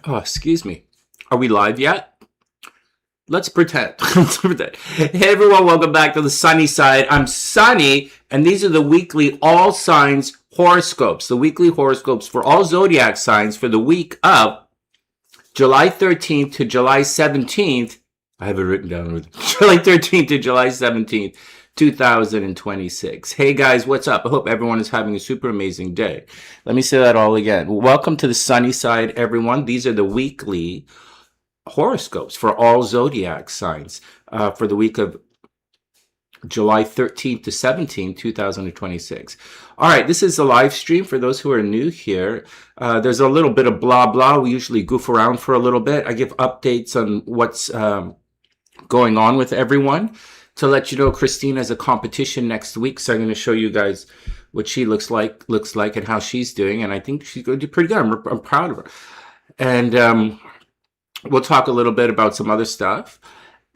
Oh, excuse me. Are we live yet? Let's pretend. Let's pretend. Hey everyone, welcome back to the Sunny Side. I'm Sonny, and these are the weekly all signs horoscopes. The weekly horoscopes for all zodiac signs for the week of July 13th to July 17th. I have it written down with July 13th to July 17th, 2026. Hey guys, what's up? I hope everyone is having a super amazing day. Let me say that all again. Welcome to the Sunny Side, everyone. These are the weekly horoscopes for all zodiac signs for the week of July 13th to 17th, 2026. All right, this is a live stream for those who are new here. There's a little bit of blah, blah. We usually goof around for a little bit. I give updates on what's going on with everyone. To let you know, Christine has a competition next week, so I'm going to show you guys what she looks like and how she's doing, and I think she's going to do pretty good. I'm proud of her. And we'll talk a little bit about some other stuff,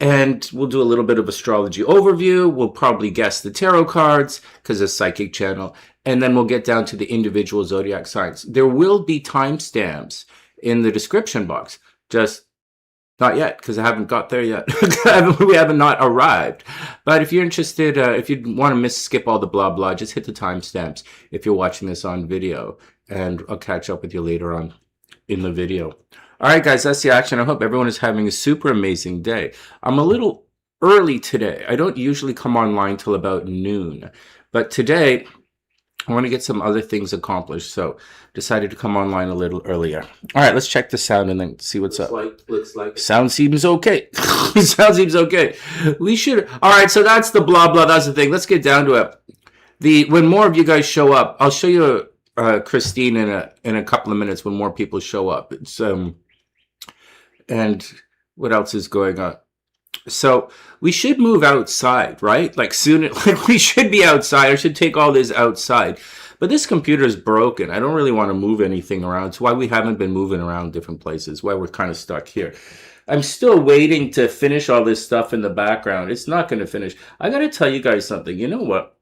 and we'll do a little bit of astrology overview. We'll probably guess the tarot cards because it's a psychic channel, and then we'll get down to the individual zodiac signs. There will be timestamps in the description box. Just not yet, because I haven't got there yet. We haven't not arrived. But if you're interested, if you want to skip all the blah, blah, just hit the timestamps if you're watching this on video. And I'll catch up with you later on in the video. All right, guys, that's the action. I hope everyone is having a super amazing day. I'm a little early today. I don't usually come online till about noon. But today, I want to get some other things accomplished, so decided to come online a little earlier. All right, let's check the sound and then see what's up. Looks like sound seems okay. Sound seems okay. We should. All right, so that's the blah blah. That's the thing. Let's get down to it. When more of you guys show up, I'll show you Christine in a couple of minutes when more people show up. It's and what else is going on? So we should move outside, right? Like soon, like we should be outside. I should take all this outside. But this computer is broken. I don't really want to move anything around. It's why we haven't been moving around different places, why we're kind of stuck here. I'm still waiting to finish all this stuff in the background. It's not going to finish. I got to tell you guys something. You know what?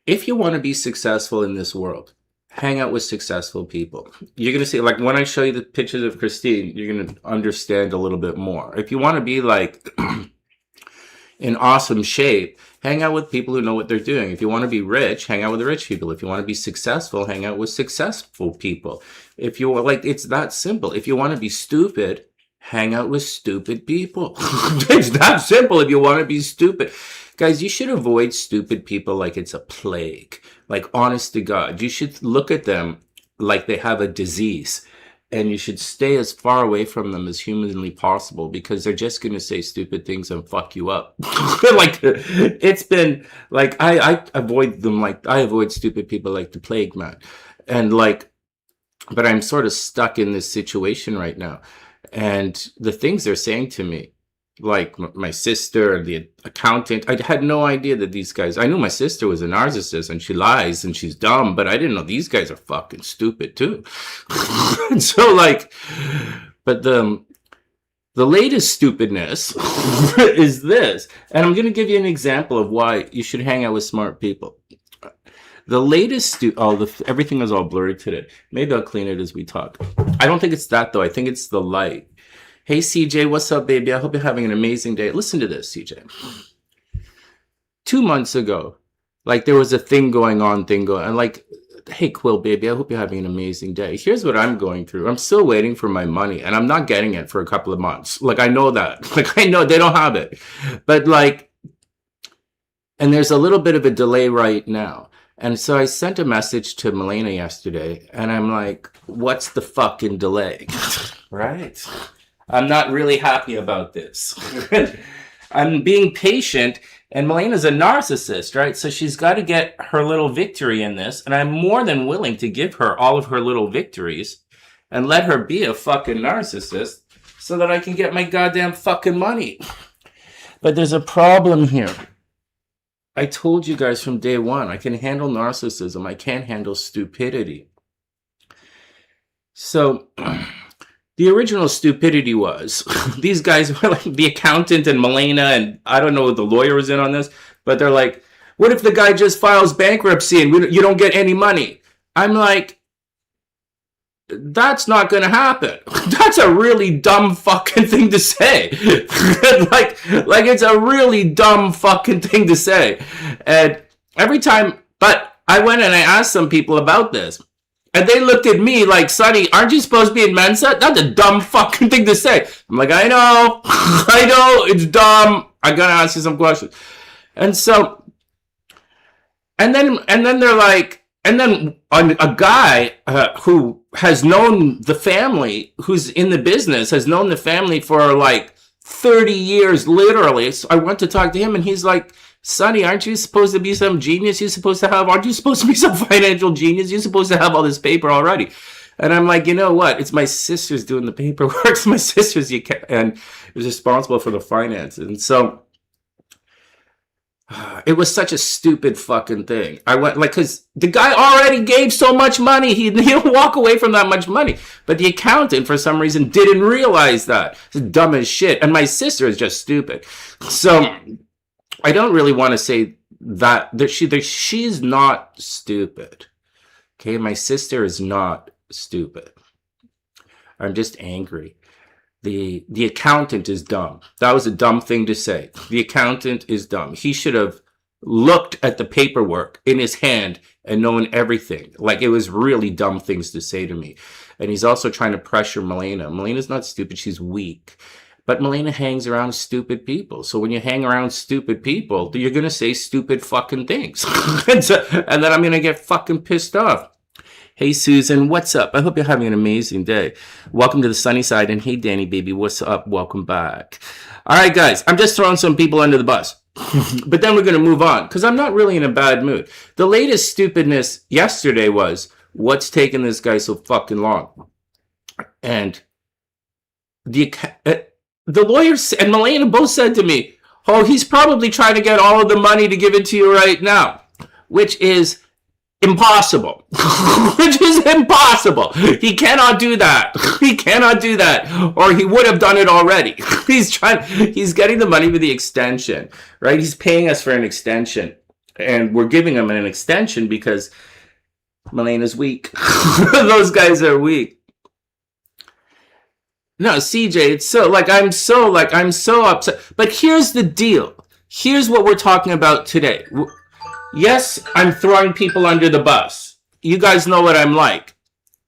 If you want to be successful in this world, hang out with successful people. You're going to see, like when I show you the pictures of Christine, you're going to understand a little bit more. If you want to be like in awesome shape, hang out with people who know what they're doing. If you want to be rich, hang out with rich people. If you want to be successful, hang out with successful people. If you like, it's that simple. If you want to be stupid, hang out with stupid people. It's that simple. If you want to be stupid. Guys, you should avoid stupid people like it's a plague. Like, honest to God, you should look at them like they have a disease. And you should stay as far away from them as humanly possible because they're just going to say stupid things and fuck you up. Like, it's been, like, I avoid them like, I avoid stupid people like the plague, man. And, like, but I'm sort of stuck in this situation right now. And the things they're saying to me, like my sister, the accountant, I had no idea that these guys, I knew my sister was a narcissist and she lies and she's dumb, but I didn't know these guys are fucking stupid too. And so like, but the latest stupidness is this, and I'm going to give you an example of why you should hang out with smart people. The latest, everything is all blurry today. Maybe I'll clean it as we talk. I don't think it's that though. I think it's the light. Hey, CJ, what's up, baby? I hope you're having an amazing day. Listen to this, CJ. 2 months ago, like there was a thing going on, and like, hey, Quill, baby, I hope you're having an amazing day. Here's what I'm going through. I'm still waiting for my money, and I'm not getting it for a couple of months. Like, I know that. Like, I know they don't have it. But like, and there's a little bit of a delay right now. And so I sent a message to Milena yesterday, and I'm like, what's the fucking delay? Right? I'm not really happy about this. I'm being patient, and Milena's a narcissist, right? So she's got to get her little victory in this, and I'm more than willing to give her all of her little victories and let her be a fucking narcissist so that I can get my goddamn fucking money. But there's a problem here. I told you guys from day one, I can handle narcissism. I can't handle stupidity. So the original stupidity was these guys were like the accountant and Milena, and I don't know what the lawyer was in on this, but they're like, what if the guy just files bankruptcy and you don't get any money? I'm like, that's not going to happen. That's a really dumb fucking thing to say. like it's a really dumb fucking thing to say. And every time, but I went and I asked some people about this. And they looked at me like, Sonny, aren't you supposed to be in Mensa? That's a dumb fucking thing to say. I'm like, I know. I know. It's dumb. I gotta ask you some questions. And so, and then they're like, and then a guy who has known the family, who's in the business, has known the family for like 30 years, literally. So I went to talk to him and he's like, Sonny, aren't you supposed to be some genius? Aren't you supposed to be some financial genius? You're supposed to have all this paper already. And I'm like, you know what? It's my sister's doing the paperwork. It's my sister's, and is responsible for the finances. And so it was such a stupid fucking thing. I went like, because the guy already gave so much money. He didn't walk away from that much money. But the accountant, for some reason, didn't realize that. It's dumb as shit. And my sister is just stupid. So I don't really want to say that she's not stupid. Okay, my sister is not stupid. I'm just angry. The accountant is dumb. That was a dumb thing to say. The accountant is dumb. He should have looked at the paperwork in his hand and known everything. Like, it was really dumb things to say to me. And he's also trying to pressure Milena. Milena's not stupid. She's weak. But Milena hangs around stupid people. So when you hang around stupid people, you're going to say stupid fucking things. and then I'm going to get fucking pissed off. Hey, Susan, what's up? I hope you're having an amazing day. Welcome to the sunny side. And hey, Danny, baby, what's up? Welcome back. All right, guys, I'm just throwing some people under the bus. But then we're going to move on because I'm not really in a bad mood. The latest stupidness yesterday was, what's taking this guy so fucking long? And the lawyers and Milena both said to me, oh, he's probably trying to get all of the money to give it to you right now, which is impossible. Which is impossible. He cannot do that. He cannot do that, or he would have done it already. He's getting the money for the extension, right? He's paying us for an extension, and we're giving him an extension because Milena's weak. Those guys are weak. No, CJ, it's I'm so upset. But here's the deal. Here's what we're talking about today. Yes, I'm throwing people under the bus. You guys know what I'm like,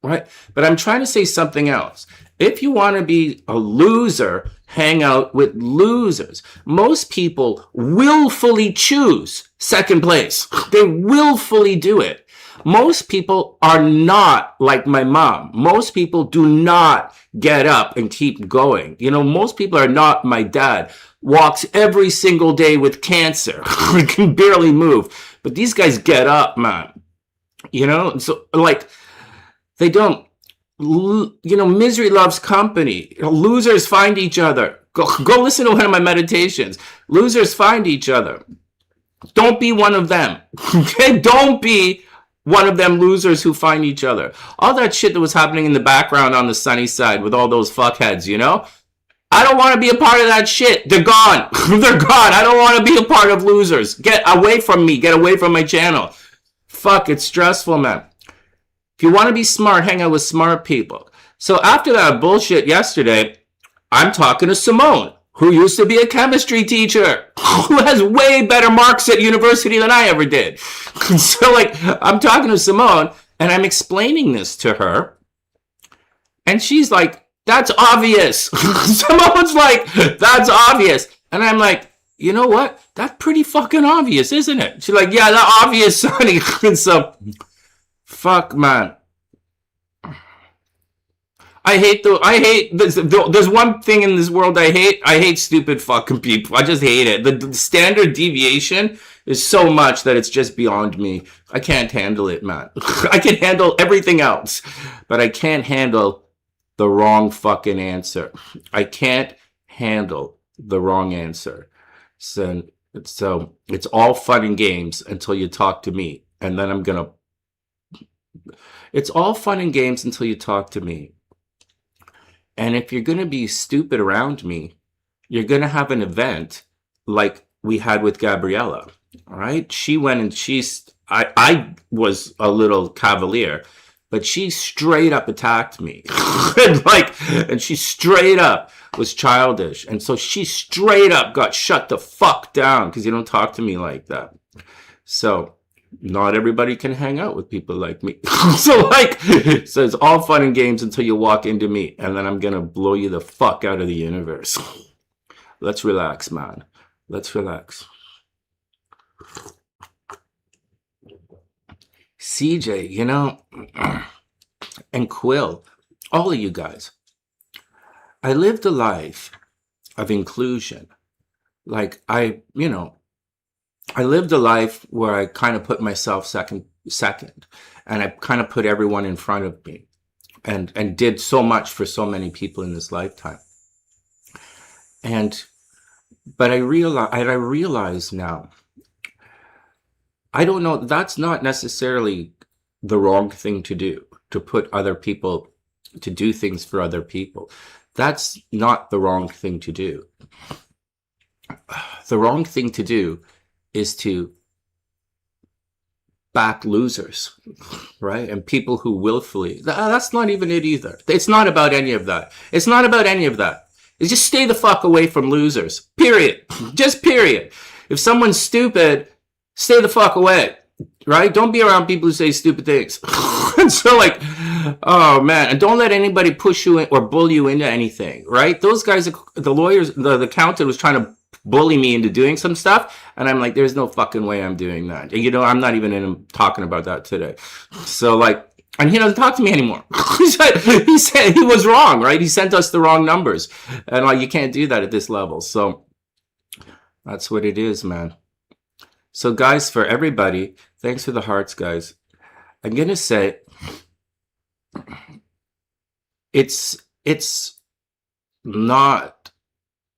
right? But I'm trying to say something else. If you want to be a loser, hang out with losers. Most people willfully choose second place. They willfully do it. Most people are not like my mom. Most people do not get up and keep going. You know, most people are not my dad. Walks every single day with cancer. Can barely move. But these guys get up, man. You know, so like they don't, you know, misery loves company. Losers find each other. Go listen to one of my meditations. Losers find each other. Don't be one of them. Okay? Don't be one of them losers who find each other. All that shit that was happening in the background on the sunny side with all those fuckheads, you know? I don't want to be a part of that shit. They're gone. They're gone. I don't want to be a part of losers. Get away from me. Get away from my channel. Fuck, it's stressful, man. If you want to be smart, hang out with smart people. So after that bullshit yesterday, I'm talking to Simone, who used to be a chemistry teacher, who has way better marks at university than I ever did. So, like, I'm talking to Simone, and I'm explaining this to her, and she's like, that's obvious. Simone's like, that's obvious. And I'm like, you know what? That's pretty fucking obvious, isn't it? She's like, yeah, that's obvious, Sonny. And so, fuck, man. There's one thing in this world I hate. I hate stupid fucking people. I just hate it. The standard deviation is so much that it's just beyond me. I can't handle it, man. I can handle everything else, but I can't handle the wrong fucking answer. I can't handle the wrong answer. So it's all fun and games until you talk to me. And then it's all fun and games until you talk to me. And if you're going to be stupid around me, you're going to have an event like we had with Gabriella. All right. She went and I was a little cavalier, but she straight up attacked me. and she straight up was childish. And so she straight up got shut the fuck down because you don't talk to me like that. So not everybody can hang out with people like me. so it's all fun and games until you walk into me, and then I'm gonna blow you the fuck out of the universe. Let's relax, man. Let's relax. CJ, you know, and Quill, all of you guys, I lived a life of inclusion. Like I lived a life where I kind of put myself second, and I kind of put everyone in front of me, and did so much for so many people in this lifetime. But I realize now, I don't know, that's not necessarily the wrong thing to do, to put other people, to do things for other people. That's not the wrong thing to do. The wrong thing to do is to back losers, right? And people who willfully, that's not even it either. It's not about any of that. It's not about any of that. It's just stay the fuck away from losers. Period. Just period. If someone's stupid, stay the fuck away, right? Don't be around people who say stupid things. So like, oh man, and don't let anybody push you in or bully you into anything, right? Those guys, the lawyers, the accountant was trying to bully me into doing some stuff, and I'm like, there's no fucking way I'm doing that. And you know, I'm not even talking about that today. So like, and he doesn't talk to me anymore. He said he was wrong, right? He sent us the wrong numbers, and like, you can't do that at this level. So that's what it is, man. So guys, for everybody, thanks for the hearts, guys. I'm gonna say it's not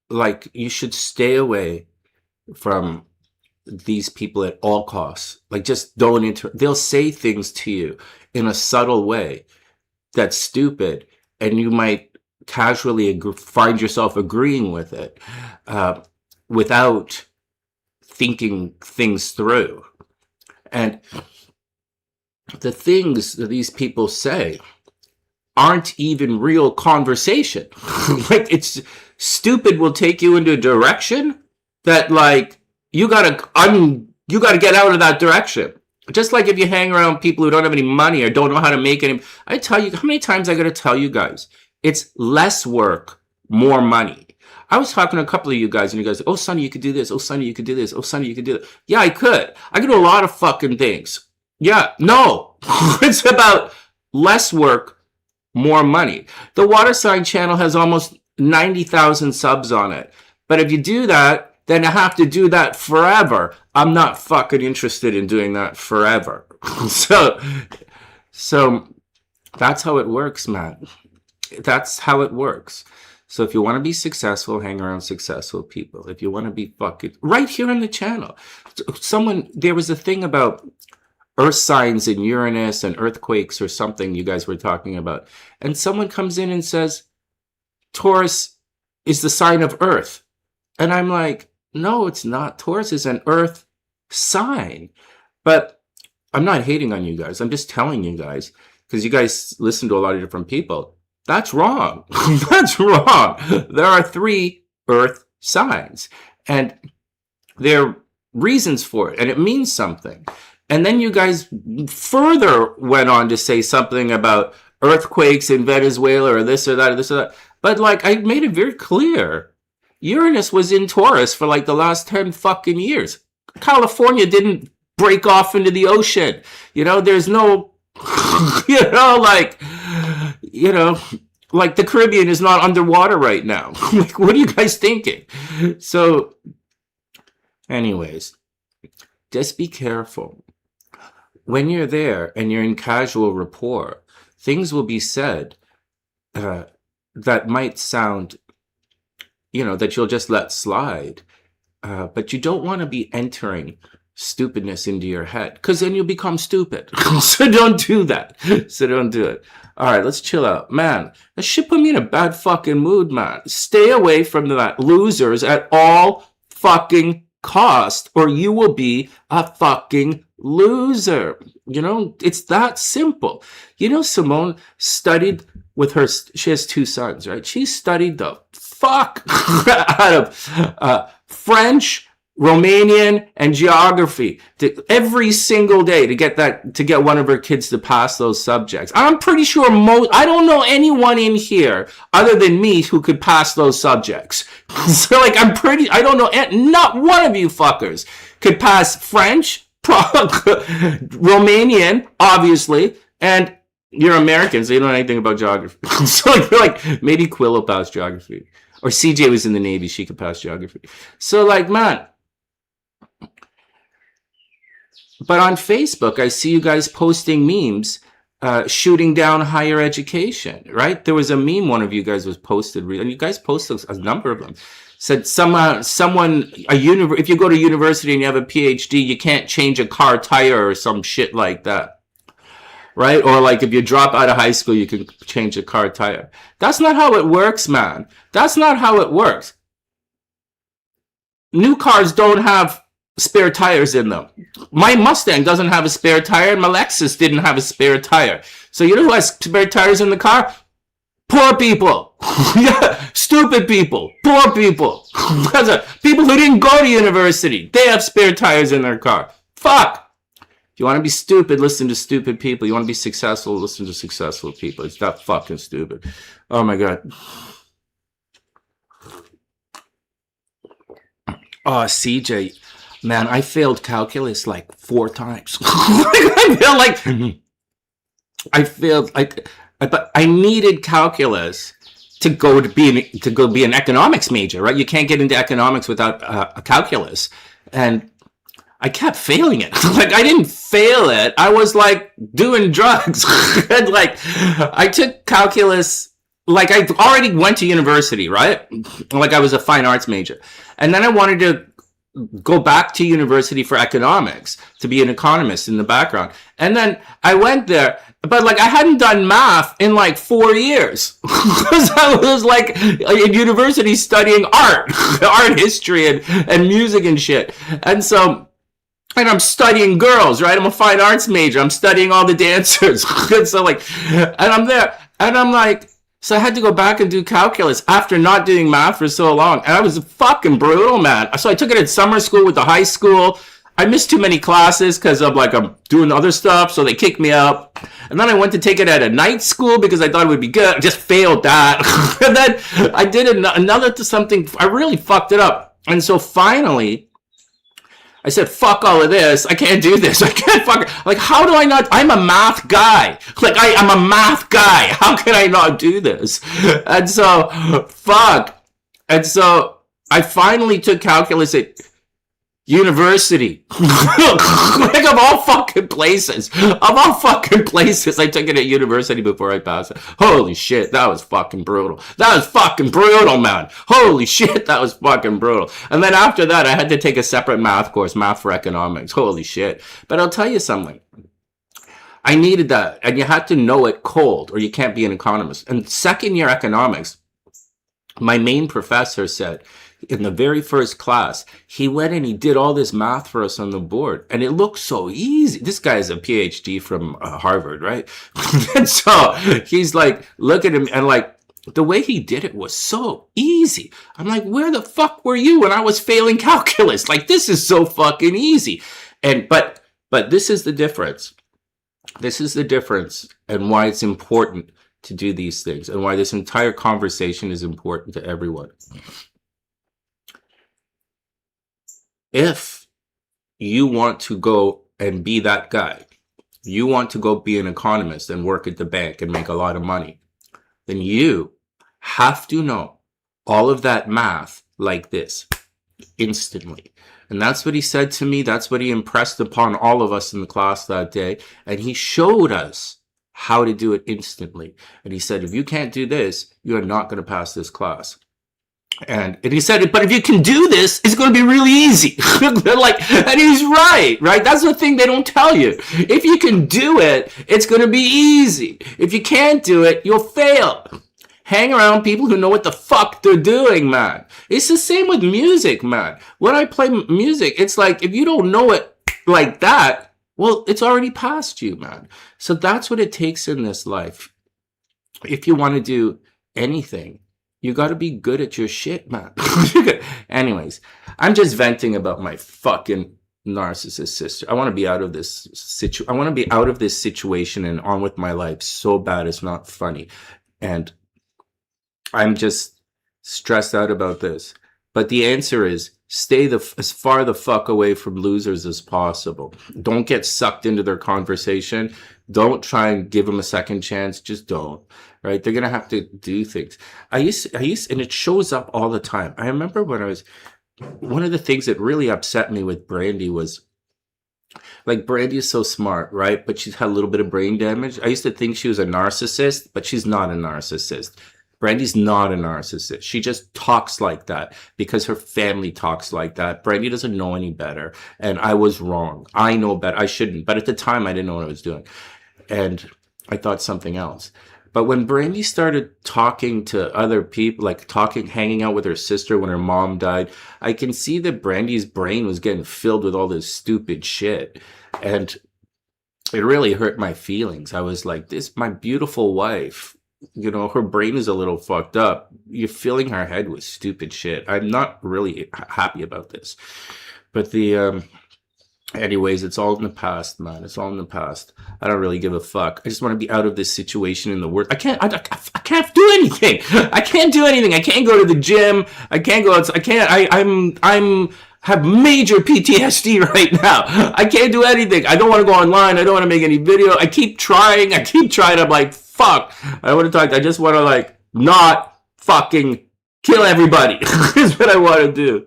like you should stay away from these people at all costs. Like, just don't they'll say things to you in a subtle way that's stupid, and you might casually find yourself agreeing with it without thinking things through. And the things that these people say aren't even real conversation. Like, it's stupid will take you into a direction that like you gotta get out of that direction. Just like if you hang around people who don't have any money or don't know how to make any, I tell you, how many times I gotta tell you guys, it's less work, more money. I was talking to a couple of you guys, and you guys, oh, Sonny, you could do this. Oh, Sonny, you could do this. Oh, Sonny, you could do that. Yeah, I could. I could do a lot of fucking things. Yeah, no. It's about less work, more money. The Water Sign channel has almost 90,000 subs on it. But if you do that, then I have to do that forever. I'm not fucking interested in doing that forever. So that's how it works, man. That's how it works. So if you want to be successful, hang around successful people. If you want to be fucking right here on the channel. There was a thing about earth signs and Uranus and earthquakes or something you guys were talking about. And someone comes in and says, Taurus is the sign of earth. And I'm like, no, it's not. Taurus is an earth sign. But I'm not hating on you guys. I'm just telling you guys, because you guys listen to a lot of different people. That's wrong. That's wrong. There are 3 earth signs, and there are reasons for it, and it means something. And then you guys further went on to say something about earthquakes in Venezuela or this or that or this or that. But like, I made it very clear. Uranus was in Taurus for like the last 10 fucking years. California didn't break off into the ocean. You know, there's no, like the Caribbean is not underwater right now. Like, what are you guys thinking? So, anyways, just be careful. When you're there and you're in casual rapport, things will be said that might sound, that you'll just let slide. But you don't want to be entering stupidness into your head, because then you'll become stupid. So don't do that. So don't do it. All right, let's chill out. Man, that shit put me in a bad fucking mood, man. Stay away from that losers at all fucking cost, or you will be a fucking Loser. You know, it's that simple. You know, Simone studied with her, she has 2 sons, right? She studied the fuck out of French, Romanian, and geography every single day to get one of her kids to pass those subjects. I'm pretty sure I don't know anyone in here other than me who could pass those subjects. So like, I don't know, not one of you fuckers could pass French, Romanian, obviously, and you're Americans, so you don't know anything about geography. So like, maybe Quill will pass geography. Or CJ was in the Navy, she could pass geography. So like, man. But on Facebook, I see you guys posting memes, shooting down higher education, right? There was a meme one of you guys was posted, and you guys posted a number of them. Said if you go to university and you have a PhD, you can't change a car tire or some shit like that. Right? Or like if you drop out of high school, you can change a car tire. That's not how it works, man. That's not how it works. New cars don't have spare tires in them. My Mustang doesn't have a spare tire, and my Lexus didn't have a spare tire. So you know who has spare tires in the car? Poor people. Yeah, stupid people. Poor people. People who didn't go to university. They have spare tires in their car. Fuck. If you want to be stupid, listen to stupid people. You want to be successful, listen to successful people. It's that fucking stupid. Oh my God. Oh, CJ. Man, I failed calculus like 4 times. But I needed calculus to go be an economics major, right? You can't get into economics without a calculus, and I kept failing it. Like, I didn't fail it. I was like doing drugs. And like, I took calculus. Like, I already went to university, right? Like, I was a fine arts major, and then I wanted to go back to university for economics to be an economist in the background. And then I went there, but like, I hadn't done math in like 4 years. Because I was like in university studying art history and music and shit. And I'm studying girls, right? I'm a fine arts major. I'm studying all the dancers. And so like, and I'm there, and I'm like, so I had to go back and do calculus after not doing math for so long. And I was fucking brutal, man. So I took it in summer school with the high school. I missed too many classes because I'm doing other stuff. So they kicked me out. And then I went to take it at a night school because I thought it would be good. I just failed that. And then I did another something. I really fucked it up. And so finally, I said, fuck all of this. I can't do this. I can't like, how do I not? I'm a math guy. Like, I'm a math guy. How can I not do this? And so, fuck. And so, I finally took calculus at university. Like, of all fucking places. I took it at university before I passed it. Holy shit, that was fucking brutal. That was fucking brutal, man. Holy shit, that was fucking brutal. And then after that, I had to take a separate math course, math for economics. Holy shit. But I'll tell you something. I needed that, and you had to know it cold, or you can't be an economist. And second year economics, my main professor said, in the very first class, he went and he did all this math for us on the board, and it looked so easy. This guy is a PhD from Harvard, right? And so he's like, look at him, and like, the way he did it was so easy. I'm like, where the fuck were you when I was failing calculus? Like, this is so fucking easy. And but this is the difference. This is the difference, and why it's important to do these things, and why this entire conversation is important to everyone. If you want to go and be that guy, you want to go be an economist and work at the bank and make a lot of money, then you have to know all of that math like this instantly. And that's what he said to me. That's what he impressed upon all of us in the class that day. And he showed us how to do it instantly. And he said, if you can't do this, you are not going to pass this class. And he said, but if you can do this, it's going to be really easy. Like, and he's right? That's the thing they don't tell you. If you can do it, it's going to be easy. If you can't do it, you'll fail. Hang around people who know what the fuck they're doing, man. It's the same with music, man. When I play music, it's like, if you don't know it like that, Well, it's already past you, man. So that's what it takes in this life. If you want to do anything, you got to be good at your shit, man. Anyways, I'm just venting about my fucking narcissist sister. I want to be out of this I want to be out of this situation and on with my life so bad it's not funny. And I'm just stressed out about this. But the answer is stay as far the fuck away from losers as possible. Don't get sucked into their conversation. Don't try and give them a second chance. Just don't. Right? They're gonna have to do things. I used, and it shows up all the time. I remember when I was, one of the things that really upset me with Brandy was, like, Brandy is so smart, right? But she's had a little bit of brain damage. I used to think she was a narcissist, but she's not a narcissist. Brandy's not a narcissist. She just talks like that because her family talks like that. Brandy doesn't know any better. And I was wrong. I know better. I shouldn't. But at the time, I didn't know what I was doing. And I thought something else. But when Brandy started talking to other people, like hanging out with her sister when her mom died, I can see that Brandy's brain was getting filled with all this stupid shit. And it really hurt my feelings. I was like, my beautiful wife, you know, her brain is a little fucked up. You're filling her head with stupid shit. I'm not really happy about this. But anyways, it's all in the past, man. It's all in the past. I don't really give a fuck. I just want to be out of this situation in the world. I can't do anything. I can't do anything. I can't go to the gym. I can't go outside. I can't, I'm have major PTSD right now. I can't do anything. I don't want to go online. I don't want to make any video. I keep trying. I'm like, fuck. I don't want to talk. I just want to, like, not fucking kill everybody. Is what I want to do.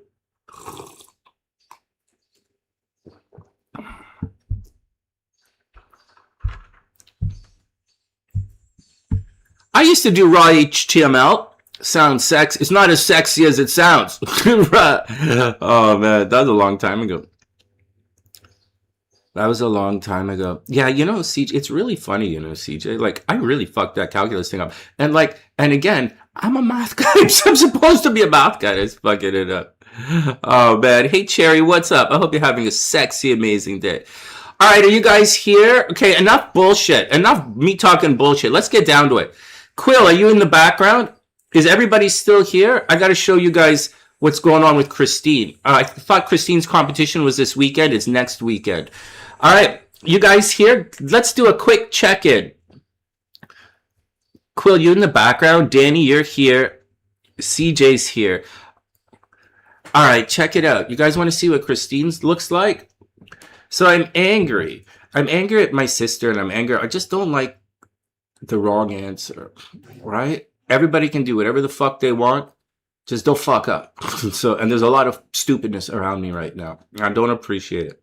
I used to do raw HTML. Sounds sexy. It's not as sexy as it sounds. Oh, man. That was a long time ago. That was a long time ago. Yeah, you know, CJ, it's really funny, you know, CJ. Like, I really fucked that calculus thing up. And, like, and again, I'm a math guy. I'm supposed to be a math guy. Just fucking it up. Oh, man. Hey, Cherry, what's up? I hope you're having a sexy, amazing day. All right, are you guys here? Okay, enough bullshit. Enough me talking bullshit. Let's get down to it. Quill, are you in the background? Is everybody still here? I got to show you guys what's going on with Christine. I thought Christine's competition was this weekend. It's next weekend. All right, you guys here? Let's do a quick check-in. Quill, you in the background. Danny, you're here. CJ's here. All right, check it out. You guys want to see what Christine's looks like? So I'm angry. I'm angry at my sister, and I'm angry. I just don't like the wrong answer, right? Everybody can do whatever the fuck they want. Just don't fuck up. And there's a lot of stupidness around me right now. I don't appreciate it.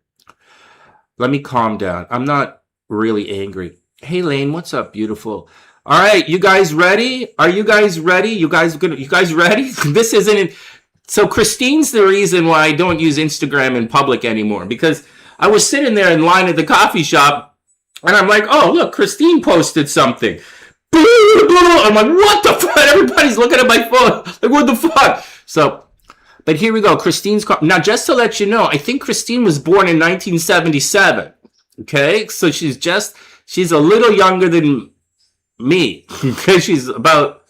Let me calm down. I'm not really angry. Hey, Lane, what's up, beautiful? All right, you guys ready? Are you guys ready? You guys ready? This isn't it. So Christine's the reason why I don't use Instagram in public anymore, because I was sitting there in line at the coffee shop and I'm like, oh, look, Christine posted something. I'm like, what the fuck? Everybody's looking at my phone. Like, what the fuck? So, but here we go. Christine's, now just to let you know, I think Christine was born in 1977. Okay. So she's a little younger than me. Okay. She's about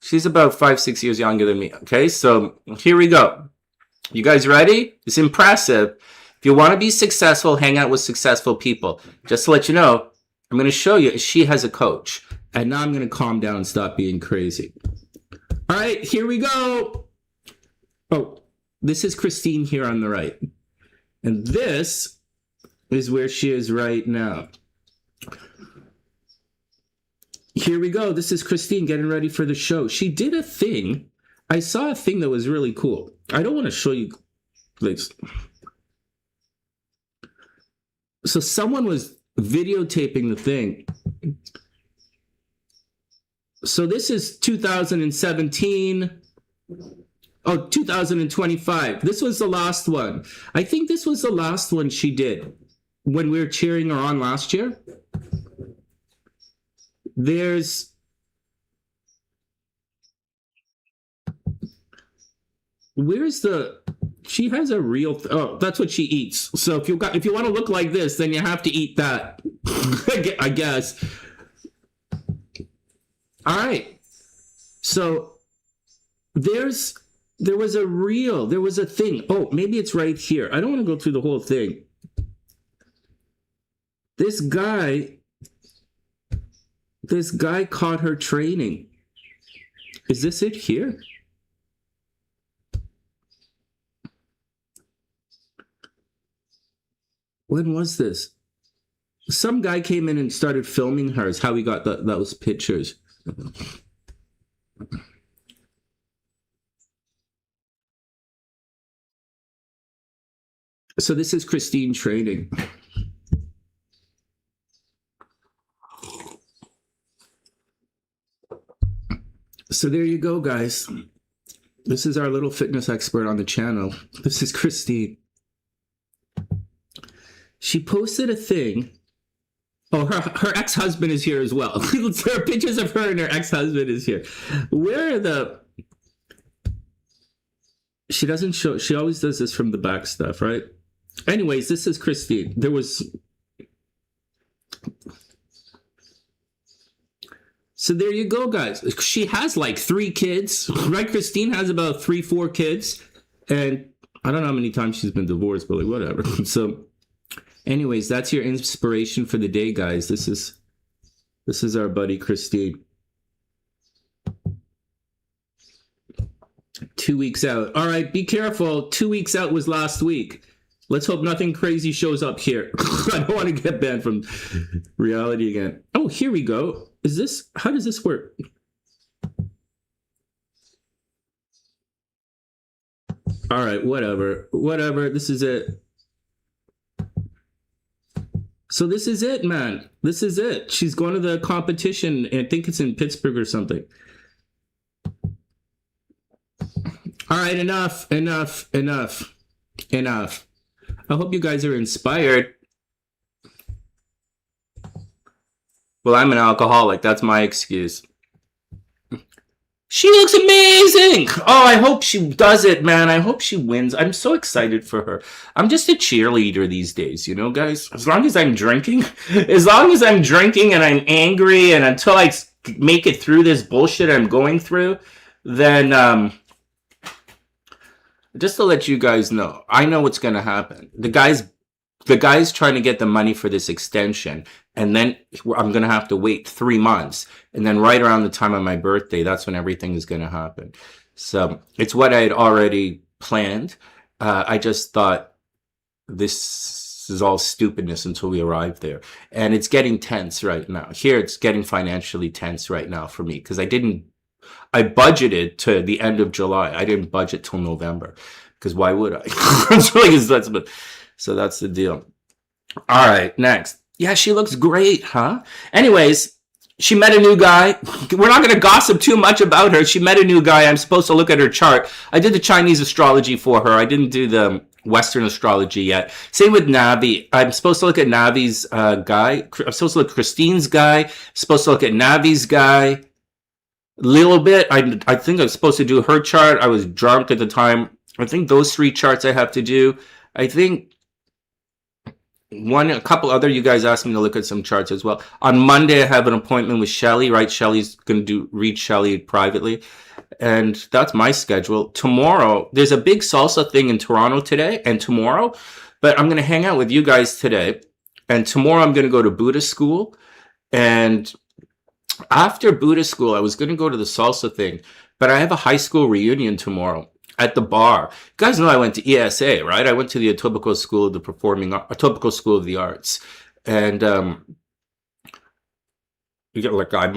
5-6 years younger than me. Okay. So here we go. You guys ready? It's impressive. If you want to be successful, hang out with successful people. Just to let you know, I'm going to show you. She has a coach. And now I'm going to calm down and stop being crazy. All right, here we go. Oh, this is Christine here on the right. And this is where she is right now. Here we go. This is Christine getting ready for the show. She did a thing. I saw a thing that was really cool. I don't want to show you. Like, so someone was videotaping the thing. So this is 2017. Oh, 2025. This was the last one. I think this was the last one she did when we were cheering her on last year. She has a real. Oh, that's what she eats. So if you want to look like this, then you have to eat that. I guess. All right. So there was a thing. Oh, maybe it's right here. I don't want to go through the whole thing. This guy caught her training. Is this it here? When was this? Some guy came in and started filming her. Is how we got those pictures. So this is Christine training. So there you go, guys. This is our little fitness expert on the channel. This is Christine. She posted a thing. Oh, her ex-husband is here as well. There are pictures of her and her ex-husband is here. Where are the... She doesn't show... She always does this from the back stuff, right? Anyways, this is Christine. There was... So there you go, guys. She has like 3 kids, right? Christine has about 3-4 kids. And I don't know how many times she's been divorced, but like whatever. So... Anyways, that's your inspiration for the day, guys. This is our buddy Christine. 2 weeks out. All right, be careful. 2 weeks out was last week. Let's hope nothing crazy shows up here. I don't want to get banned from reality again. Oh, here we go. Is this... How does this work? All right, whatever. Whatever. This is it. So this is it, man. This is it. She's going to the competition. I think it's in Pittsburgh or something. All right, enough. I hope you guys are inspired. Well, I'm an alcoholic. That's my excuse. She looks amazing. Oh, I hope she does it, man. I hope she wins. I'm so excited for her. I'm just a cheerleader these days, you know, guys? As long as I'm drinking and I'm angry and until I make it through this bullshit I'm going through, then, just to let you guys know, I know what's going to happen. The guy's trying to get the money for this extension. And then I'm going to have to wait 3 months. And then right around the time of my birthday, that's when everything is going to happen. So it's what I had already planned. I just thought this is all stupidness until we arrive there. And it's getting tense right now. Here, it's getting financially tense right now for me. Because I budgeted to the end of July. I didn't budget till November. Because why would I? So that's the deal. All right, next. Yeah, she looks great, huh? Anyways, she met a new guy. We're not going to gossip too much about her. She met a new guy. I'm supposed to look at her chart. I did the Chinese astrology for her. I didn't do the Western astrology yet. Same with Navi. I'm supposed to look at Navi's guy. I'm supposed to look at Christine's guy. I'm supposed to look at Navi's guy. A little bit. I think I was supposed to do her chart. I was drunk at the time. I think those 3 charts I have to do. I think... a couple other you guys asked me to look at some charts as well. On Monday, I have an appointment with Shelly, right? Shelly's going to read Shelly privately. And that's my schedule. Tomorrow, there's a big salsa thing in Toronto today and tomorrow. But I'm going to hang out with you guys today. And tomorrow, I'm going to go to Buddhist school. And after Buddhist school, I was going to go to the salsa thing. But I have a high school reunion tomorrow. At the bar. You guys know I went to ESA, right? I went to the Etobicoke School of the Etobicoke School of the Arts. And, I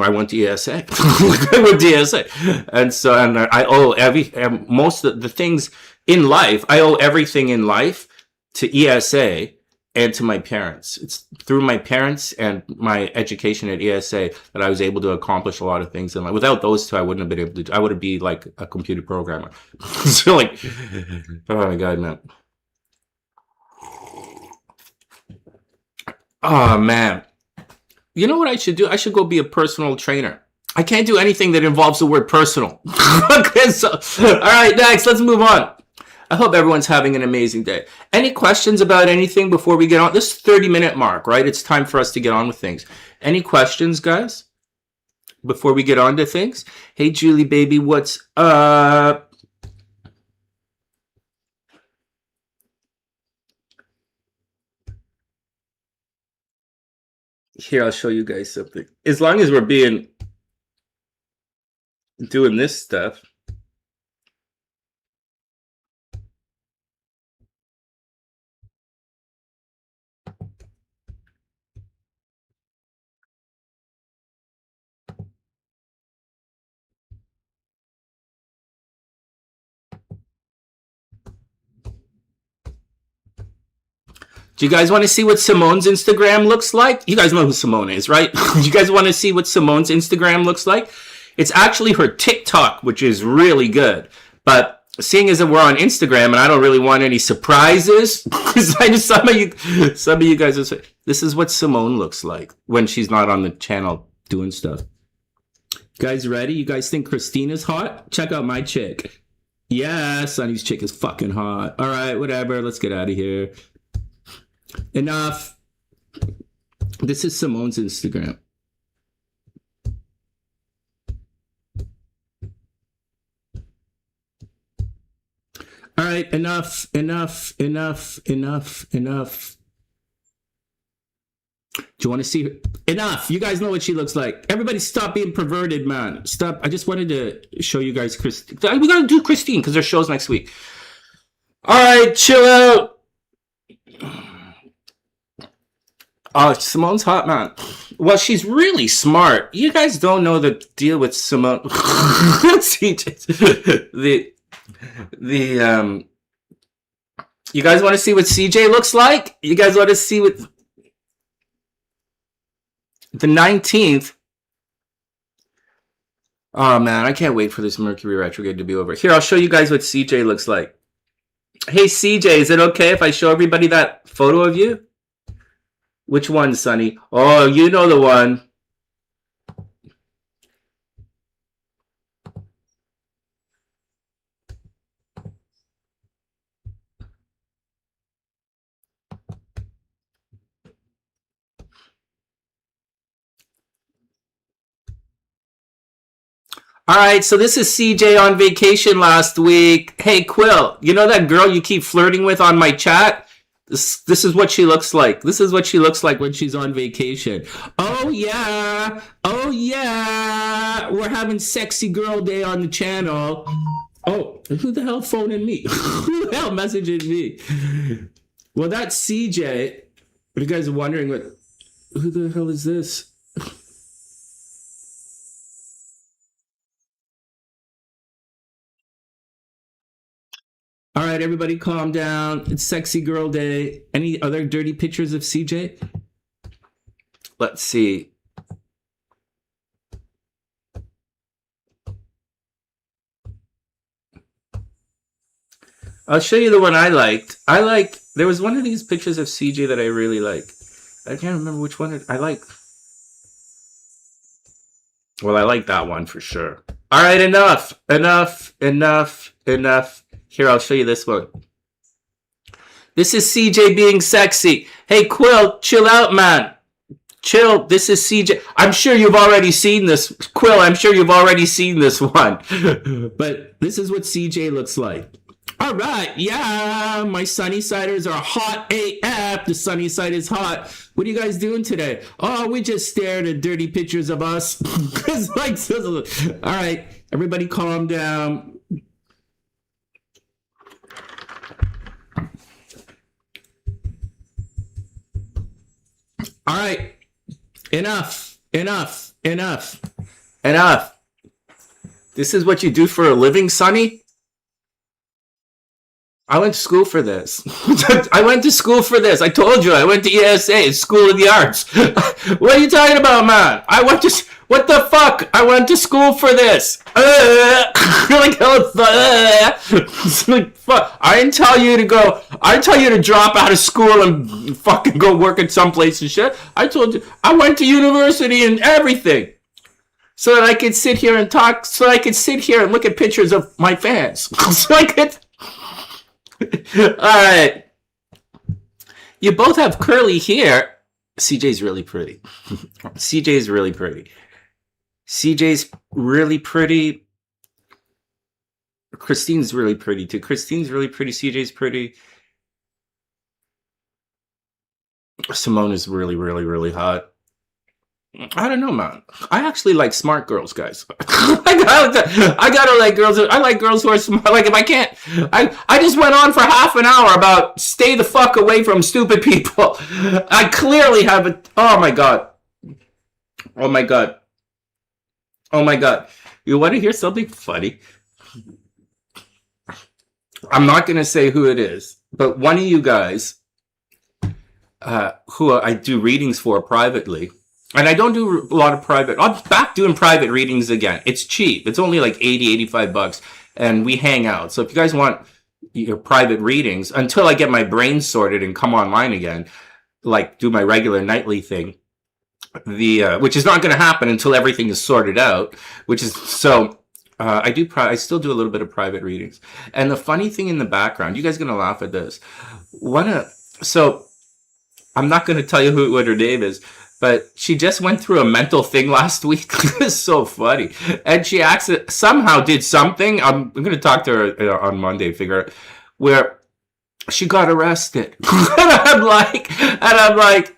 went to ESA. I went to ESA. And so, and I owe most of the things in life, I owe everything in life to ESA and to my parents. It's through my parents and my education at ESA that I was able to accomplish a lot of things in life. Without those two, I wouldn't have been able to. I would be like a computer programmer. So like, oh my God, man. Oh man. You know what I should do? I should go be a personal trainer. I can't do anything that involves the word personal. Okay, so, all right, next, let's move on. I hope everyone's having an amazing day. Any questions about anything before we get on? This 30-minute mark, right? It's time for us to get on with things. Any questions, guys, before we get on to things? Hey, Julie, baby, what's up? Here, I'll show you guys something. As long as we're doing this stuff. Do you guys want to see what Simone's Instagram looks like? You guys know who Simone is, right? You guys want to see what Simone's Instagram looks like? It's actually her TikTok, which is really good. But seeing as that we're on Instagram and I don't really want any surprises, because I just some of you guys will say, this is what Simone looks like when she's not on the channel doing stuff. You guys ready? You guys think Christina's hot? Check out my chick. Yeah, Sonny's chick is fucking hot. All right, whatever. Let's get out of here. Enough. This is Simone's Instagram. All right, enough. Do you want to see her? Enough. You guys know what she looks like. Everybody stop being perverted, man. Stop. I just wanted to show you guys Christine. We got to do Christine because their show's next week. All right, chill out. Oh, Simone's hot, man. Well, she's really smart. You guys don't know the deal with Simone. You guys want to see what CJ looks like? You guys want to see what the 19th? Oh man, I can't wait for this Mercury retrograde to be over. Here, I'll show you guys what CJ looks like. Hey CJ, is it okay if I show everybody that photo of you? Which one, Sonny? Oh, you know the one. All right, so this is CJ on vacation last week. Hey, Quill, you know that girl you keep flirting with on my chat? This is what she looks like. This is what she looks like when she's on vacation. Oh, yeah. Oh, yeah. We're having sexy girl day on the channel. Oh, who the hell phoning me? Who the hell messaging me? Well, that's CJ. But you guys are wondering, who the hell is this? All right, everybody calm down. It's sexy girl day. Any other dirty pictures of CJ? Let's see. I'll show you the one I liked. There was one of these pictures of CJ that I really like. I can't remember which one I like. Well, I like that one for sure. All right, enough. Here, I'll show you this one. This is CJ being sexy. Hey, Quill, chill out, man. Chill. This is CJ. I'm sure you've already seen this. Quill, I'm sure you've already seen this one. But this is what CJ looks like. All right, yeah, my SunnySiders are hot AF. The SunnySide is hot. What are you guys doing today? Oh, we just stared at dirty pictures of us. All right, everybody calm down. All right, enough. This is what you do for a living, Sonny? I went to school for this. I told you, I went to ESA, School of the Arts. What are you talking about, man? What the fuck? I went to school for this. Like, fuck. I didn't tell you to go. I didn't tell you to drop out of school and fucking go work at someplace and shit. I told you, I went to university and everything. So that I could sit here and talk, so I could sit here and look at pictures of my fans. So I could... All right. You both have curly hair. CJ's really pretty. CJ's really pretty. CJ's really pretty. Christine's really pretty too. Christine's really pretty. CJ's pretty. Simone is really, really, really hot. I don't know, man. I actually like smart girls, guys. I gotta like girls. I like girls who are smart. Like if I can't, I just went on for half an hour about stay the fuck away from stupid people. I clearly have a. Oh my god. Oh my god. Oh my god. You want to hear something funny? I'm not gonna say who it is, but one of you guys, who I do readings for privately. And I don't do a lot of private. I'm back doing private readings again. It's cheap. It's only like 80, 85 bucks. And we hang out. So if you guys want your private readings, until I get my brain sorted and come online again, like do my regular nightly thing, which is not going to happen until everything is sorted out, which is, so I still do a little bit of private readings. And the funny thing in the background, you guys are going to laugh at this. So I'm not going to tell you what her name is, but she just went through a mental thing last week. It's so funny. And she somehow did something. I'm going to talk to her on Monday, figure out, where she got arrested. And I'm like,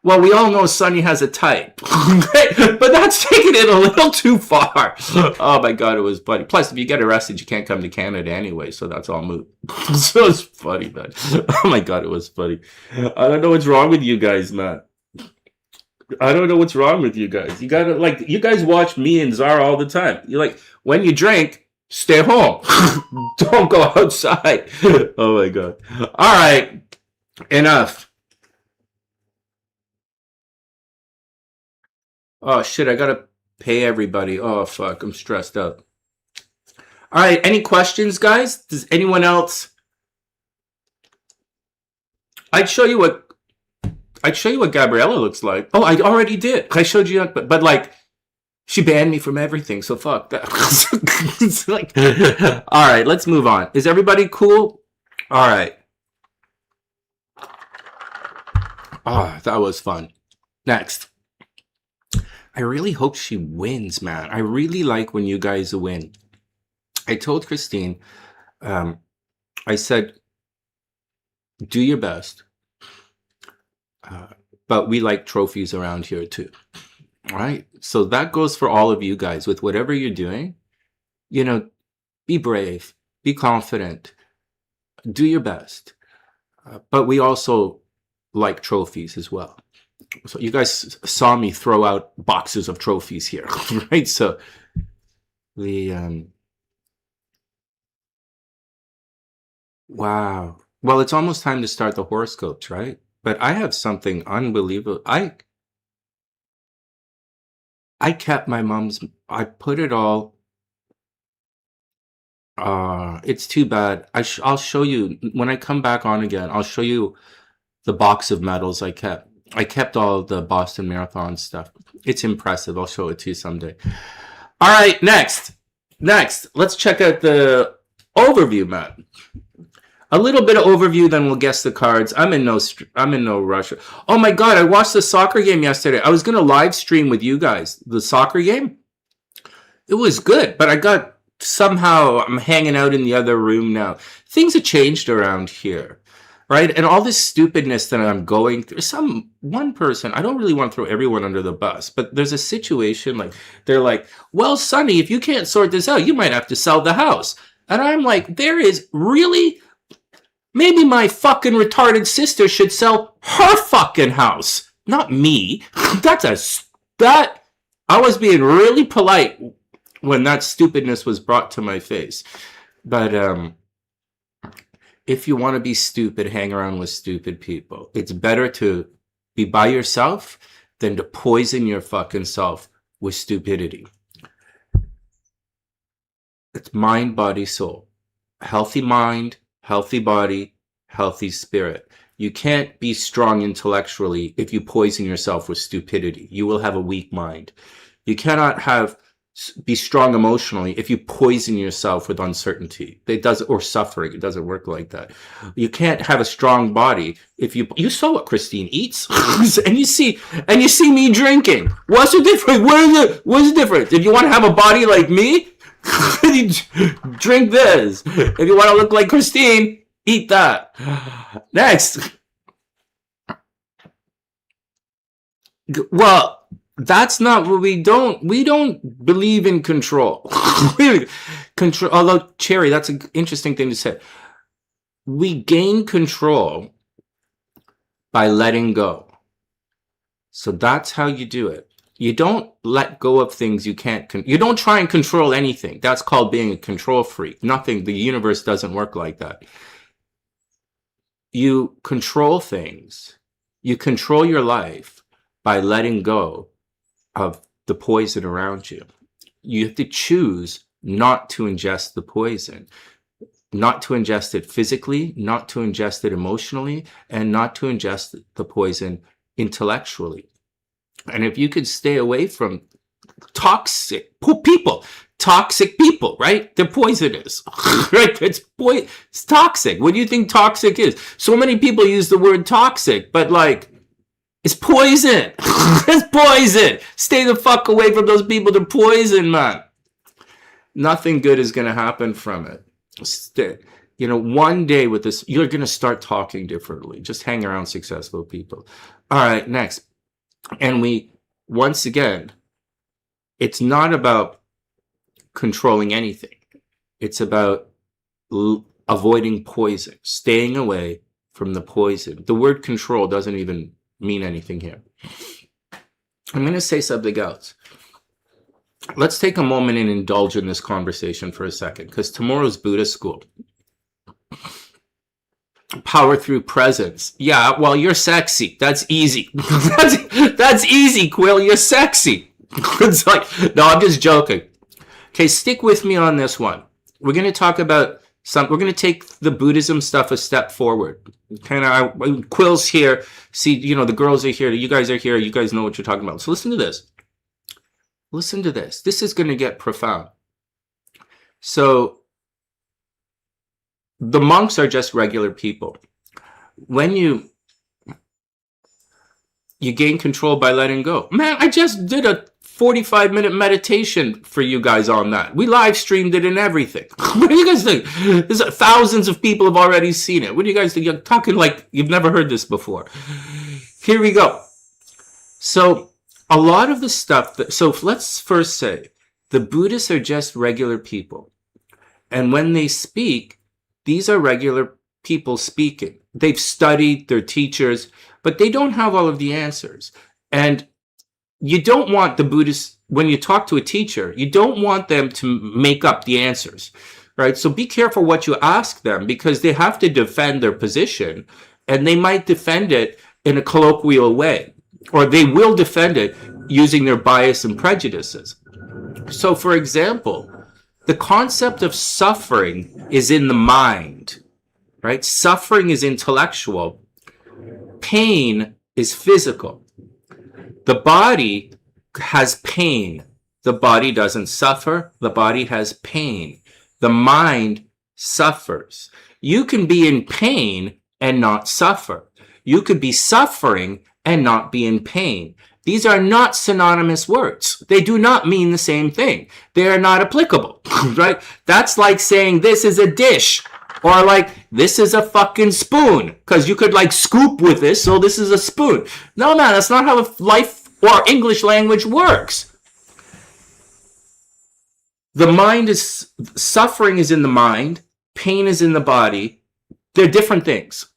well, we all know Sonny has a type. But that's taking it a little too far. Oh my god, it was funny. Plus, if you get arrested, you can't come to Canada anyway, so that's all moot. So it's funny, man. Oh my god, it was funny. I don't know what's wrong with you guys, man. I don't know what's wrong with you guys. You gotta, like, you guys watch me and Zara all the time. You're like, when you drink, stay home. Don't go outside. Oh my god. All right, enough. Oh shit, I gotta pay everybody. Oh fuck, I'm stressed out. All right, any questions, guys? Does anyone else? I'd show you what Gabriella looks like. Oh, I already did. I showed you, but like, she banned me from everything. So fuck that. It's like, all right, let's move on. Is everybody cool? All right. Oh, that was fun. Next. I really hope she wins, man. I really like when you guys win. I told Christine, I said, do your best. But we like trophies around here too. All right? So that goes for all of you guys. With whatever you're doing, you know, be brave, be confident, do your best. But we also like trophies as well. So you guys saw me throw out boxes of trophies here, right? So wow. Well, it's almost time to start the horoscopes, right? But I have something unbelievable. I kept my mom's, I put it all, it's too bad. I'll show you, when I come back on again, I'll show you the box of medals I kept. I kept all the Boston Marathon stuff. It's impressive. I'll show it to you someday. All right, next. Let's check out the overview, Matt. A little bit of overview, then we'll guess the cards. I'm in no rush. Oh my god, I watched the soccer game yesterday. I was gonna live stream with you guys the soccer game. It was good, but somehow I'm hanging out in the other room now. Things have changed around here. Right? And all this stupidness that I'm going through, one person, I don't really want to throw everyone under the bus, but there's a situation like, they're like, well, Sonny, if you can't sort this out, you might have to sell the house. And I'm like, there is really, maybe my fucking retarded sister should sell her fucking house, not me. I was being really polite when that stupidness was brought to my face. But, if you want to be stupid, hang around with stupid people. It's better to be by yourself than to poison your fucking self with stupidity. It's mind, body, soul. Healthy mind, healthy body, healthy spirit. You can't be strong intellectually if you poison yourself with stupidity. You will have a weak mind. You cannot have be strong emotionally if you poison yourself with uncertainty. It does, or suffering. It doesn't work like that. You can't have a strong body if you saw what Christine eats, and you see me drinking. What's the difference? What's the difference? If you want to have a body like me, drink this. If you want to look like Christine, eat that. Next. Well, that's not what we don't believe in control. Control, although, Cherry, that's an interesting thing to say. We gain control by letting go. So that's how you do it. You don't let go of things you can't, you don't try and control anything. That's called being a control freak. Nothing, the universe doesn't work like that. You control things. You control your life by letting go of the poison around you. You have to choose not to ingest the poison, not to ingest it physically, not to ingest it emotionally, and not to ingest the poison intellectually. And if you could stay away from toxic people, right? They're poisonous, right? It's toxic. What do you think toxic is? So many people use the word toxic, but like, it's poison. It's poison. Stay the fuck away from those people. They're poison, man. Nothing good is going to happen from it. You know, one day with this, you're going to start talking differently. Just hang around successful people. All right, next. And once again, it's not about controlling anything. It's about avoiding poison, staying away from the poison. The word control doesn't even mean anything here. I'm going to say something else. Let's take a moment and indulge in this conversation for a second, because tomorrow's Buddha school. Power through presence. Yeah, well, you're sexy. That's easy. That's easy, Quill. You're sexy. It's like, no, I'm just joking. Okay, stick with me on this one. We're going to talk about we're going to take the Buddhism stuff a step forward. Kind of, Quill's here. See, you know, the girls are here. You guys are here. You guys know what you're talking about. So listen to this. Listen to this. This is going to get profound. So the monks are just regular people. When you gain control by letting go. Man, I just did a 45-minute meditation for you guys on that. We live streamed it and everything. What do you guys think? Thousands of people have already seen it. What do you guys think? You're talking like you've never heard this before. Here we go. So a lot of the stuff so let's first say the Buddhists are just regular people. And when they speak, these are regular people speaking. They've studied, they're teachers, but they don't have all of the answers. And you don't want the Buddhists, when you talk to a teacher, you don't want them to make up the answers, right? So be careful what you ask them, because they have to defend their position, and they might defend it in a colloquial way, or they will defend it using their bias and prejudices. So for example, the concept of suffering is in the mind, right? Suffering is intellectual. Pain is physical. The body has pain. The body doesn't suffer. The body has pain. The mind suffers. You can be in pain and not suffer. You could be suffering and not be in pain. These are not synonymous words. They do not mean the same thing. They are not applicable, right? That's like saying this is a dish, or like this is a fucking spoon, because you could like scoop with this, so this is a spoon. No, man, that's not how life or English language works. The mind is, suffering is in the mind, pain is in the body. They're different things.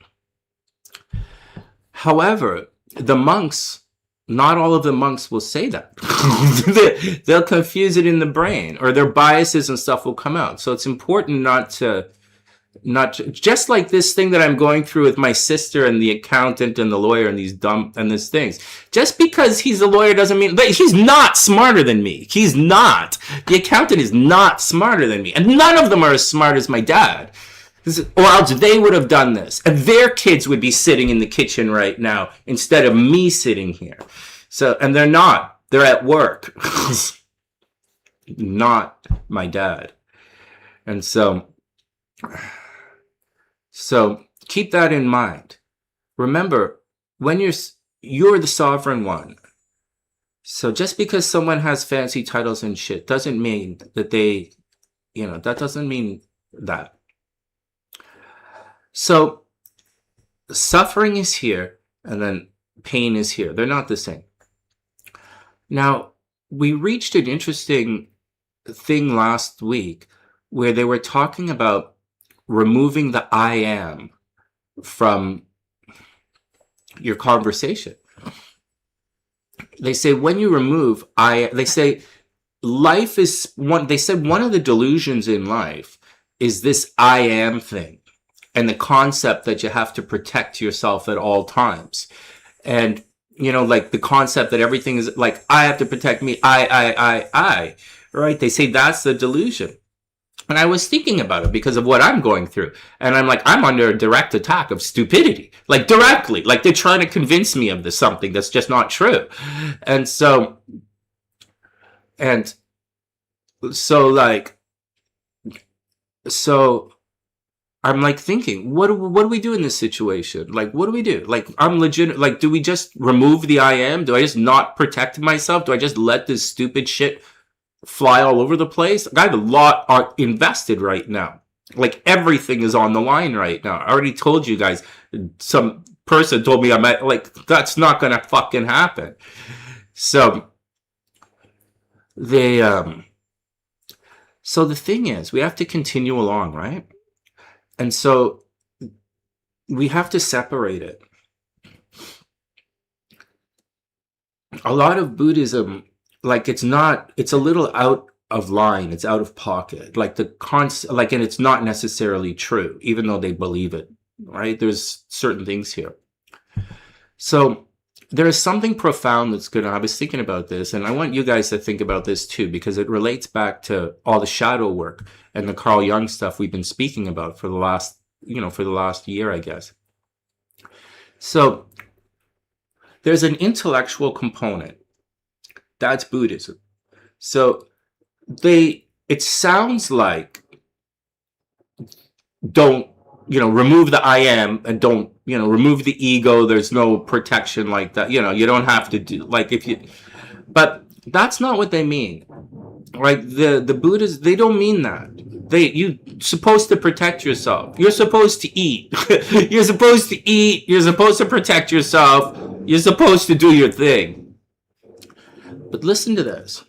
However, the monks, not all of the monks will say that. They'll confuse it in the brain, or their biases and stuff will come out. So it's important not to, just like this thing that I'm going through with my sister and the accountant and the lawyer and these things. Just because he's a lawyer doesn't mean, but he's not smarter than me. He's not. The accountant is not smarter than me. And none of them are as smart as my dad. Or else they would have done this. And their kids would be sitting in the kitchen right now instead of me sitting here. So, and they're not. They're at work. not my dad. And so keep that in mind. Remember, when you're the sovereign one. So just because someone has fancy titles and shit doesn't mean that they, that doesn't mean that. So suffering is here and then pain is here. They're not the same. Now, we reached an interesting thing last week where they were talking about removing the I am from your conversation. They say when you remove they say life is they said one of the delusions in life is this I am thing and the concept that you have to protect yourself at all times. And, like the concept that everything is like, I have to protect me, I, right? They say that's the delusion. And I was thinking about it because of what I'm going through. And I'm like, I'm under a direct attack of stupidity. Like directly. Like they're trying to convince me of something that's just not true. And so I'm like thinking, what do we do in this situation? Like, what do we do? Like, I'm legit. Like, do we just remove the I am? Do I just not protect myself? Do I just let this stupid shit fly all over the place? I have a lot invested right now. Like, everything is on the line right now. I already told you guys. Some person told me that's not gonna fucking happen. So so the thing is, we have to continue along, right? And so we have to separate it. A lot of Buddhism, like it's a little out of line. It's out of pocket. Like and it's not necessarily true, even though they believe it, right? There's certain things here. So there is something profound I was thinking about this, and I want you guys to think about this too, because it relates back to all the shadow work and the Carl Jung stuff we've been speaking about for the last year, I guess. So there's an intellectual component. That's Buddhism. So it sounds like don't, remove the I am and don't, remove the ego. There's no protection like that. You don't have to do but that's not what they mean. Right? The Buddhists, they don't mean that. You're supposed to protect yourself. You're supposed to eat. You're supposed to eat. You're supposed to protect yourself. You're supposed to do your thing. But listen to this.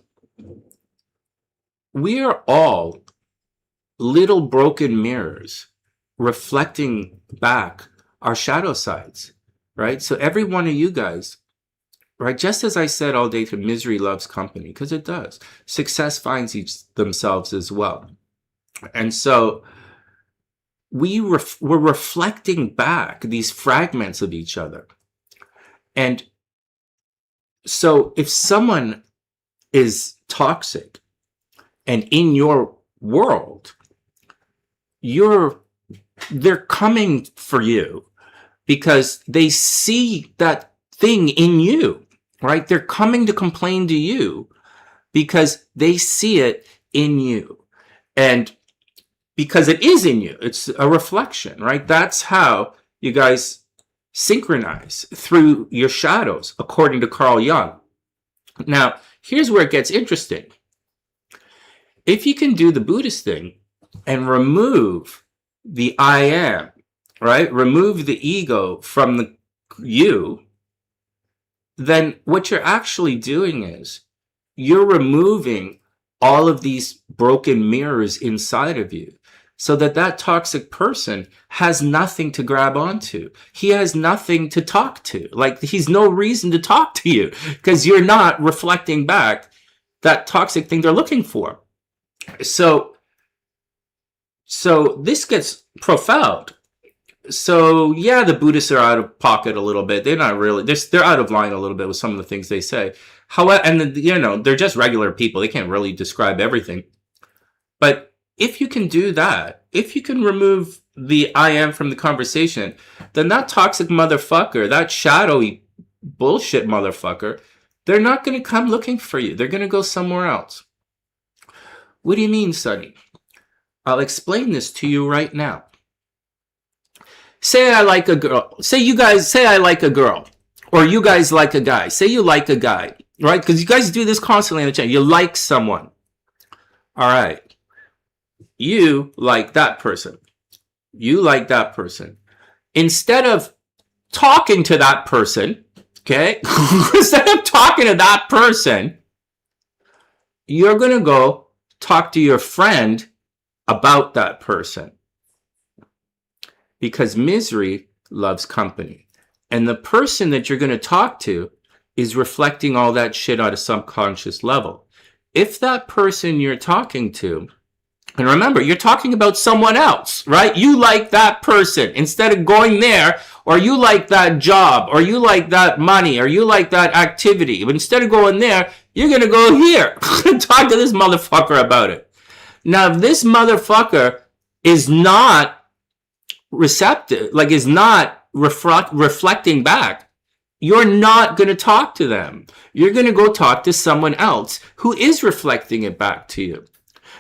We are all little broken mirrors reflecting back our shadow sides, right? So every one of you guys, right? Just as I said all day, misery loves company, because it does. Success finds themselves as well. And so we're reflecting back these fragments of each other. And so if someone is toxic and in your world, they're coming for you because they see that thing in you, right? They're coming to complain to you because they see it in you. And because it is in you, it's a reflection, right? That's how you guys synchronize through your shadows, according to Carl Jung. Now, here's where it gets interesting. If you can do the Buddhist thing and remove the I am, right? Remove the ego from you, then what you're actually doing is you're removing all of these broken mirrors inside of you, so that toxic person has nothing to grab onto. He has nothing to talk to. Like, he's no reason to talk to you because you're not reflecting back that toxic thing they're looking for. So this gets profound. So yeah, the Buddhists are out of pocket a little bit. They're not really, they're out of line a little bit with some of the things they say. However, and they're just regular people. They can't really describe everything. But if you can do that, if you can remove the I am from the conversation, then that toxic motherfucker, that shadowy bullshit motherfucker, they're not going to come looking for you. They're going to go somewhere else. What do you mean, Sonny? I'll explain this to you right now. Say I like a girl. Say you guys say I like a girl. Or you guys like a guy. Say you like a guy. Right? Because you guys do this constantly in the chat. You like someone. All right. You like that person. You like that person. Instead of talking to that person, okay? Instead of talking to that person, you're going to go talk to your friend about that person. Because misery loves company. And the person that you're going to talk to is reflecting all that shit on a subconscious level. If that person you're talking to, and remember, you're talking about someone else, right? You like that person instead of going there, or you like that job, or you like that money, or you like that activity. But instead of going there, you're going to go here and talk to this motherfucker about it. Now, if this motherfucker is not receptive, like is not reflecting back, you're not going to talk to them. You're going to go talk to someone else who is reflecting it back to you.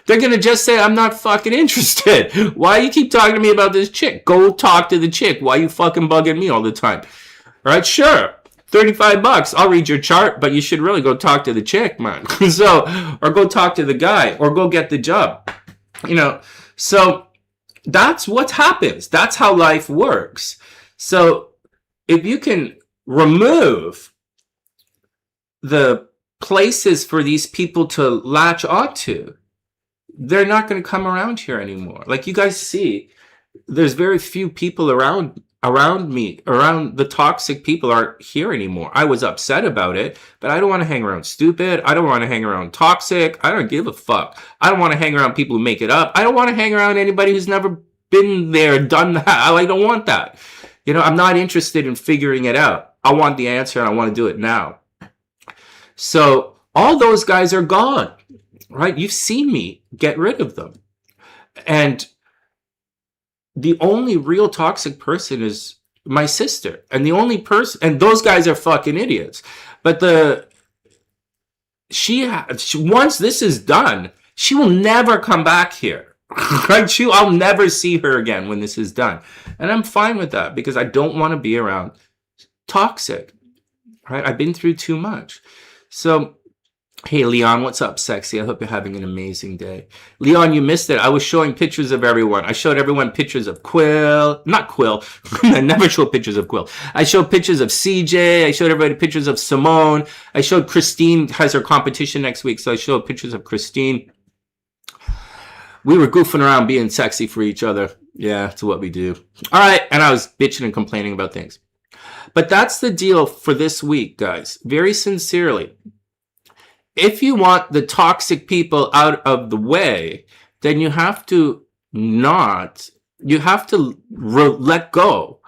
They're going to just say, I'm not fucking interested. Why you keep talking to me about this chick? Go talk to the chick. Why you fucking bugging me all the time? All right, sure. $35. I'll read your chart, but you should really go talk to the chick, man. Or go talk to the guy, or go get the job. You know, so that's what happens. That's how life works. So if you can remove the places for these people to latch onto, they're not going to come around here anymore. Like you guys see, there's very few people around me, around the toxic people aren't here anymore. I was upset about it, but I don't want to hang around stupid. I don't want to hang around toxic. I don't give a fuck. I don't want to hang around people who make it up. I don't want to hang around anybody who's never been there, done that. I don't want that. You know, I'm not interested in figuring it out. I want the answer and I want to do it now. So all those guys are gone, right? You've seen me get rid of them. And the only real toxic person is my sister. And the only person, and those guys are fucking idiots. But she once this is done, she will never come back here. Right? I'll never see her again when this is done. And I'm fine with that because I don't want to be around toxic. Right? I've been through too much. So, hey, Leon, what's up, sexy? I hope you're having an amazing day. Leon, you missed it. I was showing pictures of everyone. I showed everyone pictures of Quill. Not Quill. I never show pictures of Quill. I showed pictures of CJ. I showed everybody pictures of Simone. I showed Christine has her competition next week, so I showed pictures of Christine. We were goofing around being sexy for each other. Yeah, that's what we do. All right, and I was bitching and complaining about things. But that's the deal for this week, guys. Very sincerely. If you want the toxic people out of the way, then you have to let go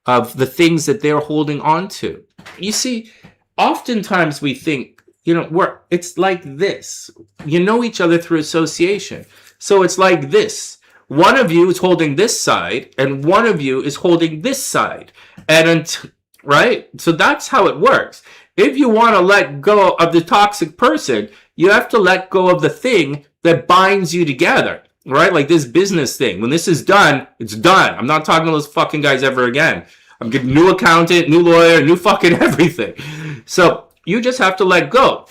of the things that they're holding on to. You see, oftentimes we think, you know, it's like this. You know each other through association. So it's like this. One of you is holding this side, and one of you is holding this side. Right? So that's how it works. If you want to let go of the toxic person, you have to let go of the thing that binds you together, right? Like this business thing. When this is done, it's done. I'm not talking to those fucking guys ever again. I'm getting new accountant, new lawyer, new fucking everything. So you just have to let go.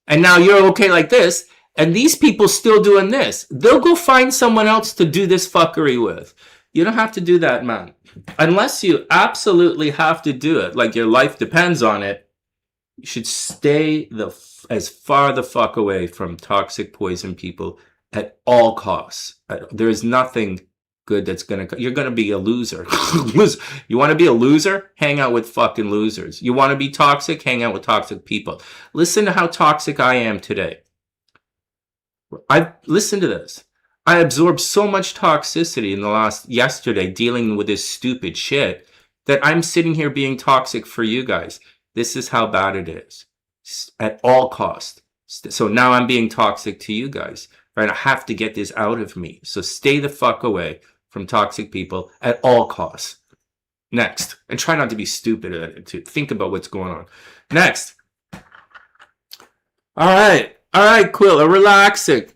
And now you're okay like this, and these people still doing this. They'll go find someone else to do this fuckery with. You don't have to do that, man. Unless you absolutely have to do it, like your life depends on it, you should stay as far the fuck away from toxic poison people at all costs. There is nothing good that's you're gonna be a loser. You want to be a loser? Hang out with fucking losers. You want to be toxic? Hang out with toxic people. Listen to how toxic I am today. Listen to this. I absorbed so much toxicity in yesterday dealing with this stupid shit that I'm sitting here being toxic for you guys. This is how bad it is at all costs. So now I'm being toxic to you guys, right? I have to get this out of me. So stay the fuck away from toxic people at all costs. Next. And try not to be stupid at it too. Think about what's going on. Next. All right, Quill, relaxing.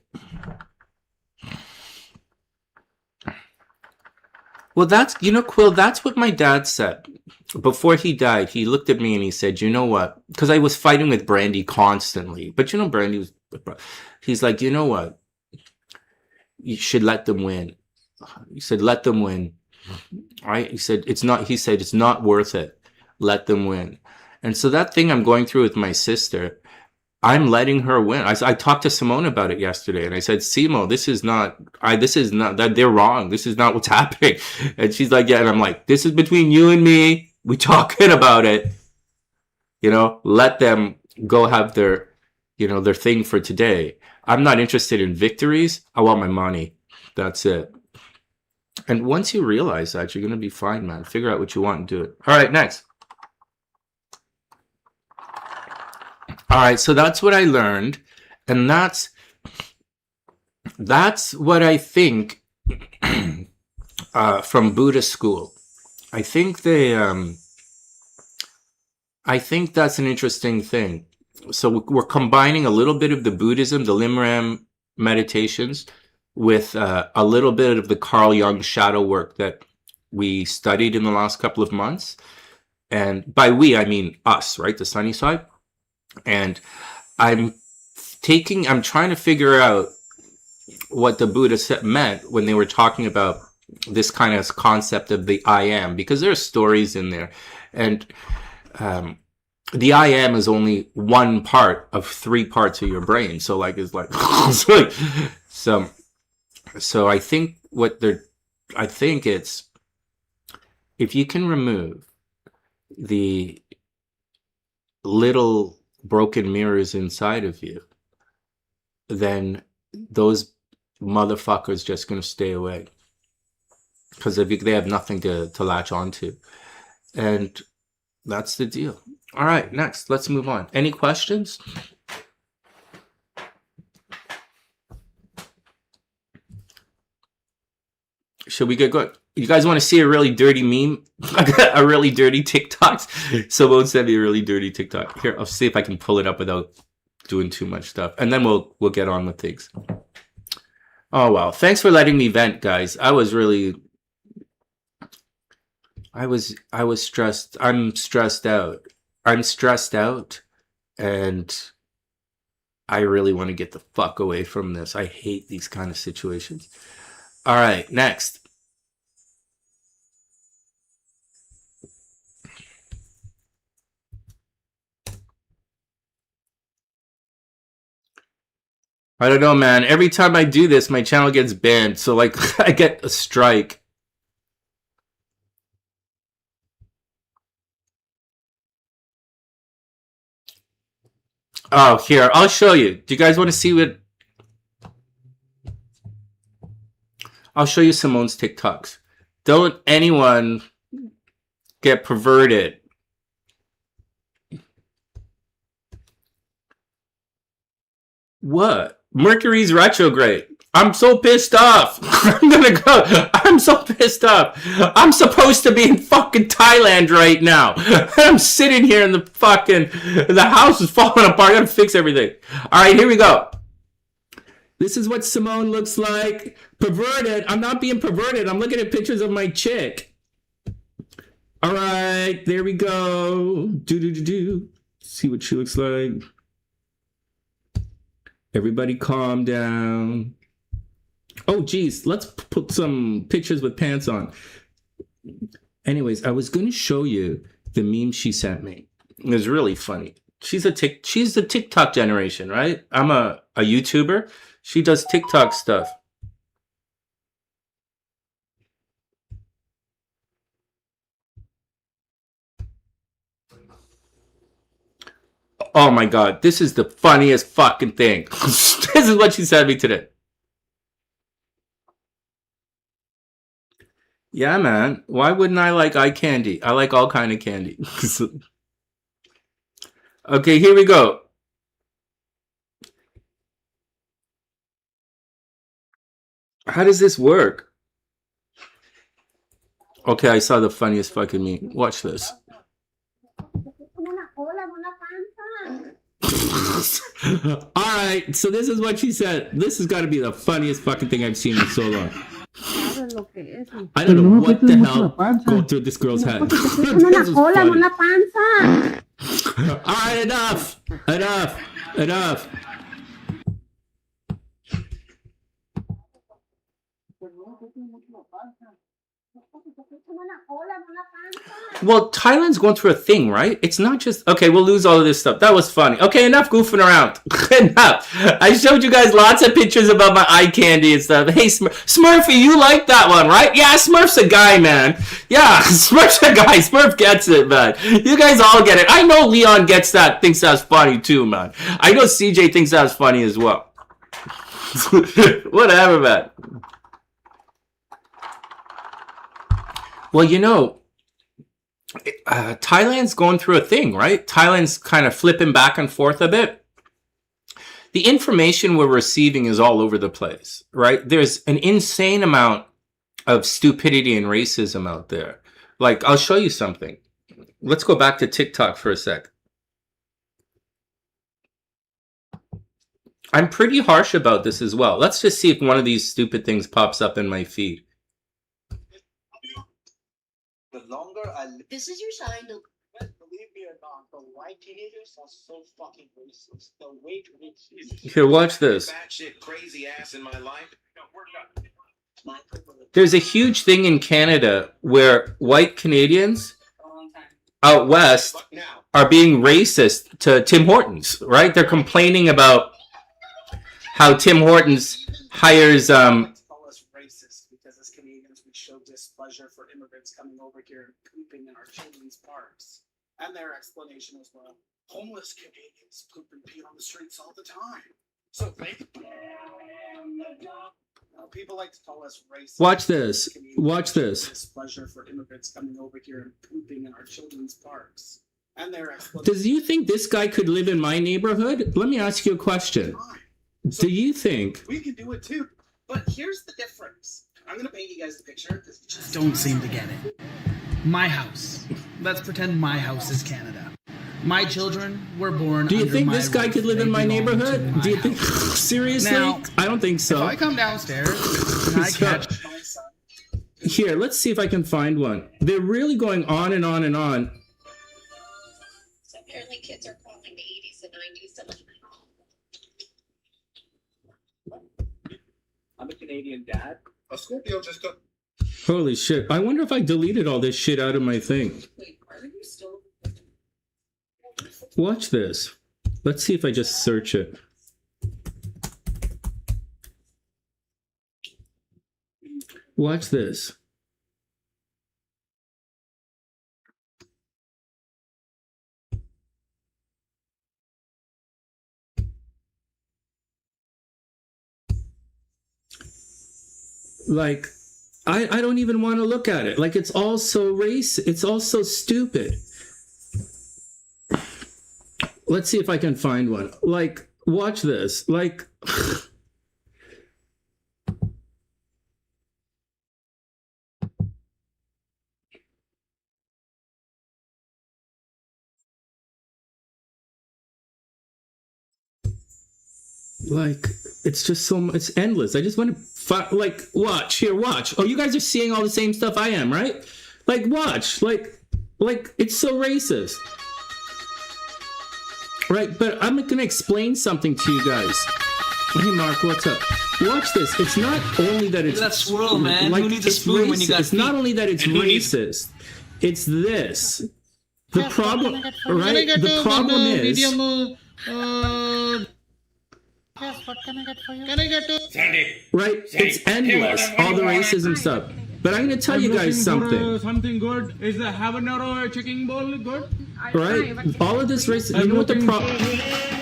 Well, that's, you know, Quill, that's what my dad said. Before he died, he looked at me and he said, you know what? Because I was fighting with Brandy constantly. But, you know, Brandy was, he's like, you know what? You should let them win. He said, let them win. Right? He said, it's not worth it. Let them win. And so that thing I'm going through with my sister, I'm letting her win. I talked to Simone about it yesterday, and I said, Simo, this is not that they're wrong. This is not what's happening. And she's like, yeah. And I'm like, this is between you and me. We talking about it. You know, let them go have their, you know, their thing for today. I'm not interested in victories. I want my money. That's it. And once you realize that, you're going to be fine, man. Figure out what you want and do it. All right, next. All right, so that's what I learned, and that's what I think from Buddhist school. I think I think that's an interesting thing. So we're combining a little bit of the Buddhism, the Limram meditations, with a little bit of the Carl Jung shadow work that we studied in the last couple of months. And by we, I mean us, right? The TheSunnySide. And I'm trying to figure out what the Buddha meant when they were talking about this kind of concept of the I am, because there are stories in there. And the I am is only one part of three parts of your brain. So like, it's like, so I think it's, if you can remove the little broken mirrors inside of you, then those motherfuckers just gonna stay away, because they have nothing to latch onto. And that's the deal. All right, next, let's move on. Any questions? Should we get good? You guys want to see a really dirty meme? A really dirty TikTok? Someone sent me a really dirty TikTok. Here, I'll see if I can pull it up without doing too much stuff. And then we'll get on with things. Oh, wow. Thanks for letting me vent, guys. I was stressed. I'm stressed out. And I really want to get the fuck away from this. I hate these kind of situations. All right, next. I don't know, man. Every time I do this, my channel gets banned. So, like, I get a strike. Oh, here. I'll show you. Do you guys want to see what... I'll show you Simone's TikToks. Don't anyone get perverted. What? Mercury's retrograde. I'm so pissed off. I'm gonna go. I'm so pissed off. I'm supposed to be in fucking Thailand right now. I'm sitting here in the house is falling apart. I gotta fix everything. All right, here we go. This is what Simone looks like. Perverted. I'm not being perverted. I'm looking at pictures of my chick. All right, there we go. See what she looks like. Everybody calm down. Oh, geez. Let's put some pictures with pants on. Anyways, I was going to show you the meme she sent me. It was really funny. She's the TikTok generation, right? I'm a YouTuber. She does TikTok stuff. Oh my God, this is the funniest fucking thing. This is what she sent me today. Yeah, man. Why wouldn't I like eye candy? I like all kind of candy. Okay, here we go. How does this work? Okay, I saw the funniest fucking meme. Watch this. Alright, so this is what she said. This has got to be the funniest fucking thing I've seen in so long. I don't know what the hell going through this girl's head. This is funny. Alright, enough! Enough! Enough! Well, Thailand's going through a thing, right? It's not just... Okay, we'll lose all of this stuff. That was funny. Okay, enough goofing around. Enough. I showed you guys lots of pictures about my eye candy and stuff. Hey, Smurfy, you like that one, right? Yeah, Smurf's a guy, man. Yeah, Smurf's a guy. Smurf gets it, man. You guys all get it. I know Leon gets that, thinks that's funny too, man. I know CJ thinks that's funny as well. Whatever, man. Well, you know... Thailand's going through a thing, right? Thailand's kind of flipping back and forth a bit. The information we're receiving is all over the place, right? There's an insane amount of stupidity and racism out there. Like, I'll show you something. Let's go back to TikTok for a sec. I'm pretty harsh about this as well. Let's just see if one of these stupid things pops up in my feed. The longer I live, This is your sign. believe me or not, the white teenagers are so fucking racist. The way to racist. Here, watch this. Batshit crazy ass in my life. There's a huge thing in Canada where white Canadians out west are being racist to Tim Hortons, right? They're complaining about how Tim Hortons hires Call us racist because as Canadians we show displeasure for immigrants coming over here and pooping in our children's parks. And their explanation was, well, homeless Canadians poop and pee on the streets all the time. So they people like to call us racist. Watch this. Watch this. Displeasure for immigrants coming over here and pooping in our children's parks. And their explanation. Does you think this guy could live in my neighborhood? Let me ask you a question. Do you think... We can do it too. But here's the difference. I'm going to paint you guys the picture because you just Don't seem to get it. My house. Let's pretend my house is Canada. My children were born. Do you under think my this guy roof. could live They in my belong to neighborhood? my Do you think... house. Seriously? Now, I don't think If so. I come downstairs and I So- catch my son. Here, let's see if I can find one. They're really going on and on and on. So apparently kids are calling the 80s and 90s to I'm a Canadian dad. A Scorpio just got. Holy shit. I wonder if I deleted all this shit out of my thing. Wait, are you still? Watch this. Let's see if I just search it. Watch this. Like, I don't even want to look at it. Like, it's all so it's all so stupid. Let's see if I can find one. Like, watch this. Like, like, it's just so much, it's endless. I just want to, like, watch. Here, watch. Oh, you guys are seeing all the same stuff I am, right? Like, watch. Like, it's so racist. Right, but I'm going to explain something to you guys. Hey, Mark, what's up? Watch this. It's not only that it's... Look at that swirl, man. Like, Who needs a it's spoon when you got It's not feet? only that it's And who needs- racist. It's this. The problem... Right? The problem is... Yes, what can I get for you? Can I get to Right? It's endless. All the racism stuff. But I'm going to tell you guys something. Something good. Is the habanero chicken bowl good? Right? All of this racism... You know what the problem...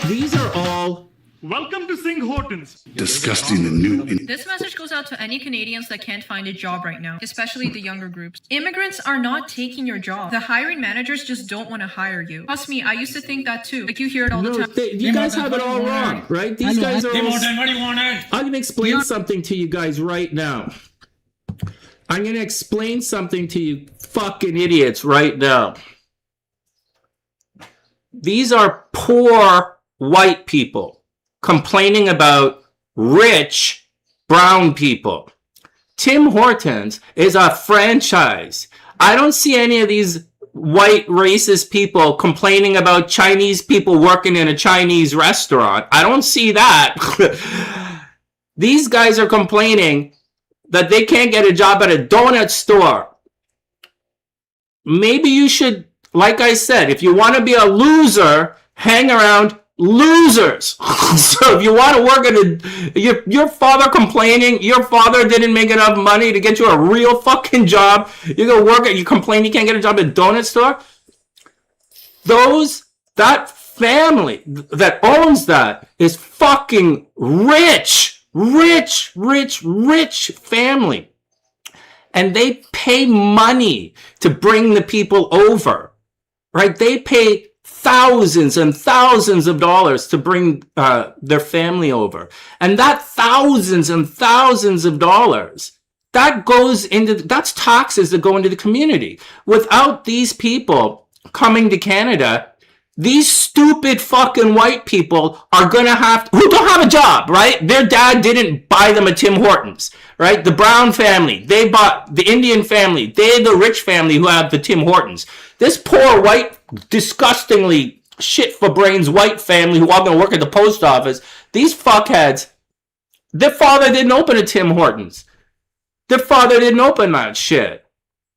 These are all... Welcome to Sing Hortons. Disgusting and new. This message goes out to any Canadians that can't find a job right now, especially the younger groups. Immigrants are not taking your job. The hiring managers just don't want to hire you. Trust me, I used to think that too. Like, you hear it all the No, time. you guys have it all wrong, right? These guys are all... What do you want? I'm going to explain something to you guys right now. I'm going to explain something to you fucking idiots right now. These are poor white people complaining about rich brown people. Tim Hortons is a franchise. I don't see any of these white racist people complaining about Chinese people working in a Chinese restaurant. I don't see that. These guys are complaining that they can't get a job at a donut store. Maybe you should, like I said, if you want to be a loser, hang around losers. So if you want to work at your father complaining, your father didn't make enough money to get you a real fucking job, you go work at, you complain you can't get a job at a donut store. That family that owns that is fucking rich family, and they pay money to bring the people over, right? They pay thousands and thousands of dollars to bring their family over. And that thousands and thousands of dollars, that's taxes that go into the community. Without these people coming to Canada, these stupid fucking white people are gonna who don't have a job, right? Their dad didn't buy them a Tim Hortons, right? The Brown family, they bought the Indian family, they're the rich family who have the Tim Hortons. This poor white, disgustingly shit for brains white family who are gonna work at the post office, these fuckheads, their father didn't open a Tim Hortons. Their father didn't open that shit.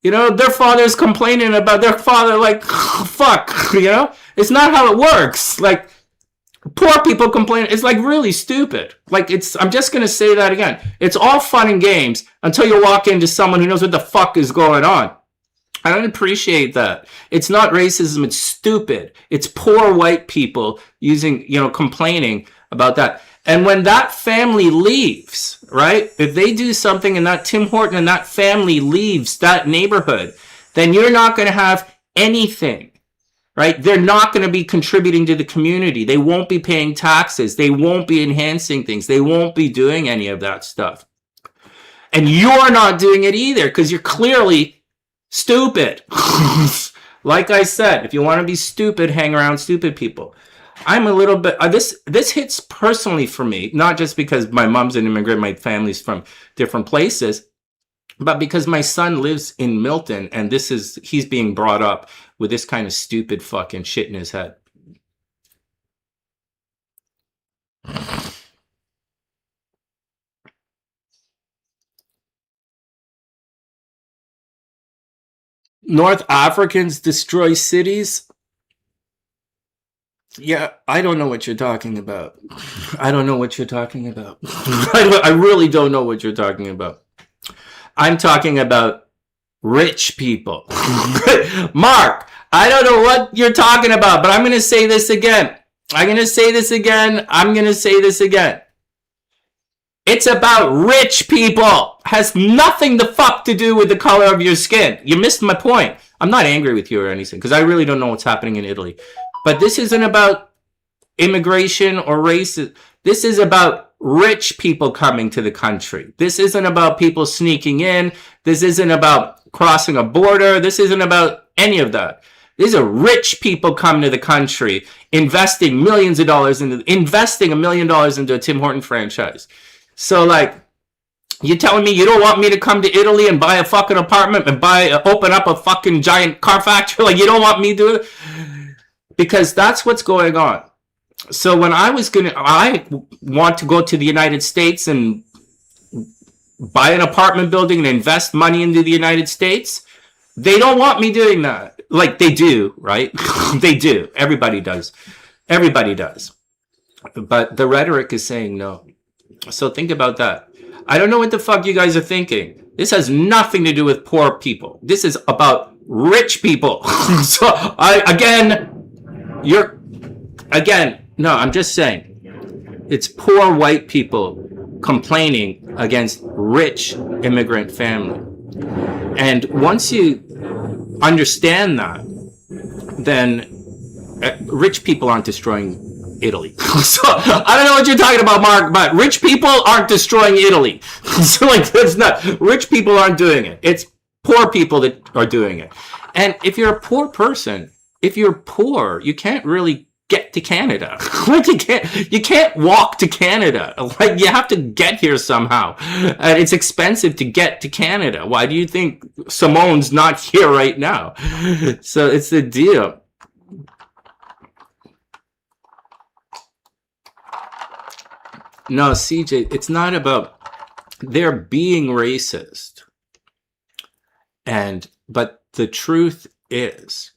You know, their father's complaining about their father like, fuck, you know? It's not how it works. Like, poor people complain. It's like really stupid. Like, I'm just going to say that again. It's all fun and games until you walk into someone who knows what the fuck is going on. I don't appreciate that. It's not racism. It's stupid. It's poor white people complaining about that. And when that family leaves, right? If they do something and that Tim Horton and that family leaves that neighborhood, then you're not going to have anything, right? They're not going to be contributing to the community. They won't be paying taxes. They won't be enhancing things. They won't be doing any of that stuff. And you're not doing it either because you're clearly stupid. Like I said, if you want to be stupid, hang around stupid people. I'm a little bit, this hits personally for me, not just because my mom's an immigrant, my family's from different places, but because my son lives in Milton and he's being brought up with this kind of stupid fucking shit in his head. North Africans destroy cities? Yeah, I don't know what you're talking about. I don't know what you're talking about. I really don't know what you're talking about. I'm talking about rich people. Mark, I don't know what you're talking about, but I'm going to say this again. I'm going to say this again. I'm going to say this again. It's about rich people. Has nothing the fuck to do with the color of your skin. You missed my point. I'm not angry with you or anything because I really don't know what's happening in Italy. But this isn't about immigration or race. This is about rich people coming to the country. This isn't about people sneaking in. This isn't about crossing a border. This isn't about any of that. These are rich people coming to the country, investing millions of dollars investing $1 million into a Tim Horton franchise. So, like, you're telling me you don't want me to come to Italy and buy a fucking apartment and open up a fucking giant car factory? Like, you don't want me to do it? Because that's what's going on. So when I want to go to the United States and buy an apartment building and invest money into the United States, they don't want me doing that. Like, they do, right? They do. Everybody does. Everybody does. But the rhetoric is saying no. So think about that. I don't know what the fuck you guys are thinking. This has nothing to do with poor people. This is about rich people. So I'm just saying. It's poor white people complaining against rich immigrant family. And once you understand that, then rich people aren't destroying Italy. So I don't know what you're talking about, Mark, but rich people aren't destroying Italy. So like, that's not, rich people aren't doing it. It's poor people that are doing it. And if you're a poor person, if you're poor, you can't really get to Canada. Like you can't walk to Canada. Like you have to get here somehow. And it's expensive to get to Canada. Why do you think Simone's not here right now? So it's the deal. No, CJ, it's not about they're being racist. But the truth is,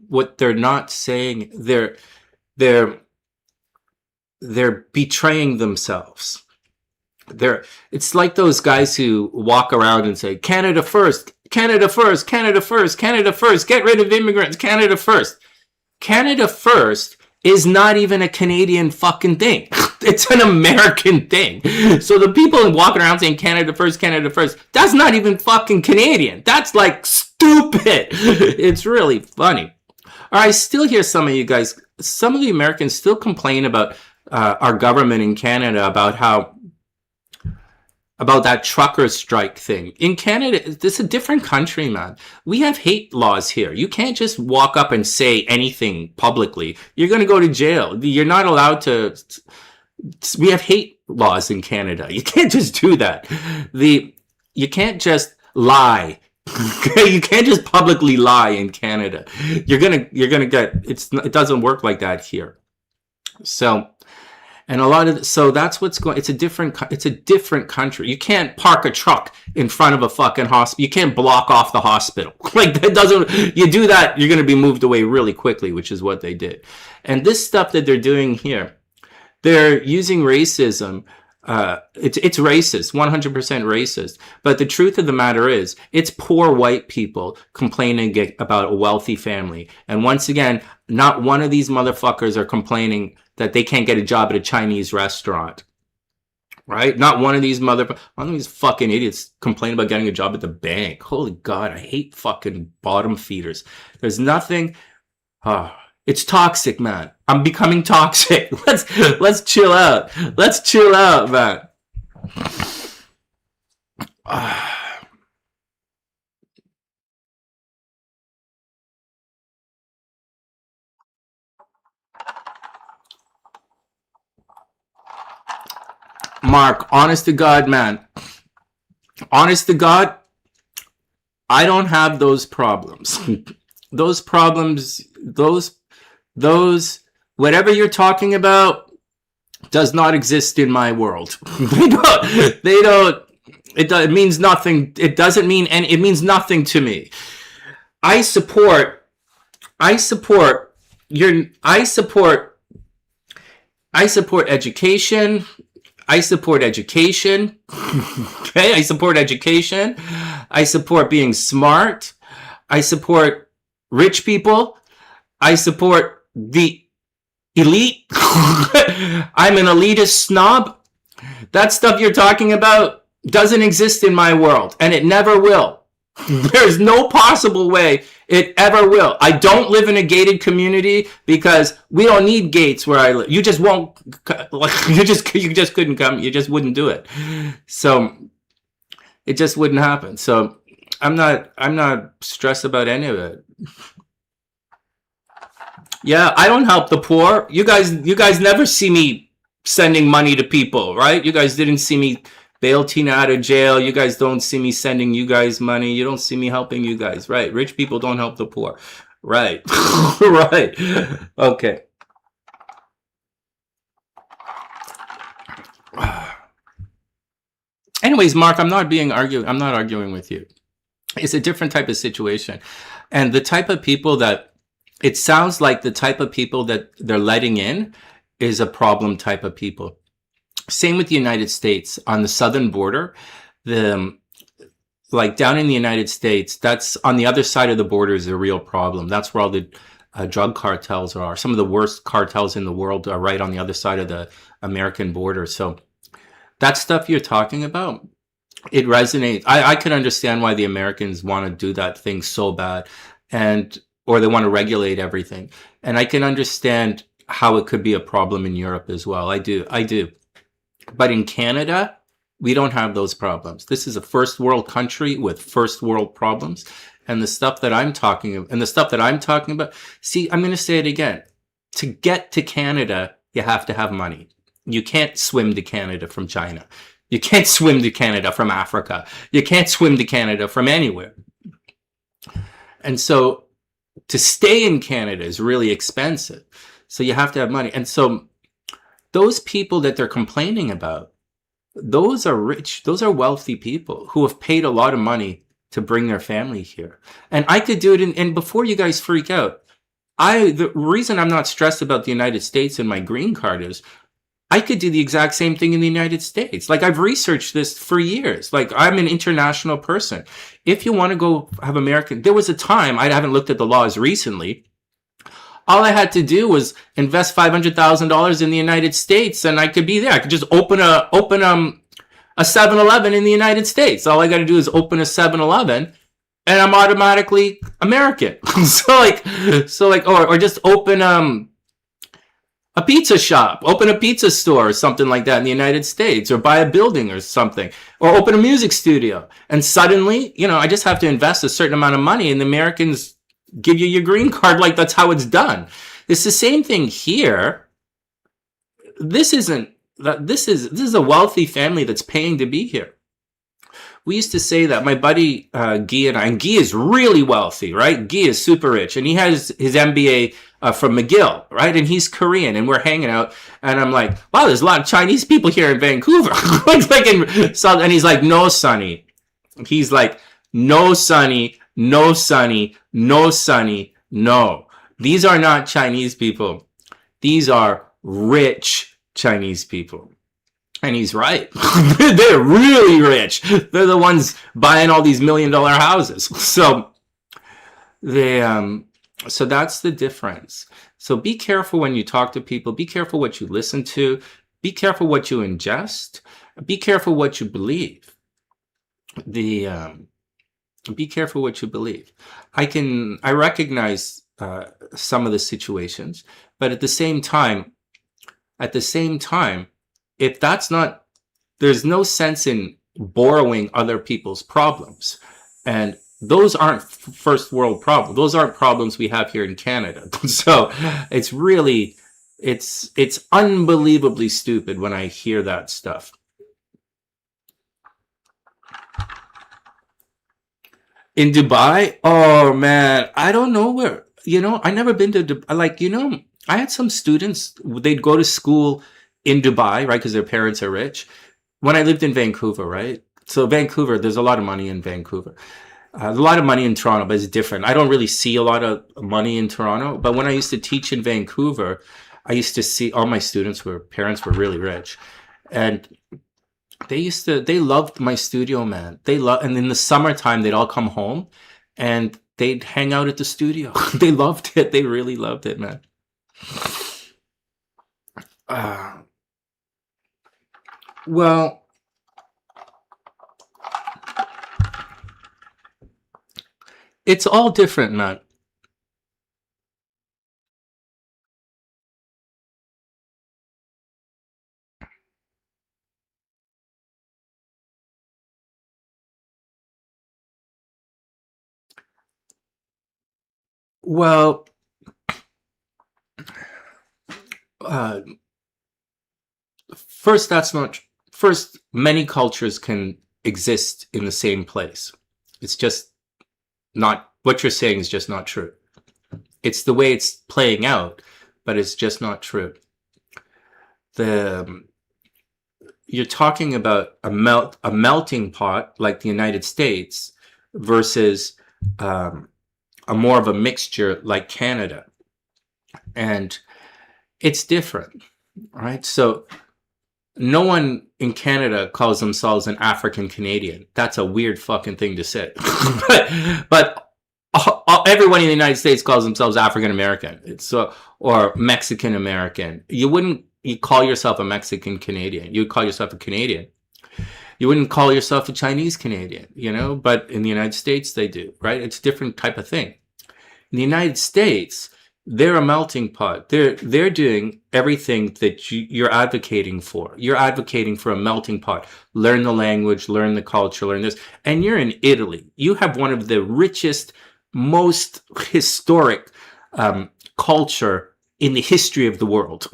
what they're not saying, they're betraying themselves. It's like those guys who walk around and say, Canada first, Canada first, Canada first, Canada first, get rid of immigrants, Canada first. Canada first is not even a Canadian fucking thing. It's an American thing. So the people walking around saying Canada first, that's not even fucking Canadian. That's like stupid. It's really funny. Or I still hear some of you guys, some of the Americans still complain about our government in Canada about that trucker strike thing. In Canada, this is a different country, man. We have hate laws here. You can't just walk up and say anything publicly. You're going to go to jail. You're not allowed to. We have hate laws in Canada. You can't just do that. You can't just lie. You can't just publicly lie in Canada. You're gonna get. It doesn't work like that here. So. And so that's what's going. It's a different country. You can't park a truck in front of a fucking hospital. You can't block off the hospital. Like that doesn't. You do that, you're going to be moved away really quickly, which is what they did. And this stuff that they're doing here, they're using racism. It's racist, 100% racist. But the truth of the matter is, it's poor white people complaining about a wealthy family. And once again, not one of these motherfuckers are complaining that they can't get a job at a Chinese restaurant. Right? Not one of these fucking idiots complain about getting a job at the bank. Holy God, I hate fucking bottom feeders. There's nothing. It's toxic, man. I'm becoming toxic. Let's chill out. Let's chill out, man. Mark, honest to God, man. Honest to God, I don't have those problems. Those problems, whatever you're talking about does not exist in my world. It means nothing. It doesn't mean, and it means nothing to me. I support education. I support education. Okay, I support education. I support being smart. I support rich people. I support the elite. I'm an elitist snob. That stuff you're talking about doesn't exist in my world, and it never will. There's no possible way it ever will. I don't live in a gated community because we don't need gates where I live. You just won't, like, you just couldn't come. You just wouldn't do it. So it just wouldn't happen. So I'm not stressed about any of it. Yeah, I don't help the poor. You guys never see me sending money to people, right? You guys didn't see me bail Tina out of jail. You guys don't see me sending you guys money. You don't see me helping you guys, right? Rich people don't help the poor, right? Right. Okay. Anyways, Mark, I'm not arguing with you. It's a different type of situation. And the type of people that, it sounds like the type of people that they're letting in is a problem type of people. Same with the United States. On the southern border, like down in the United States, that's on the other side of the border is a real problem. That's where all the drug cartels are. Some of the worst cartels in the world are right on the other side of the American border. So that stuff you're talking about, it resonates. I can understand why the Americans want to do that thing so bad, or they want to regulate everything. And I can understand how it could be a problem in Europe as well. I do. But in Canada, We don't have those problems. This is a first world country with first world problems. And the stuff that I'm talking about, see, I'm going to say it again. To get to Canada, you have to have money. You can't swim to Canada from China. You can't swim to Canada from Africa. You can't swim to Canada from anywhere. And so to stay in Canada is really expensive. So you have to have money. And so those people that they're complaining about, those are rich, those are wealthy people who have paid a lot of money to bring their family here. And I could do it. And before you guys freak out, the reason I'm not stressed about the United States and my green card is I could do the exact same thing in the United States. Like, I've researched this for years. Like, I'm an international person. If you want to go have American, there was a time, I haven't looked at the laws recently. All I had to do was invest $500,000 in the United States and I could be there. I could just open a 7-Eleven in the United States. All I got to do is open a 7-Eleven and I'm automatically American. Or just open a pizza shop, open a pizza store or something like that in the United States, or buy a building or something, or open a music studio. And suddenly, I just have to invest a certain amount of money and the Americans give you your green card. Like, that's how it's done. It's the same thing here. This is a wealthy family that's paying to be here. We used to say that, my buddy Guy and Guy is really wealthy, right? Guy is super rich, and he has his MBA from McGill, right? And he's Korean, and we're hanging out, and I'm like, wow, there's a lot of Chinese people here in Vancouver. And he's like, no, Sonny. He's like, no, Sonny, no, Sonny, no, Sonny, no. These are not Chinese people. These are rich Chinese people. And he's right. They're really rich. They're the ones buying all these $1 million houses. So so that's the difference. So be careful when you talk to people. Be careful what you listen to. Be careful what you ingest. Be careful what you believe. Be careful what you believe. I recognize some of the situations, but at the same time, if that's not, there's no sense in borrowing other people's problems. And those aren't first world problems. Those aren't problems we have here in Canada. So it's really, it's unbelievably stupid when I hear that stuff. In Dubai? Oh man, I don't know where, I never been to Dubai. Like, I had some students, they'd go to school in Dubai, right? Because their parents are rich. When I lived in Vancouver, right? So Vancouver, there's a lot of money in Vancouver. A lot of money in Toronto, but it's different. I don't really see a lot of money in Toronto. But when I used to teach in Vancouver, I used to see all my parents were really rich. And they loved my studio, man. And in the summertime, they'd all come home and they'd hang out at the studio. They loved it. They really loved it, man. Well, it's all different, man. Well, first, many cultures can exist in the same place. It's just not, what you're saying is just not true. It's the way it's playing out, but it's just not true. You're talking about a melting pot like the United States versus a more of a mixture like Canada. And it's different, right? So no one in Canada calls themselves an African Canadian. That's a weird fucking thing to say. but everyone in the United States calls themselves African American. Or Mexican American. You call yourself a Mexican Canadian. You would call yourself a Canadian. You wouldn't call yourself a Chinese Canadian, but in the United States they do, right? It's a different type of thing. In the United States, They're a melting pot. They're doing everything that you're advocating for. You're advocating for a melting pot. Learn the language, learn the culture, learn this. And you're in Italy. You have one of the richest, most historic culture in the history of the world.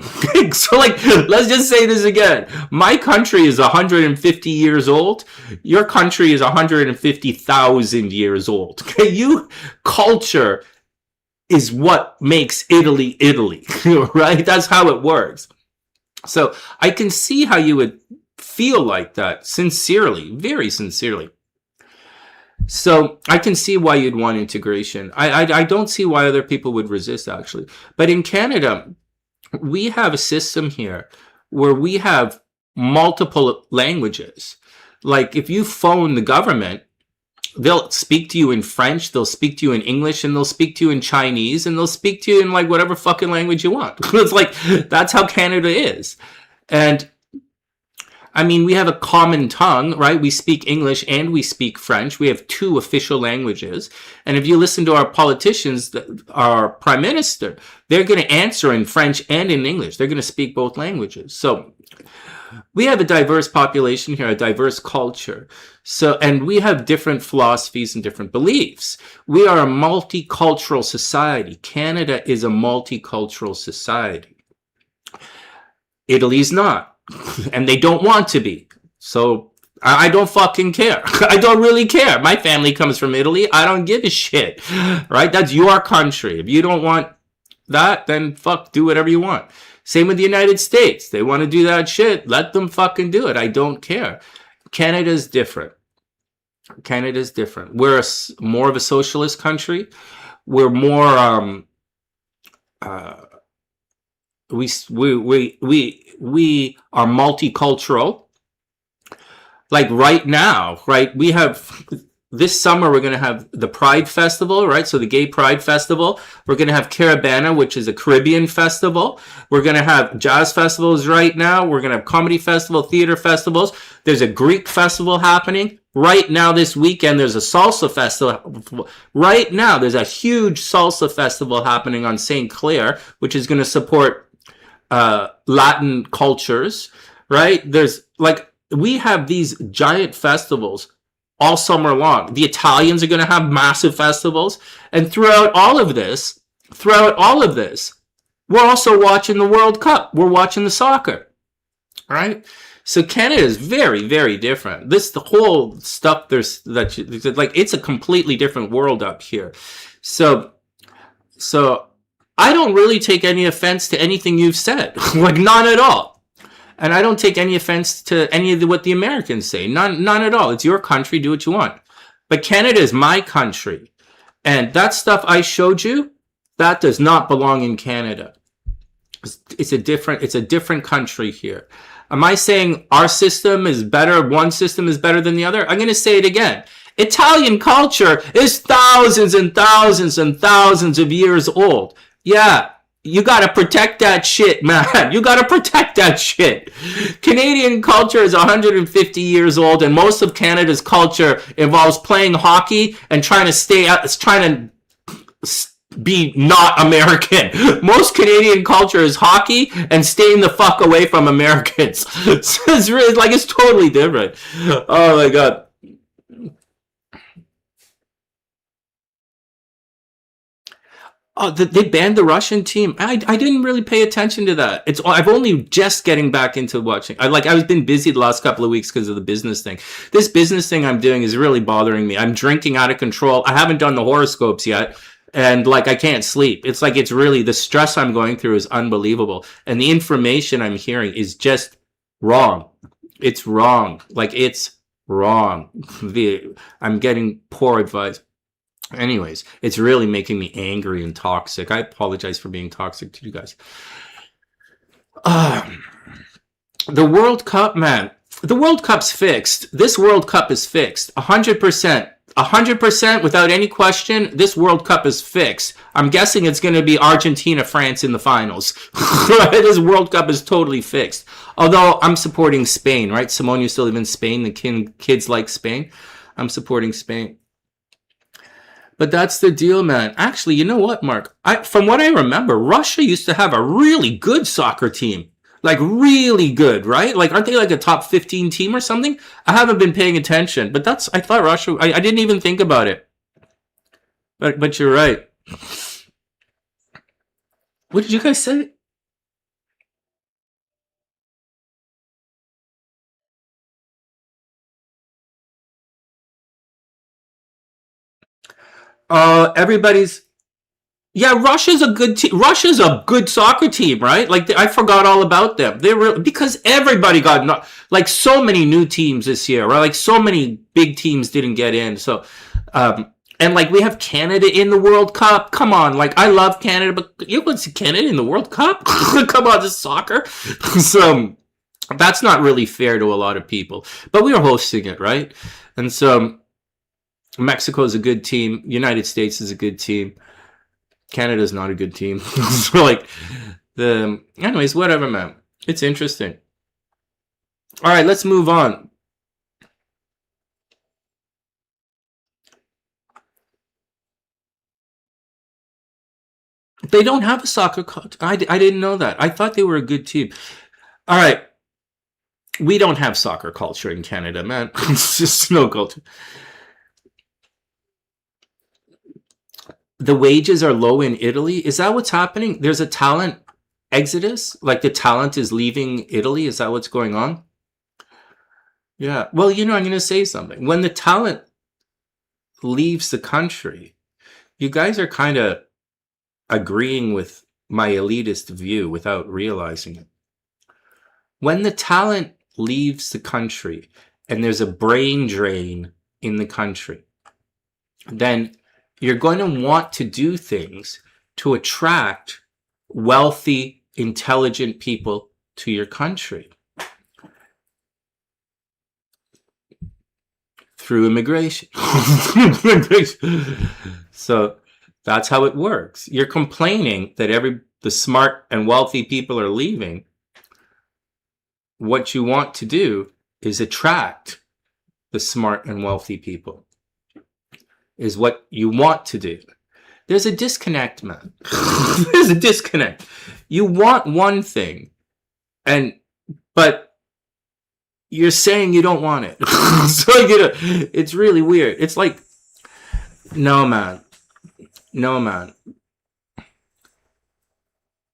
So like, let's just say this again. My country is 150 years old. Your country is 150,000 years old. Okay, culture is what makes Italy, Italy, right? That's how it works. So I can see how you would feel like that, sincerely, very sincerely. So I can see why you'd want integration. I don't see why other people would resist, actually. But in Canada, we have a system here where we have multiple languages. Like if you phone the government, they'll speak to you in French, they'll speak to you in English, and they'll speak to you in Chinese, and they'll speak to you in like whatever fucking language you want. It's like, that's how Canada is. And I mean, we have a common tongue, right? We speak English and we speak French. We have 2 official languages. And if you listen to our politicians, our prime minister, they're going to answer in French and in English. They're going to speak both languages. So we have a diverse population here, a diverse culture. So, and we have different philosophies and different beliefs. We are a multicultural society. Canada is a multicultural society. Italy's not. And they don't want to be. So I don't fucking care. I don't really care. My family comes from Italy. I don't give a shit. Right? That's your country. If you don't want that, then fuck, do whatever you want. Same with the United States. They want to do that shit. Let them fucking do it. I don't care. Canada's different. Canada's different. We're more of a socialist country. We're more we are multicultural. Like right now, right? We have this summer we're going to have the Pride Festival, right? So the Gay Pride Festival. We're going to have Carabana, which is a Caribbean festival. We're going to have jazz festivals right now. We're going to have comedy festival, theater festivals. There's a Greek festival happening. Right now this weekend, there's a salsa festival. Right now, there's a huge salsa festival happening on St. Clair, which is going to support Latin cultures, right? There's like, we have these giant festivals all summer long. The Italians are going to have massive festivals. And throughout all of this, we're also watching the World Cup. We're watching the soccer, right? So Canada is very, very different. The whole stuff, it's a completely different world up here. So I don't really take any offense to anything you've said, like none at all. And I don't take any offense to any of what the Americans say. None at all. It's your country. Do what you want. But Canada is my country. And that stuff I showed you, that does not belong in Canada. It's a different country here. Am I saying our system is better, one system is better than the other? I'm going to say it again. Italian culture is thousands and thousands and thousands of years old. Yeah. You gotta protect that shit, man. You gotta protect that shit. Canadian culture is 150 years old, and most of Canada's culture involves playing hockey and trying to be not American. Most Canadian culture is hockey and staying the fuck away from Americans. So it's totally different. Oh my god. Oh, they banned the Russian team. I didn't really pay attention to that. I've only just getting back into watching. I've been busy the last couple of weeks because of the business thing. This business thing I'm doing is really bothering me. I'm drinking out of control. I haven't done the horoscopes yet. And I can't sleep. It's really, the stress I'm going through is unbelievable. And the information I'm hearing is just wrong. It's wrong. It's wrong. I'm getting poor advice. Anyways, it's really making me angry and toxic. I apologize for being toxic to you guys. The World Cup, man. The World Cup's fixed. This World Cup is fixed. 100%. 100% without any question, this World Cup is fixed. I'm guessing it's going to be Argentina, France in the finals. This World Cup is totally fixed. Although I'm supporting Spain, right? Simone, you still live in Spain. The kids like Spain. I'm supporting Spain. But that's the deal, man. Actually, you know what, Mark? From what I remember, Russia used to have a really good soccer team. Like, really good, right? Like, aren't they like a top 15 team or something? I haven't been paying attention, but I thought Russia, I didn't even think about it. But you're right. What did you guys say? Everybody's Yeah, Russia's a good team. Russia's a good soccer team, right? Like I forgot all about them. They were because everybody got like so many new teams this year, right? Like so many big teams didn't get in. So, and like we have Canada in the World Cup. Come on, like I love Canada, but you want to see Canada in the World Cup? Come on, this is soccer. So that's not really fair to a lot of people. But we were hosting it, right? And so Mexico is a good team. United States is a good team. Canada's not a good team. So like anyways, whatever, man. It's interesting. All right, let's move on. They don't have a soccer culture. I didn't know that. I thought they were a good team. All right. We don't have soccer culture in Canada, man. It's just no culture. The wages are low in Italy. Is that what's happening? There's a talent exodus? Like the talent is leaving Italy? Is that what's going on? Yeah. Well, I'm going to say something. When the talent leaves the country, you guys are kind of agreeing with my elitist view without realizing it. When the talent leaves the country and there's a brain drain in the country, then you're going to want to do things to attract wealthy, intelligent people to your country through immigration. So that's how it works. You're complaining that the smart and wealthy people are leaving. What you want to do is attract the smart and wealthy people. Is what you want to do. There's a disconnect, man. There's a disconnect. You want one thing, but you're saying you don't want it. So it's really weird. It's like, no, man.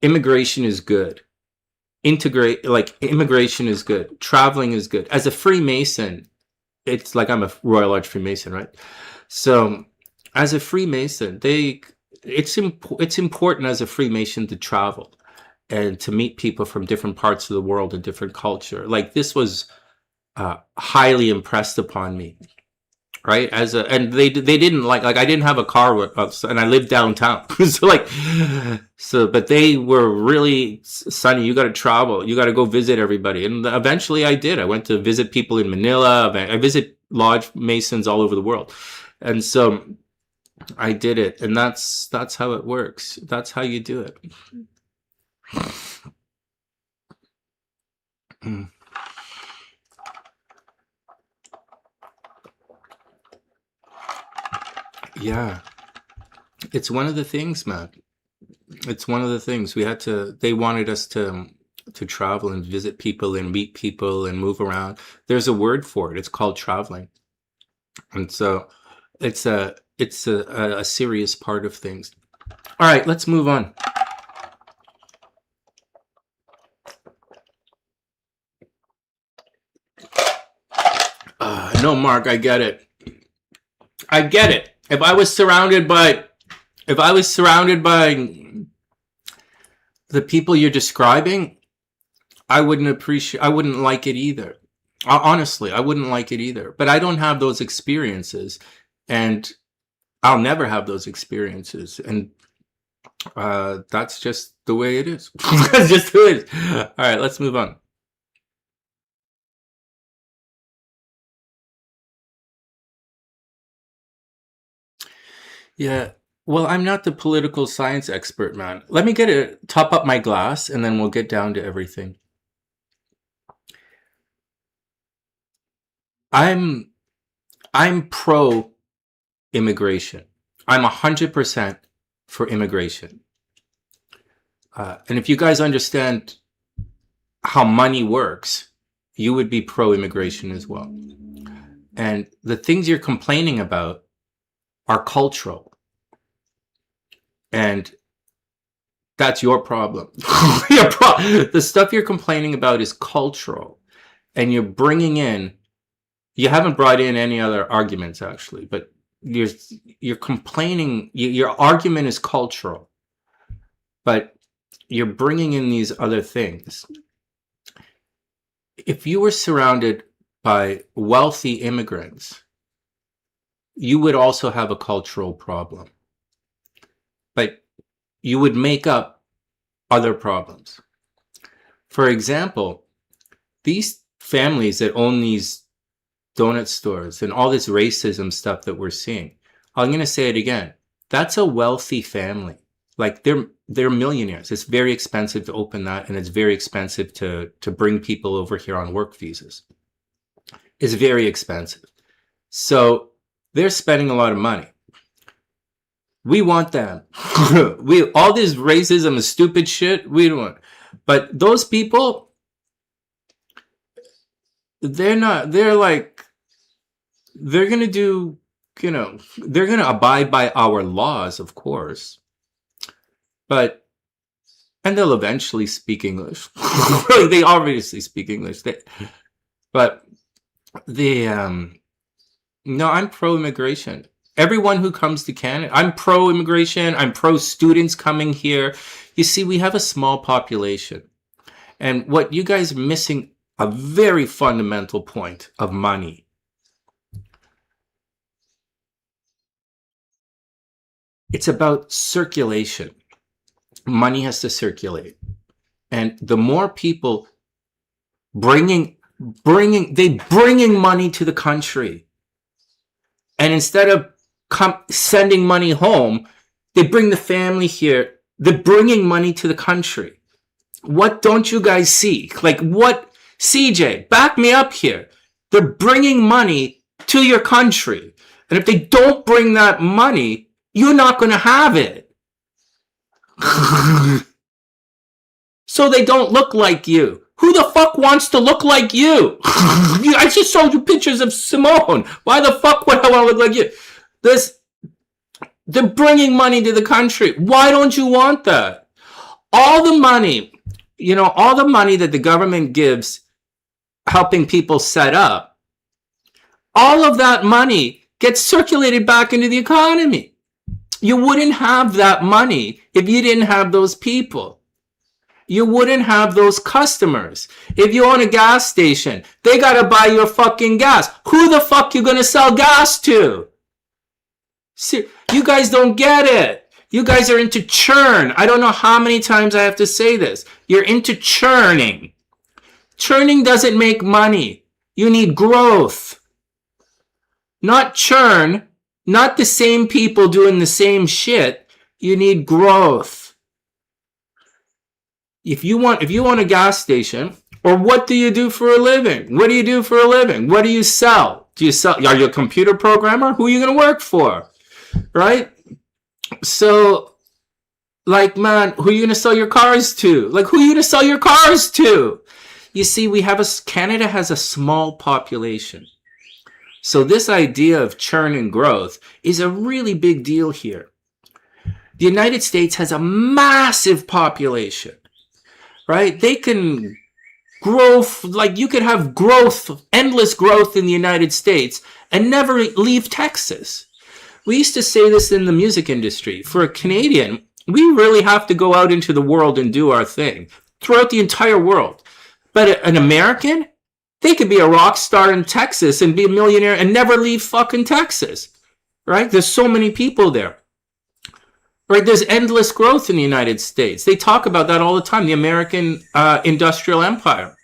Immigration is good. Immigration is good. Traveling is good. As a Freemason, it's like I'm a Royal Arch Freemason, right? So, as a Freemason, it's important as a Freemason to travel and to meet people from different parts of the world and different culture. Like this was highly impressed upon me, right? And they didn't like I didn't have a car and I lived downtown, but they were really, Sonny, you got to travel, you got to go visit everybody, and eventually I did. I went to visit people in Manila. I visit lodge masons all over the world. And so I did it, and that's how it works. That's how you do it. Yeah. It's one of the things, man. It's one of the things they wanted us to travel and visit people and meet people and move around. There's a word for it. It's called traveling. And so it's a serious part of things. All right, let's move on. No, Mark, I get it. If I was surrounded by the people you're describing, I wouldn't like it either. Honestly, I wouldn't like it either. But I don't have those experiences, and I'll never have those experiences. And that's just the way it is. That's just who it is. All right, let's move on. Yeah. Well, I'm not the political science expert, man. Let me top up my glass, and then we'll get down to everything. I'm pro immigration. I'm 100% for immigration. And if you guys understand how money works, you would be pro-immigration as well. And the things you're complaining about are cultural. And that's your problem. The stuff you're complaining about is cultural. And you're bringing in, you haven't brought in any other arguments actually, but you're complaining, your argument is cultural. But you're bringing in these other things. If you were surrounded by wealthy immigrants, you would also have a cultural problem. But you would make up other problems. For example, these families that own these donut stores and all this racism stuff that we're seeing, I'm going to say it again. That's a wealthy family. Like they're millionaires. It's very expensive to open that, and it's very expensive to bring people over here on work visas. It's very expensive. So they're spending a lot of money. We want them. All this racism and stupid shit, we don't want. But those people, they're not, they're like, they're going to do, you know, they're going to abide by our laws, of course. But, and they'll eventually speak English. They obviously speak English. But no, I'm pro-immigration. Everyone who comes to Canada, I'm pro-immigration. I'm pro-students coming here. You see, we have a small population. And what you guys are missing, a very fundamental point of money. It's about circulation. Money has to circulate. And the more people bringing money to the country, and instead of sending money home, they bring the family here. They're bringing money to the country. What don't you guys see? Like what? CJ, back me up here. They're bringing money to your country. And if they don't bring that money, you're not going to have it. So they don't look like you. Who the fuck wants to look like you? I just showed you pictures of Simone. Why the fuck would I want to look like you? They're bringing money to the country. Why don't you want that? All the money, you know, all the money that the government gives helping people set up, all of that money gets circulated back into the economy. You wouldn't have that money if you didn't have those people. You wouldn't have those customers. If you own a gas station, they gotta buy your fucking gas. Who the fuck you gonna sell gas to? See, you guys don't get it. You guys are into churn. I don't know how many times I have to say this. You're into churning. Churning doesn't make money. You need growth. Not churn. Not the same people doing the same shit. You need growth. If you want a gas station, or what do you do for a living? What do you do for a living? What do you sell? Are you a computer programmer? Who are you going to work for? Right? So, like, man, who are you going to sell your cars to? Like, who are you going to sell your cars to? You see, Canada has a small population. So this idea of churn and growth is a really big deal here. The United States has a massive population, right? They can grow, like you could have growth, endless growth in the United States and never leave Texas. We used to say this in the music industry. For a Canadian, we really have to go out into the world and do our thing throughout the entire world. But an American, they could be a rock star in Texas and be a millionaire and never leave fucking Texas, right? There's so many people there, right? There's endless growth in the United States. They talk about that all the time, the American industrial empire.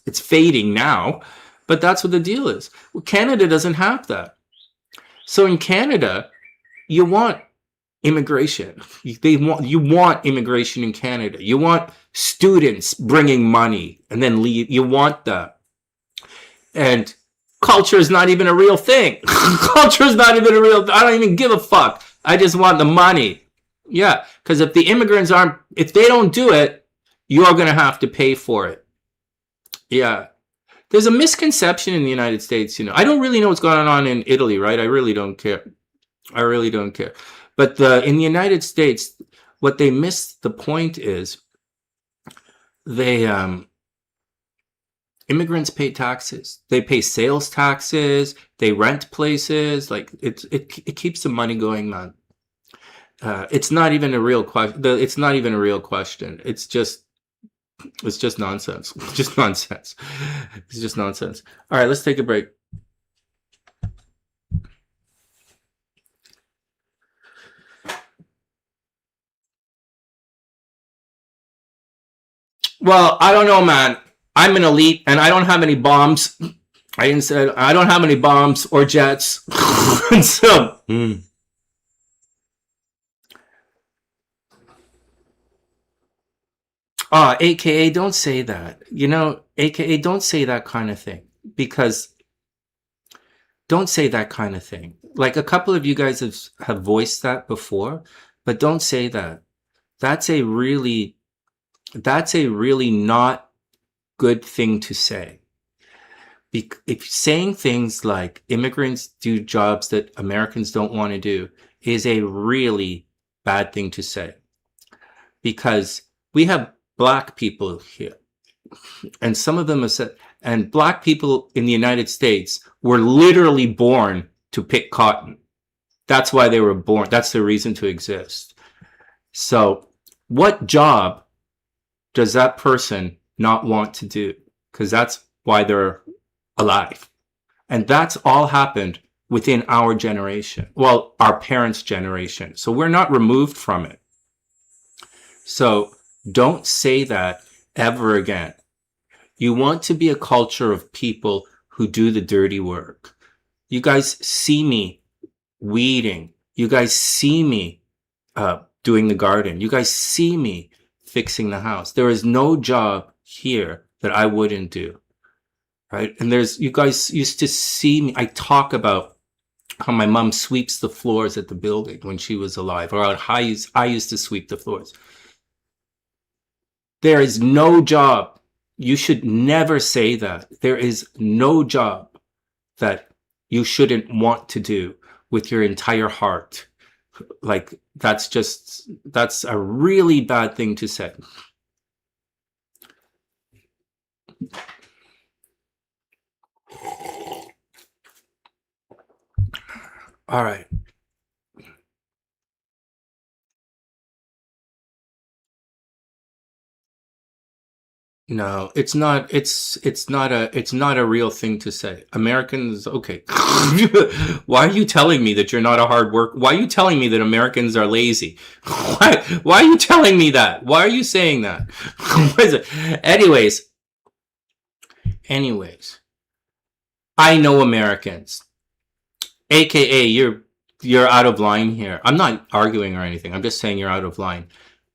It's fading now, but that's what the deal is. Well, Canada doesn't have that. So in Canada, you want immigration. You want immigration in Canada. You want students bringing money and then leave. You want that. And culture is not even a real thing. Culture is not even a real thing. I don't even give a fuck. I just want the money. Yeah, because if the immigrants if they don't do it, you're going to have to pay for it. Yeah. There's a misconception in the United States, you know. I don't really know what's going on in Italy, right? I really don't care. I really don't care. But in the United States, what they miss the point is they immigrants pay taxes. They pay sales taxes. They rent places. Like it keeps the money going, man. It's not even a real question. It's not even a real question. It's just nonsense. Just nonsense. It's just nonsense. All right, let's take a break. Well, I don't know, man. I'm an elite, and I don't have any bombs. I don't have any bombs or jets. So, AKA, don't say that. You know, AKA, don't say that kind of thing. Because, don't say that kind of thing. Like, a couple of you guys have voiced that before, but don't say that. That's a really not good thing to say. If saying things like immigrants do jobs that Americans don't want to do is a really bad thing to say. Because we have black people here. And some of them have said, and black people in the United States were literally born to pick cotton. That's why they were born. That's the reason to exist. So what job does that person not want to do? Because that's why they're alive. And that's all happened within our generation. Well, our parents' generation. So we're not removed from it. So don't say that ever again. You want to be a culture of people who do the dirty work. You guys see me weeding. You guys see me doing the garden. You guys see me fixing the house. There is no job here that I wouldn't do. Right? And you guys used to see me. I talk about how my mom sweeps the floors at the building when she was alive, or how I used to sweep the floors. There is no job. You should never say that. There is no job that you shouldn't want to do with your entire heart. Like, that's a really bad thing to say. All right. No, it's not. It's not a real thing to say. Americans, okay. Why are you telling me that you're not a hard worker? Why are you telling me that Americans are lazy? Why are you telling me that? Why are you saying that? What is it? Anyways, I know Americans. AKA, you're out of line here. I'm not arguing or anything. I'm just saying you're out of line.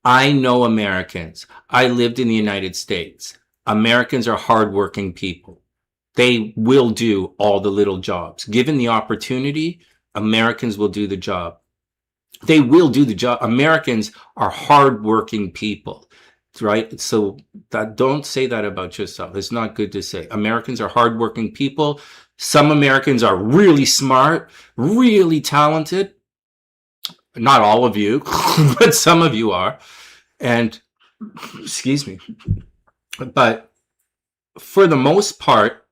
I know Americans. I lived in the United States. Americans are hardworking people. They will do all the little jobs. Given the opportunity, Americans will do the job. They will do the job. Americans are hardworking people, right? So don't say that about yourself. It's not good to say. Americans are hardworking people. Some Americans are really smart, really talented. Not all of you, but some of you are. And, excuse me. But for the most part,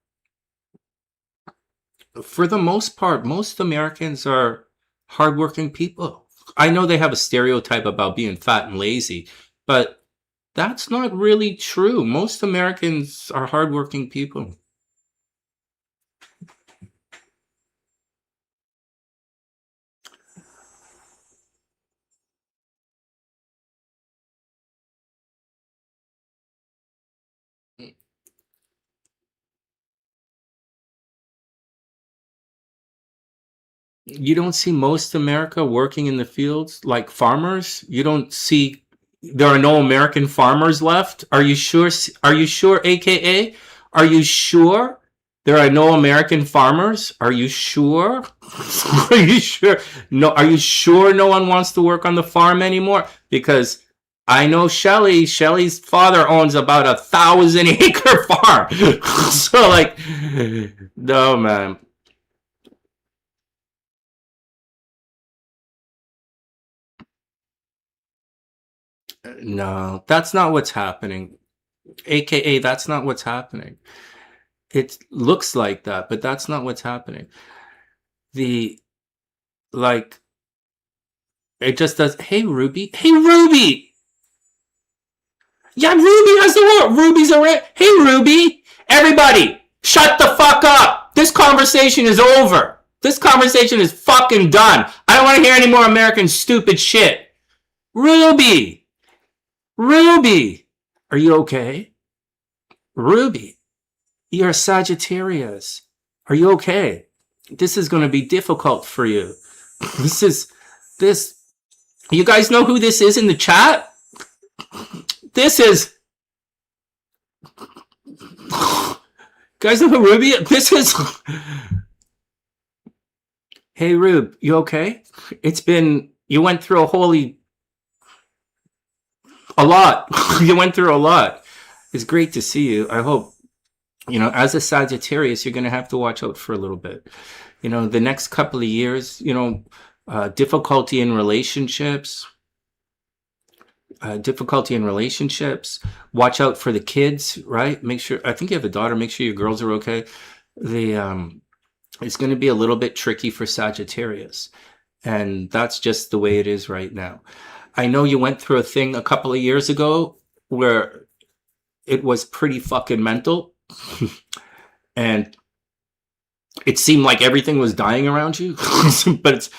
most Americans are hardworking people. I know they have a stereotype about being fat and lazy, but that's not really true. Most Americans are hardworking people. You don't see most America working in the fields like farmers. You don't see, there are no American farmers left. Are you sure? Are you sure, AKA? Are you sure There are no American farmers. Are you sure? Are you sure? No. Are you sure no one wants to work on the farm anymore? Because I know Shelly. Shelly's father owns about 1,000-acre farm. So like, no, man. No, that's not what's happening. AKA, that's not what's happening. It looks like that, but that's not what's happening. Like, it just does. Hey, Ruby. Hey, Ruby. Yeah, Ruby has the word. Ruby's around. Hey, Ruby. Everybody, shut the fuck up. This conversation is over. This conversation is fucking done. I don't want to hear any more American stupid shit. Ruby. Ruby. Are you okay? Ruby. You're a Sagittarius. Are you okay? This is going to be difficult for you. This. You guys know who this is in the chat? This is. Guys know who Ruby is? This is. Hey, Rube, you okay? It's been. You went through a lot. You went through a lot. It's great to see you. I hope. As a Sagittarius, you're going to have to watch out for a little bit. The next couple of years, difficulty in relationships. Watch out for the kids, right? Make sure, I think you have a daughter, make sure your girls are okay. It's going to be a little bit tricky for Sagittarius. And that's just the way it is right now. I know you went through a thing a couple of years ago where it was pretty fucking mental. And it seemed like everything was dying around you. But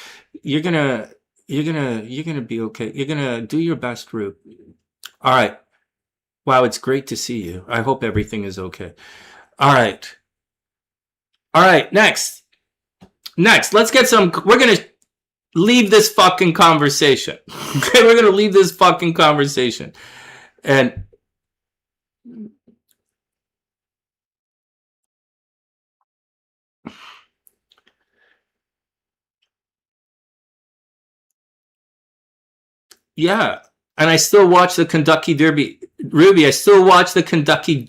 you're gonna be okay. You're gonna do your best, Rube. All right. Wow, it's great to see you. I hope everything is okay. All right. Next, let's get some. We're gonna leave this fucking conversation. Okay, we're gonna leave this fucking conversation. And yeah, and I still watch the Kentucky Derby. Ruby, I still watch the Kentucky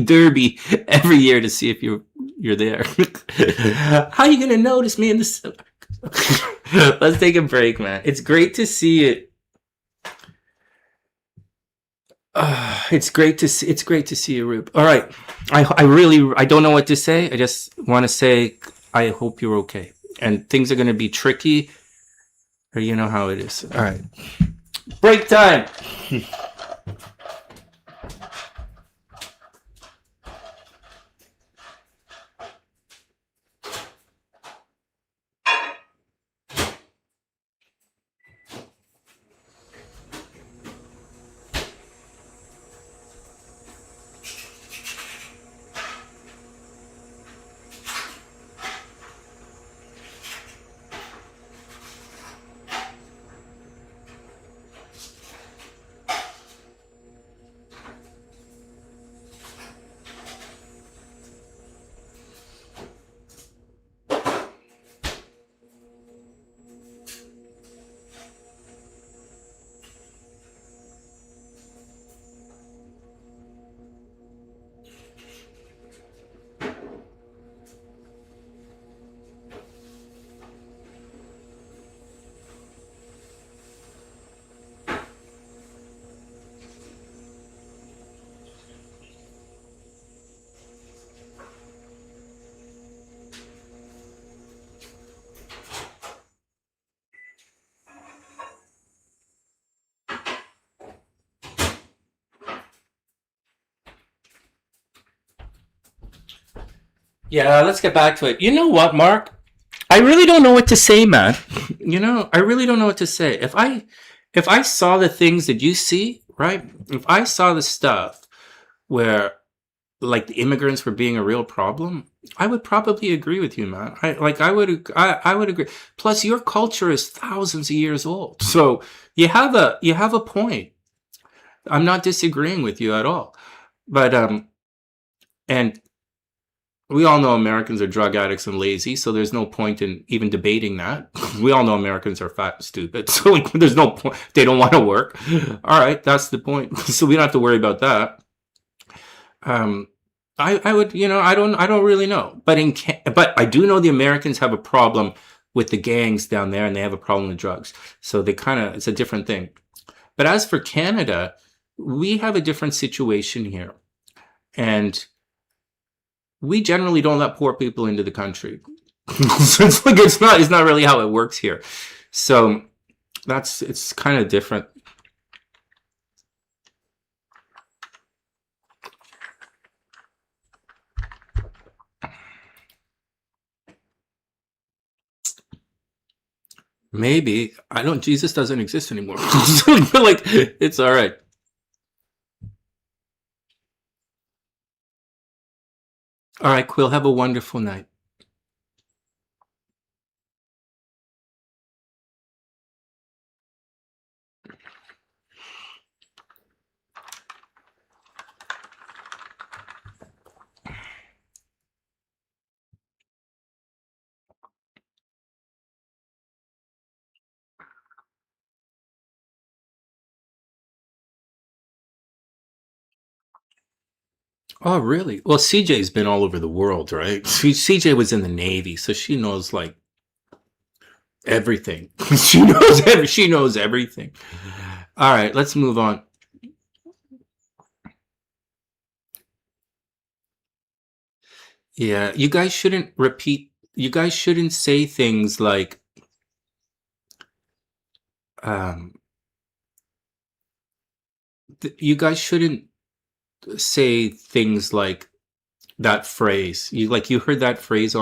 Derby every year to see if you're there. How are you gonna notice me in this? Let's take a break, man. It's great to see it. It's great to see you, Rube. All right, I don't know what to say. I just want to say I hope you're okay. And things are gonna be tricky. Or you know how it is. All right. Break time. Yeah, let's get back to it. You know what, Mark? I really don't know what to say, man. I really don't know what to say. If I saw the things that you see, right? If I saw the stuff where like the immigrants were being a real problem, I would probably agree with you, man. I would agree. Plus, your culture is thousands of years old, so you have a point. I'm not disagreeing with you at all, but and We all know Americans are drug addicts and lazy, so there's no point in even debating that. We all know Americans are fat and stupid, so like, there's no point. They don't want to work. All right, that's the point. So we don't have to worry about that. I would, you know, I don't really know, but but I do know the Americans have a problem with the gangs down there, and they have a problem with drugs. So they it's a different thing. But as for Canada, we have a different situation here, and we generally don't let poor people into the country. So it's like it's not really how it works here. So it's kind of different. Maybe Jesus doesn't exist anymore. Like it's all right. All right, Quill, have a wonderful night. Oh, really? Well, CJ's been all over the world, right? CJ was in the Navy, so she knows like everything. She knows everything. All right, let's move on. Yeah, you guys shouldn't say things like you guys shouldn't say things like that phrase. You heard that phrase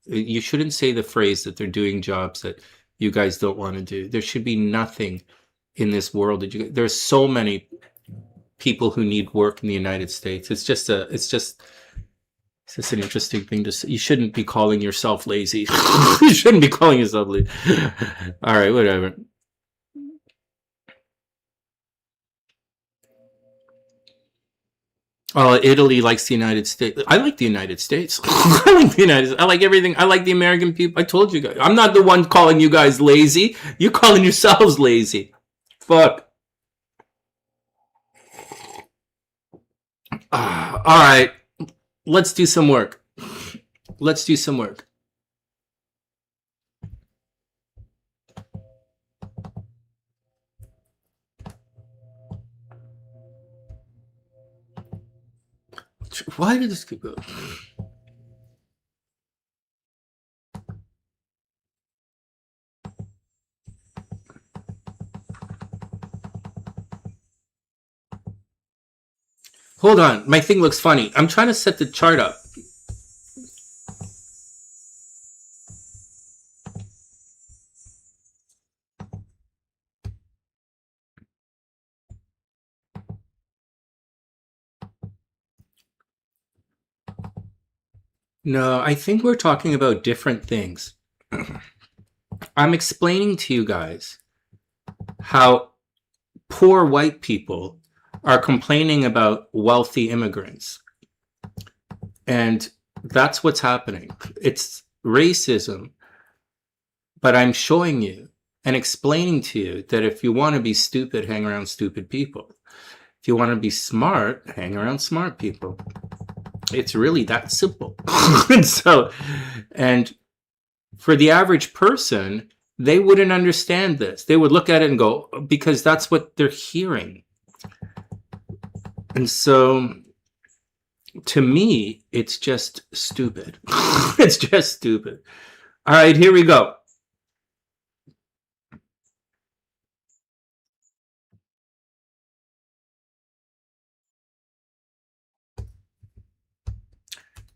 you shouldn't say the phrase that they're doing jobs that you guys don't want to do. There should be nothing in this world there's so many people who need work in the United States. It's just an interesting thing to say. You shouldn't be calling yourself lazy. You shouldn't be calling yourself lazy. All right, whatever. Oh, Italy likes the United States. I like the United States. I like everything. I like the American people. I told you guys. I'm not the one calling you guys lazy. You're calling yourselves lazy. Fuck. All right. Let's do some work. Let's do some work. Why did this keep going? Hold on, my thing looks funny. I'm trying to set the chart up. No, I think we're talking about different things. I'm explaining to you guys how poor white people are complaining about wealthy immigrants. And that's what's happening. It's racism. But I'm showing you and explaining to you that if you want to be stupid, hang around stupid people. If you want to be smart, hang around smart people. It's really that simple. And for the average person, they wouldn't understand this. They would look at it and go, because that's what they're hearing. And so, to me, it's just stupid. It's just stupid. All right, here we go.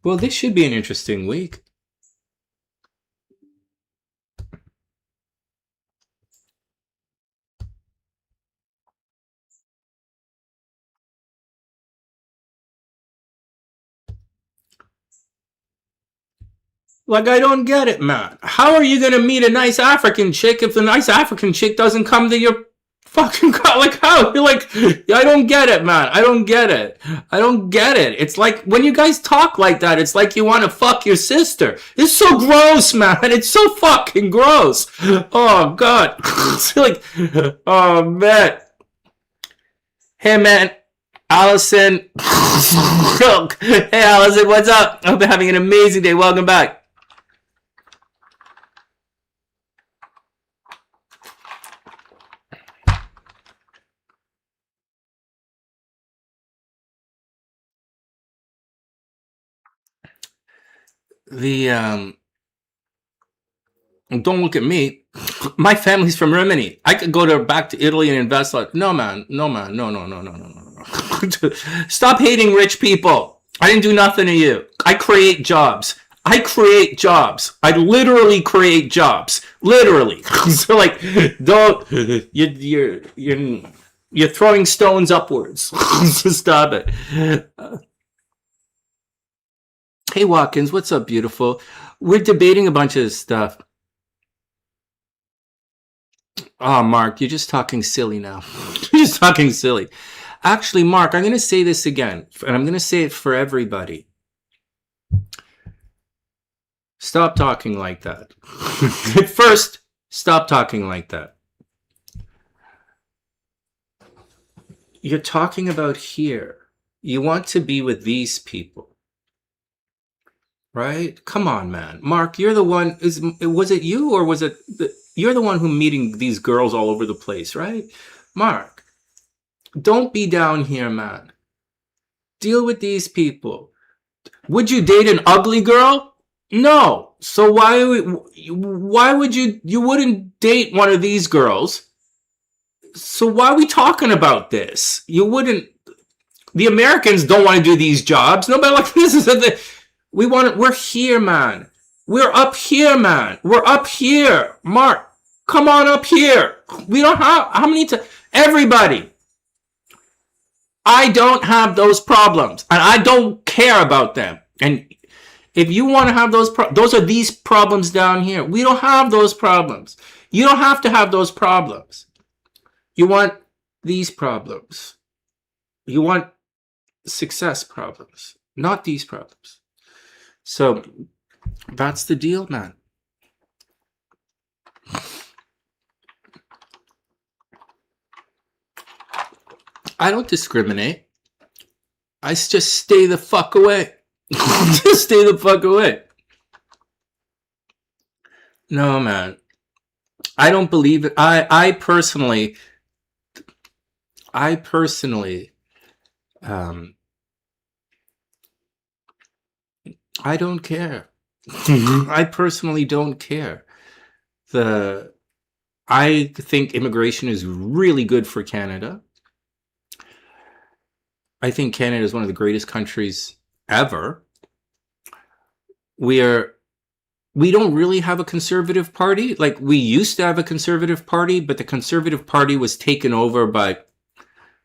Well, this should be an interesting week. Like, I don't get it, man. How are you going to meet a nice African chick if the nice African chick doesn't come to your Fucking God, like how? You're like, I don't get it, man. I don't get it. I don't get it. It's like when you guys talk like that, it's like you want to fuck your sister. It's so gross, man. It's so fucking gross. Oh God. It's like, oh man. Hey man, Allison. Hey Allison, what's up? I hope you're having an amazing day. Welcome back. Don't look at me. My family's from Rimini. I could go back to Italy and invest. Like, no, man. No, man. No. Stop hating rich people. I didn't do nothing to you. I create jobs. I literally create jobs. Literally. So like, don't, you're throwing stones upwards. So stop it. Hey Watkins, what's up, beautiful? We're debating a bunch of stuff. Oh, Mark, you're just talking silly now. You're just talking silly. Actually, Mark, I'm going to say this again, and I'm going to say it for everybody. Stop talking like that. First, stop talking like that. You're talking about here. You want to be with these people. Right? Come on, man. Mark, you're the one. Was it you or was it... You're the one who meeting these girls all over the place, right? Mark, don't be down here, man. Deal with these people. Would you date an ugly girl? No. So why would you wouldn't date one of these girls? So why are we talking about this? You wouldn't. The Americans don't want to do these jobs. Nobody like this. We're here, man. We're up here, man. We're up here. Mark, come on up here. We don't have, how many times? Everybody. I don't have those problems. And I don't care about them. And if you want to have those are these problems down here. We don't have those problems. You don't have to have those problems. You want these problems. You want success problems, not these problems. So that's the deal, man. I don't discriminate. I just stay the fuck away. Just stay the fuck away. No, man. I don't believe it. I personally, I don't care. I personally don't care. I think immigration is really good for Canada. I think Canada is one of the greatest countries ever. We don't really have a conservative party. Like, we used to have a conservative party, but the conservative party was taken over by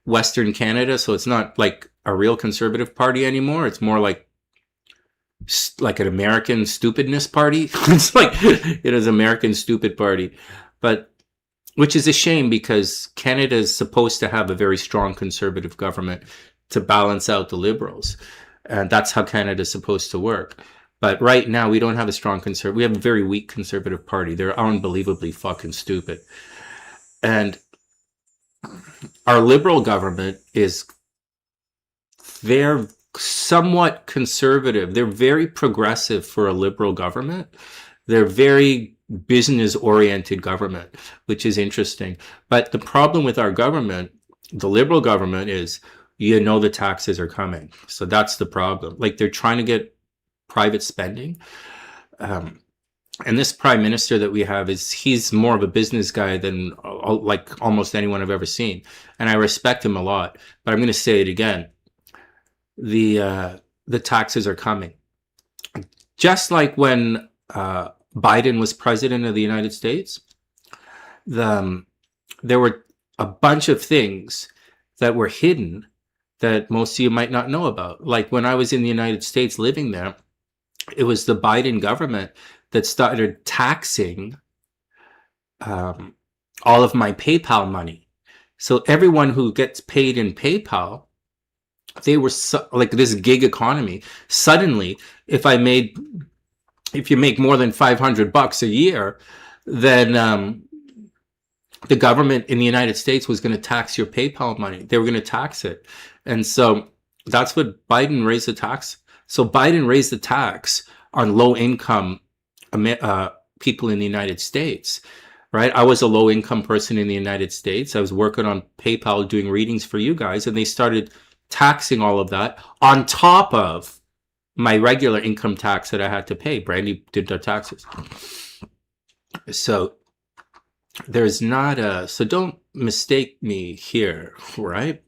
Western Canada, so it's not like a real conservative party anymore. It's more like an American stupidness party. It's like it is American stupid party, but which is a shame because Canada is supposed to have a very strong conservative government to balance out the liberals, and that's how Canada is supposed to work. But right now we don't have a strong conservative. We have a very weak conservative party. They're unbelievably fucking stupid, and our liberal government they're somewhat conservative. They're very progressive for a liberal government. They're very business-oriented government, which is interesting. But the problem with our government, the liberal government, is the taxes are coming. So that's the problem. Like, they're trying to get private spending. And this prime minister that we have he's more of a business guy than like almost anyone I've ever seen. And I respect him a lot, but I'm going to say it again. The taxes are coming. Just like when Biden was president of the United States, there were a bunch of things that were hidden that most of you might not know about. Like when I was in the United States living there, it was the Biden government that started taxing all of my PayPal money. So everyone who gets paid in PayPal, they were like this gig economy. Suddenly, if you make more than $500 a year, then the government in the United States was going to tax your PayPal money. They were going to tax it. And so that's what Biden raised the tax. So Biden raised the tax on low income people in the United States, right? I was a low income person in the United States. I was working on PayPal doing readings for you guys, and they started taxing all of that on top of my regular income tax that I had to pay. Brandy did their taxes. So there's not so don't mistake me here, right?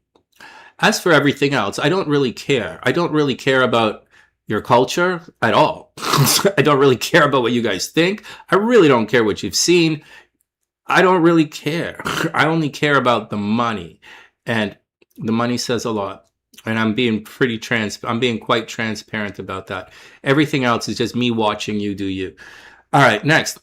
As for everything else, I don't really care. I don't really care about your culture at all. I don't really care about what you guys think. I really don't care what you've seen. I don't really care. I only care about the money. And the money says a lot. And I'm being I'm being quite transparent about that. Everything else is just me watching you do you. All right, next.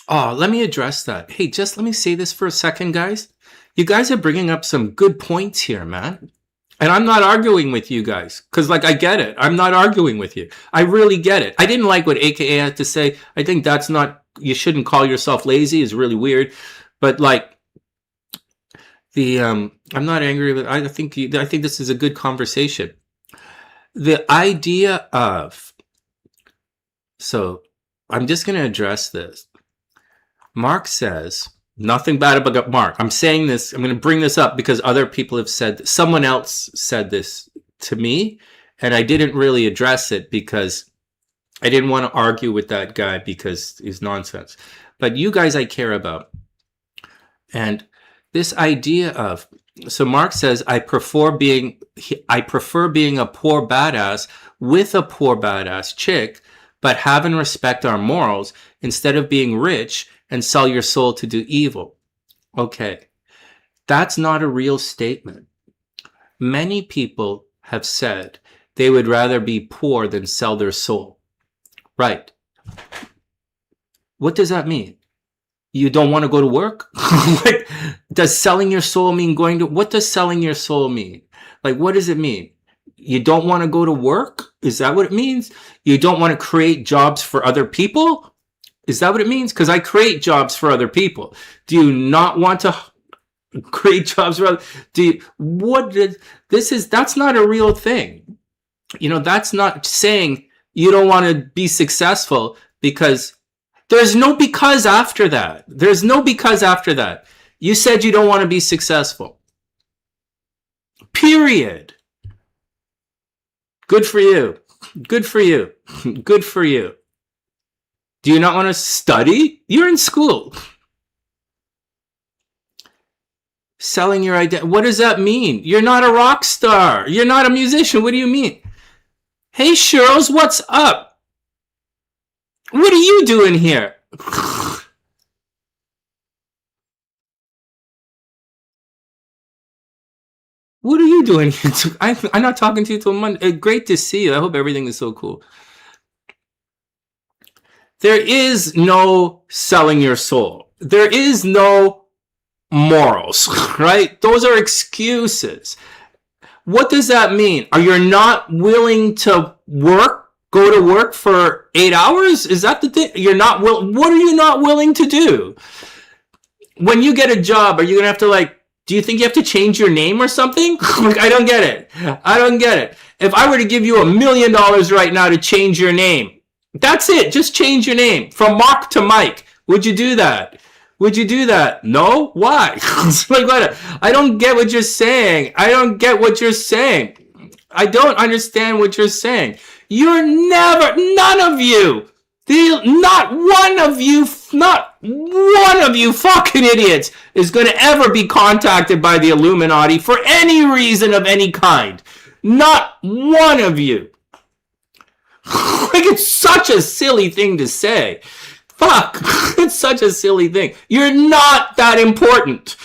Oh, let me address that. Hey, just let me say this for a second, guys. You guys are bringing up some good points here, man. And I'm not arguing with you guys, because, like, I get it. I'm not arguing with you. I really get it. I didn't like what AKA had to say. I think that's not, you shouldn't call yourself lazy. It's really weird. But, like, I'm not angry with, I think this is a good conversation. The idea of, so I'm just going to address this. Mark says, nothing bad about Mark. I'm saying this, I'm going to bring this up because other people have said, someone else said this to me, and I didn't really address it because I didn't want to argue with that guy because he's nonsense. But you guys I care about. And this idea of, so Mark says, I prefer being a poor badass with a poor badass chick, but have and respect our morals instead of being rich and sell your soul to do evil. Okay, that's not a real statement. Many people have said they would rather be poor than sell their soul. Right. What does that mean? You don't want to go to work? Like, does selling your soul mean going to, what does selling your soul mean? Like, what does it mean? You don't want to go to work? Is that what it means? You don't want to create jobs for other people? Is that what it means? Because I create jobs for other people. Do you not want to create jobs for other? That's not a real thing. You know, that's not saying you don't want to be successful because there's no because after that. There's no because after that. You said you don't want to be successful. Period. Good for you. Good for you. Good for you. Do you not want to study? You're in school. Selling your identity. What does that mean? You're not a rock star. You're not a musician. What do you mean? Hey, Shirls, what's up? What are you doing here? What are you doing here? I'm not talking to you till Monday. Great to see you. I hope everything is so cool. There is no selling your soul. There is no morals, right? Those are excuses. What does that mean? Are you not willing to go to work for 8 hours? Is that the thing? What are you not willing to do? When you get a job, are you going to have to do you think you have to change your name or something? I don't get it. I don't get it. If I were to give you $1 million right now to change your name, that's it. Just change your name from Mark to Mike. Would you do that? Would you do that? No? Why? I don't get what you're saying. I don't get what you're saying. I don't understand what you're saying. None of you, not one of you fucking idiots is going to ever be contacted by the Illuminati for any reason of any kind. Not one of you. It's such a silly thing to say. Fuck. It's such a silly thing. You're not that important.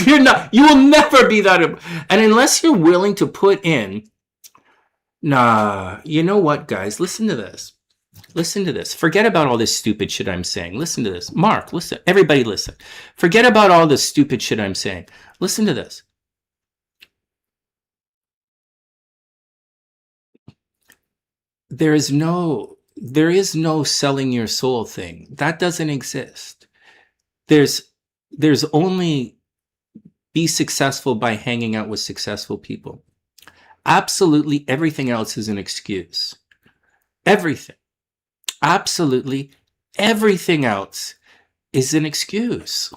You're not. You will never be that important. And unless you're willing to put in Nah, you know what, guys? Listen to this. Listen to this. Forget about all this stupid shit I'm saying. Listen to this. Mark, listen. Everybody listen. Forget about all this stupid shit I'm saying. Listen to this. There is no selling your soul thing. That doesn't exist. There's only be successful by hanging out with successful people. Absolutely everything else is an excuse. Everything. Absolutely everything else is an excuse.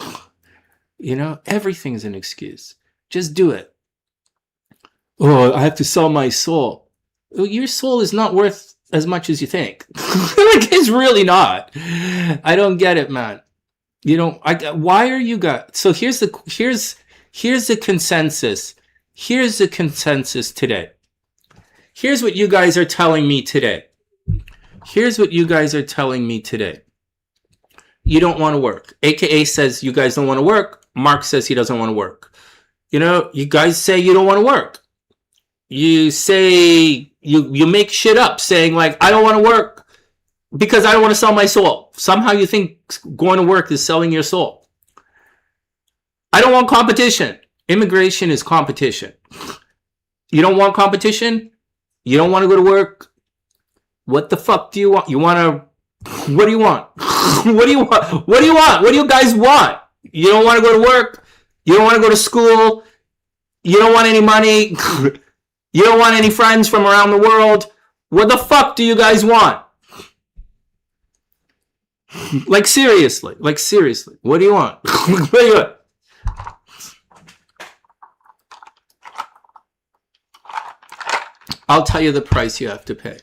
You know, everything is an excuse. Just do it. Oh, I have to sell my soul. Your soul is not worth as much as you think. Like, it's really not. I don't get it, man. You know, why are you guys? So here's the consensus. Here's the consensus today. Here's what you guys are telling me today. Here's what you guys are telling me today. You don't want to work. AKA says you guys don't want to work. Mark says he doesn't want to work. You know, you guys say you don't want to work. You say you make shit up saying like, I don't want to work because I don't want to sell my soul. Somehow you think going to work is selling your soul. I don't want competition. Immigration is competition. You don't want competition? You don't want to go to work? What the fuck do you want? What do you want? What do you want? What do you want? What do you guys want? You don't want to go to work? You don't want to go to school? You don't want any money? You don't want any friends from around the world? What the fuck do you guys want? Like seriously. What do you want? What do you want? I'll tell you the price you have to pay.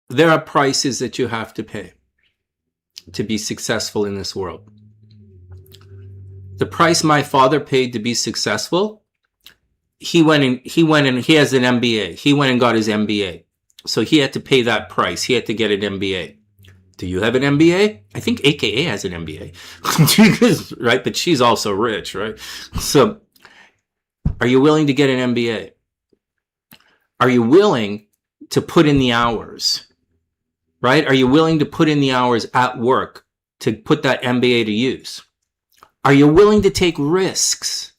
There are prices that you have to pay to be successful in this world. The price my father paid to be successful, he went and he has an MBA. He went and got his MBA. So he had to pay that price. He had to get an MBA. Do you have an MBA? I think AKA has an MBA. Right? But she's also rich, right? So are you willing to get an MBA? Are you willing to put in the hours? Right? Are you willing to put in the hours at work to put that MBA to use? Are you willing to take risks?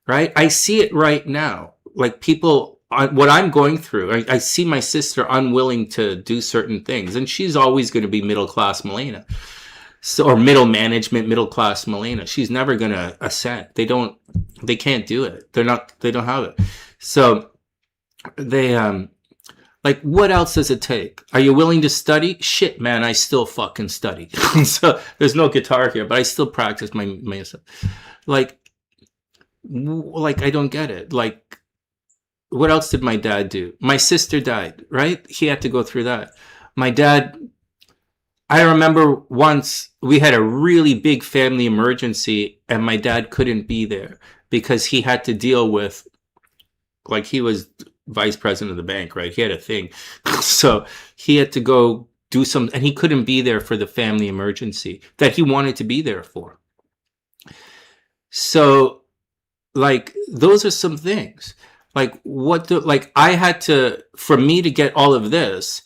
Right? I see it right now. Like people, what I'm going through, I see my sister unwilling to do certain things, and she's always going to be middle-class Milena. So, or middle management, middle-class Milena. She's never going to ascend. They can't do it. They don't have it. So they, like, what else does it take? Are you willing to study? Shit, man, I still fucking study. So there's no guitar here, but I still practice my stuff. Like, I don't get it. Like, what else did my dad do? My sister died, right? He had to go through that. My dad, I remember once we had a really big family emergency and my dad couldn't be there because he had to deal with, like, he was vice president of the bank, right? He had a thing. So he had to go do some, and he couldn't be there for the family emergency that he wanted to be there for. So, like, those are some things. Like, I had to, for me to get all of this,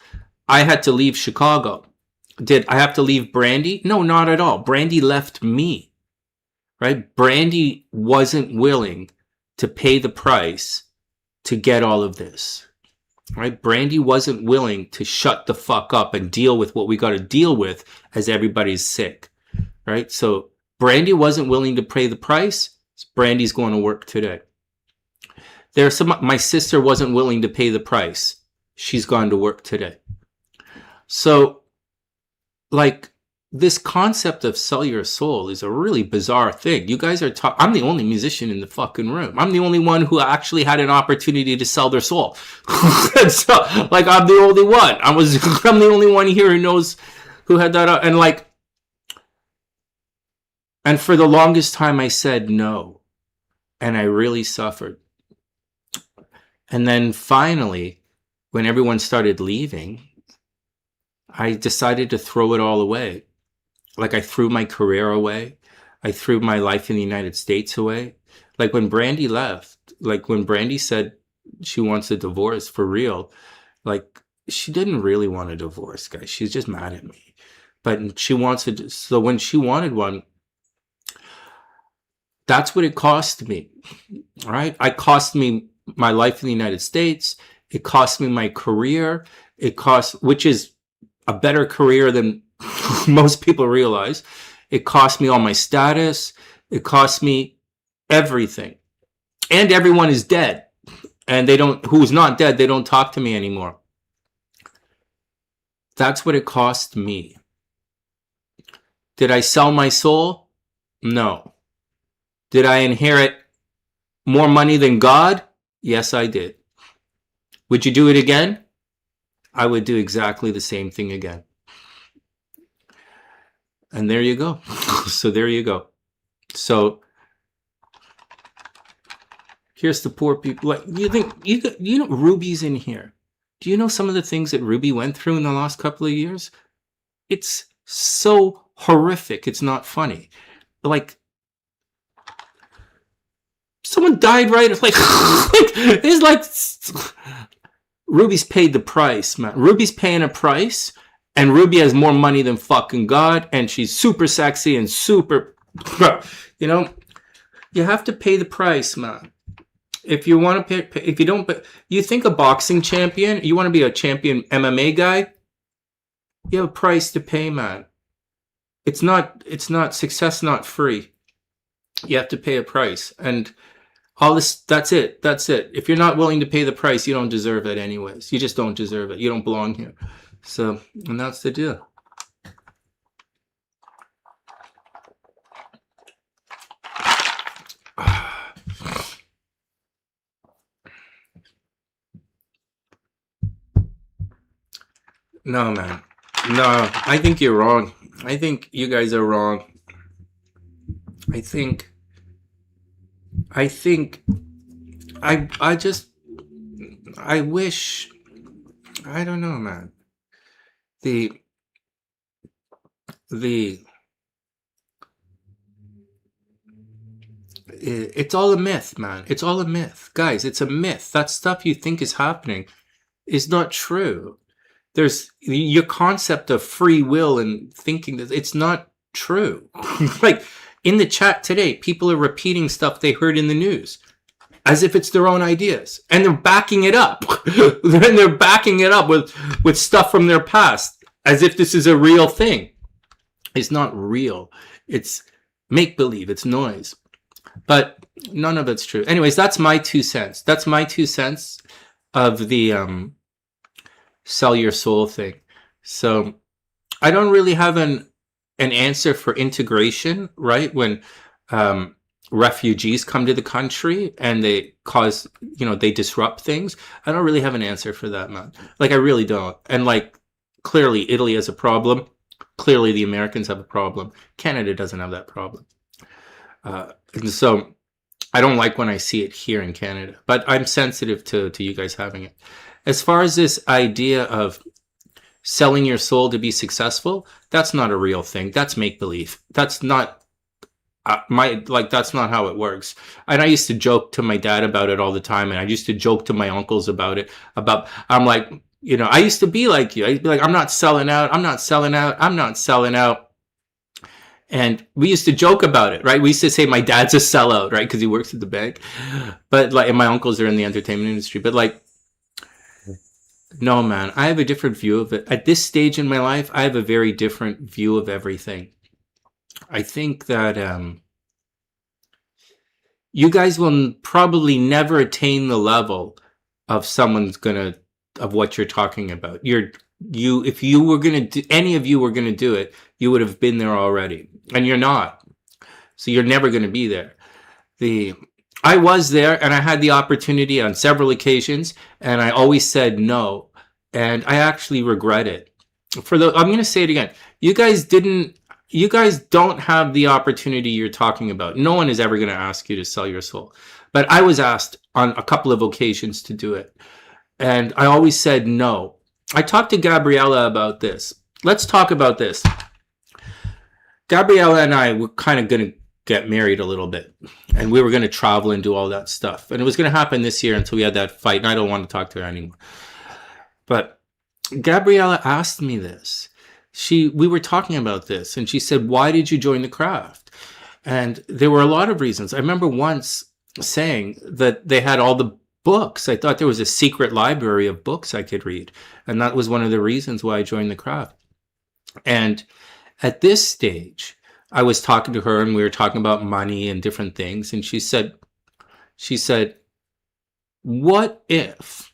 I had to leave Chicago. Did I have to leave Brandy? No, not at all. Brandy left me, right? Brandy wasn't willing to pay the price to get all of this, right? Brandy wasn't willing to shut the fuck up and deal with what we got to deal with as everybody's sick, right? So Brandy wasn't willing to pay the price. Brandy's going to work today. My sister wasn't willing to pay the price. She's gone to work today. So, like, this concept of sell your soul is a really bizarre thing. You guys are I'm the only musician in the fucking room. I'm the only one who actually had an opportunity to sell their soul. So, like, I'm the only one. I'm the only one here who knows who had that. And for the longest time I said no. And I really suffered. And then finally, when everyone started leaving, I decided to throw it all away. Like, I threw my career away. I threw my life in the United States away. Like when Brandy left, like when Brandy said she wants a divorce for real, like she didn't really want a divorce, guys. She's just mad at me. But she wants it. So when she wanted one, that's what it cost me. All right. It cost me my life in the United States. It cost me my career. It cost, which is a better career than most people realize. It cost me all my status. It cost me everything. And everyone is dead. And they don't, who's not dead, they don't talk to me anymore. That's what it cost me. Did I sell my soul? No. Did I inherit more money than God? Yes, I did. Would you do it again? I would do exactly the same thing again. And there you go. So there you go. So here's the poor people. Like, you think, you know, Ruby's in here. Do you know some of the things that Ruby went through in the last couple of years? It's so horrific. It's not funny. Like, someone died, right? It's like, it's like, Ruby's paid the price, man. Ruby's paying a price, and Ruby has more money than fucking God, and she's super sexy and super, you know, you have to pay the price, man. If you want to pay, if you don't, you think a boxing champion, you want to be a champion MMA guy, you have a price to pay, man. It's not success, not free. You have to pay a price. And all this, that's it. If you're not willing to pay the price, you don't deserve it anyways. You just don't deserve it. You don't belong here. So, and that's the deal. No, man. No, I think you're wrong. I think you guys are wrong. I wish, I don't know, man. It's all a myth, man. It's all a myth. Guys, it's a myth. That stuff you think is happening is not true. There's your concept of free will and thinking that it's not true. Like in the chat today, people are repeating stuff they heard in the news as if it's their own ideas, and they're backing it up. Then they're backing it up with stuff from their past as if this is a real thing. It's not real. It's make-believe. It's noise. But none of it's true. Anyways, that's my 2 cents. That's my 2 cents of the sell your soul thing. So I don't really have an answer for integration, right? When refugees come to the country and they cause, you know, they disrupt things. I don't really have an answer for that, man. Like, I really don't. And like, clearly Italy has a problem. Clearly the Americans have a problem. Canada doesn't have that problem. And so I don't like when I see it here in Canada, but I'm sensitive to you guys having it. As far as this idea of selling your soul to be successful, that's not a real thing. That's make-believe. That's not that's not how it works. And I used to joke to my dad about it all the time, and I used to joke to my uncles about it. I'm like, you know, I used to be like you. I'd be like, I'm not selling out. I'm not selling out. I'm not selling out. And we used to joke about it, right? We used to say my dad's a sellout, right? Because he works at the bank. But like, and my uncles are in the entertainment industry. But like, no, man, I have a different view of it. At this stage in my life, I have a very different view of everything. I think that you guys will probably never attain the level of of what you're talking about. If you were gonna do, any of you were gonna do it, you would have been there already, and you're not. So you're never gonna be there. I was there, and I had the opportunity on several occasions, and I always said no, and I actually regret it. I'm going to say it again. You guys don't have the opportunity you're talking about. No one is ever going to ask you to sell your soul. But I was asked on a couple of occasions to do it, and I always said no. I talked to Gabriella about this. Let's talk about this. Gabriella and I were kind of going to get married a little bit. And we were going to travel and do all that stuff. And it was going to happen this year until we had that fight. And I don't want to talk to her anymore. But Gabriella asked me this. We were talking about this. And she said, why did you join the craft? And there were a lot of reasons. I remember once saying that they had all the books. I thought there was a secret library of books I could read. And that was one of the reasons why I joined the craft. And at this stage, I was talking to her and we were talking about money and different things. And she said, what if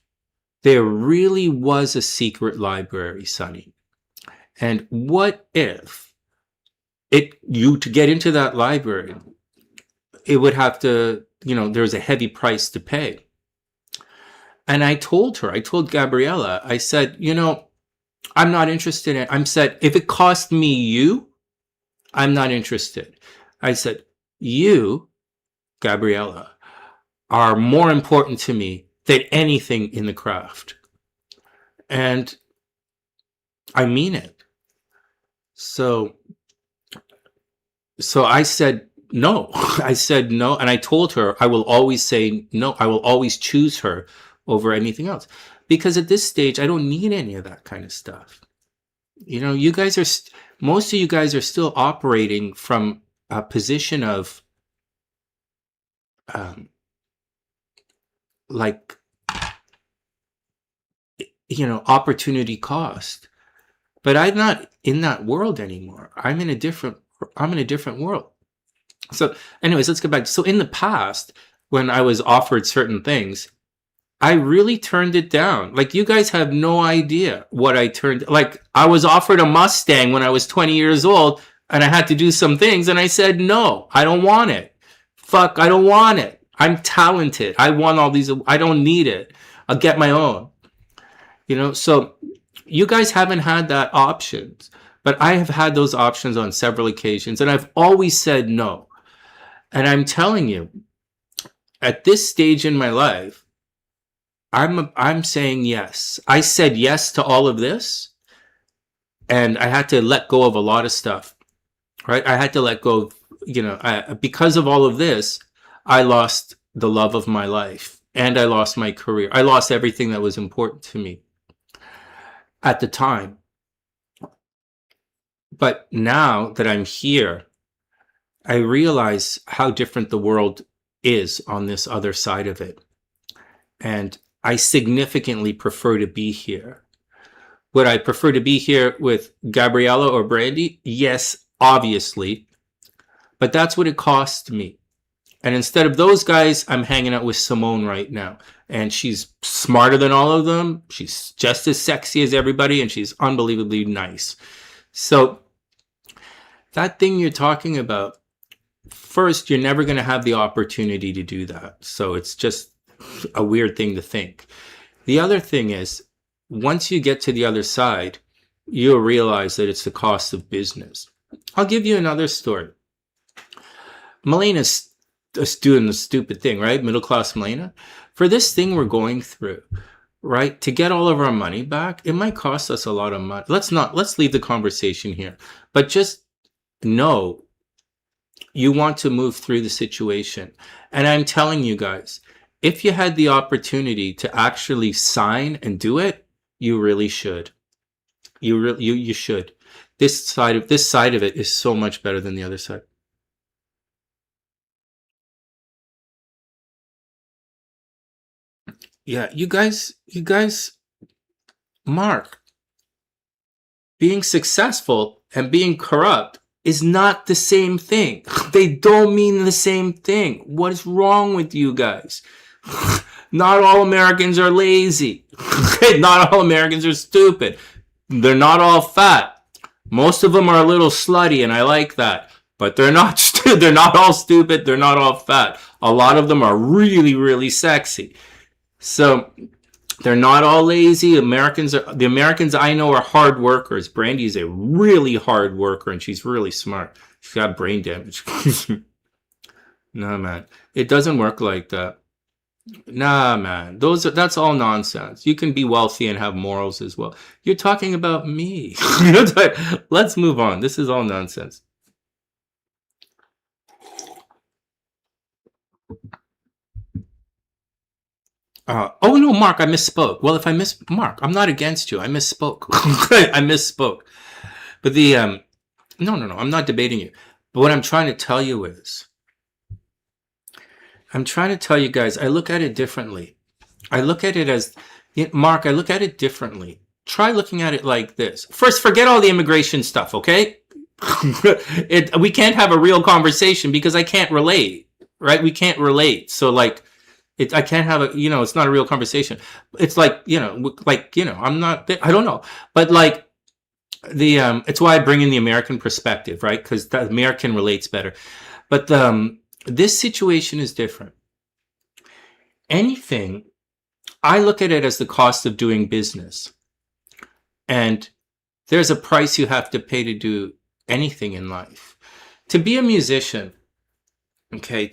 there really was a secret library, Sonny? And what if to get into that library, it would have to, there's a heavy price to pay. And I told Gabriella, I said, I'm not interested in, if it cost me you, I'm not interested. I said, you, Gabriella, are more important to me than anything in the craft. And I mean it. So I said no. I said no. And I told her I will always say no. I will always choose her over anything else. Because at this stage, I don't need any of that kind of stuff. You guys most of you guys are still operating from a position of opportunity cost. But I'm not in that world anymore. I'm in a different world. So anyways, let's get back. So in the past, when I was offered certain things, I really turned it down. Like, you guys have no idea what I turned. Like, I was offered a Mustang when I was 20 years old and I had to do some things and I said, no, I don't want it. Fuck, I don't want it. I'm talented. I want all these. I don't need it. I'll get my own. So you guys haven't had that options, but I have had those options on several occasions and I've always said no. And I'm telling you, at this stage in my life, I'm saying yes. I said yes to all of this and I had to let go of a lot of stuff, right? I had to let go of, because of all of this, I lost the love of my life and I lost my career. I lost everything that was important to me at the time. But now that I'm here, I realize how different the world is on this other side of it. And I significantly prefer to be here. Would I prefer to be here with Gabriella or Brandy? Yes, obviously. But that's what it cost me. And instead of those guys, I'm hanging out with Simone right now. And she's smarter than all of them. She's just as sexy as everybody. And she's unbelievably nice. So that thing you're talking about, first, you're never going to have the opportunity to do that. So it's just a weird thing to think. The other thing is, once you get to the other side, you'll realize that it's the cost of business. I'll give you another story. Melena's doing the stupid thing, right? Middle class Melena. For this thing we're going through, right? To get all of our money back, it might cost us a lot of money. Let's leave the conversation here. But just know you want to move through the situation. And I'm telling you guys, if you had the opportunity to actually sign and do it, you really should. You should. This side of it is so much better than the other side. Yeah, you guys, Mark, being successful and being corrupt is not the same thing. They don't mean the same thing. What is wrong with you guys? Not all Americans are lazy. Not all Americans are stupid. They're not all fat. Most of them are a little slutty, and I like that. But they're not they're not all stupid. They're not all fat. A lot of them are really, really sexy. So they're not all lazy. The Americans I know are hard workers. Brandy is a really hard worker, and she's really smart. She's got brain damage. No, man. It doesn't work like that. Nah, man. That's all nonsense. You can be wealthy and have morals as well. You're talking about me. Let's move on. This is all nonsense. Oh no, Mark, I misspoke. Well, if I Mark, I'm not against you. I misspoke. I misspoke. But no, I'm not debating you. But what I'm trying to tell you is, I'm trying to tell you guys, I look at it differently. I look at it as, Mark, I look at it differently. Try looking at it like this. First, forget all the immigration stuff, okay? We can't have a real conversation because I can't relate, right? We can't relate. So like, I can't have a, it's not a real conversation. It's like, I'm not, I don't know. But like it's why I bring in the American perspective, right? Because the American relates better. But this situation is different. Anything, I look at it as the cost of doing business. And there's a price you have to pay to do anything in life. To be a musician, okay,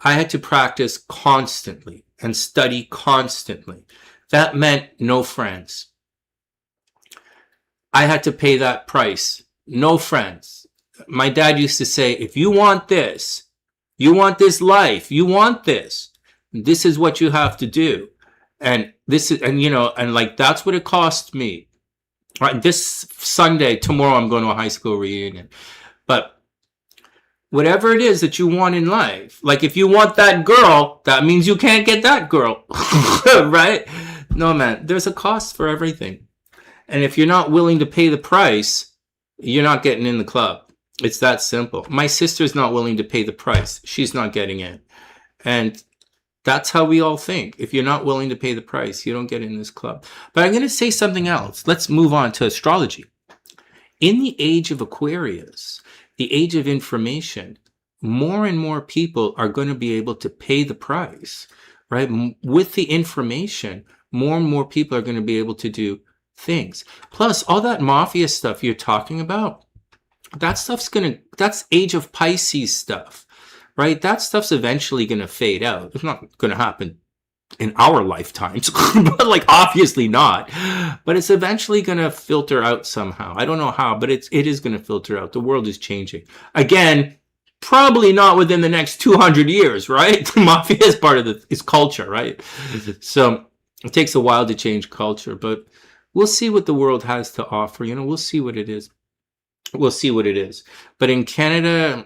I had to practice constantly and study constantly. That meant no friends. I had to pay that price. No friends. My dad used to say, if you want this life, you want this is what you have to do. And this is, and like, that's what it cost me. Right. This Sunday, tomorrow, I'm going to a high school reunion. But whatever it is that you want in life, like if you want that girl, that means you can't get that girl. Right? No, man, there's a cost for everything. And if you're not willing to pay the price, you're not getting in the club. It's that simple. My sister's not willing to pay the price. She's not getting in. And that's how we all think. If you're not willing to pay the price, you don't get in this club. But I'm going to say something else. Let's move on to astrology. In the age of Aquarius, the age of information, more and more people are going to be able to pay the price, right? With the information, more and more people are going to be able to do things. Plus, all that mafia stuff you're talking about, that's age of Pisces stuff, right? That stuff's eventually going to fade out. It's not going to happen in our lifetimes, but like obviously not. But it's eventually going to filter out somehow. I don't know how, but it is going to filter out. The world is changing. Again, probably not within the next 200 years, right? The mafia is part of is culture, right? So it takes a while to change culture, but we'll see what the world has to offer. We'll see what it is. We'll see what it is. But in Canada,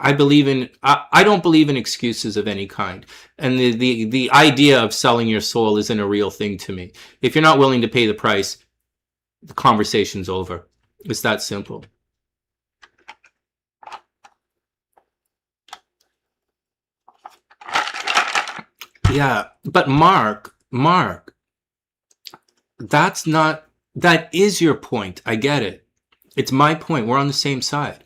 I don't believe in excuses of any kind. And the idea of selling your soul isn't a real thing to me. If you're not willing to pay the price, the conversation's over. It's that simple. Yeah, but Mark, that is your point. I get it. It's my point. We're on the same side.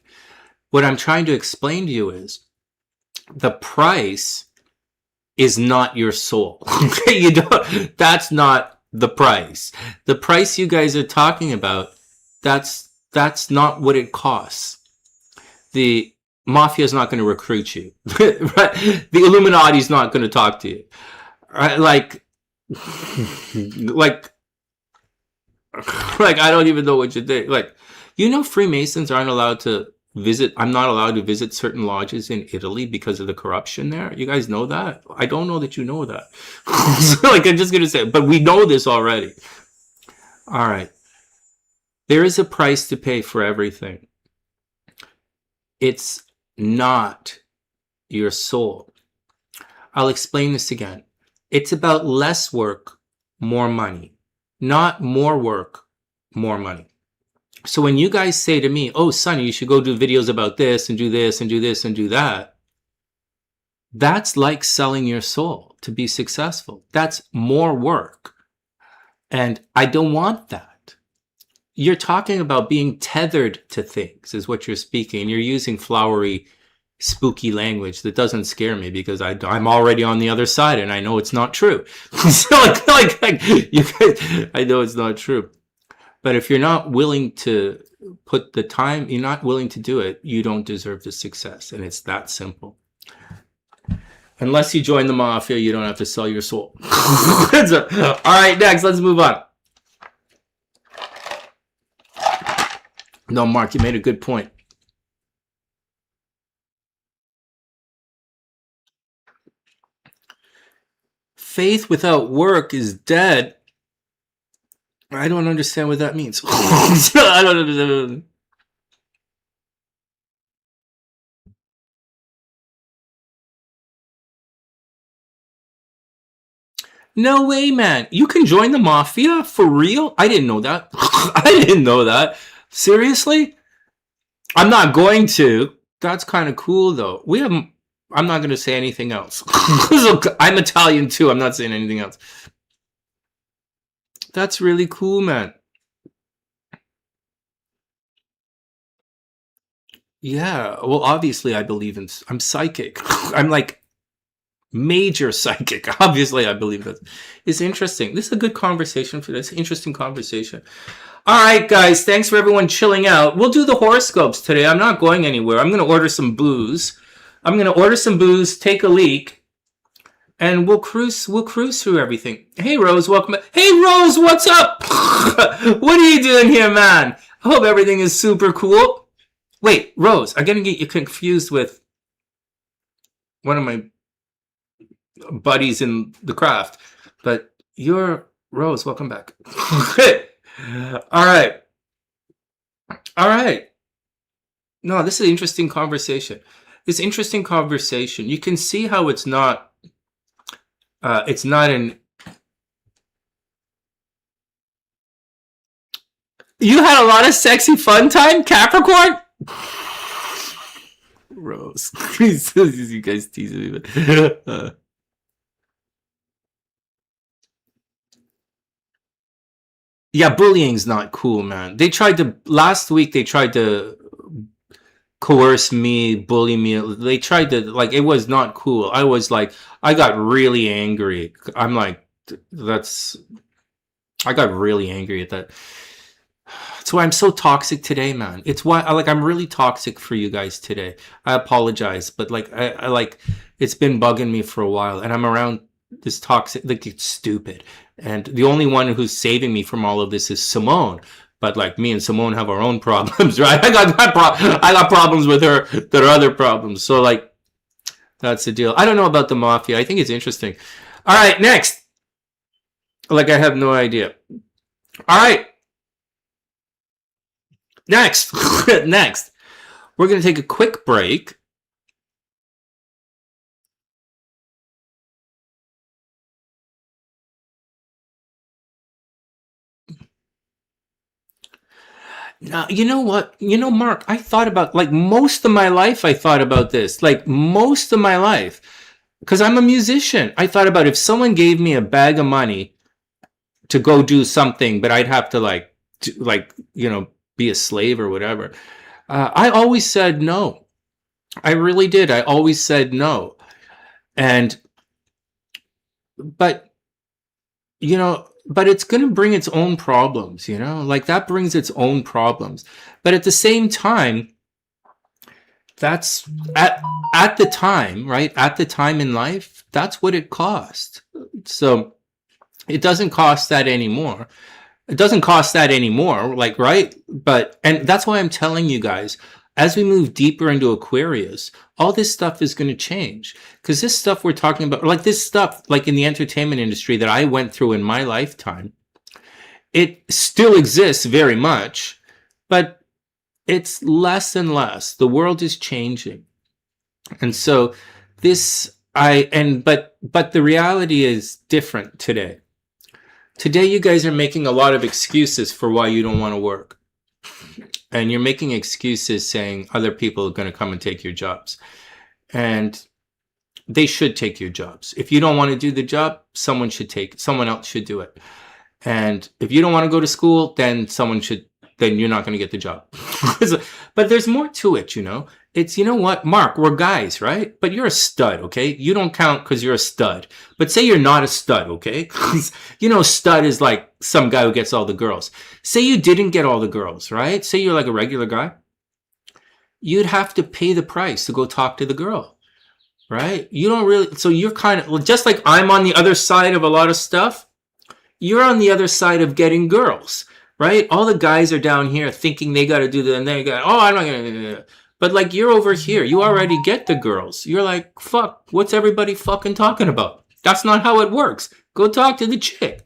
What I'm trying to explain to you is the price is not your soul. Okay, that's not the price. The price you guys are talking about, that's not what it costs. The mafia is not going to recruit you. Right? The Illuminati is not going to talk to you. Right? Like I don't even know what you think. Like, Freemasons aren't allowed to visit. I'm not allowed to visit certain lodges in Italy because of the corruption there. You guys know that? I don't know that you know that. So, I'm just going to say, but we know this already. All right. There is a price to pay for everything. It's not your soul. I'll explain this again. It's about less work, more money. Not more work, more money. So when you guys say to me, oh, Sonny, you should go do videos about this and do this and do this and do that, that's like selling your soul to be successful. That's more work. And I don't want that. You're talking about being tethered to things is what you're speaking. You're using flowery, spooky language that doesn't scare me because I'm already on the other side and I know it's not true. So you guys, I know it's not true. But if you're not willing to put the time, you're not willing to do it, you don't deserve the success. And it's that simple. Unless you join the mafia, you don't have to sell your soul. All right, next, let's move on. No, Mark, you made a good point. Faith without work is dead. I don't understand what that means. I don't understand. No way, man. You can join the mafia? For real? I didn't know that. I didn't know that. Seriously? I'm not going to. That's kind of cool, though. I'm not going to say anything else. I'm Italian, too. I'm not saying anything else. That's really cool, man. Yeah. Well, obviously, I believe in... I'm psychic. I'm like... major psychic. Obviously, I believe that. It's interesting. This is a good conversation for this. Interesting conversation. All right, guys. Thanks for everyone chilling out. We'll do the horoscopes today. I'm not going anywhere. I'm going to order some booze. Take a leak, and we'll cruise through everything. Hey, Rose, welcome. Hey, Rose, what's up? What are you doing here, man? I hope everything is super cool. Wait, Rose, I'm going to get you confused with one of my buddies in the craft, but you're Rose. Welcome back. All right. No, this is an interesting conversation. You can see how it's not an... You had a lot of sexy fun time, Capricorn? Rose. You guys teasing me, but... Yeah, bullying's not cool, man. Last week they tried to coerce me, bully me. They tried to, like, it was not cool. I got really angry. I'm like, I got really angry at that. That's why I'm so toxic today, man. It's why, I'm really toxic for you guys today. I apologize, but I it's been bugging me for a while, and I'm around this toxic, it's stupid. And the only one who's saving me from all of this is Simone. But me and Simone have our own problems, right? I got problems with her that are other problems. So that's the deal. I don't know about the mafia. I think it's interesting. All right, next. I have no idea. All right. Next. Next. We're going to take a quick break. Now, you know what? Mark, I thought about, most of my life, I thought about this. Most of my life. Because I'm a musician. I thought about if someone gave me a bag of money to go do something, but I'd have to, be a slave or whatever. I always said no. I really did. I always said no. But it's going to bring its own problems, that brings its own problems. But at the same time, that's at the time, right? At the time in life, that's what it cost. So it doesn't cost that anymore. Right? And that's why I'm telling you guys, as we move deeper into Aquarius, all this stuff is going to change. Because this stuff we're talking about, this stuff, in the entertainment industry that I went through in my lifetime, it still exists very much, but it's less and less. The world is changing. And so but the reality is different today. Today, you guys are making a lot of excuses for why you don't want to work. And you're making excuses saying other people are going to come and take your jobs. And they should take your jobs. If you don't want to do the job, someone else should do it. And if you don't want to go to school, then you're not going to get the job. But there's more to it, It's, what, Mark, we're guys, right? But you're a stud, okay? You don't count because you're a stud. But say you're not a stud, okay? Stud is like some guy who gets all the girls. Say you didn't get all the girls, right? Say you're a regular guy. You'd have to pay the price to go talk to the girl, right? You don't really, so you're kind of, just like I'm on the other side of a lot of stuff, you're on the other side of getting girls, right? All the guys are down here thinking they got to do that, and they got, I'm not going to do that. But you're over here, you already get the girls. You're like, fuck, what's everybody fucking talking about? That's not how it works. Go talk to the chick.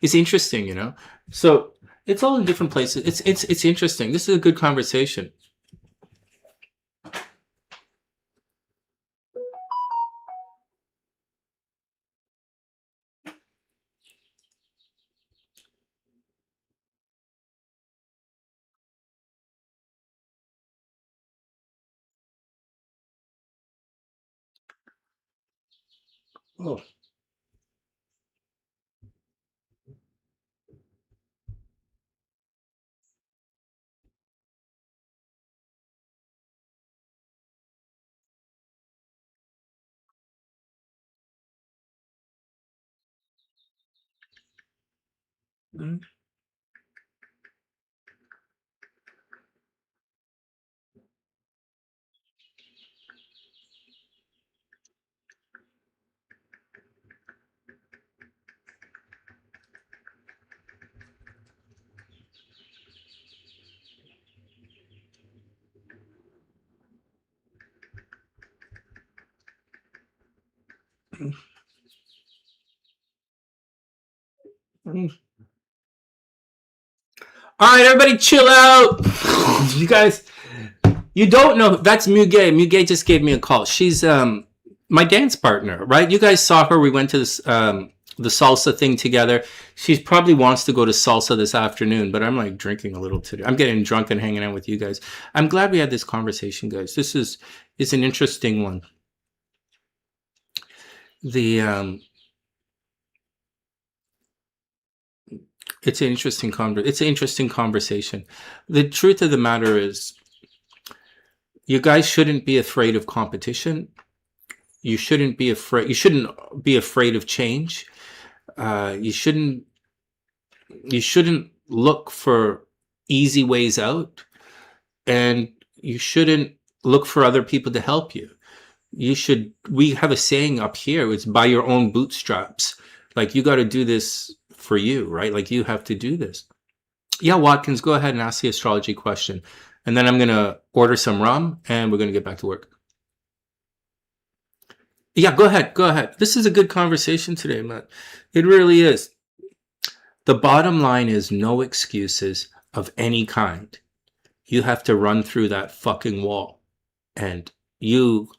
It's interesting, you know? So it's all in different places. It's interesting. This is a good conversation. Oh. Mm. Mm. All right, everybody chill out. You guys, you don't know, that's Muge. Muge just gave me a call. She's my dance partner, right? You guys saw her. We went to this the salsa thing together. She probably wants to go to salsa this afternoon, but I'm like drinking a little today. I'm getting drunk and hanging out with you guys. I'm glad we had this conversation, guys. This is an interesting one. The it's an interesting conversation. The truth of the matter is, you guys shouldn't be afraid of competition. You shouldn't be afraid of change. You shouldn't look for easy ways out, and you shouldn't look for other people to help you. We have a saying up here, it's by your own bootstraps. Like, you got to do this for you, right? Like, you have to do this. Yeah, Watkins, go ahead and ask the astrology question. And then I'm going to order some rum and we're going to get back to work. Yeah, go ahead. This is a good conversation today, man. It really is. The bottom line is no excuses of any kind. You have to run through that fucking wall. And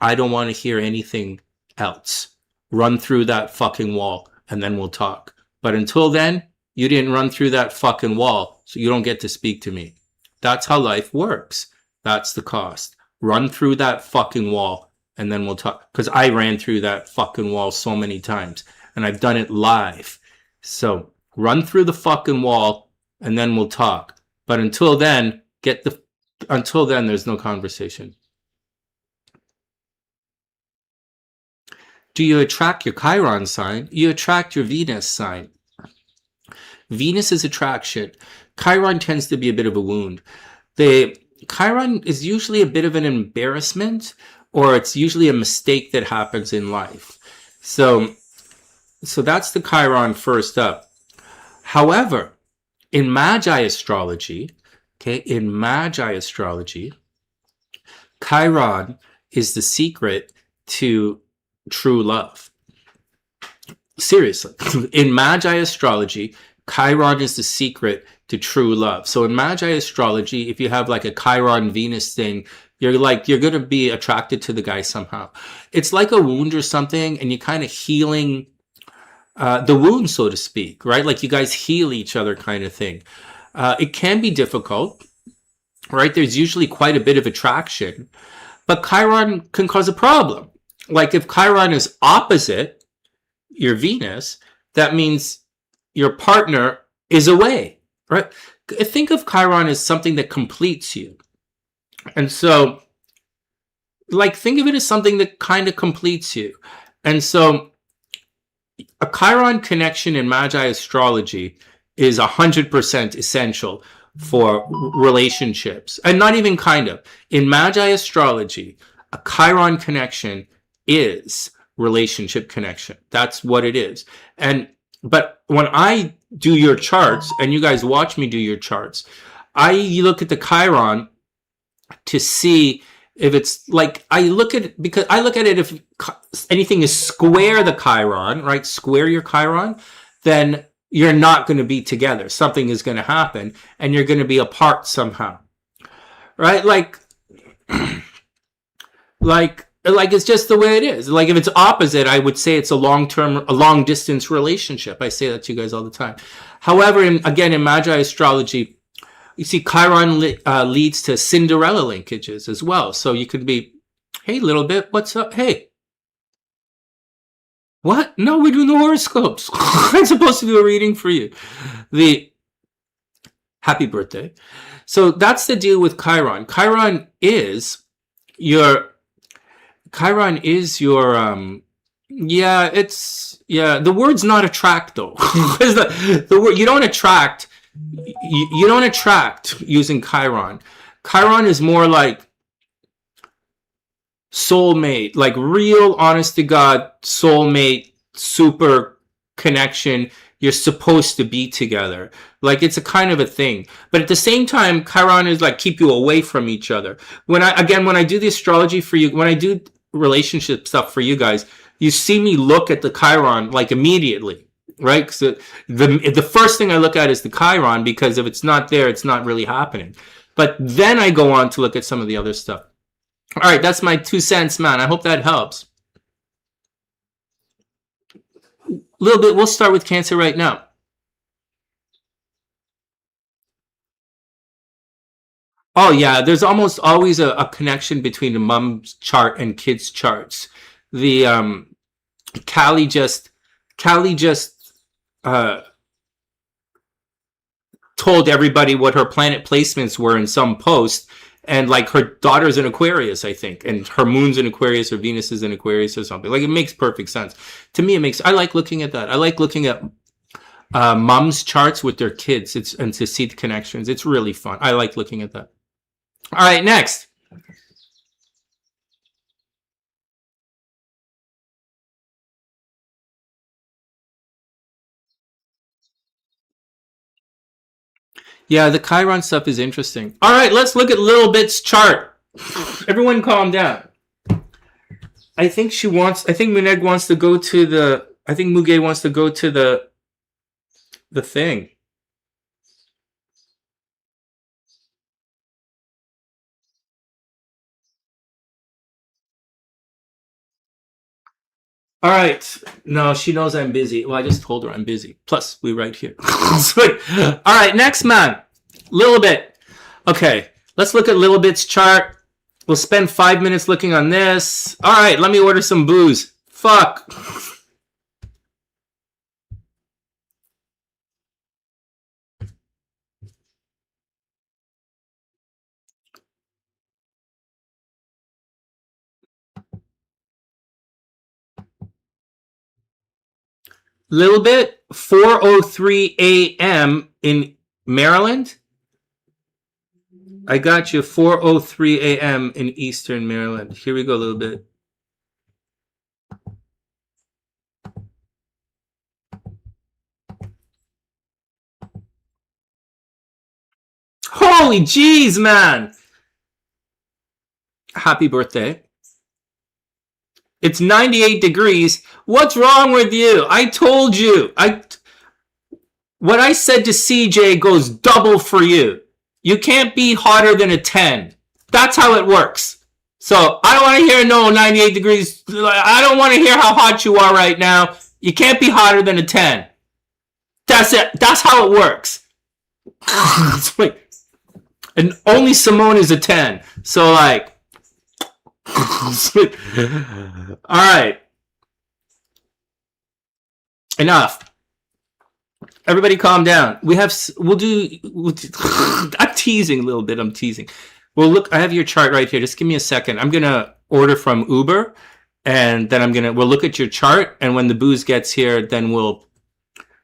I don't want to hear anything else. Run through that fucking wall and then we'll talk. But until then, you didn't run through that fucking wall, so you don't get to speak to me. That's how life works. That's the cost. Run through that fucking wall and then we'll talk. Because I ran through that fucking wall so many times and I've done it live. So run through the fucking wall and then we'll talk. But until then, there's no conversation. Do you attract your Chiron sign? You attract your Venus sign. Venus is attraction. Chiron tends to be a bit of a wound. The Chiron is usually a bit of an embarrassment, or it's usually a mistake that happens in life. So that's the Chiron first up. However, in Magi astrology, Chiron is the secret to true love. Seriously. In Magi astrology, Chiron is the secret to true love. So in Magi astrology, if you have like a Chiron Venus thing, you're going to be attracted to the guy somehow. It's like a wound or something, and you're kind of healing the wound, so to speak, right? Like you guys heal each other kind of thing. It can be difficult, right? There's usually quite a bit of attraction, but Chiron can cause a problem. Like if Chiron is opposite your Venus, that means your partner is away, right? Think of Chiron as something that completes you. And so, like, think of it as something that kind of completes you. And so, a Chiron connection in Magi astrology is 100% essential for relationships. And not even kind of. In Magi astrology, a Chiron connection is relationship connection. That's what it is. But when I do your charts, and you guys watch me do your charts, I look at the Chiron to see if it's like, I look at it if anything is square the Chiron, right? Square your Chiron, then you're not going to be together. Something is going to happen and you're going to be apart somehow. Right? Like it's just the way it is. Like if it's opposite, I would say it's a long distance relationship. I say that to you guys all the time. However, again, in Magi astrology, you see Chiron leads to Cinderella linkages as well. So you could be, hey, little bit, what's up? Hey. What? No, we're doing the horoscopes. I'm supposed to do a reading for you. Happy birthday. So that's the deal with Chiron. Chiron is your the word's not attract though. the word, you don't attract using Chiron. Chiron is more like soulmate, like real honest to God soulmate, super connection. You're supposed to be together. Like it's a kind of a thing. But at the same time, Chiron is like keep you away from each other. When I do the astrology for you, when I do relationship stuff for you guys, you see me look at the Chiron like immediately, right? So the first thing I look at is the Chiron, because if it's not there, it's not really happening. But then I go on to look at some of the other stuff. All right, that's my 2 cents, man. I hope that helps. A little bit. We'll start with Cancer right now. Oh yeah, there's almost always a connection between the mom's chart and kids' charts. The Callie just told everybody what her planet placements were in some post, and like her daughter's in Aquarius, I think, and her moon's in Aquarius or Venus is in Aquarius or something. Like it makes perfect sense to me. I like looking at that. I like looking at mom's charts with their kids. And to see the connections. It's really fun. I like looking at that. All right, next. Yeah, the Chiron stuff is interesting. All right, let's look at Little Bit's chart. Everyone calm down. I think Muneg wants to go to Muge wants to go to the thing. All right. No, she knows I'm busy. Well, I just told her I'm busy. Plus, we're right here. All right, next man. Little Bit. Okay, let's look at Little Bit's chart. We'll spend 5 minutes looking on this. All right, let me order some booze. Fuck. Little Bit, 4:03 a.m. in Maryland. I got you, 4:03 a.m. in Eastern Maryland. Here we go, Little Bit. Holy jeez, man! Happy birthday. It's 98 degrees. What's wrong with you? I told you. What I said to CJ goes double for you. You can't be hotter than a 10. That's how it works. So I don't want to hear no 98 degrees. I don't want to hear how hot you are right now. You can't be hotter than a 10. That's it. That's how it works. And only Simone is a 10. So like, all right. Enough. Everybody calm down. We'll do I'm teasing a little bit. I'm teasing. Well, look, I have your chart right here. Just give me a second. I'm going to order from Uber, and then we'll look at your chart, and when the booze gets here, then we'll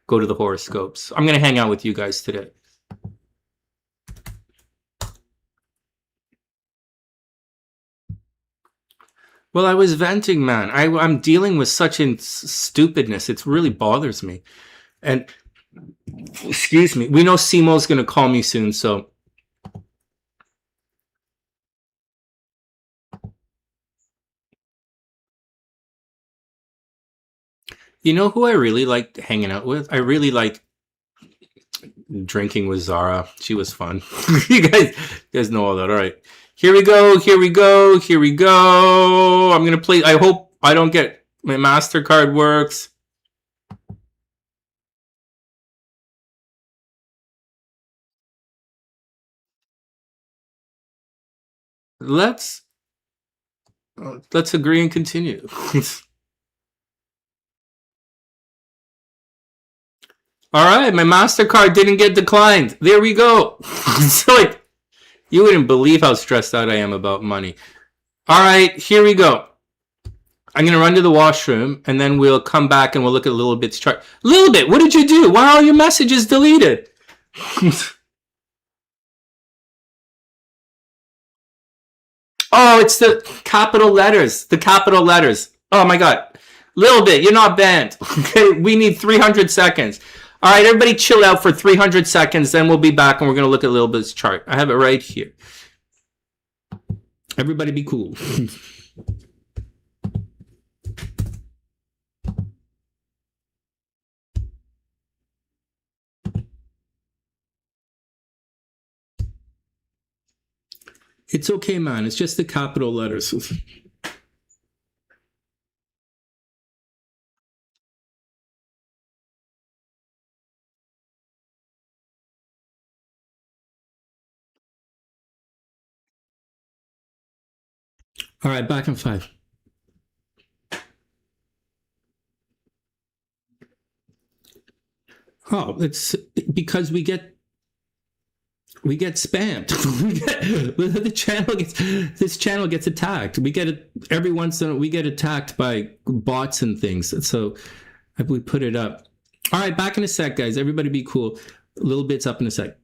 go to the horoscopes. I'm going to hang out with you guys today. Well, I was venting, man. I'm dealing with such stupidness. It really bothers me. And, excuse me, we know Simo's going to call me soon, so. You know who I really liked hanging out with? I really liked drinking with Zara. She was fun. You guys know all that. All right. Here we go. Here we go. Here we go. I'm going to play. I hope I don't get my MasterCard works. Let's agree and continue. All right, my MasterCard didn't get declined. There we go. So like, you wouldn't believe how stressed out I am about money. All right, here we go. I'm going to run to the washroom, and then we'll come back and we'll look at Little Bit's chart. Little Bit, what did you do? Why are all your messages deleted? Oh, it's the capital letters. The capital letters. Oh, my God. Little Bit, you're not banned. Okay, we need 300 seconds. All right, everybody chill out for 300 seconds. Then we'll be back and we're going to look at Little Bit's chart. I have it right here. Everybody be cool. It's okay, man. It's just the capital letters. All right, back in 5. Oh, it's because we get spammed. This channel gets attacked. We get it every once in a while. We get attacked by bots and things. So we put it up. All right, back in a sec, guys. Everybody be cool. Little Bit's up in a sec.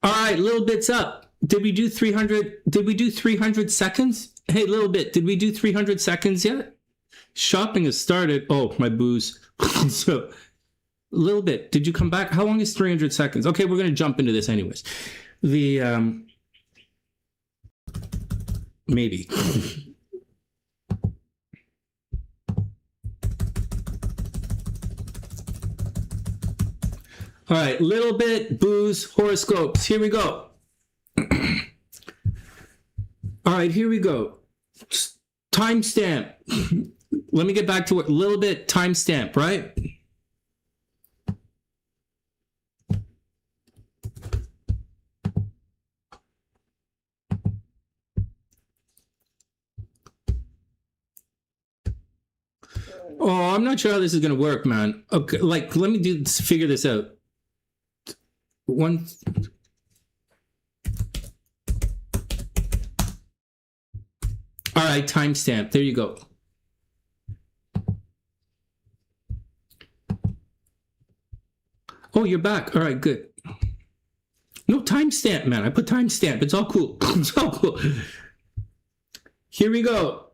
All right, Little Bit's up. Did we do 300? Did we do 300 seconds? Hey, Little Bit, did we do 300 seconds yet? Shopping has started. Oh, my booze. So, Little Bit, did you come back? How long is 300 seconds? Okay, we're going to jump into this anyways. Maybe. All right, Little Bit, booze, horoscopes. Here we go. All right, here we go. Timestamp. let me get back to it a little bit. Timestamp, right? Oh, I'm not sure how this is going to work, man. Okay, like, let me figure this out. One. All right, timestamp. There you go. Oh, you're back. All right, good. No, timestamp, man. I put timestamp. It's all cool. It's all cool. Here we go.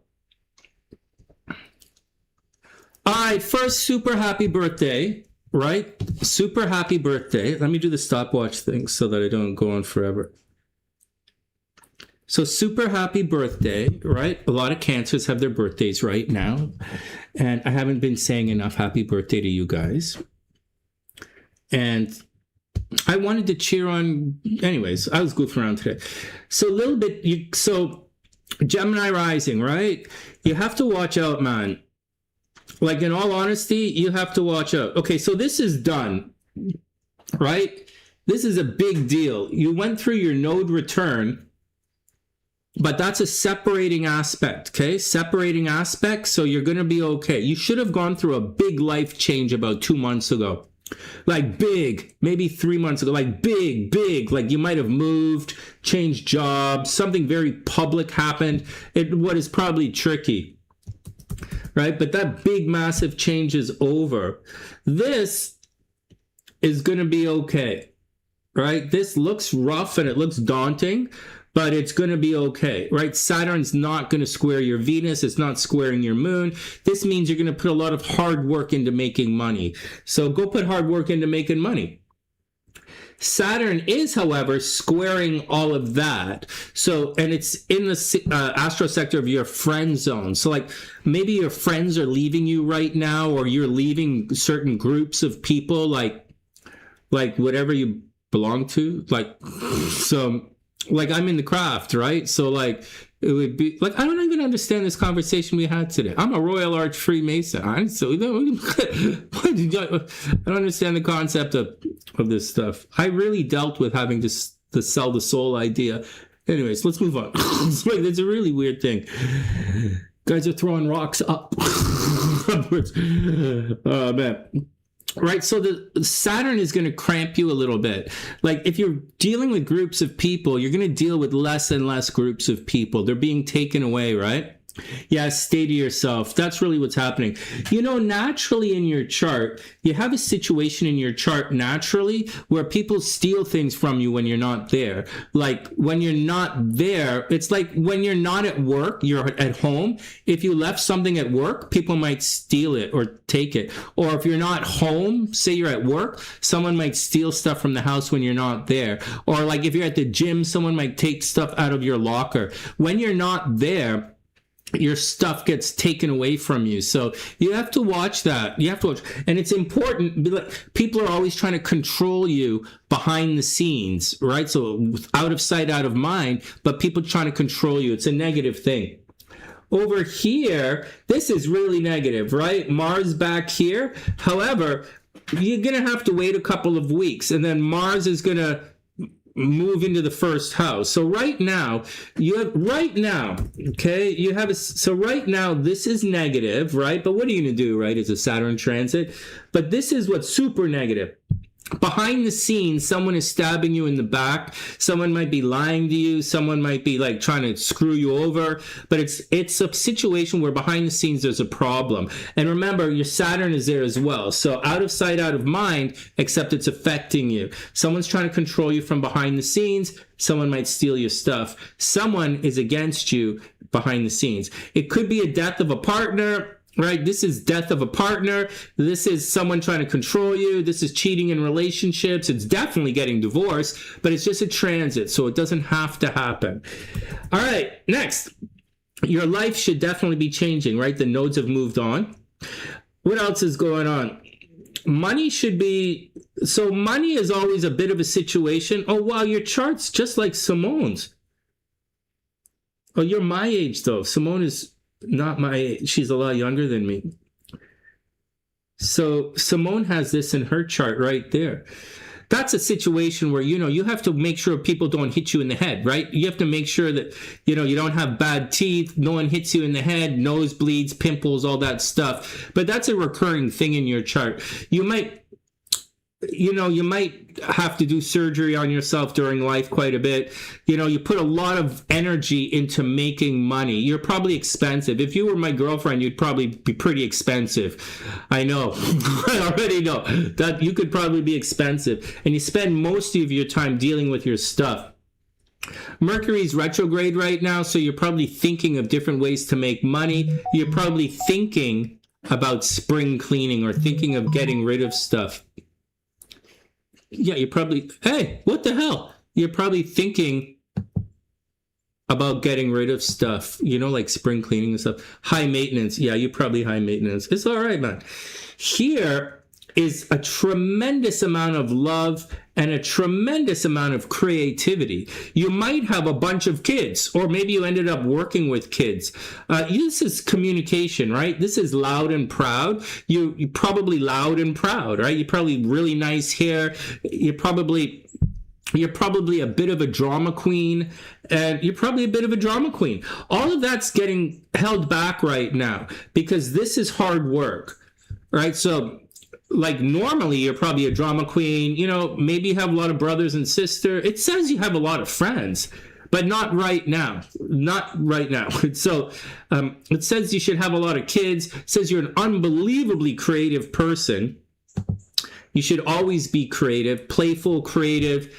All right, first, super happy birthday, right? Super happy birthday. Let me do the stopwatch thing so that I don't go on forever. So super happy birthday, right? A lot of Cancers have their birthdays right now. And I haven't been saying enough happy birthday to you guys. And I wanted to cheer on, anyways, I was goofing around today. So a little bit, so Gemini rising, right? You have to watch out, man. Like, in all honesty, you have to watch out. Okay, so this is done, right? This is a big deal. You went through your node return, but that's a separating aspect, okay? Separating aspect, so you're going to be okay. You should have gone through a big life change about 2 months ago. Like big, maybe 3 months ago, like big, like you might have moved, changed jobs, something very public happened. What is probably tricky. Right? But that big, massive change is over. This is going to be okay. Right? This looks rough and it looks daunting, but it's going to be okay. Right? Saturn's not going to square your Venus. It's not squaring your moon. This means you're going to put a lot of hard work into making money. So go put hard work into making money. Saturn is, however, squaring all of that. So, and it's in the astro sector of your friend zone. So, like, maybe your friends are leaving you right now, or you're leaving certain groups of people, like whatever you belong to. Like, so, like, I'm in the craft, right? So, like, it would be like, I don't even understand this conversation we had today. I'm a Royal Arch Freemason. I don't understand the concept of this stuff. I really dealt with having to sell the soul idea. Anyways, let's move on. It's a really weird thing. Guys are throwing rocks up. Upwards. Oh, man. Right, so the Saturn is going to cramp you a little bit. Like, if you're dealing with groups of people, you're going to deal with less and less groups of people. They're being taken away, right? Yeah, stay to yourself. That's really what's happening. You know, naturally in your chart, you have a situation in your chart naturally where people steal things from you when you're not there. Like, when you're not there, it's like when you're not at work, you're at home. If you left something at work, people might steal it or take it. Or if you're not home, say you're at work, someone might steal stuff from the house when you're not there. Or like if you're at the gym, someone might take stuff out of your locker. When you're not there, your stuff gets taken away from you. So you have to watch that. You have to watch. And it's important. People are always trying to control you behind the scenes, right? So out of sight, out of mind, but people trying to control you. It's a negative thing. Over here, this is really negative, right? Mars back here. However, you're going to have to wait a couple of weeks, and then Mars is going to move into the first house. So right now, so right now, this is negative, right? But what are you going to do, right? It's a Saturn transit. But this is what's super negative. Behind the scenes, someone is stabbing you in the back. Someone might be lying to you. Someone might be like trying to screw you over. But it's a situation where behind the scenes there's a problem. And remember, your Saturn is there as well. So out of sight, out of mind, except it's affecting you. Someone's trying to control you from behind the scenes. Someone might steal your stuff. Someone is against you behind the scenes. It could be a death of a partner. Right? This is death of a partner. This is someone trying to control you. This is cheating in relationships. It's definitely getting divorced, but it's just a transit, so it doesn't have to happen. All right, next. Your life should definitely be changing, right? The nodes have moved on. What else is going on? Money should be... So money is always a bit of a situation. Oh, wow, your chart's just like Simone's. Oh, you're my age, though. Simone is... Not my age. She's a lot younger than me. So Simone has this in her chart right there. That's a situation where, you have to make sure people don't hit you in the head, right? You have to make sure that, you don't have bad teeth, no one hits you in the head, nosebleeds, pimples, all that stuff. But that's a recurring thing in your chart. You might have to do surgery on yourself during life quite a bit. You put a lot of energy into making money. You're probably expensive. If you were my girlfriend, you'd probably be pretty expensive. I know. I already know that you could probably be expensive. And you spend most of your time dealing with your stuff. Mercury's retrograde right now, so you're probably thinking of different ways to make money. You're probably thinking about spring cleaning or thinking of getting rid of stuff. Yeah, you're probably, hey, what the hell? You're probably thinking about getting rid of stuff, like spring cleaning and stuff. High maintenance. Yeah, you're probably high maintenance. It's all right, man. Here is a tremendous amount of love and a tremendous amount of creativity. You might have a bunch of kids, or maybe you ended up working with kids. This is communication, right? This is loud and proud. You're probably loud and proud, right? You're probably really nice hair. You're probably a bit of a drama queen, and you're probably a bit of a drama queen. All of that's getting held back right now because this is hard work, right? So, like, normally you're probably a drama queen, maybe you have a lot of brothers and sisters. It says you have a lot of friends, but not right now. Not right now. So it says you should have a lot of kids. It says you're an unbelievably creative person. You should always be creative, playful, creative.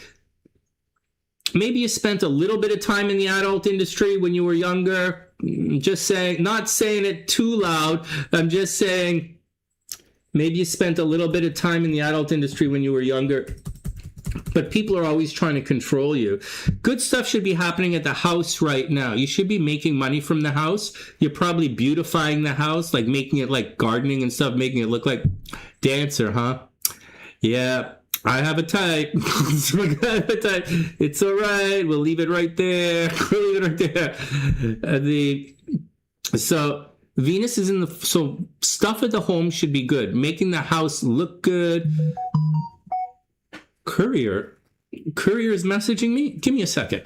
Maybe you spent a little bit of time in the adult industry when you were younger. Just saying, not saying it too loud. I'm just saying, maybe you spent a little bit of time in the adult industry when you were younger, but people are always trying to control you. Good stuff should be happening at the house right now. You should be making money from the house. You're probably beautifying the house, like making it like gardening and stuff, making it look like Dancer, huh? Yeah, I have a type. It's all right. We'll leave it right there. We'll leave it right there. So Venus is in so stuff at the home should be good. Making the house look good. Courier is messaging me? Give me a second.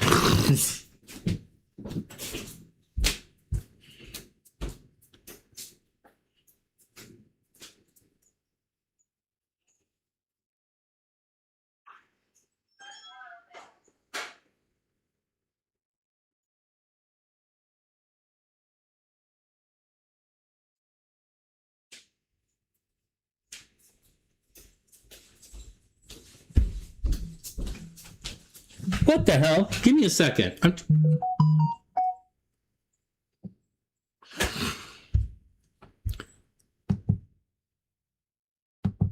What the hell? Give me a second.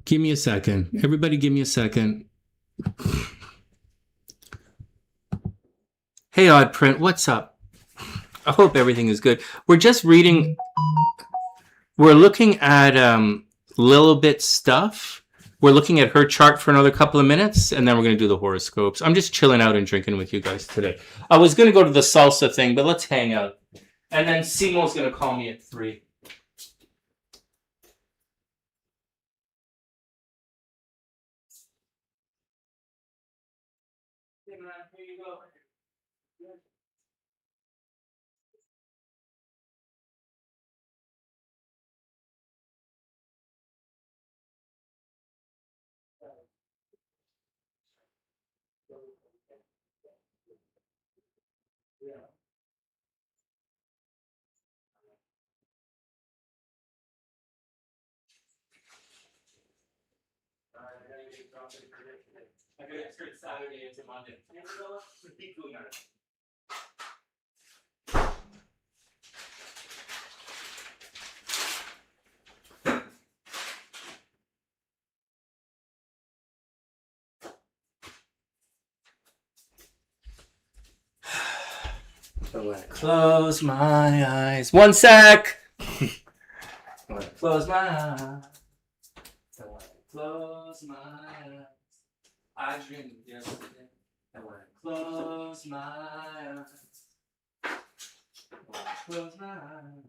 Give me a second. Everybody give me a second. Hey, Odd Print, what's up? I hope everything is good. We're just reading. We're looking at little bit stuff. We're looking at her chart for another couple of minutes, and then we're going to do the horoscopes. I'm just chilling out and drinking with you guys today. I was going to go to the salsa thing, but let's hang out. And then Simo's going to call me at 3. Here you go. I got to extra Saturday into Monday. Keep doing that. I want to close my eyes. One sec. I want to close my eyes. I want to close my eyes. I dreamed yesterday. I want to close my eyes. I want to close my eyes.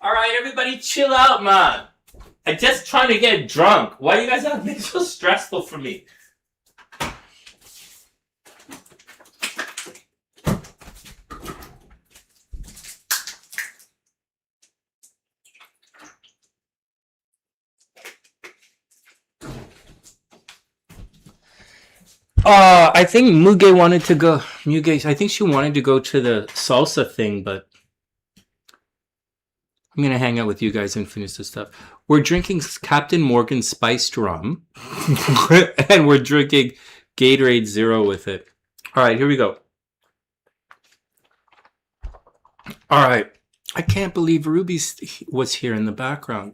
All right, everybody chill out, man. I'm just trying to get drunk. Why you guys have been so stressful for me? I think Muge wanted to go. I think she wanted to go to the salsa thing, but I'm gonna hang out with you guys and finish this stuff. We're drinking Captain Morgan spiced rum, and we're drinking Gatorade Zero with it. All right, here we go. All right, I can't believe Ruby was here in the background.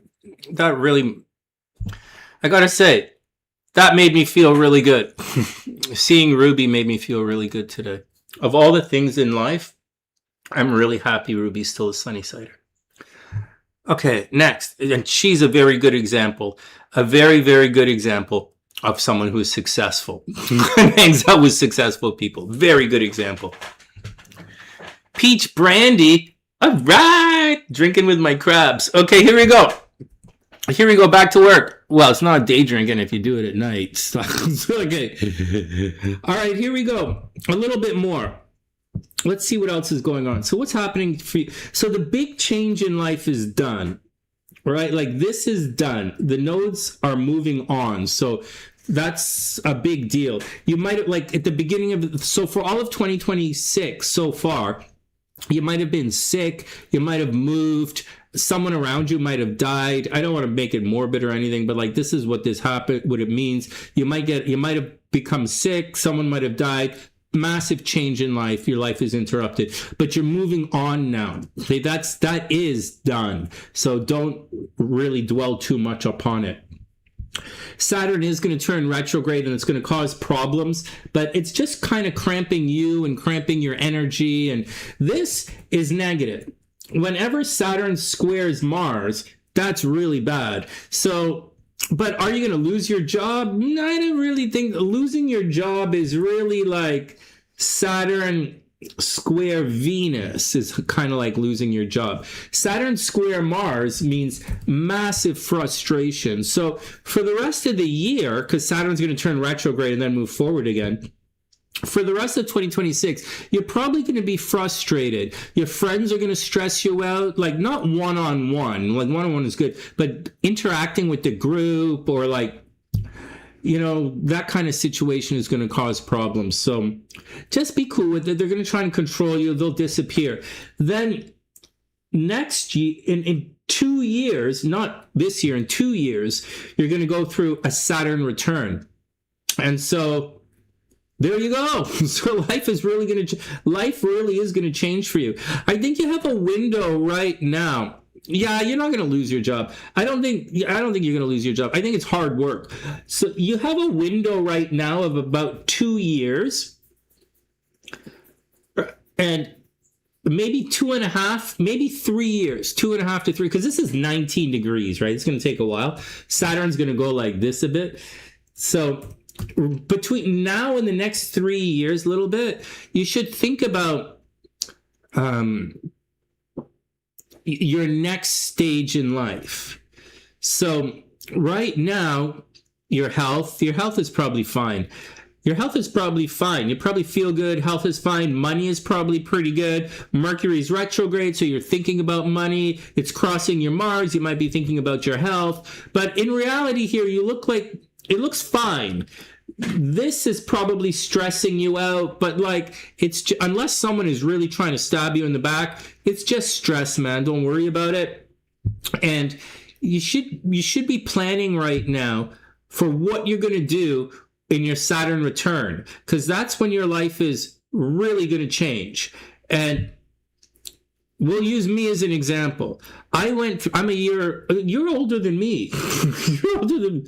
That really, I gotta say, that made me feel really good. Seeing Ruby made me feel really good today. Of all the things in life, I'm really happy Ruby's still a sunny sider. Okay, next. And she's a very good example. A very, very good example of someone who's successful. Hangs out with successful people. Very good example. Peach brandy. All right. Drinking with my crabs. Okay, here we go. Here we go, back to work. Well, it's not day drinking if you do it at night. Okay. All right, here we go. A little bit more. Let's see what else is going on. So what's happening for you? So the big change in life is done, right? Like this is done. The nodes are moving on. So that's a big deal. You might have, like at the beginning of, so for all of 2026 so far, you might have been sick. You might have moved. Someone around you might have died. I don't want to make it morbid or anything, but like this is what this happened, what it means. You might have become sick. Someone might have died. Massive change in life. Your life is interrupted, but you're moving on now. Okay, that is done. So don't really dwell too much upon it. Saturn is going to turn retrograde and it's going to cause problems, but it's just kind of cramping you and cramping your energy. And this is negative. Whenever Saturn squares Mars, that's really bad. So, but are you going to lose your job? I don't really think losing your job is really like Saturn square Venus is kind of like losing your job. Saturn square Mars means massive frustration. So for the rest of the year, because Saturn's going to turn retrograde and then move forward again, for the rest of 2026, you're probably going to be frustrated. Your friends are going to stress you out, like not one-on-one, like one-on-one is good, but interacting with the group or like, you know, that kind of situation is going to cause problems. So just be cool with it. They're going to try and control you. They'll disappear. Then next year, in 2 years, not this year, in 2 years, you're going to go through a Saturn return. And so there you go. So life is really going to, life really is going to change for you. I think you have a window right now. Yeah, you're not going to lose your job. I don't think you're going to lose your job. I think it's hard work. So you have a window right now of about 2 years and maybe 2.5, maybe 3 years, 2.5 to 3, because this is 19 degrees, right? It's going to take a while. Saturn's going to go like this a bit. So between now and the next 3 years, a little bit, you should think about your next stage in life. So right now, your health is probably fine. Your health is probably fine. You probably feel good. Health is fine. Money is probably pretty good. Mercury's retrograde, so you're thinking about money. It's crossing your Mars. You might be thinking about your health. But in reality here, you look like, it looks fine. This is probably stressing you out, but like it's unless someone is really trying to stab you in the back, it's just stress, man. Don't worry about it. And you should be planning right now for what you're going to do in your Saturn return, because that's when your life is really going to change. And we'll use me as an example. I'm you're older than me. You're older than,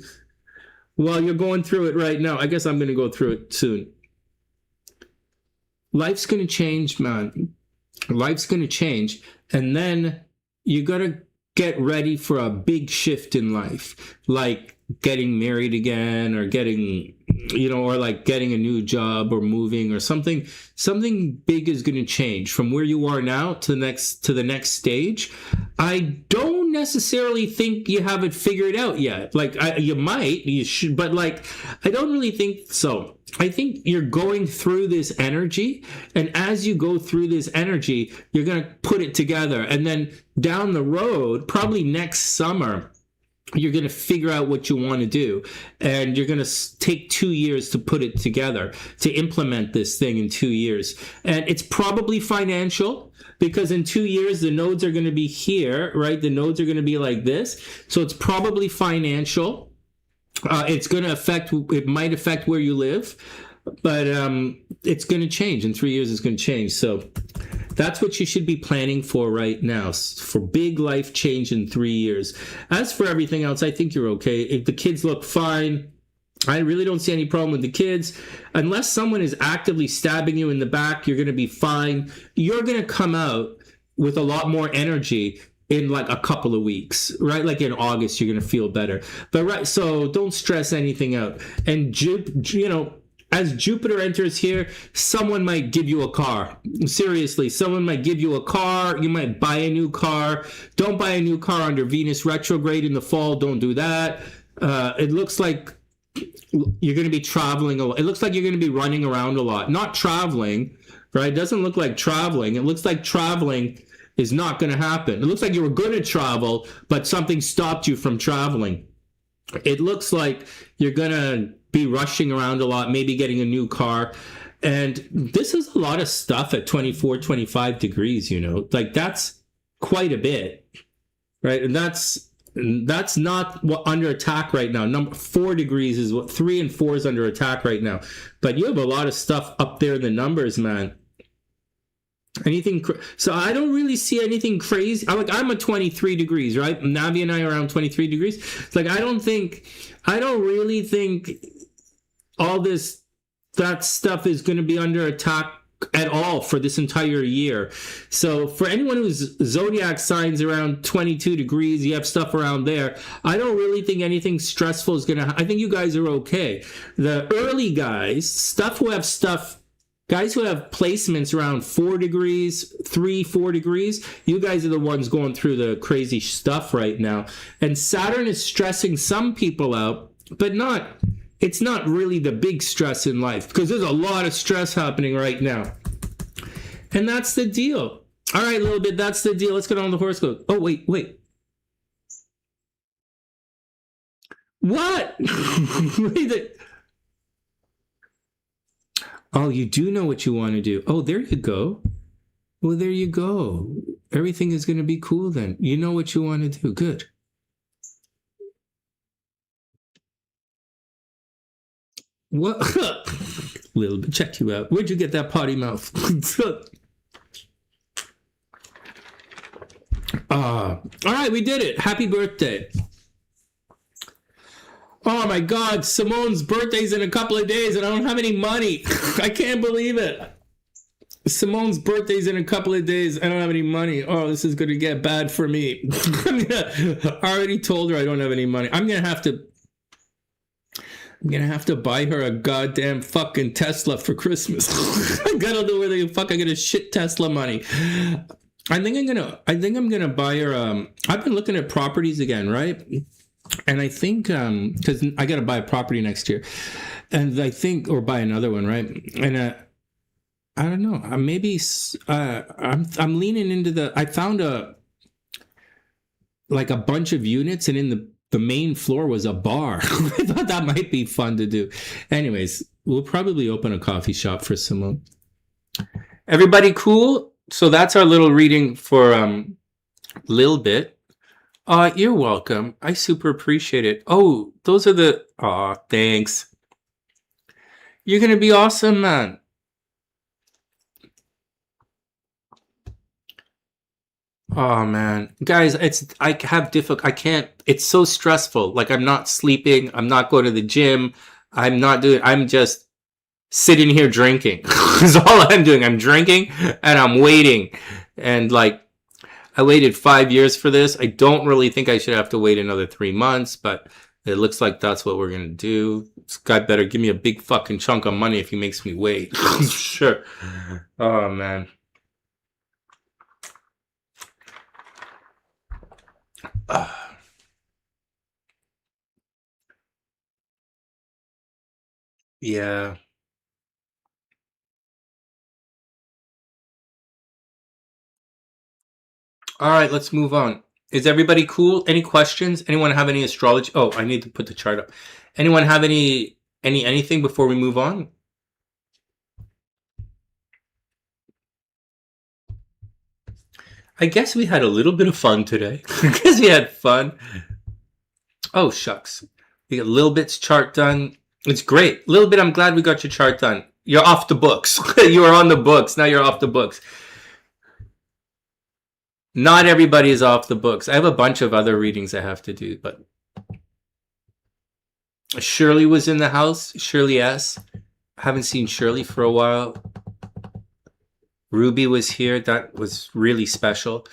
well, you're going through it right now. I guess I'm going to go through it soon. Life's going to change, man. Life's going to change. And then you got to get ready for a big shift in life, like getting married again, or getting, or like getting a new job, or moving, or something big is going to change from where you are now to the next stage. I don't necessarily think you have it figured out yet. Like, you should, but like, I don't really think so. I think you're going through this energy, and as you go through this energy, you're going to put it together, and then down the road, probably next summer, you're going to figure out what you want to do, and you're going to take 2 years to put it together, to implement this thing in 2 years. And it's probably financial, because in 2 years, the nodes are going to be here, right? The nodes are going to be like this. So it's probably financial. It might affect where you live, but it's going to change. In 3 years, it's going to change. So that's what you should be planning for right now, for big life change in 3 years. As for everything else, I think you're okay. If the kids look fine, I really don't see any problem with the kids. Unless someone is actively stabbing you in the back, you're going to be fine. You're going to come out with a lot more energy in like a couple of weeks, right? Like in August, you're going to feel better. But right, so don't stress anything out. And as Jupiter enters here, someone might give you a car. Seriously, someone might give you a car. You might buy a new car. Don't buy a new car under Venus retrograde in the fall. Don't do that. It looks like you're going to be traveling a lot. It looks like you're going to be running around a lot. Not traveling, right? It doesn't look like traveling. It looks like traveling is not going to happen. It looks like you were going to travel, but something stopped you from traveling. It looks like you're going to be rushing around a lot, maybe getting a new car. And this is a lot of stuff at 24, 25 degrees, like that's quite a bit, right? And that's not what under attack right now. Number 4 degrees is what 3 and 4 is under attack right now. But you have a lot of stuff up there in the numbers, man. So I don't really see anything crazy. I'm at 23 degrees, right? Navi and I are around 23 degrees. It's like I don't really think all that stuff is going to be under attack at all for this entire year. So for anyone whose zodiac signs around 22 degrees, you have stuff around there, I don't really think anything stressful is going to I think you guys are okay. The early guys, guys who have placements around 4 degrees, 4 degrees, you guys are the ones going through the crazy stuff right now. And Saturn is stressing some people out, but it's not really the big stress in life, because there's a lot of stress happening right now. And that's the deal. All right, a little bit, that's the deal. Let's get on the horoscope. Oh, wait. What? Oh, you do know what you want to do. Oh, there you go. Well, there you go. Everything is going to be cool then. You know what you want to do. Good. What? Little bit. Check you out. Where'd you get that potty mouth? All right, we did it. Happy birthday. Oh my God, Simone's birthday's in a couple of days and I don't have any money. I can't believe it. Simone's birthday's in a couple of days. I don't have any money. Oh, this is going to get bad for me. I already told her I don't have any money. I'm going to have to buy her a goddamn fucking Tesla for Christmas. I gotta know where the fuck I get a shit Tesla money. I think I'm gonna buy her. I've been looking at properties again, right? And I think because I gotta buy a property next year, and I think or buy another one, right? And I don't know. Maybe I'm leaning into I found a bunch of units, and in the main floor was a bar. I thought that might be fun to do. Anyways, we'll probably open a coffee shop for Simone. Everybody cool? So that's our little reading for little bit. You're welcome. I super appreciate it. Oh, those are the... Aw, thanks. You're gonna be awesome, man. Oh man, guys, I have difficult. I can't. It's so stressful. Like I'm not sleeping. I'm not going to the gym. I'm not doing. I'm just sitting here drinking. Is all I'm doing. I'm drinking and I'm waiting. And like, I waited 5 years for this. I don't really think I should have to wait another 3 months, but it looks like that's what we're gonna do. This guy better give me a big fucking chunk of money if he makes me wait. Sure. Oh man. Yeah. All right, let's move on. Is everybody cool? Any questions? Anyone have any astrology? Oh, I need to put the chart up. Anyone have anything before we move on? I guess we had a little bit of fun today. I guess we had fun. Oh, shucks. We got Lil Bit's chart done. It's great. Lil Bit, I'm glad we got your chart done. You're off the books. You were on the books. Now you're off the books. Not everybody is off the books. I have a bunch of other readings I have to do, but Shirley was in the house. Shirley S. I haven't seen Shirley for a while. Ruby was here. That was really special.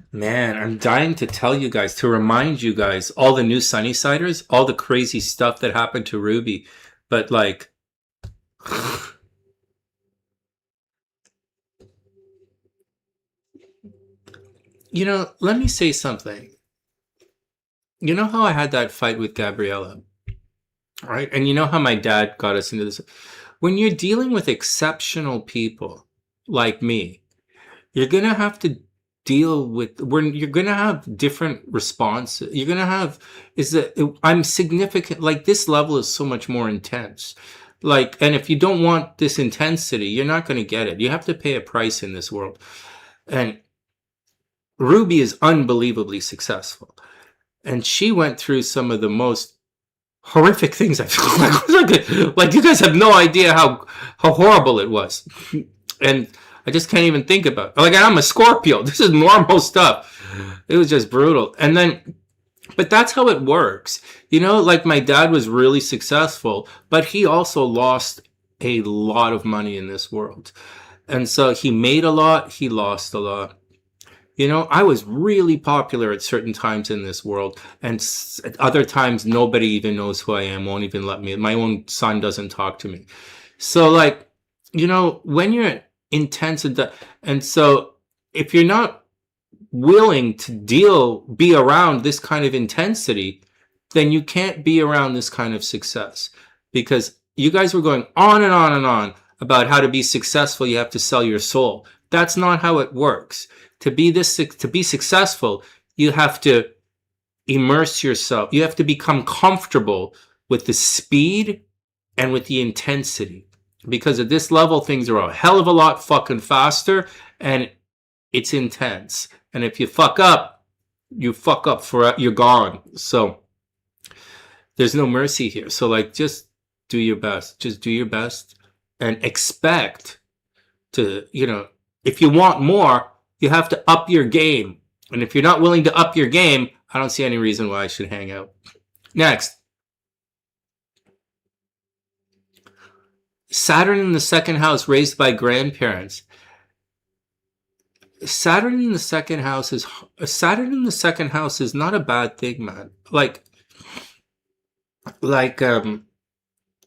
Man, I'm dying to tell you guys, to remind you guys, all the new Sunnysiders, all the crazy stuff that happened to Ruby. But like, you know, let me say something. You know how I had that fight with Gabriella, right? And you know how my dad got us into this? When you're dealing with exceptional people like me, you're going to have to deal with, when you're going to have different responses. You're going to have, I'm significant, like this level is so much more intense. Like, and if you don't want this intensity, you're not going to get it. You have to pay a price in this world. And Ruby is unbelievably successful. And she went through some of the most horrific things. I feel like you guys have no idea how horrible it was. And I just can't even think about it. Like, I'm a Scorpio. This is normal stuff. It was just brutal. And then, but that's how it works. You know, like my dad was really successful, but he also lost a lot of money in this world. And so he made a lot, he lost a lot. You know, I was really popular at certain times in this world, and at other times nobody even knows who I am, won't even let me. My own son doesn't talk to me. So like, you know, when you're intense and so if you're not willing to be around this kind of intensity, then you can't be around this kind of success. Because you guys were going on and on and on about how to be successful, you have to sell your soul. That's not how it works. To be successful, you have to immerse yourself. You have to become comfortable with the speed and with the intensity. Because at this level, things are a hell of a lot fucking faster, and it's intense. And if you fuck up you're gone. So there's no mercy here. So like, just do your best. Just do your best and expect to, you know, if you want more, you have to up your game. And if you're not willing to up your game, I don't see any reason why I should hang out. Next. Saturn in the second house, raised by grandparents. Saturn in the second house is not a bad thing, man. Like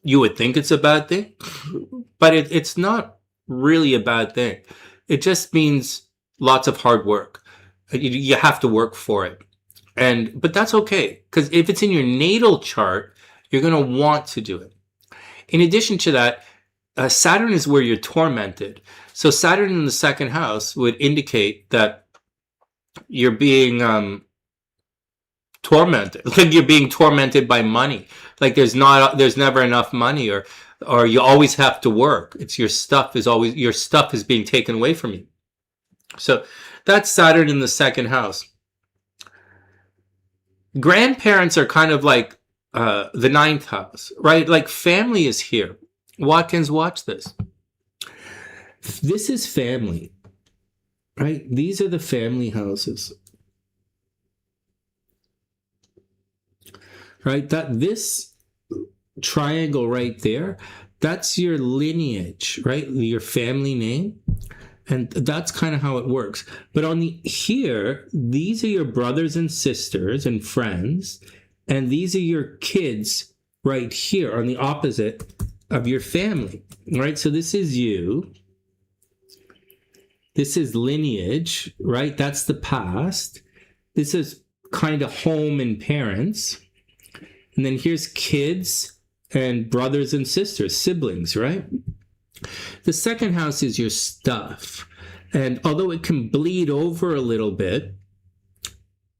you would think it's a bad thing, but it's not really a bad thing. It just means lots of hard work. You have to work for it. But that's okay, because if it's in your natal chart, you're going to want to do it. In addition to that, Saturn is where you're tormented. So Saturn in the second house would indicate that you're being tormented. Like you're being tormented by money. Like there's never enough money, or or you always have to work. It's your stuff is being taken away from you. So that's Saturn in the second house. Grandparents are kind of like the ninth house, right? Like family is here. Watkins, watch this. This is family, right? These are the family houses, right? This triangle right there, that's your lineage, right? Your family name. And that's kind of how it works. But on here, these are your brothers and sisters and friends. And these are your kids right here on the opposite of your family, right? So this is you. This is lineage, right? That's the past. This is kind of home and parents. And then here's kids and brothers and sisters, siblings, right? The second house is your stuff. And although it can bleed over a little bit,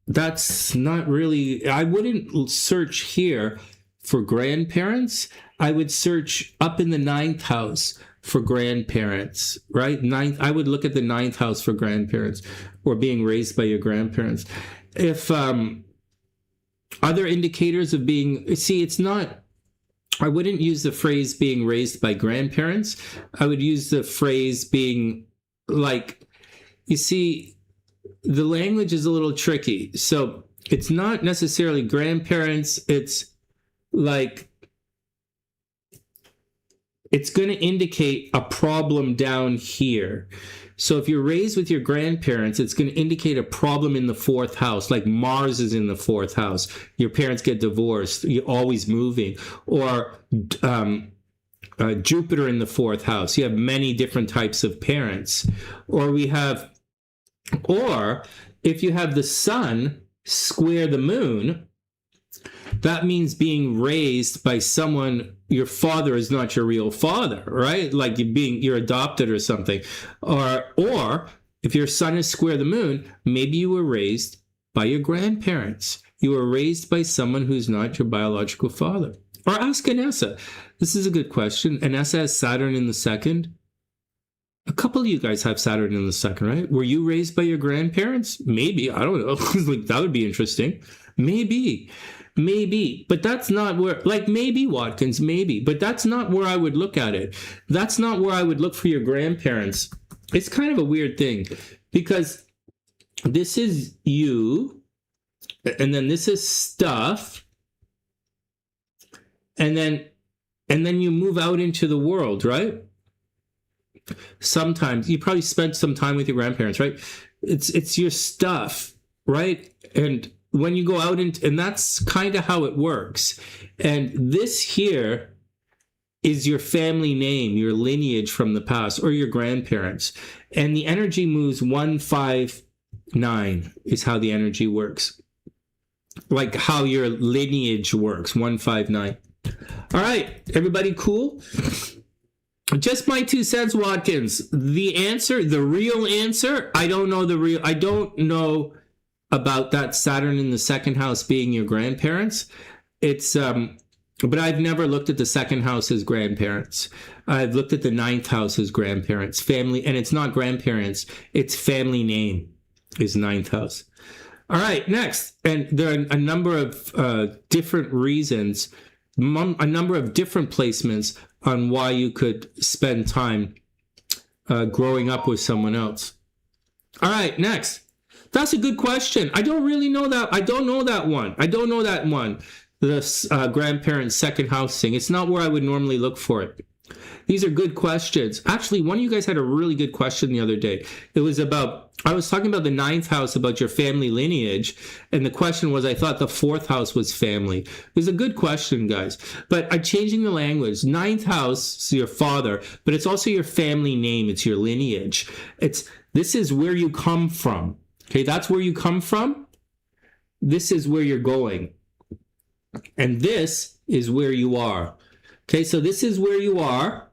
that's not really, I wouldn't search here for grandparents. I would search up in the ninth house for grandparents, right? I would look at the ninth house for grandparents or being raised by your grandparents. If other indicators of being, see, it's not, I wouldn't use the phrase being raised by grandparents. I would use the phrase being like, you see, the language is a little tricky. So it's not necessarily grandparents. It's like, it's going to indicate a problem down here. So if you're raised with your grandparents, it's going to indicate a problem in the fourth house, like Mars is in the fourth house. Your parents get divorced. You're always moving. Or Jupiter in the fourth house. You have many different types of parents. Or if you have the sun square the moon, that means being raised by someone, your father is not your real father, right? Like you're adopted or something. Or if your sun is square the moon, maybe you were raised by your grandparents. You were raised by someone who's not your biological father. Or ask Anessa. This is a good question. Anessa has Saturn in the second. A couple of you guys have Saturn in the second, right? Were you raised by your grandparents? Maybe. I don't know. Like, that would be interesting. Maybe. But that's not where, like, maybe, Watkins, maybe. But that's not where I would look at it. That's not where I would look for your grandparents. It's kind of a weird thing because this is you, and then this is stuff, and then you move out into the world, right? Sometimes you probably spent some time with your grandparents, right? It's your stuff, right? And when you go out and that's kind of how it works. And this here is your family name, your lineage from the past, or your grandparents. And the energy moves 159 is how the energy works. Like how your lineage works, 159. All right, everybody cool? Just my 2 cents, Watkins. The answer, the real answer, I don't know about that Saturn in the second house being your grandparents. It's but I've never looked at the second house as grandparents. I've looked at the ninth house as grandparents, family, and it's not grandparents, it's family name is ninth house. All right, next. And there are a number of different reasons, a number of different placements on why you could spend time growing up with someone else. All right, next. That's a good question. I don't really know that. I don't know that one. The grandparents' second house thing. It's not where I would normally look for it. These are good questions. Actually, one of you guys had a really good question the other day. It was about, I was talking about the ninth house, about your family lineage. And the question was, I thought the fourth house was family. It was a good question, guys. But I'm changing the language. Ninth house is your father, but it's also your family name. It's your lineage. This is where you come from. Okay, that's where you come from. This is where you're going. And this is where you are. Okay, so this is where you are.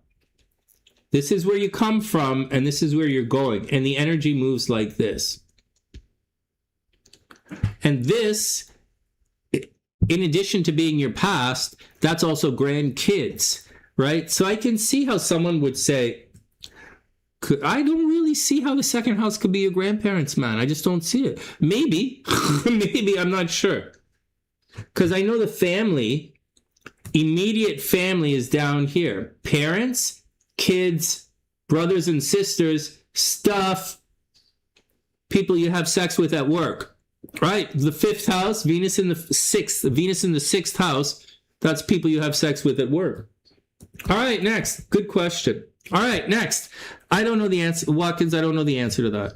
This is where you come from, and this is where you're going. And the energy moves like this. And this, in addition to being your past, that's also grandkids, right? So I can see how someone would say, I don't really see how the second house could be your grandparents, man. I just don't see it. Maybe, maybe, I'm not sure. Because I know the family, immediate family is down here. Parents, kids, brothers and sisters, stuff, people you have sex with at work, right? The fifth house, Venus in the sixth house, that's people you have sex with at work. All right, next. Good question. All right, next. I don't know the answer. Watkins, I don't know the answer to that.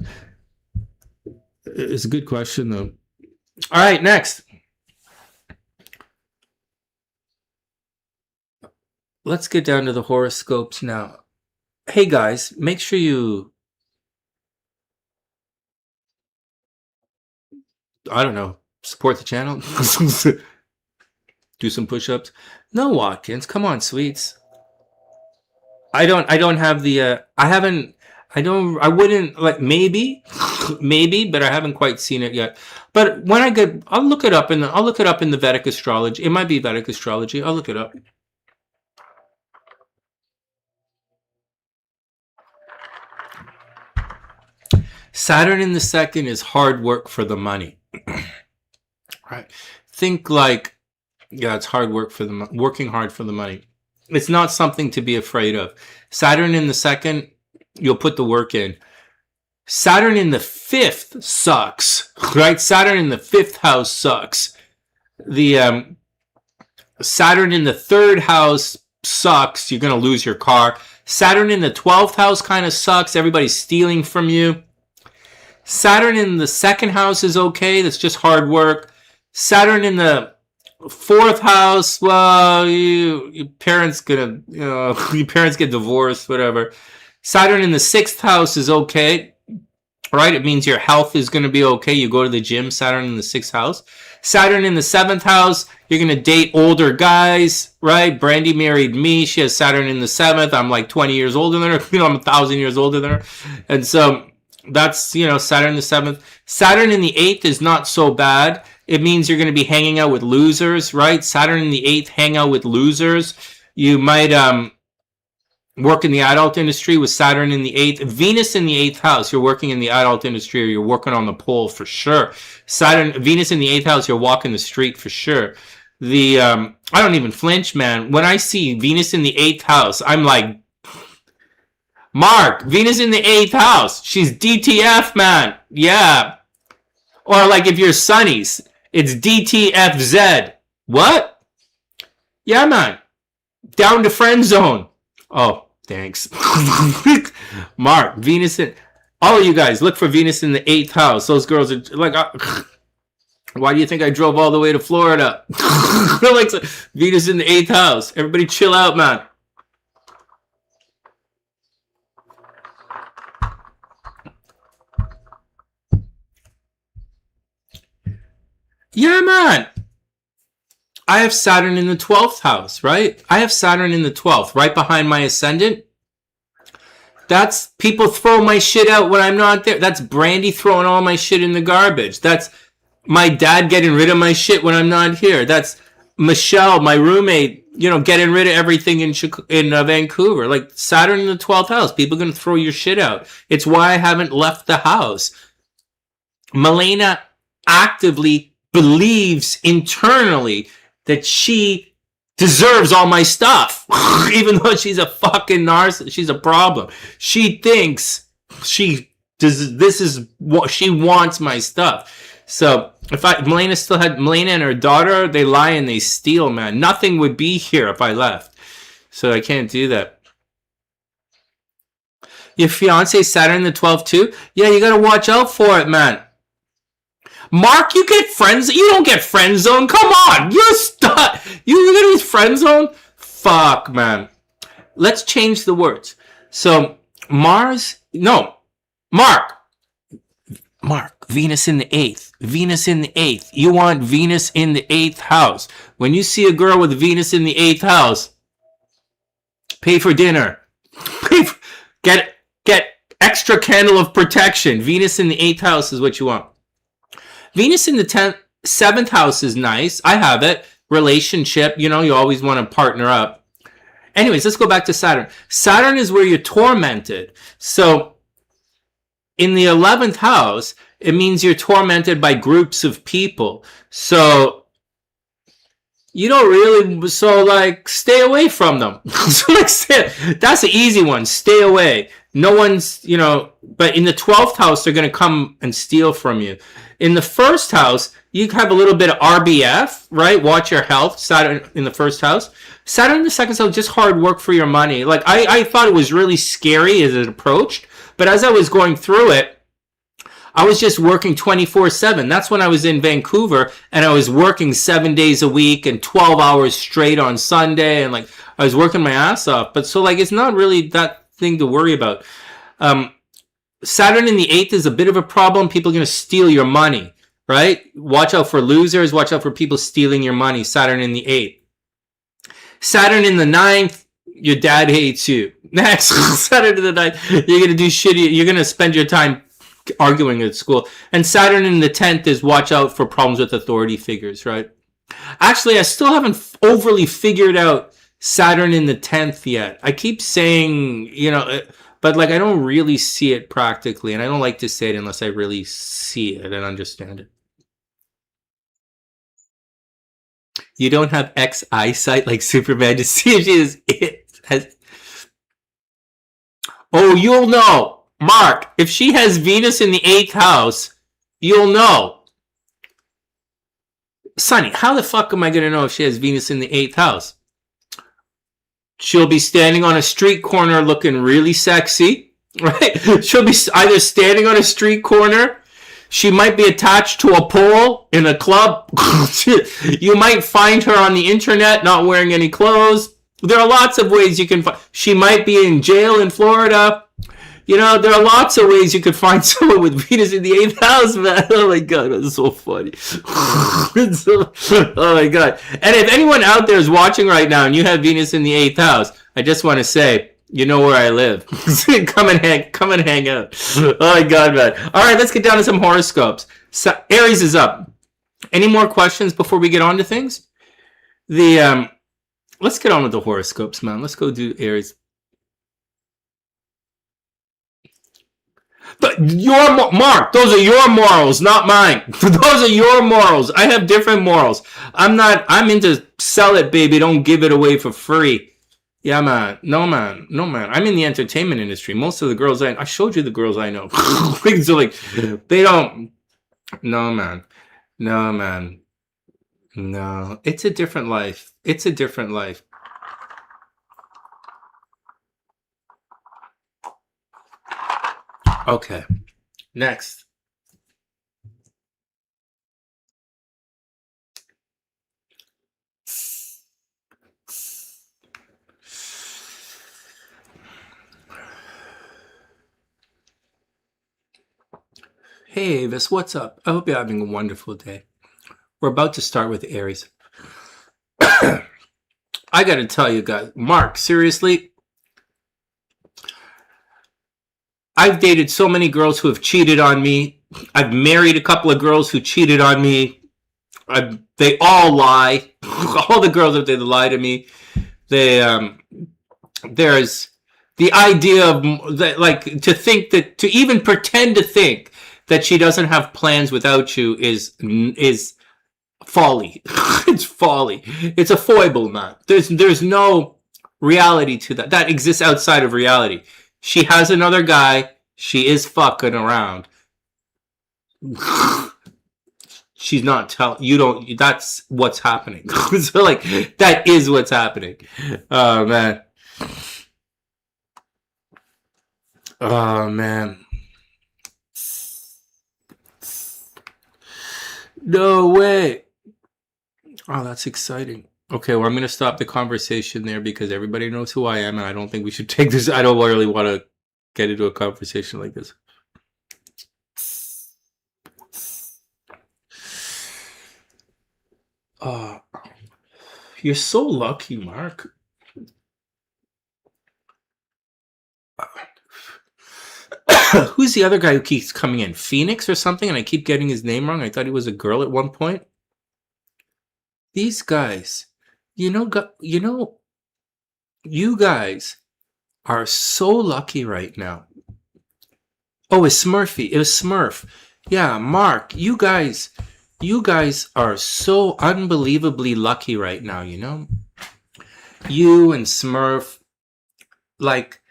It's a good question, though. All right, next. Let's get down to the horoscopes now. Hey, guys, make sure you... I don't know. Support the channel. Do some push-ups. No, Watkins. Come on, sweets. I don't have the, I wouldn't, like, maybe, but I haven't quite seen it yet. But when I'll look it up in the Vedic astrology. It might be Vedic astrology. I'll look it up. Saturn in the second is hard work for the money. Right. Think like, yeah, it's hard work for the working hard for the money. It's not something to be afraid of. Saturn in the second, you'll put the work in. Saturn in the fifth sucks, right? Saturn in the fifth house sucks. The Saturn in the third house sucks. You're going to lose your car. Saturn in the 12th house kind of sucks. Everybody's stealing from you. Saturn in the second house is okay. That's just hard work. Saturn in the fourth house, well, your parents gonna, your parents get divorced, whatever. Saturn in the sixth house is okay, right? It means your health is gonna be okay. You go to the gym. Saturn in the sixth house. Saturn in the seventh house, you're gonna date older guys, right? Brandy married me. She has Saturn in the seventh. I'm like 20 years older than her. I'm 1,000 years older than her, and so that's Saturn in the seventh. Saturn in the eighth is not so bad. It means you're going to be hanging out with losers, right? Saturn in the 8th, hang out with losers. You might work in the adult industry with Saturn in the 8th. Venus in the 8th house, you're working in the adult industry or you're working on the pole for sure. Venus in the 8th house, you're walking the street for sure. I don't even flinch, man. When I see Venus in the 8th house, I'm like, Mark, Venus in the 8th house. She's DTF, man. Yeah. Or like if you're Sonny's, it's DTFZ. What? Yeah, man. Down to friend zone. Oh, thanks. Mark, Venus in... All of you guys, look for Venus in the 8th house. Those girls are like... why do you think I drove all the way to Florida? Like Venus in the 8th house. Everybody chill out, man. Yeah, man. I have Saturn in the 12th house, right? I have Saturn in the 12th, right behind my ascendant. That's people throw my shit out when I'm not there. That's Brandy throwing all my shit in the garbage. That's my dad getting rid of my shit when I'm not here. That's Michelle, my roommate, getting rid of everything in Vancouver. Like Saturn in the 12th house. People are going to throw your shit out. It's why I haven't left the house. Milena actively believes internally that she deserves all my stuff, even though she's a fucking narcissist. She's a problem. She thinks this is what she wants, my stuff. So if Milena and her daughter, they lie and they steal, man. Nothing would be here if I left. So I can't do that. Your fiance Saturn in the 12th too? Yeah, you gotta watch out for it, man. Mark, you get friends. You don't get friend zone. Come on, you're stuck. You literally friend zone. Fuck, man. Let's change the words. So Mark. Venus in the 8th. Venus in the 8th. You want Venus in the 8th house. When you see a girl with Venus in the 8th house, pay for dinner. Get extra candle of protection. Venus in the 8th house is what you want. Venus in the 7th house is nice. I have it. Relationship, you always want to partner up. Anyways, let's go back to Saturn. Saturn is where you're tormented. So in the 11th house, it means you're tormented by groups of people. So you don't really, so like, stay away from them. So like, that's the easy one. Stay away. No one's, you know, but in the 12th house, they're going to come and steal from you. In the first house, you have a little bit of RBF, right? Watch your health. Saturn in the first house. Saturn in the second house, just hard work for your money. Like, I thought it was really scary as it approached, but as I was going through it, I was just working 24/7. That's when I was in Vancouver, and I was working 7 days a week and 12 hours straight on Sunday, and like, I was working my ass off. But so like, it's not really that thing to worry about. Saturn in the 8th is a bit of a problem. People are going to steal your money, right? Watch out for losers. Watch out for people stealing your money. Saturn in the 8th. Saturn in the 9th, your dad hates you. Next, Saturn in the 9th, you're going to do shitty. You're going to spend your time arguing at school. And Saturn in the 10th is watch out for problems with authority figures, right? Actually, I still haven't overly figured out Saturn in the 10th yet. I keep saying, you know, but like, I don't really see it practically, and I don't like to say it unless I really see it and understand it. You don't have X eyesight like Superman to see if she is it. Oh, you'll know. Mark, if she has Venus in the 8th house, you'll know. Sonny, how the fuck am I going to know if she has Venus in the 8th house? She'll be standing on a street corner looking really sexy, right? She'll be either standing on a street corner. She might be attached to a pole in a club. You might find her on the internet not wearing any clothes. There are lots of ways you can find. She might be in jail in Florida. You know, there are lots of ways you could find someone with Venus in the 8th house, man. Oh my God, that's so funny. Oh my God. And if anyone out there is watching right now and you have Venus in the 8th house, I just want to say, you know where I live. Come and hang out. Oh my God, man. All right, let's get down to some horoscopes. So, Aries is up. Any more questions before we get on to things? Let's get on with the horoscopes, man. Let's go do Aries. Mark, those are your morals, not mine. Those are your morals. I have different morals. I'm into sell it, baby. Don't give it away for free. Yeah, man. No, man. I'm in the entertainment industry. Most of the girls I showed you the girls I know. So like, they don't. No, man. No. It's a different life. Okay, next. Hey Avis, what's up? I hope you're having a wonderful day. We're about to start with Aries. I gotta tell you guys, Mark, seriously, I've dated so many girls who have cheated on me. I've married a couple of girls who cheated on me. They all lie. All the girls out there that lie to me. There's the idea of that, like, to think that, to even pretend to think that she doesn't have plans without you is folly. It's folly. It's a foible, man. There's no reality to that. That exists outside of reality. She has another guy. She is fucking around. She's not telling you. Don't. That's what's happening. So like, that is what's happening. Oh man. Oh man. No way. Oh, that's exciting. Okay, well, I'm going to stop the conversation there because everybody knows who I am, and I don't think we should take this. I don't really want to get into a conversation like this. You're so lucky, Mark. Who's the other guy who keeps coming in? Phoenix or something? And I keep getting his name wrong. I thought he was a girl at one point. These guys, you know, You guys are so lucky right now. Oh, it's Smurfy. It was Smurf. Yeah, Mark, you guys are so unbelievably lucky right now, you know? You and Smurf, like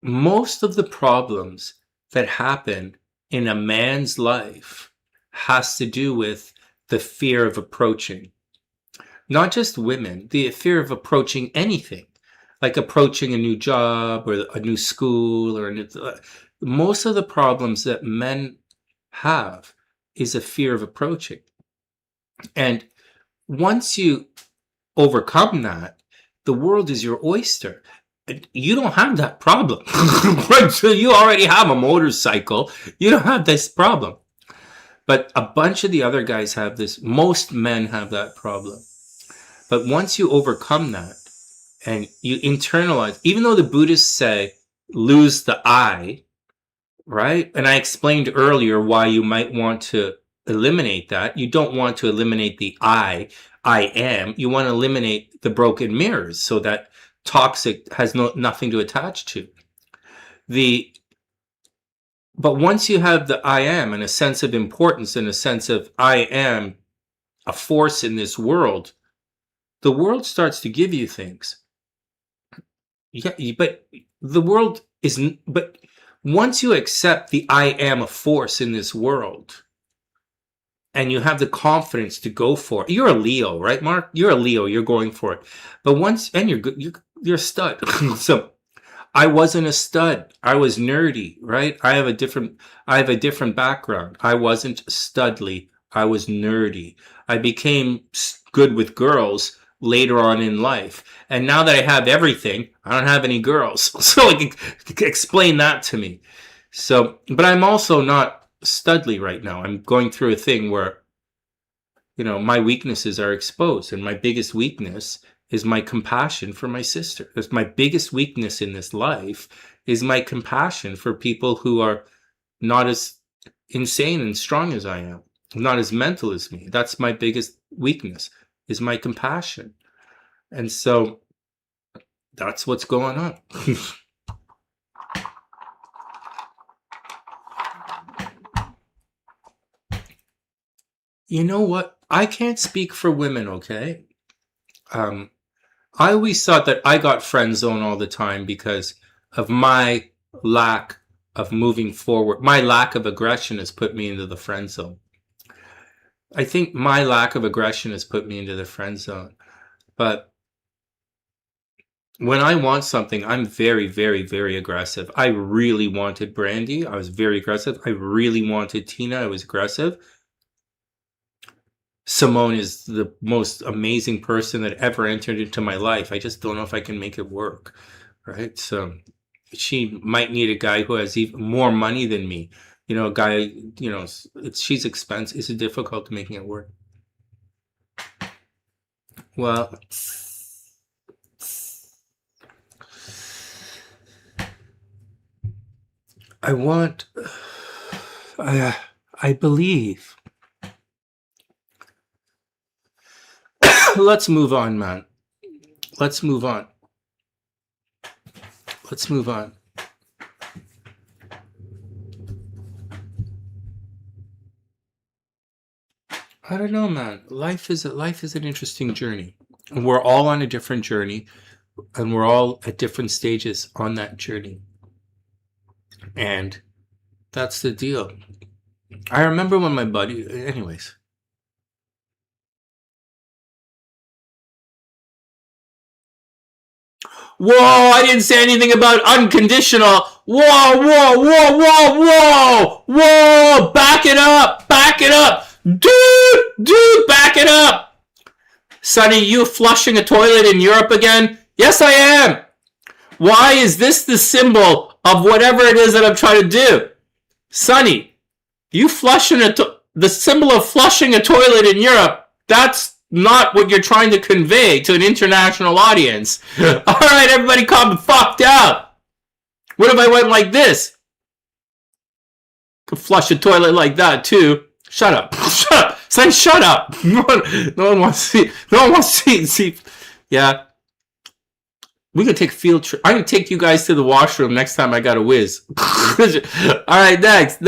most of the problems that happen in a man's life has to do with the fear of approaching. Not just women, the fear of approaching anything, like approaching a new job or a new school or most of the problems that men have is a fear of approaching. And once you overcome that, the world is your oyster. You don't have that problem. Right? So you already have a motorcycle. You don't have this problem. But a bunch of the other guys have this. Most men have that problem. But once you overcome that and you internalize, even though the Buddhists say lose the I, right? And I explained earlier why you might want to eliminate that. You don't want to eliminate the I am. You want to eliminate the broken mirrors so that toxic has nothing to attach to. But once you have the I am and a sense of importance and a sense of I am a force in this world, the world starts to give you things. Yeah, but the world isn't. But once you accept the I am a force in this world, and you have the confidence to go for it, you're a Leo, right, Mark? You're a Leo. You're going for it. But once, and you're good. You're a stud. So I wasn't a stud. I was nerdy, right? I have a different background. I wasn't studly. I was nerdy. I became good with girls later on in life. And now that I have everything, I don't have any girls. So explain that to me. So, but I'm also not studly right now. I'm going through a thing where, you know, my weaknesses are exposed. And my biggest weakness is my compassion for my sister. That's my biggest weakness in this life, is my compassion for people who are not as insane and strong as I am, not as mental as me. That's my biggest weakness, is my compassion. And so that's what's going on. You know what? I can't speak for women, okay? I always thought that I got friend zone all the time because of my lack of moving forward. My lack of aggression has put me into the friend zone. I think my lack of aggression has put me into the friend zone. But when I want something, I'm very, very, very aggressive. I really wanted Brandy. I was very aggressive. I really wanted Tina. I was aggressive. Simone is the most amazing person that ever entered into my life. I just don't know if I can make it work, right? So she might need a guy who has even more money than me. You know, a guy, you know, she's expensive. It's difficult to making it work. Well, I believe. Let's move on, man. Let's move on. Let's move on. I don't know, man. Life is an interesting journey. And we're all on a different journey, and we're all at different stages on that journey. And that's the deal. I remember when my buddy, anyways. Whoa, I didn't say anything about unconditional. Whoa, whoa, whoa, whoa, whoa, whoa, back it up, dude, back it up. Sonny, you flushing a toilet in Europe again? Yes, I am. Why is this the symbol of whatever it is that I'm trying to do? Sonny, you flushing the symbol of flushing a toilet in Europe, that's not what you're trying to convey to an international audience. All right, everybody calm the fuck down. What if I went like this? Could flush a toilet like that too. Shut up. Shut up. Say shut up. No one wants to see. No one wants to see. Yeah. We could take field trip. I can take you guys to the washroom next time I got a whiz. All right, next.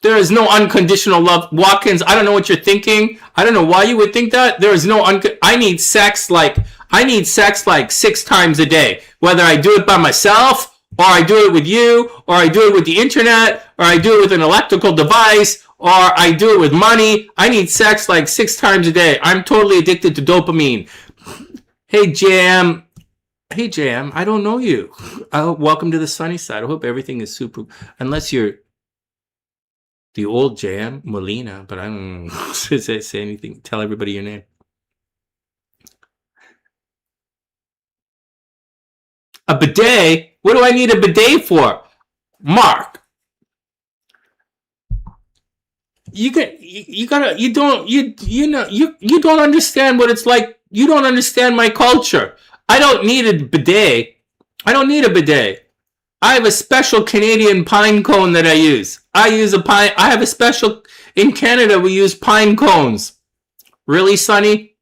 There is no unconditional love. Watkins, I don't know what you're thinking. I don't know why you would think that. There is no I need sex like 6 times a day. Whether I do it by myself, or I do it with you, or I do it with the internet, or I do it with an electrical device, or I do it with money. I need sex like 6 times a day. I'm totally addicted to dopamine. Hey, Jam. I don't know you. Welcome to the sunny side. I hope everything is super. Unless you're the old Jam, Molina, but I don't say anything. Tell everybody your name. A bidet? What do I need a bidet for? Mark. You don't understand what it's like. You don't understand my culture. I don't need a bidet. I have a special Canadian pine cone that I use. I have a special, in Canada we use pine cones. Really, Sonny?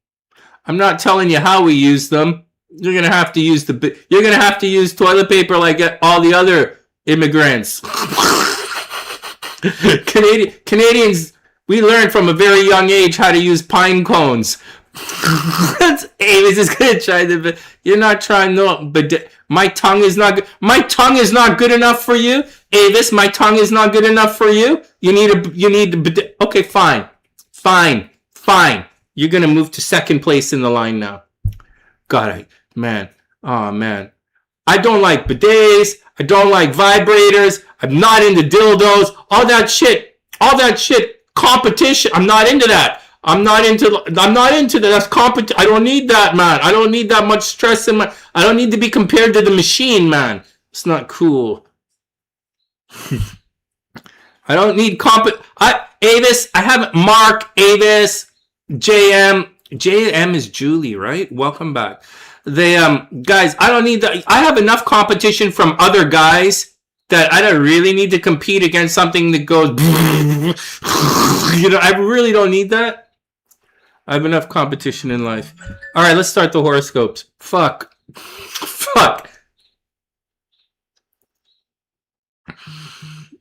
I'm not telling you how we use them. You're gonna have to use toilet paper like all the other immigrants. Canadians, we learned from a very young age how to use pine cones. Avis is gonna try to. You're not trying no, but my tongue is not good. My tongue is not good enough for you, Avis. My tongue is not good enough for you. You need. Okay, fine. You're gonna move to second place in the line now. God, man. I don't like bidets. I don't like vibrators. I'm not into dildos. All that shit. Competition. I'm not into that. I'm not into that. That's competition. I don't need that, man. I don't need that much stress in my. I don't need to be compared to the machine, man. It's not cool. I don't need Avis. I haven't. Mark, Avis, JM. JM is Julie, right? Welcome back. Guys, I don't need that. I have enough competition from other guys that I don't really need to compete against something that goes. I really don't need that. I have enough competition in life. All right, let's start the horoscopes. Fuck.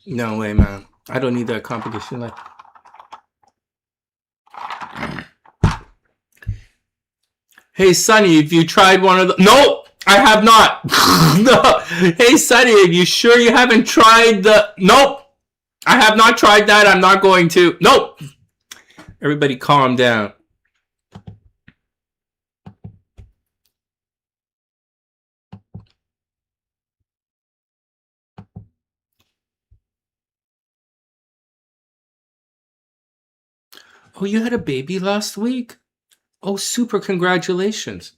No way, man. I don't need that competition in life. Hey, Sonny, have you tried one of the... No, I have not. No. Hey, Sonny, are you sure you haven't tried the... Nope. I have not tried that. I'm not going to. Nope. Everybody calm down. Oh, you had a baby last week? Oh, super congratulations.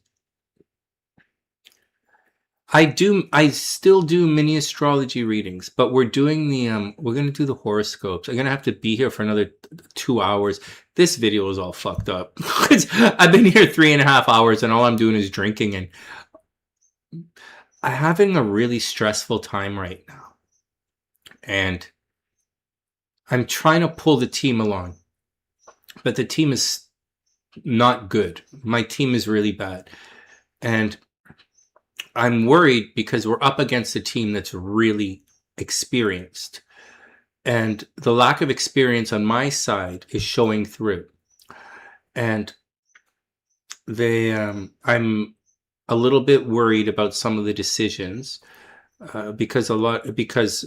I still do mini astrology readings, but we're doing we're going to do the horoscopes. I'm going to have to be here for another 2 hours. This video is all fucked up. I've been here 3.5 hours and all I'm doing is drinking, and I'm having a really stressful time right now. And I'm trying to pull the team along, but the team is not good. My team is really bad. And I'm worried because we're up against a team that's really experienced. And the lack of experience on my side is showing through. And I'm a little bit worried about some of the decisions because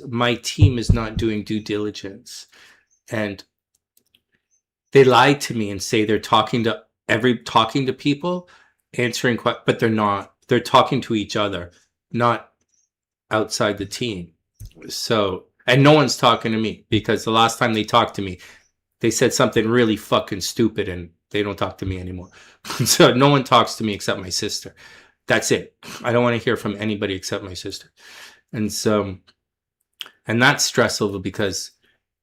my team is not doing due diligence. And they lie to me and say they're talking to people, answering questions, but they're not. They're talking to each other, not outside the team. So, and no one's talking to me because the last time they talked to me, they said something really fucking stupid and they don't talk to me anymore. So no one talks to me except my sister. That's it. I don't want to hear from anybody except my sister. And so, and that's stressful because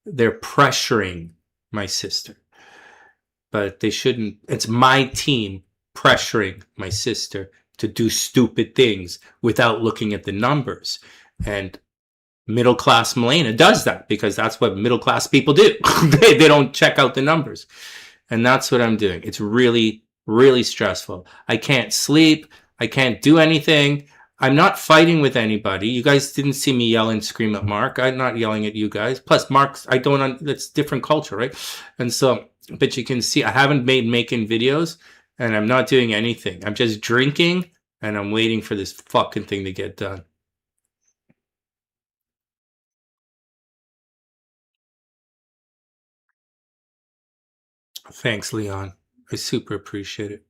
they're pressuring my sister. But they shouldn't. It's my team pressuring my sister to do stupid things without looking at the numbers. And middle class Milena does that because that's what middle class people do. They don't check out the numbers. And that's what I'm doing. It's really, really stressful. I can't sleep. I can't do anything. I'm not fighting with anybody. You guys didn't see me yell and scream at Mark. I'm not yelling at you guys. Plus, Mark's, that's different culture, right? And so, but you can see I haven't making videos and I'm not doing anything. I'm just drinking and I'm waiting for this fucking thing to get done. Thanks, Leon. I super appreciate it.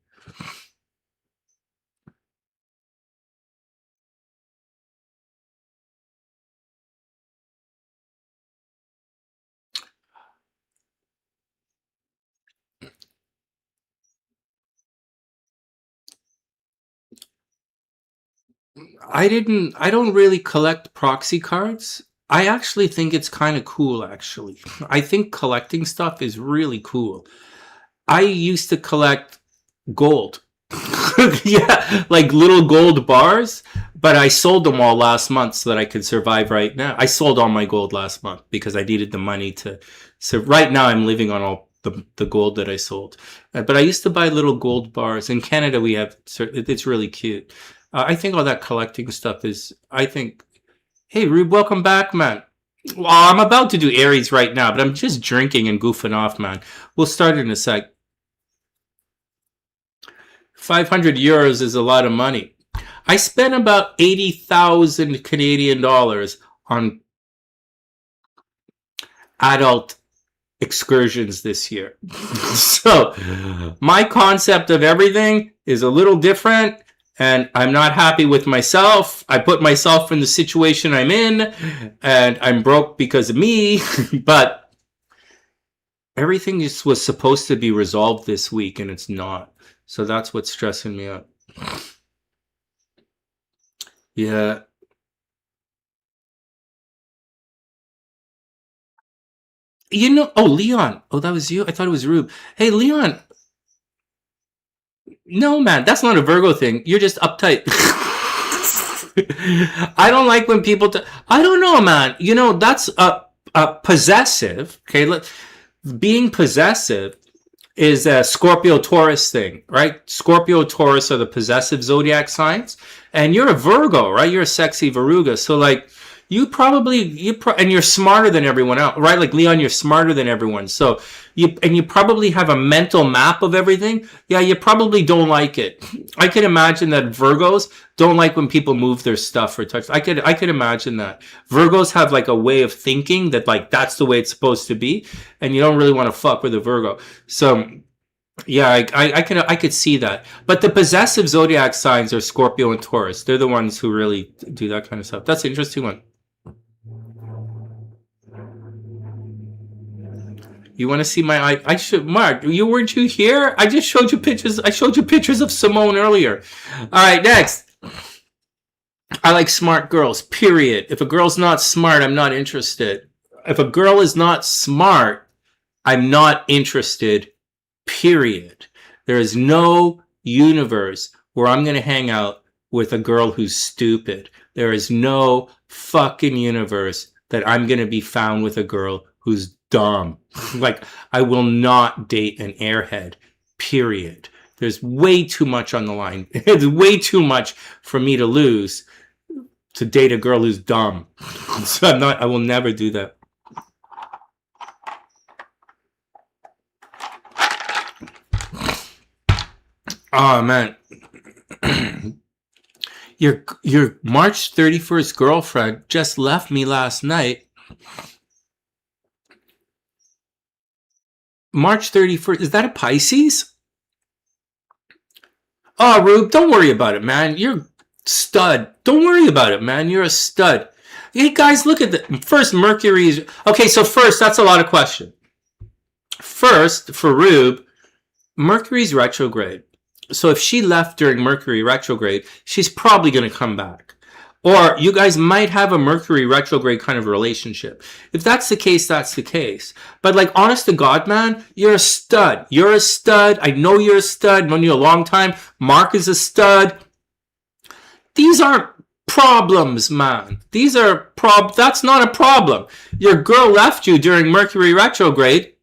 I don't really collect proxy cards. I actually think it's kind of cool, actually. I think collecting stuff is really cool. I used to collect gold. Yeah, like little gold bars, but I sold them all last month so that I could survive right now. I sold all my gold last month because I needed the money to. So right now I'm living on all the gold that I sold. But I used to buy little gold bars. In Canada, we have, it's really cute. I think all that collecting stuff is, I think, hey, Rube, welcome back, man. Well, I'm about to do Aries right now, but I'm just drinking and goofing off, man. We'll start in a sec. 500 euros is a lot of money. I spent about 80,000 Canadian dollars on adult excursions this year. So my concept of everything is a little different. And I'm not happy with myself. I put myself in the situation I'm in, and I'm broke because of me. But everything was supposed to be resolved this week, and it's not. So that's what's stressing me out. Yeah. You know, oh, Leon. Oh, that was you? I thought it was Rube. Hey, Leon. No, man, that's not a Virgo thing. You're just uptight. I don't like when people... I don't know, man. You know, that's possessive. Okay, being possessive is a Scorpio Taurus thing, right? Scorpio Taurus are the possessive zodiac signs. And you're a Virgo, right? You're a sexy Veruga. So, like, and you're smarter than everyone else, right? Like Leon, you're smarter than everyone. So you probably have a mental map of everything. Yeah, you probably don't like it. I can imagine that Virgos don't like when people move their stuff or touch. I could imagine that Virgos have like a way of thinking that like that's the way it's supposed to be, and you don't really want to fuck with a Virgo. So yeah, I could see that. But the possessive zodiac signs are Scorpio and Taurus. They're the ones who really do that kind of stuff. That's an interesting one. You want to see my eye? I should, Mark. Weren't you here? I just showed you pictures. I showed you pictures of Simone earlier. All right, next. I like smart girls. Period. If a girl's not smart, I'm not interested. If a girl is not smart, I'm not interested. Period. There is no universe where I'm going to hang out with a girl who's stupid. There is no fucking universe that I'm going to be found with a girl who's dumb. Like, I will not date an airhead. Period. There's way too much on the line. It's way too much for me to lose to date a girl who's dumb. So I will never do that. Oh man. Your March 31st girlfriend just left me last night. March 31st, is that a Pisces? Oh, Rube, don't worry about it, man. You're a stud. Don't worry about it, man. You're a stud. Hey, guys, look at the first Mercury's. Okay, so first, that's a lot of question. First, for Rube, Mercury's retrograde. So if she left during Mercury retrograde, she's probably going to come back. Or you guys might have a Mercury retrograde kind of relationship. If that's the case, that's the case. But like, honest to God, man, you're a stud. You're a stud. I know you're a stud. I've known you a long time. Mark is a stud. These aren't problems, man. These are that's not a problem. Your girl left you during Mercury retrograde.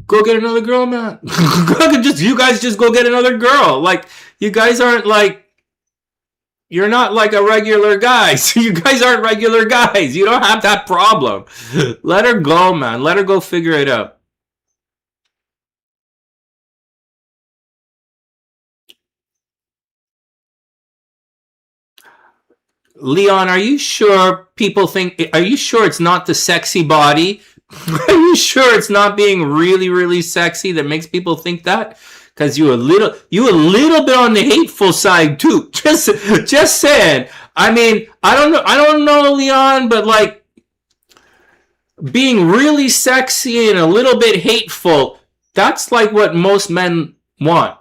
Go get another girl, man. You guys just go get another girl. Like, you guys aren't like, you're not like a regular guy. So you guys aren't regular guys. You don't have that problem. Let her go, man. Let her go figure it out. Leon, are you sure people think, are you sure it's not the sexy body? Are you sure it's not being really, really sexy that makes people think that? Because you a little bit on the hateful side too. Just saying. I mean, I don't know, Leon, but like being really sexy and a little bit hateful, that's like what most men want.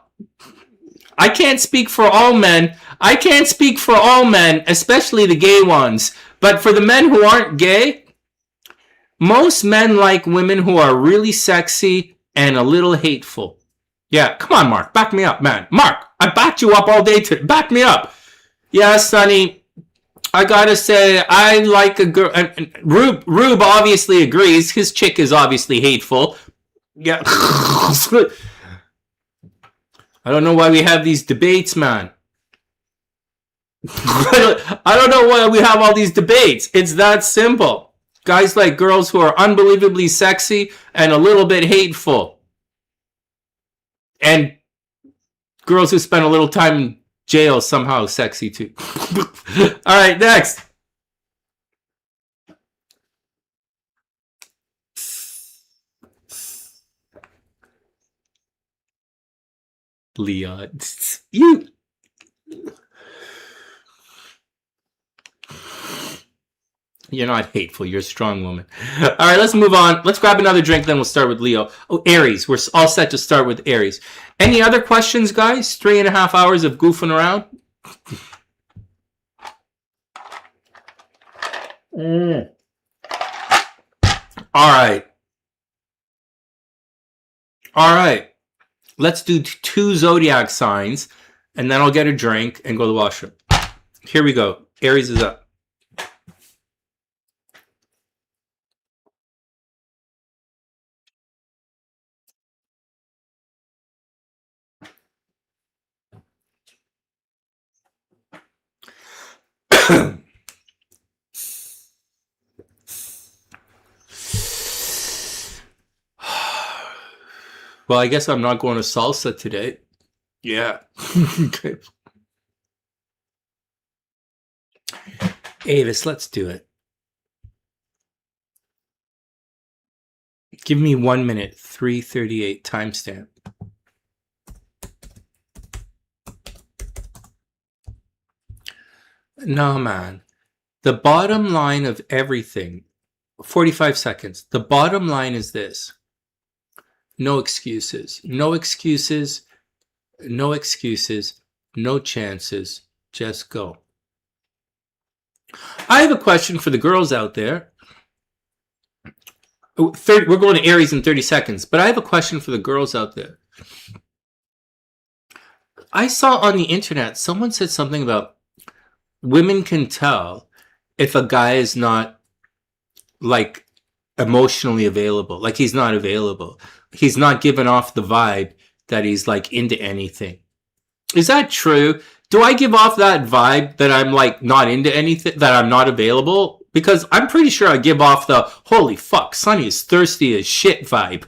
I can't speak for all men. I can't speak for all men, especially the gay ones. But for the men who aren't gay, most men like women who are really sexy and a little hateful. Yeah, come on, Mark. Back me up, man. Mark, I backed you up all day today. Back me up. Yeah, Sonny, I gotta say, I like a girl. And Rube obviously agrees. His chick is obviously hateful. Yeah. I don't know why we have these debates, man. I don't know why we have all these debates. It's that simple. Guys like girls who are unbelievably sexy and a little bit hateful. And girls who spend a little time in jail somehow sexy too. All right, next. Leon, you're not hateful. You're a strong woman. All right, let's move on. Let's grab another drink, then we'll start with Leo. Oh, Aries. We're all set to start with Aries. Any other questions, guys? 3.5 hours of goofing around. All right. All right. Let's do 2 zodiac signs, and then I'll get a drink and go to the washroom. Here we go. Aries is up. Well, I guess I'm not going to salsa today. Yeah. Okay. Avis, let's do it. Give me 1 minute, 3:38 timestamp. No, man. The bottom line of everything, 45 seconds. The bottom line is this. No excuses. No excuses. No excuses. No chances. Just go. I have a question for the girls out there. We're going to Aries in 30 seconds, but I have a question for the girls out there. I saw on the internet, someone said something about women can tell if a guy is not like emotionally available, like he's not available. He's not giving off the vibe that he's like into anything. Is that true? Do I give off that vibe that I'm like not into anything, that I'm not available? Because I'm pretty sure I give off the holy fuck, Sonny is thirsty as shit vibe.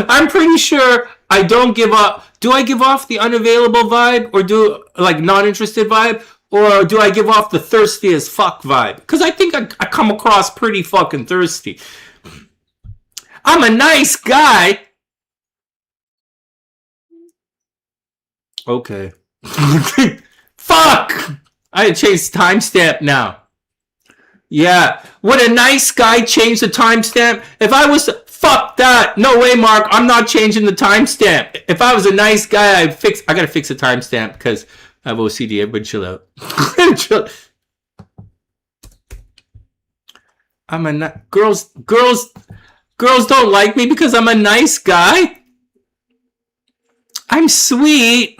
I'm pretty sure I don't give up. Do I give off the unavailable vibe, or do like not interested vibe? Or do I give off the thirsty as fuck vibe? Because I think I come across pretty fucking thirsty. I'm a nice guy. Okay. Fuck! I had to change the timestamp now. Yeah. Would a nice guy change the timestamp? If I was to... Fuck that! No way, Mark. I'm not changing the timestamp. If I was a nice guy, I gotta fix the timestamp because I have OCD. Everybody chill out. Chill. I'm a girls don't like me because I'm a nice guy. I'm sweet.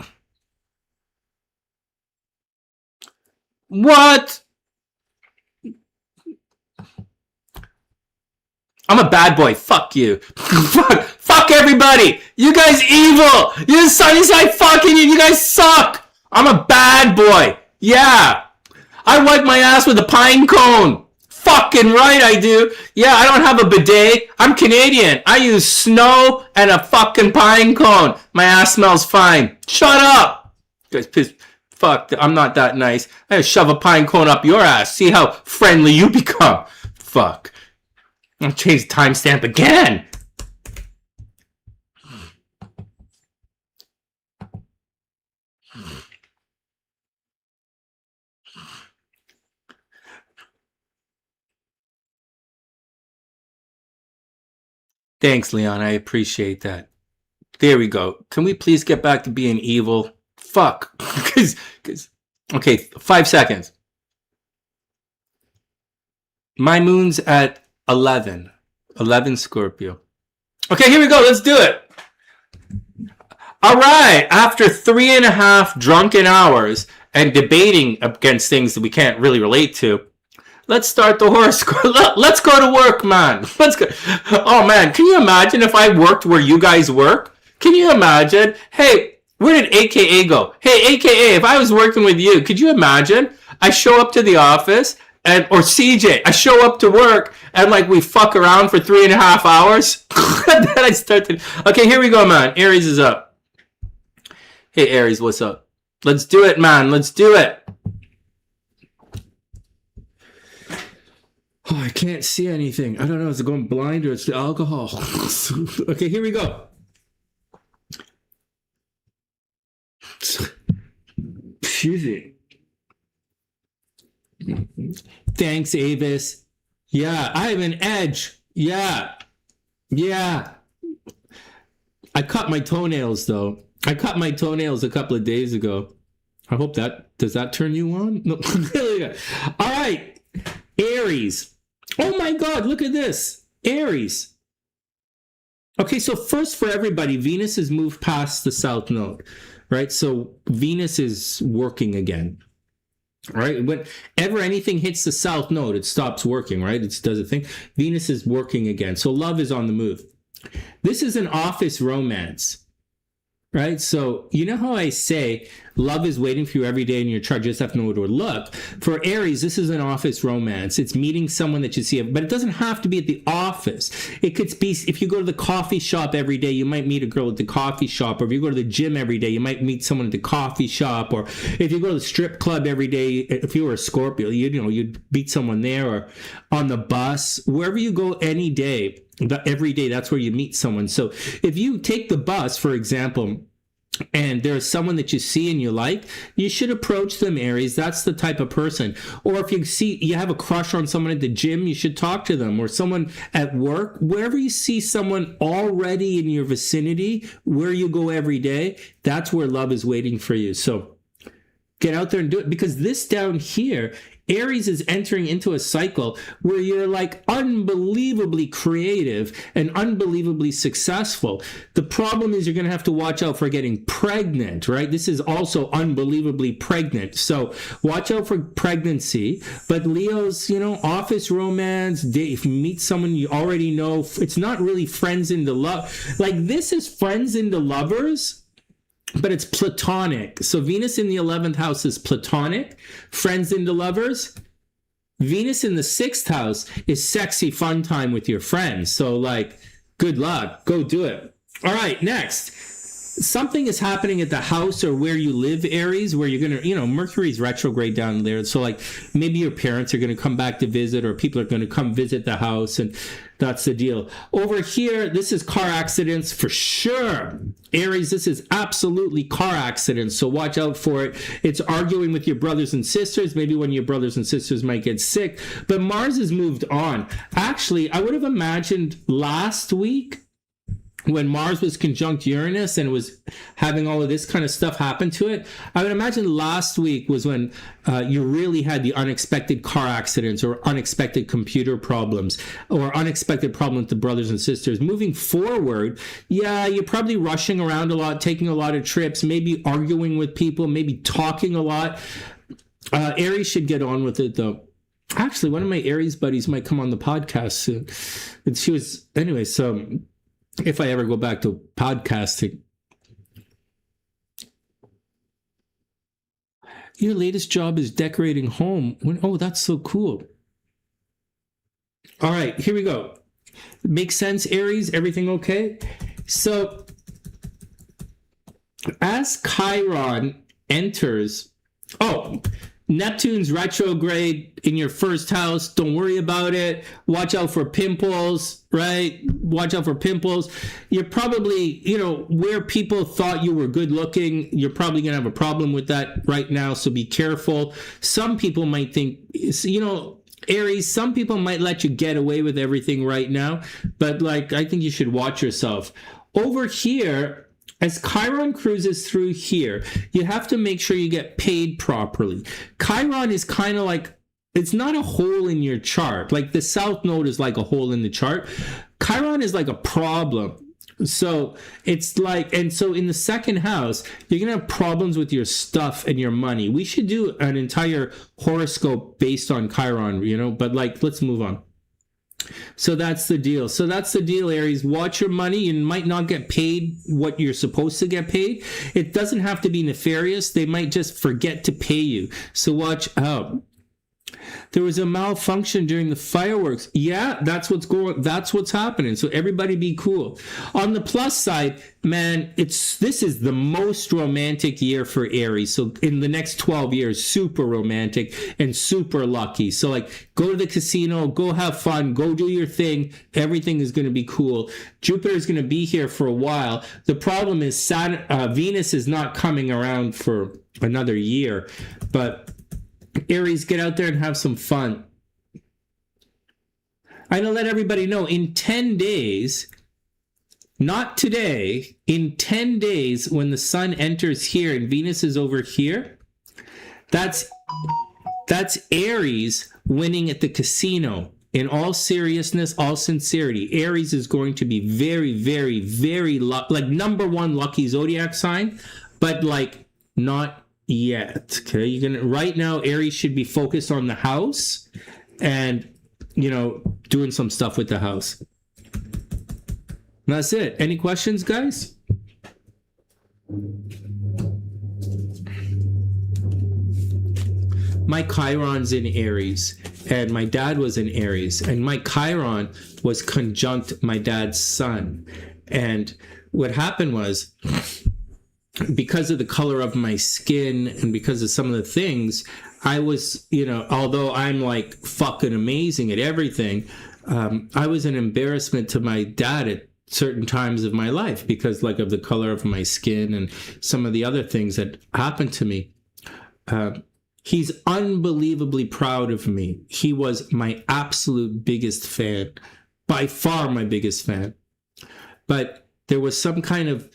What? I'm a bad boy. Fuck you. Fuck everybody. You guys evil. You TheSunnySide fucking you. You guys suck. I'm a bad boy. Yeah. I wipe my ass with a pine cone. Fucking right I do. Yeah, I don't have a bidet. I'm Canadian. I use snow and a fucking pine cone. My ass smells fine. Shut up. You guys pissed. Fuck, I'm not that nice. I just shove a pine cone up your ass. See how friendly you become. Fuck. I'll change the timestamp again. Thanks, Leon. I appreciate that. There we go. Can we please get back to being evil? Fuck. Okay, 5 seconds. My moon's at 11 Scorpio. Okay, here we go. Let's do it. All right. After 3.5 drunken hours and debating against things that we can't really relate to, let's start the horoscope. Let's go to work, man. Let's go. Oh, man. Can you imagine if I worked where you guys work? Can you imagine? Hey, where did AKA go? Hey, AKA, if I was working with you, could you imagine? I show up to the office or CJ, I show up to work and like we fuck around for 3.5 hours. Then I start to. Okay, here we go, man. Aries is up. Hey, Aries, what's up? Let's do it, man. Let's do it. Oh, I can't see anything. I don't know. Is it going blind or it's the alcohol? Okay, here we go. Excuse me. Thanks, Avis. Yeah, I have an edge. Yeah. I cut my toenails, though. I cut my toenails a couple of days ago. I hope that... Does that turn you on? No. All right. Aries. Oh, my God. Look at this. Aries. Okay, so first for everybody, Venus has moved past the South Node, right? So Venus is working again. Right? Whenever anything hits the South Node, it stops working, right? It does a thing. Venus is working again. So love is on the move. This is an office romance, right? So you know how I say love is waiting for you every day in your chart. You just have to know where to look. For Aries, this is an office romance. It's meeting someone that you see, but it doesn't have to be at the office. It could be if you go to the coffee shop every day, you might meet a girl at the coffee shop. Or if you go to the gym every day, you might meet someone at the coffee shop. Or if you go to the strip club every day, if you were a Scorpio, you'd meet someone there, or on the bus, wherever you go any day. Every day, that's where you meet someone. So if you take the bus, for example, and there's someone that you see and you like, you should approach them, Aries. That's the type of person. Or if you have a crush on someone at the gym, you should talk to them. Or someone at work, wherever you see someone already in your vicinity, where you go every day, that's where love is waiting for you. So get out there and do it, because this down here, Aries is entering into a cycle where you're like unbelievably creative and unbelievably successful. The problem is you're going to have to watch out for getting pregnant, right? This is also unbelievably pregnant. So watch out for pregnancy. But Leo's, office romance, if you meet someone you already know, it's not really friends into love. Like this is friends into lovers, but it's platonic. So Venus in the 11th house is platonic, friends into lovers. Venus in the 6th house is sexy fun time with your friends. So like, good luck. Go do it. All right, next. Something is happening at the house or where you live, Aries, where you're going to, Mercury's retrograde down there. So like maybe your parents are going to come back to visit, or people are going to come visit the house, and that's the deal. Over here, this is car accidents for sure. Aries, this is absolutely car accidents, so watch out for it. It's arguing with your brothers and sisters. Maybe one of your brothers and sisters might get sick. But Mars has moved on. Actually, I would have imagined last week when Mars was conjunct Uranus and was having all of this kind of stuff happen to it, I would imagine last week was when you really had the unexpected car accidents or unexpected computer problems or unexpected problem with the brothers and sisters. Moving forward, yeah, you're probably rushing around a lot, taking a lot of trips, maybe arguing with people, maybe talking a lot. Aries should get on with it, though. Actually, one of my Aries buddies might come on the podcast soon. And she was, anyway, so if I ever go back to podcasting. Your latest job is decorating home. Oh, that's so cool. All right, here we go. Makes sense, Aries? Everything okay? So, as Chiron enters... Oh, Neptune's retrograde in your first house. Don't worry about it. Watch out for pimples, right? Watch out for pimples. You're probably, where people thought you were good looking, you're probably going to have a problem with that right now. So be careful. Some people might think, Aries, some people might let you get away with everything right now. But I think you should watch yourself. Over here, as Chiron cruises through here, you have to make sure you get paid properly. Chiron is kind of it's not a hole in your chart. Like the South Node is like a hole in the chart. Chiron is like a problem. So it's and so in the second house, you're going to have problems with your stuff and your money. We should do an entire horoscope based on Chiron, but let's move on. So that's the deal. Aries. Watch your money. You might not get paid what you're supposed to get paid. It doesn't have to be nefarious. They might just forget to pay you. So watch out. There was a malfunction during the fireworks. Yeah, that's what's happening. So everybody be cool. On the plus side, man, this is the most romantic year for Aries. So in the next 12 years, super romantic and super lucky. So go to the casino, go have fun, go do your thing. Everything is going to be cool. Jupiter is going to be here for a while. The problem is Venus is not coming around for another year, but Aries, get out there and have some fun. I'm going to let everybody know in 10 days, not today, in 10 days when the sun enters here and Venus is over here, that's Aries winning at the casino. In all seriousness, all sincerity, Aries is going to be very, very, very number one lucky zodiac sign, but not yet. Okay, right now Aries should be focused on the house and doing some stuff with the house. And that's it. Any questions, guys? My Chiron's in Aries and my dad was in Aries and my Chiron was conjunct my dad's sun. And what happened was, because of the color of my skin and because of some of the things, I was, although I'm fucking amazing at everything, I was an embarrassment to my dad at certain times of my life because of the color of my skin and some of the other things that happened to me. He's unbelievably proud of me. He was my absolute biggest fan, by far my biggest fan. But there was some kind of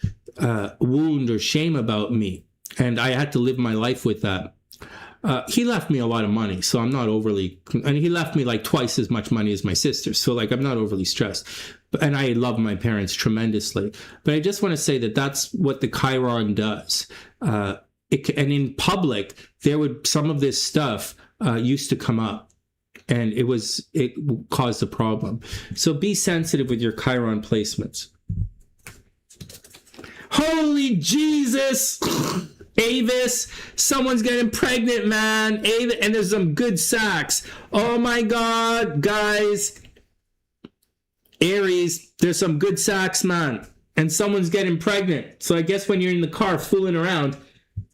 wound or shame about me, and I had to live my life with that. He left me a lot of money, so I'm not overly, and he left me twice as much money as my sister, so I'm not overly stressed. And I love my parents tremendously. But I just want to say that that's what the Chiron does. And in public, some of this stuff used to come up, and it caused a problem. So be sensitive with your Chiron placements. Holy Jesus! Avis, someone's getting pregnant, man. Avis, and there's some good sacks. Oh my God, guys. Aries, there's some good sacks, man. And someone's getting pregnant. So I guess when you're in the car fooling around,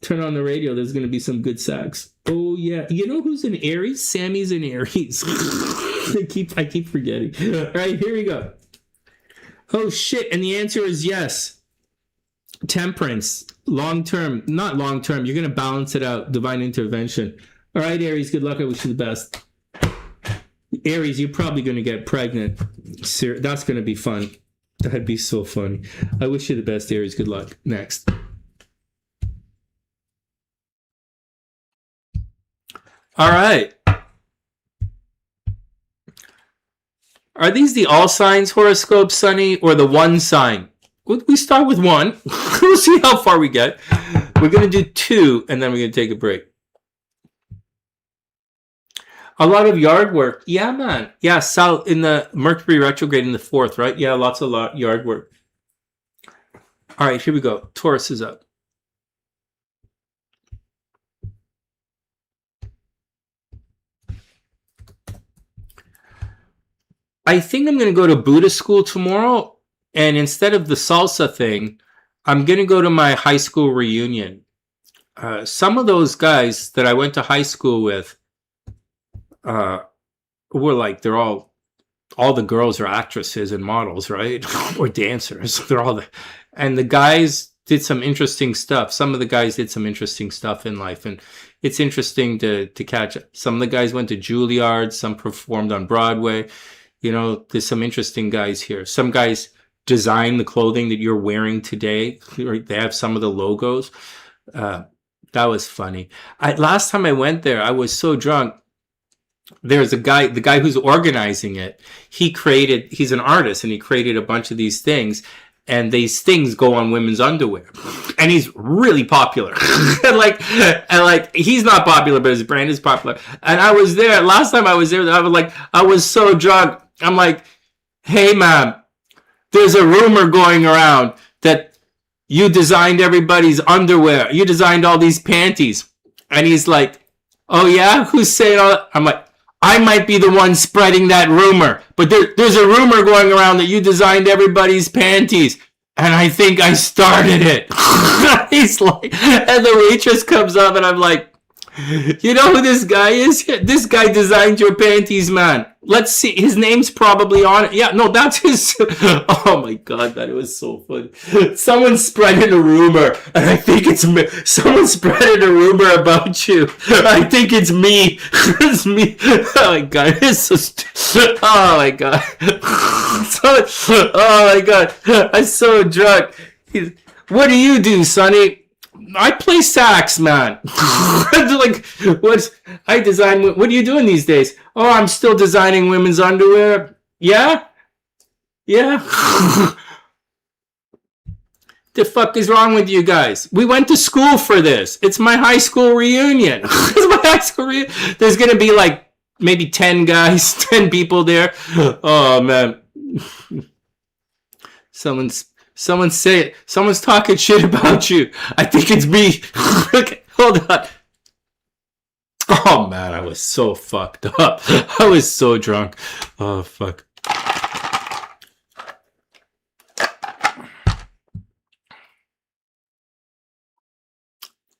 turn on the radio, there's going to be some good sacks. Oh yeah. You know who's in Aries? Sammy's in Aries. I keep forgetting. All right, here we go. Oh shit, and the answer is yes. Temperance, not long term, you're going to balance it out. Divine intervention. All right, Aries, good luck. I wish you the best. Aries, you're probably going to get pregnant. That's going to be fun. That'd be so funny. I wish you the best, Aries. Good luck. Next. All right. Are these the all signs horoscopes, Sonny, or the one sign? We start with one. We'll see how far we get. We're going to do two, and then we're going to take a break. A lot of yard work. Yeah, man. Yeah, south in the Mercury retrograde in the 4th, right? Yeah, lots of yard work. All right, here we go. Taurus is up. I think I'm going to go to Buddhist school tomorrow, and instead of the salsa thing, I'm going to go to my high school reunion. Some of those guys that I went to high school with were like, they're all the girls are actresses and models, right? Or dancers. They're all and the guys did some interesting stuff. Some of the guys did some interesting stuff in life, and it's interesting to catch. Some of the guys went to Juilliard, some performed on Broadway. You know, there's some interesting guys here. Some guys design the clothing that you're wearing today. They have some of the logos. That was funny. Last time I went there, I was so drunk. There's a guy, the guy who's organizing it. He's an artist, and he created a bunch of these things. And these things go on women's underwear. And he's really popular. and like he's not popular, but his brand is popular. And I was there. Last time I was there, I was so drunk. I'm like, hey, man, there's a rumor going around that you designed everybody's underwear. You designed all these panties. And he's like, oh, yeah? Who's saying all that? I'm like, I might be the one spreading that rumor. But there's a rumor going around that you designed everybody's panties. And I think I started it. He's like, and the waitress comes up, and I'm like, you know who this guy is? This guy designed your panties, man. Let's see. His name's probably on it. Yeah, no, that's his. Oh my God, that was so funny. Someone spreading a rumor, and I think it's me. Someone spreading a rumor about you. I think it's me. It's me. Oh my God, it's so oh my God. Oh my God, I'm so drunk. What do you do, Sonny? I play sax, man. Like, what are you doing these days? Oh, I'm still designing women's underwear. Yeah? Yeah? The fuck is wrong with you guys? We went to school for this. It's my high school reunion. It's my high school reunion. There's gonna be like maybe 10 guys, 10 people there. Oh, man. Someone's talking shit about you. I think it's me. Okay, hold on. Oh man, I was so fucked up. I was so drunk. Oh fuck.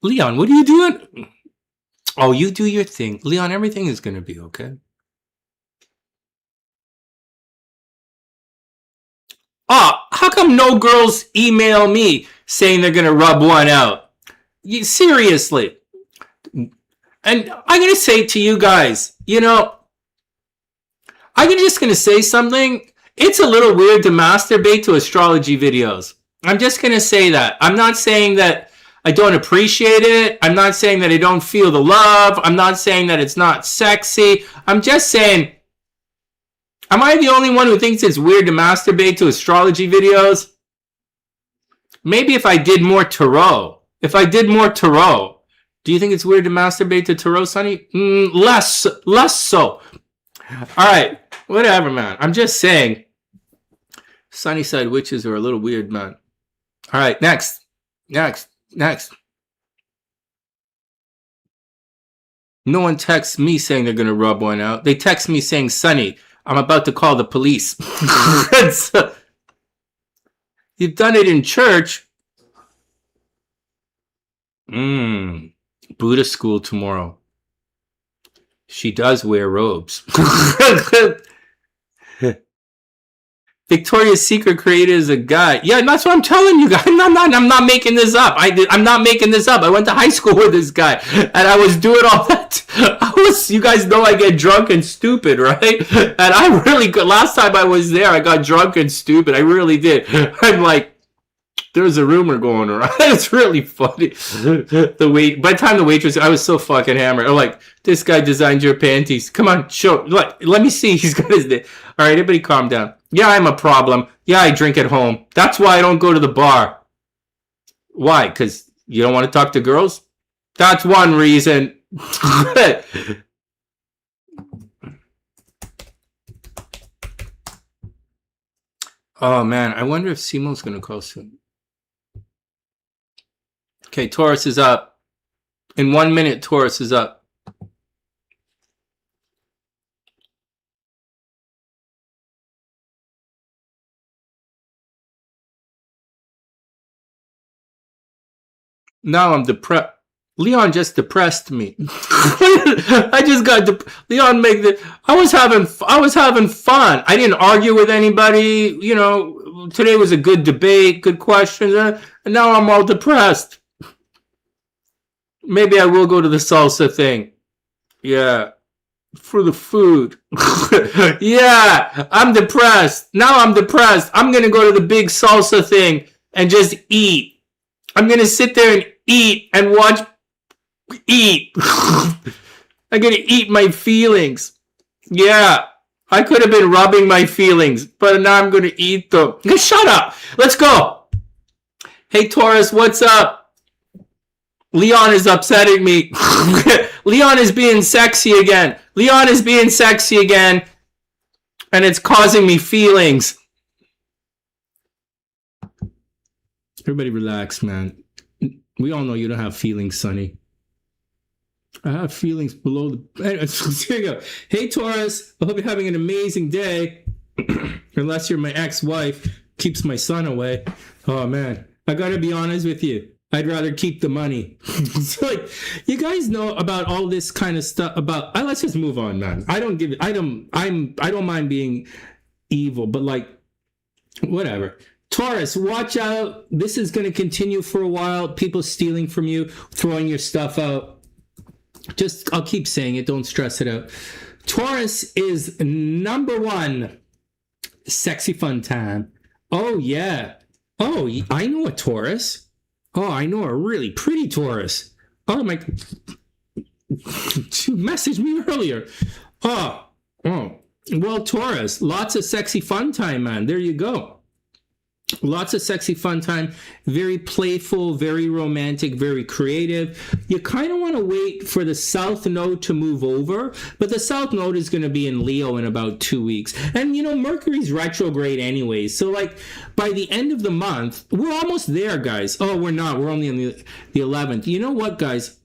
Leon, what are you doing? Oh, you do your thing. Leon, everything is gonna be okay. Oh, how come no girls email me saying they're going to rub one out? Seriously. And I'm going to say to you guys, you know, I'm just going to say something. It's a little weird to masturbate to astrology videos. I'm just going to say that. I'm not saying that I don't appreciate it. I'm not saying that I don't feel the love. I'm not saying that it's not sexy. I'm just saying, am I the only one who thinks it's weird to masturbate to astrology videos? Maybe if I did more tarot. Do you think it's weird to masturbate to tarot, Sonny? Less so. All right, whatever, man. I'm just saying. TheSunnySide witches are a little weird, man. All right, next. No one texts me saying they're going to rub one out. They text me saying, Sonny, I'm about to call the police. You've done it in church. Buddhist school tomorrow. She does wear robes. Victoria's Secret created as a guy. Yeah, that's what I'm telling you guys. I'm not making this up. I'm not making this up. I went to high school with this guy, and I was doing all that. You guys know I get drunk and stupid, right? And I really, last time I was there, I got drunk and stupid. I really did. I'm like, there's a rumor going around. It's really funny. By the time the waitress, I was so fucking hammered. I'm like, this guy designed your panties. Come on, show. Let me see. He's got his. All right, everybody, calm down. Yeah, I'm a problem. Yeah, I drink at home. That's why I don't go to the bar. Why? Because you don't want to talk to girls? That's one reason. Oh man, I wonder if Simo's gonna call soon. Okay, Taurus is up. In 1 minute, Taurus is up. Now I'm depressed. Leon just depressed me. I just got Leon make the. I was having fun. I didn't argue with anybody. You know, today was a good debate, good questions, and now I'm all depressed. Maybe I will go to the salsa thing. Yeah, for the food. Yeah, I'm depressed. Now I'm depressed. I'm gonna go to the big salsa thing and just eat. I'm gonna sit there and eat and watch. Eat. I'm gonna eat my feelings. Yeah, I could have been rubbing my feelings, but now I'm gonna eat them. Shut up. Let's go. Hey Taurus, what's up? Leon is upsetting me. Leon is being sexy again. Leon is being sexy again, and it's causing me feelings. Everybody relax, man. We all know you don't have feelings, Sonny. I have feelings below the... Here you go. Hey, Taurus. I hope you're having an amazing day. Unless you're my ex-wife. Keeps my son away. Oh, man. I gotta be honest with you. I'd rather keep the money. So, like, you guys know about all this kind of stuff about... let's just move on, man. I don't mind being evil, but, like, whatever. Taurus, watch out. This is going to continue for a while. People stealing from you, throwing your stuff out. I'll keep saying it. Don't stress it out. Taurus is number one. Sexy fun time. Oh, yeah. Oh, I know a Taurus. Oh, I know a really pretty Taurus. Oh, my. She messaged me earlier. Oh. Well, Taurus, lots of sexy fun time, man. There you go. Lots of sexy fun time, very playful, very romantic, very creative. You kind of want to wait for the South Node to move over, but the South Node is going to be in Leo in about 2 weeks. And, you know, Mercury's retrograde anyway. So, like, by the end of the month, we're almost there, guys. Oh, we're not. We're only on the 11th. You know what, guys?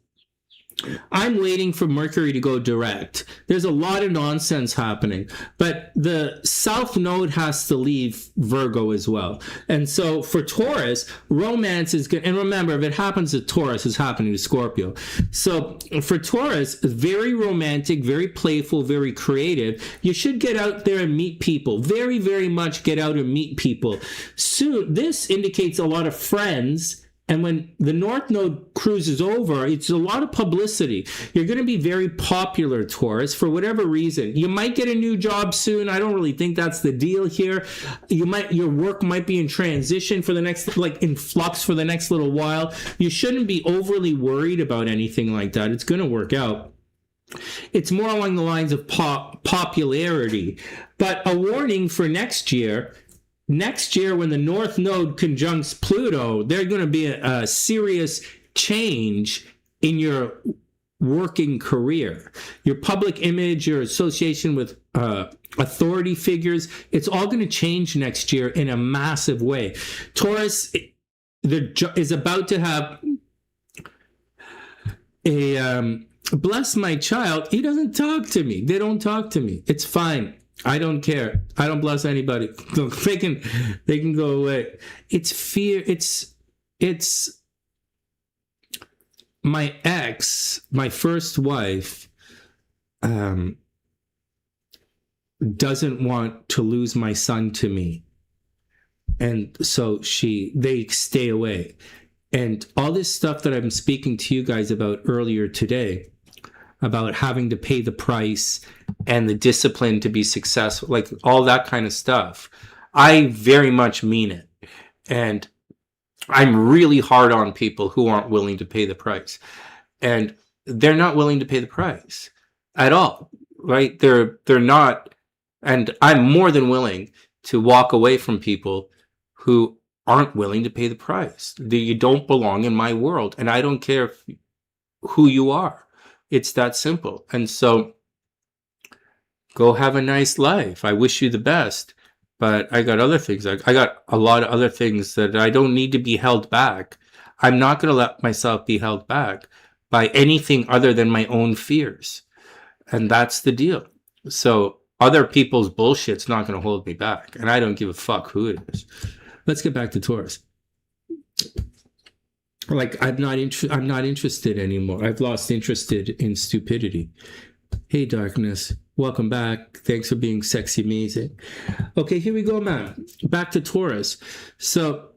I'm waiting for Mercury to go direct. There's a lot of nonsense happening, but the South Node has to leave Virgo as well. And so for Taurus, romance is good. And remember, if it happens to Taurus, it's happening to Scorpio. So for Taurus, very romantic, very playful, very creative. You should get out there and meet people. Very, very much get out and meet people. Soon, this indicates a lot of friends. And when the North Node cruises over, it's a lot of publicity. You're going to be very popular, Taurus, for whatever reason. You might get a new job soon. I don't really think that's the deal here. Your work might be in transition for the next, like in flux for the next little while. You shouldn't be overly worried about anything like that. It's going to work out. It's more along the lines of popularity. But a warning for next year. Next year, when the North Node conjuncts Pluto, there's going to be a serious change in your working career. Your public image, your association with authority figures, it's all going to change next year in a massive way. Taurus is about to have a... bless my child, he doesn't talk to me. They don't talk to me. It's fine. I don't care. I don't bless anybody. They can go away. It's fear. It's my ex, my first wife, doesn't want to lose my son to me. And so they stay away. And all this stuff that I'm speaking to you guys about earlier today, about having to pay the price and the discipline to be successful, like all that kind of stuff, I very much mean it. And I'm really hard on people who aren't willing to pay the price. And they're not willing to pay the price at all, right? They're not. And I'm more than willing to walk away from people who aren't willing to pay the price. You don't belong in my world. And I don't care who you are. It's that simple. And so go have a nice life. I wish you the best. But I got other things. I got a lot of other things that I don't need to be held back. I'm not going to let myself be held back by anything other than my own fears. And that's the deal. So other people's bullshit's not going to hold me back. And I don't give a fuck who it is. Let's get back to Taurus. Like, I'm not interested anymore. I've lost interest in stupidity. Hey, darkness. Welcome back. Thanks for being sexy amazing. Okay, here we go, man. Back to Taurus. So,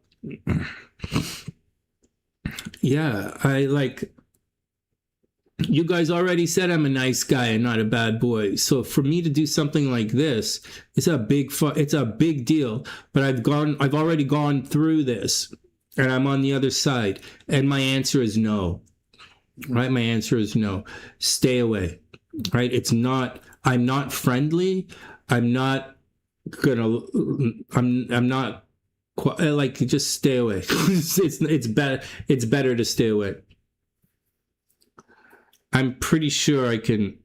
yeah, you guys already said I'm a nice guy and not a bad boy. So for me to do something like this, it's a big deal. But I've already gone through this, and I'm on the other side. And my answer is no. Right? My answer is no. Stay away. Right? I'm not friendly. I'm not like, just stay away. It's better to stay away. I'm pretty sure I can.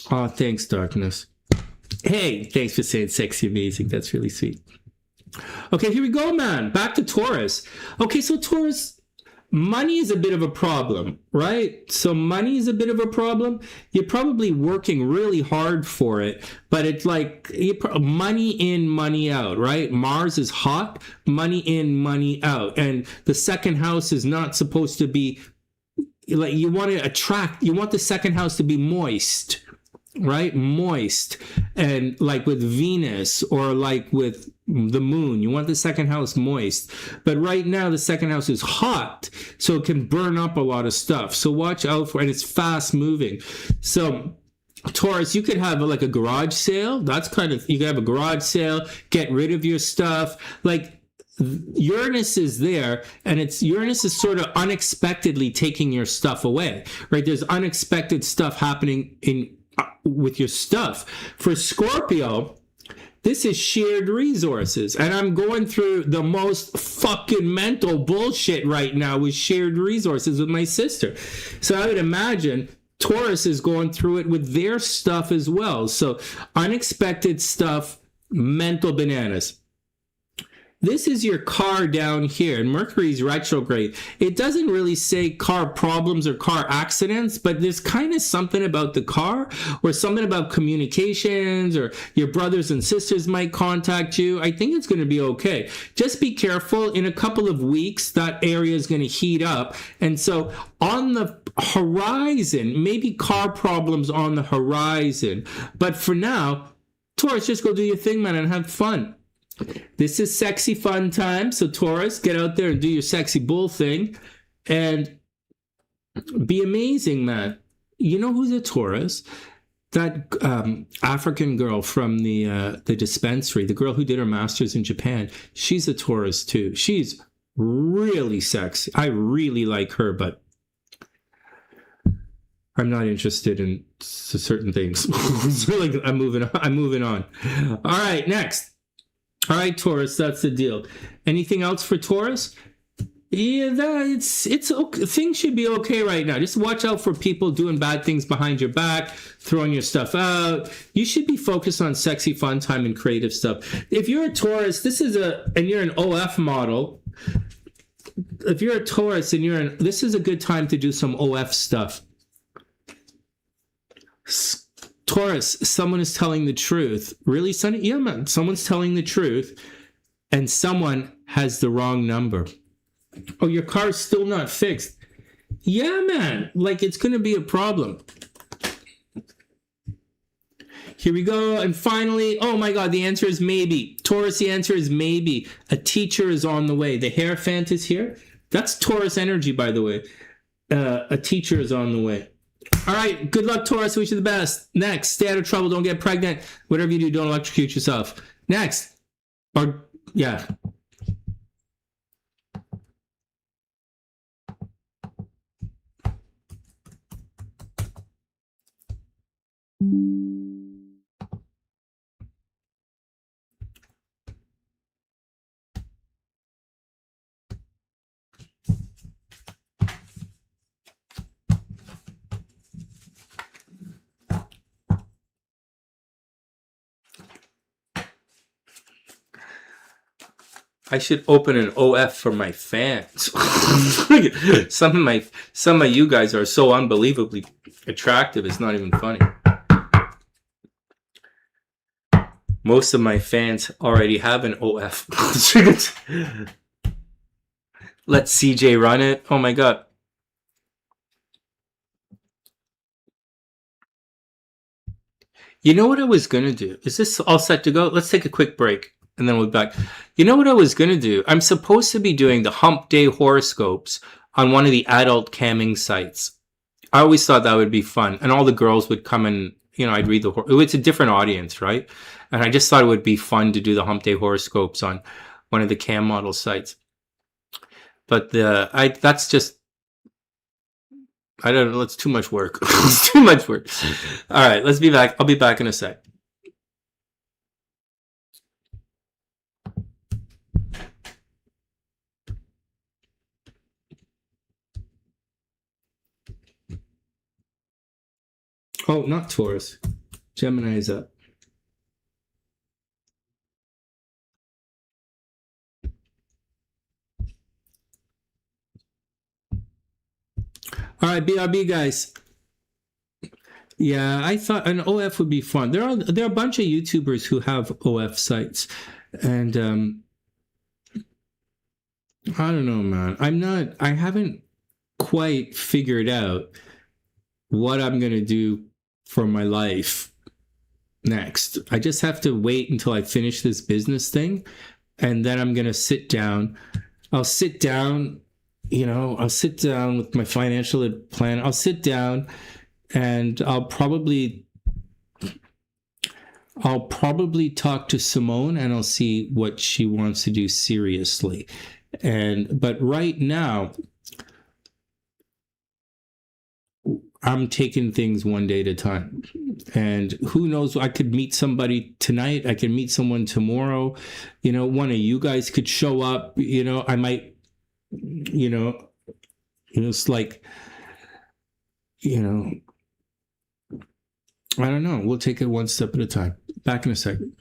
Oh, thanks, darkness. Hey, thanks for saying sexy amazing. That's really sweet. Okay, here we go, man. Back to Taurus. Okay, so Taurus, money is a bit of a problem, right? So money is a bit of a problem. You're probably working really hard for it, but it's like money in, money out, right? Mars is hot, money in, money out. And the second house is not supposed to be, like, you want the second house to be moist, right? Moist. And like with Venus or like with the moon, you want the second house moist. But right now the second house is hot, so it can burn up a lot of stuff. So watch out for it. And it's fast moving. So Taurus, you could have like a garage sale. You could have a garage sale, get rid of your stuff. Like, Uranus is there, and Uranus is sort of unexpectedly taking your stuff away, right? There's unexpected stuff happening with your stuff. For Scorpio, this is shared resources, and I'm going through the most fucking mental bullshit right now with shared resources with my sister. So I would imagine Taurus is going through it with their stuff as well. So unexpected stuff, mental bananas. This is your car down here, and Mercury's retrograde. It doesn't really say car problems or car accidents, but there's kind of something about the car or something about communications, or your brothers and sisters might contact you. I think it's going to be okay. Just be careful. In a couple of weeks, that area is going to heat up. And so on the horizon, maybe car problems on the horizon. But for now, Taurus, just go do your thing, man, and have fun. This is sexy fun time. So Taurus, get out there and do your sexy bull thing and be amazing, man. You know who's a Taurus? That African girl from the dispensary, the girl who did her master's in Japan, she's a Taurus too. She's really sexy. I really like her, but I'm not interested in certain things. So like, I'm moving on. All right, next. All right, Taurus, that's the deal. Anything else for Taurus? Yeah, it's okay. Things should be okay right now. Just watch out for people doing bad things behind your back, throwing your stuff out. You should be focused on sexy fun time and creative stuff. If you're a Taurus, and you're an OF model. If you're a Taurus and this is a good time to do some OF stuff. Taurus, someone is telling the truth. Really, Sonny? Yeah, man. Someone's telling the truth, and someone has the wrong number. Oh, your car's still not fixed. Yeah, man. Like, it's going to be a problem. Here we go. And finally, oh my God, the answer is maybe. Taurus, the answer is maybe. A teacher is on the way. The Hierophant is here. That's Taurus energy, by the way. A teacher is on the way. All right. Good luck, Taurus. Wish you the best. Next, stay out of trouble. Don't get pregnant. Whatever you do, don't electrocute yourself. Next. Or, yeah. I should open an OF for my fans. Some of you guys are so unbelievably attractive. It's not even funny. Most of my fans already have an OF. Let CJ run it. Oh my God. You know what I was going to do? Is this all set to go? Let's take a quick break and then we'll be back. You know what I was going to do? I'm supposed to be doing the hump day horoscopes on one of the adult camming sites. I always thought that would be fun. And all the girls would come and, you know, I'd read the... It's a different audience, right? And I just thought it would be fun to do the hump day horoscopes on one of the cam model sites. But that's just... I don't know. It's too much work. It's too much work. All right, let's be back. I'll be back in a sec. Oh, not Taurus. Gemini is up. All right, BRB guys. Yeah, I thought an OF would be fun. There are a bunch of YouTubers who have OF sites, and I don't know, man. I haven't quite figured out what I'm gonna do for my life next. I just have to wait until I finish this business thing, and then I'm gonna sit down. I'll sit down. You know, I'll sit down with my financial plan. I'll sit down and I'll probably talk to Simone and I'll see what she wants to do seriously. But right now, I'm taking things one day at a time. And who knows, I could meet somebody tonight. I can meet someone tomorrow. You know, one of you guys could show up. You know, I might... You know, it's like, you know, I don't know. We'll take it one step at a time. Back in a second.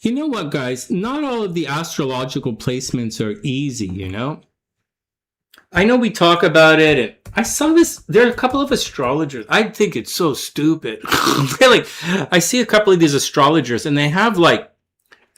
You know what, guys? Not all of the astrological placements are easy, you know? I know we talk about it, and I saw this. There are a couple of astrologers. I think it's so stupid. Like, I see a couple of these astrologers, and they have like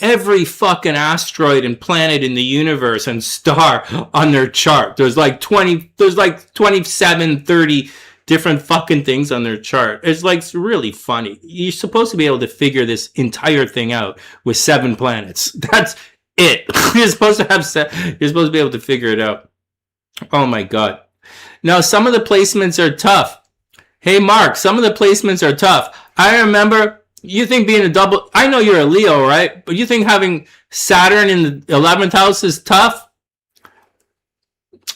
every fucking asteroid and planet in the universe and star on their chart. There's like 27, 30 different fucking things on their chart. It's like really funny. You're supposed to be able to figure this entire thing out with 7 planets. That's it. You're supposed to have you're supposed to be able to figure it out. Oh my god. Now some of the placements are tough. Hey Mark, some of the placements are tough. I remember, you think being a double, I know you're a Leo, right? But you think having Saturn in the 11th house is tough?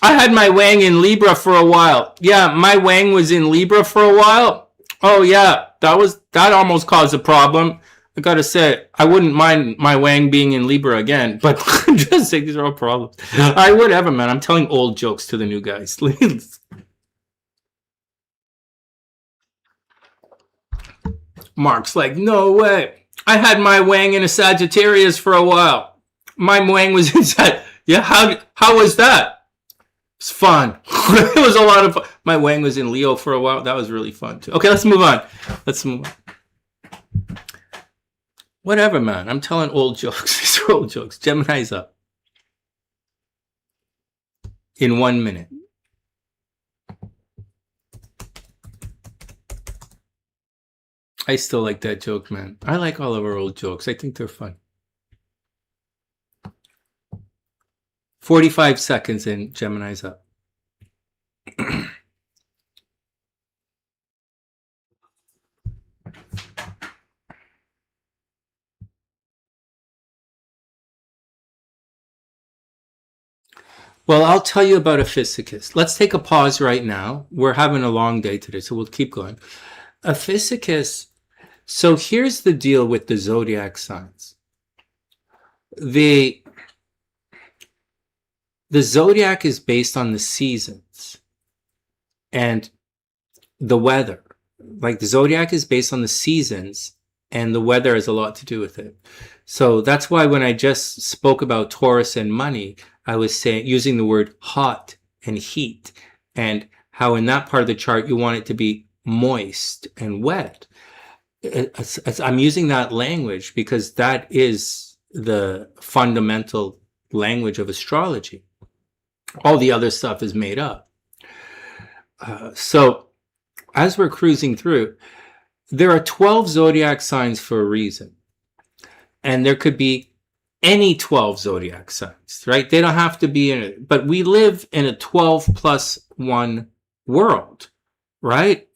I had my Wang in Libra for a while. Yeah, my Wang was in Libra for a while. Oh yeah, that almost caused a problem. I gotta say, I wouldn't mind my Wang being in Libra again, but just saying these are all problems. Whatever, man. I'm telling old jokes to the new guys. Mark's like, no way. I had my Wang in a Sagittarius for a while. My Wang was in Yeah, how was that? It's fun. It was a lot of fun. My Wang was in Leo for a while. That was really fun too. Okay, let's move on. Whatever, man. I'm telling old jokes. These are old jokes. Gemini's up. In 1 minute. I still like that joke, man. I like all of our old jokes. I think they're fun. 45 seconds in, Gemini's up. Well, I'll tell you about Ophiuchus. Let's take a pause right now. We're having a long day today, so we'll keep going. Ophiuchus. So here's the deal with the zodiac signs. The zodiac is based on the seasons and the weather. Like the zodiac is based on the seasons and the weather has a lot to do with it. So that's why when I just spoke about Taurus and money, I was saying, using the word hot and heat, and how in that part of the chart you want it to be moist and wet. I'm using that language because that is the fundamental language of astrology. All the other stuff is made up. So as we're cruising through, there are 12 zodiac signs for a reason. And there could be any 12 zodiac signs, right? They don't have to be in it, but we live in a 12+1 world, right?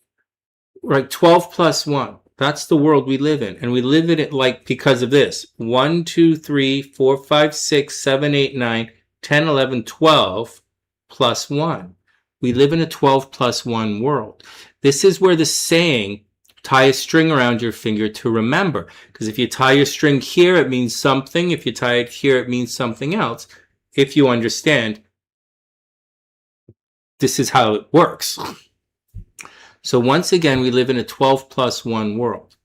Right, 12+1. That's the world we live in. And we live in it like because of this. 1, 2, 3, 4, 5, 6, 7, 8, 9, 10, 11, 12 plus 1. We live in a 12+1 world. This is where the saying, tie a string around your finger to remember. Because if you tie your string here, it means something. If you tie it here, it means something else. If you understand, this is how it works. So once again, we live in a 12+1 world.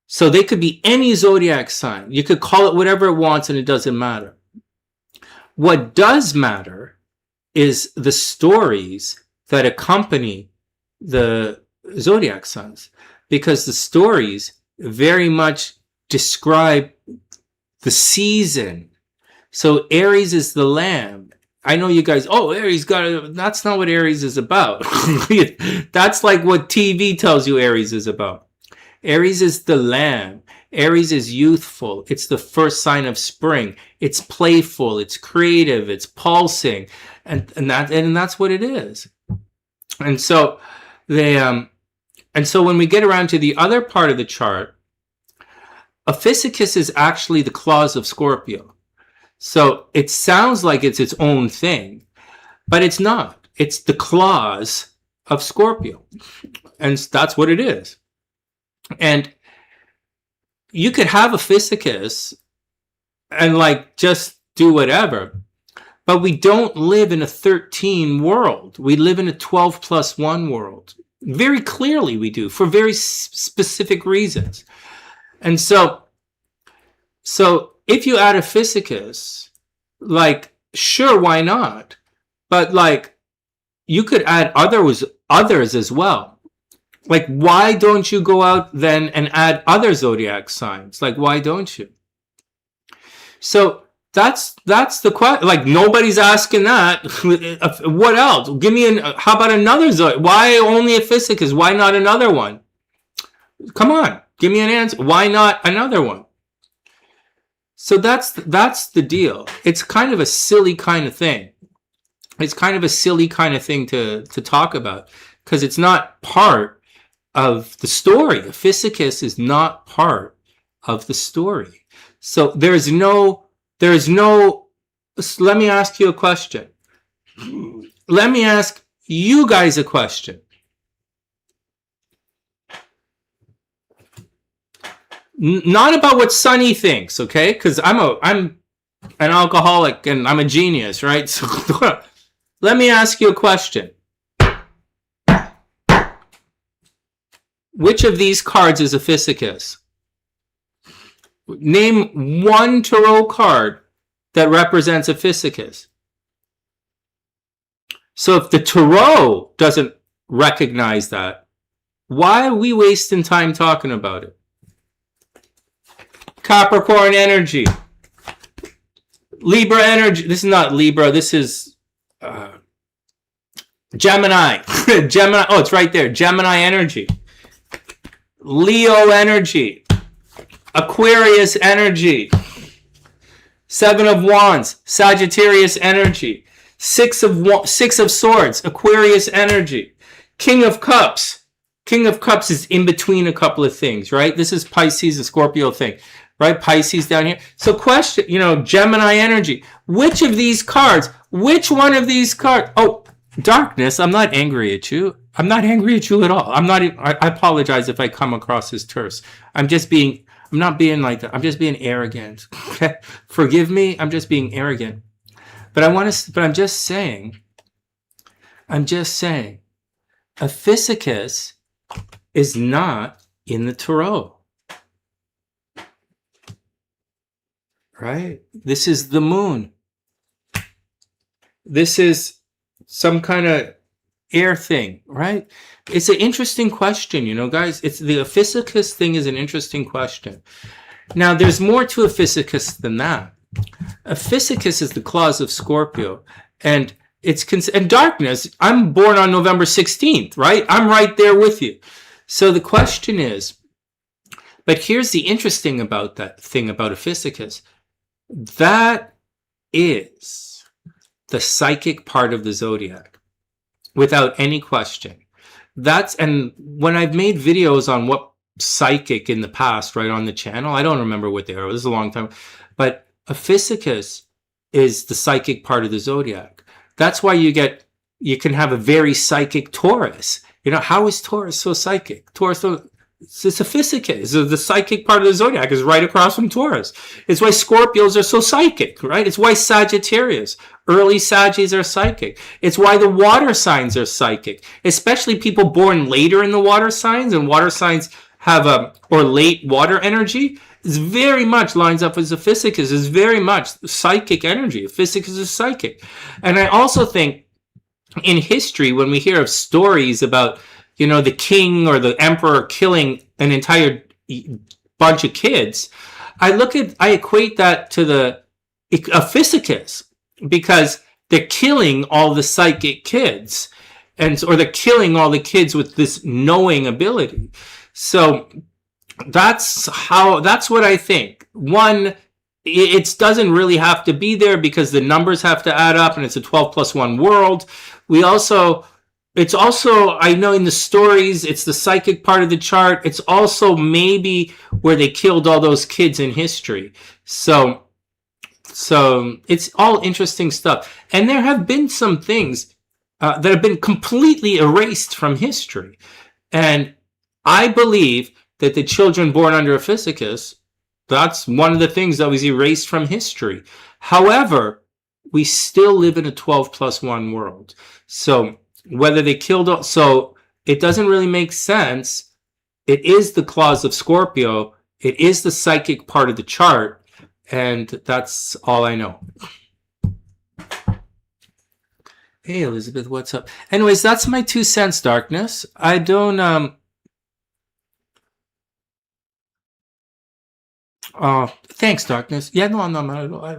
So they could be any zodiac sign. You could call it whatever it wants and it doesn't matter. What does matter is the stories that accompany the zodiac signs, because the stories very much describe the season. So Aries is the lamb. I know you guys, oh, Aries that's not what Aries is about. That's like what TV tells you Aries is about. Aries is the lamb. Aries is youthful. It's the first sign of spring. It's playful. It's creative. It's pulsing. And that's what it is. And so when we get around to the other part of the chart, Ophiuchus is actually the claws of Scorpio. So it sounds like it's its own thing, but it's not. It's the claws of Scorpio. And that's what it is. And you could have Ophiuchus and like just do whatever, but we don't live in a 13 world. We live in a 12+1 world. Very clearly we do, for very specific reasons. And so if you add a Physicus, like, sure, why not? But like, you could add others as well. Like, why don't you go out then and add other zodiac signs? Like, why don't you? So that's the question. Like, nobody's asking that. What else? Give me how about another zodiac? Why only a Physicus? Why not another one? Come on, give me an answer. Why not another one? So that's the deal. It's kind of a silly kind of thing. It's kind of a silly kind of thing to talk about because it's not part of the story. A Physicus is not part of the story. So there's no, let me ask you a question. Let me ask you guys a question. Not about what Sonny thinks, okay? Because I'm an alcoholic and I'm a genius, right? So let me ask you a question. Which of these cards is a Physicus? Name one tarot card that represents a Physicus. So if the tarot doesn't recognize that, why are we wasting time talking about it? Capricorn energy. Libra energy. This is not Libra. This is Gemini. Gemini. Oh, it's right there. Gemini energy. Leo energy. Aquarius energy. Seven of Wands. Sagittarius energy. Six of Swords. Aquarius energy. King of Cups. King of Cups is in between a couple of things, right? This is Pisces, the Scorpio thing. Right? Pisces down here. So question, Gemini energy. Which of these cards? Which one of these cards? Oh, darkness. I'm not angry at you. I'm not angry at you at all. I apologize if I come across as terse. I'm not being like that. I'm just being arrogant. Okay? Forgive me. I'm just being arrogant. But I'm just saying, a Physicus is not in the tarot. Right? This is the moon. This is some kind of air thing, right? It's an interesting question, guys. The Physicus thing is an interesting question. Now, there's more to a Physicus than that. A Physicus is the claws of Scorpio, and and darkness. I'm born on November 16th, right? I'm right there with you. So the question is, but here's the interesting about that thing about a Physicus. That is the psychic part of the zodiac, without any question. And when I've made videos on what psychic in the past, right, on the channel, I don't remember what they are. This is a long time. But a Physicus is the psychic part of the zodiac. That's why you can have a very psychic Taurus. How is Taurus so psychic? It's a Physicus. The psychic part of the zodiac is right across from Taurus. It's why Scorpios are so psychic, right? It's why Sagittarius, early Saggies are psychic. It's why the water signs are psychic, especially people born later in the water signs, and water signs have or late water energy. It's very much lines up as a Physicus. It's very much psychic energy. A Physicus is psychic. And I also think in history, when we hear of stories about the king or the emperor killing an entire bunch of kids, I equate that to a Physicus, because they're killing all the psychic kids, or they're killing all the kids with this knowing ability. So that's what I think. One, it doesn't really have to be there because the numbers have to add up, and it's a 12+1 world. It's also, I know in the stories, it's the psychic part of the chart. It's also maybe where they killed all those kids in history. So it's all interesting stuff. And there have been some things that have been completely erased from history. And I believe that the children born under a Physicus, that's one of the things that was erased from history. However, we still live in a 12+1 world. So whether they killed, so it doesn't really make sense. It is the claws of Scorpio It is the psychic part of the chart, and that's all I know. Hey, Elizabeth, what's up? Anyways, that's my 2 cents, darkness. I don't, oh, thanks, darkness. Yeah, no, no, no. I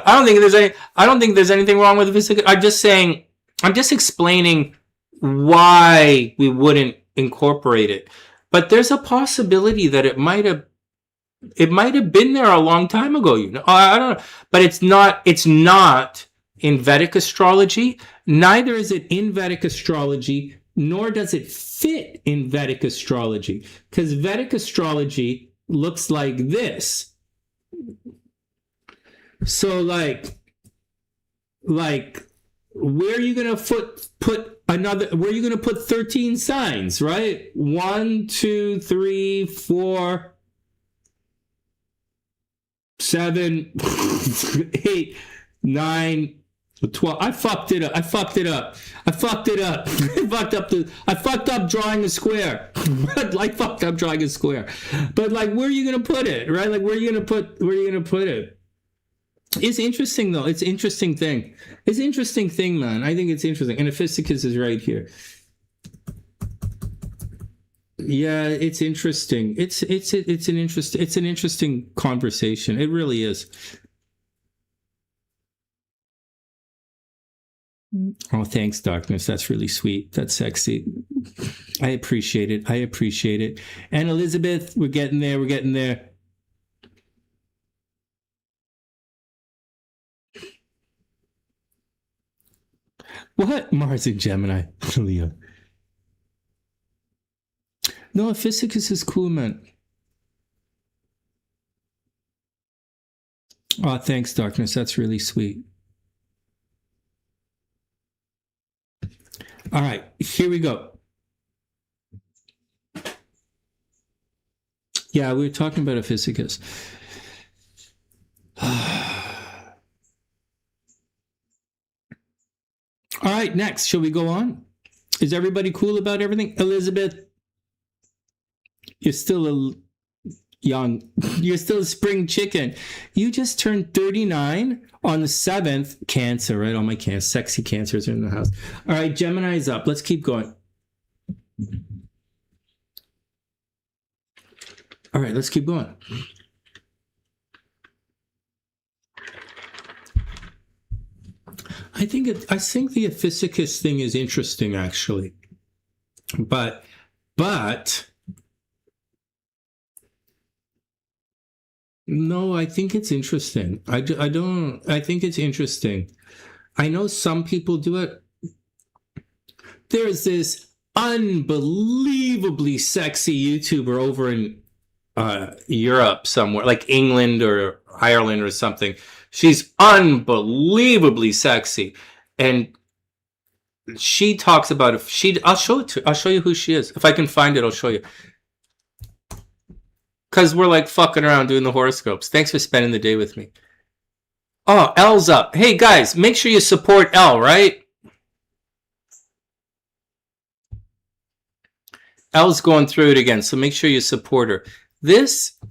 don't think there's anything wrong with the physical. I'm just explaining why we wouldn't incorporate it. But there's a possibility that it might have been there a long time ago, you know. I don't know. But it's not in Vedic astrology. Neither is it in Vedic astrology, nor does it fit in Vedic astrology. Because Vedic astrology looks like this. So like where are you gonna put another, where are you gonna put 13 signs, right? 1, 2, 3, 4, 7, 8, 9, 12. I fucked it up. I fucked up drawing a square. I fucked up drawing a square. But like, where are you gonna put it, right? Like, where are you gonna put it? It's interesting though. It's an interesting thing. It's an interesting thing, man. I think it's interesting. And Ephisicus is right here. Yeah, it's interesting. It's an interesting conversation. It really is. Oh, thanks, darkness. That's really sweet. That's sexy. I appreciate it. And Elizabeth, we're getting there. What? Mars in Gemini. Leo. No, Ephisicus is cool, man. Oh, thanks, darkness. That's really sweet. All right, here we go. Yeah, we were talking about Ephisicus. All right, next, shall we go on? Is everybody cool about everything? Elizabeth, you're still you're still a spring chicken. You just turned 39 on the 7th. Cancer, right? All my sexy cancers are in the house. All right, Gemini's up. Let's keep going. All right, let's keep going. I think the Ephisicus thing is interesting, actually. But no, I think it's interesting. I think it's interesting. I know some people do it. There's this unbelievably sexy YouTuber over in Europe somewhere, like England or Ireland or something. She's unbelievably sexy. And she talks about I'll show you who she is. If I can find it, I'll show you. Because we're like fucking around doing the horoscopes. Thanks for spending the day with me. Oh, L's up. Hey guys, make sure you support L, right? L's going through it again, so make sure you support her.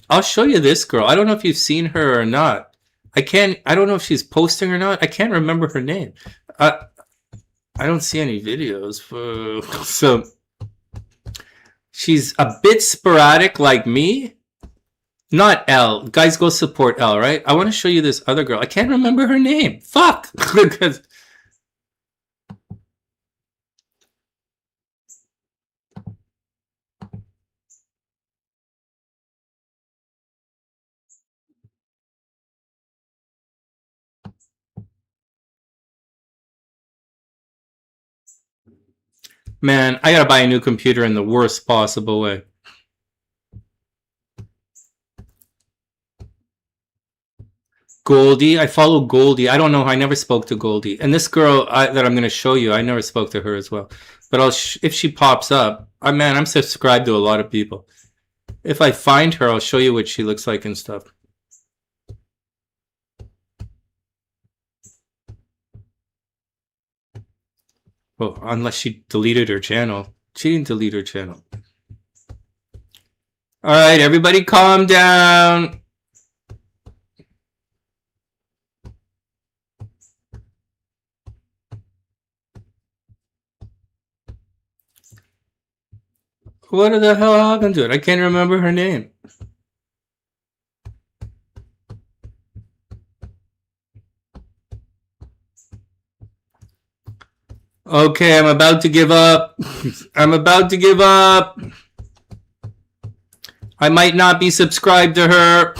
I'll show you this girl. I don't know if you've seen her or not. I don't know if she's posting or not. I can't remember her name. I don't see any videos. So she's a bit sporadic like me. Not L. Guys, go support L, right? I want to show you this other girl. I can't remember her name. Fuck. Man, I gotta buy a new computer in the worst possible way. Goldie, I follow Goldie. I don't know. I never spoke to Goldie. And this girl that I'm going to show you, I never spoke to her as well. But if she pops up, man, I'm subscribed to a lot of people. If I find her, I'll show you what she looks like and stuff. Well, unless she deleted her channel. She didn't delete her channel. All right, everybody calm down. What the hell happened to it? I can't remember her name. Okay, I'm about to give up. I'm about to give up. I might not be subscribed to her.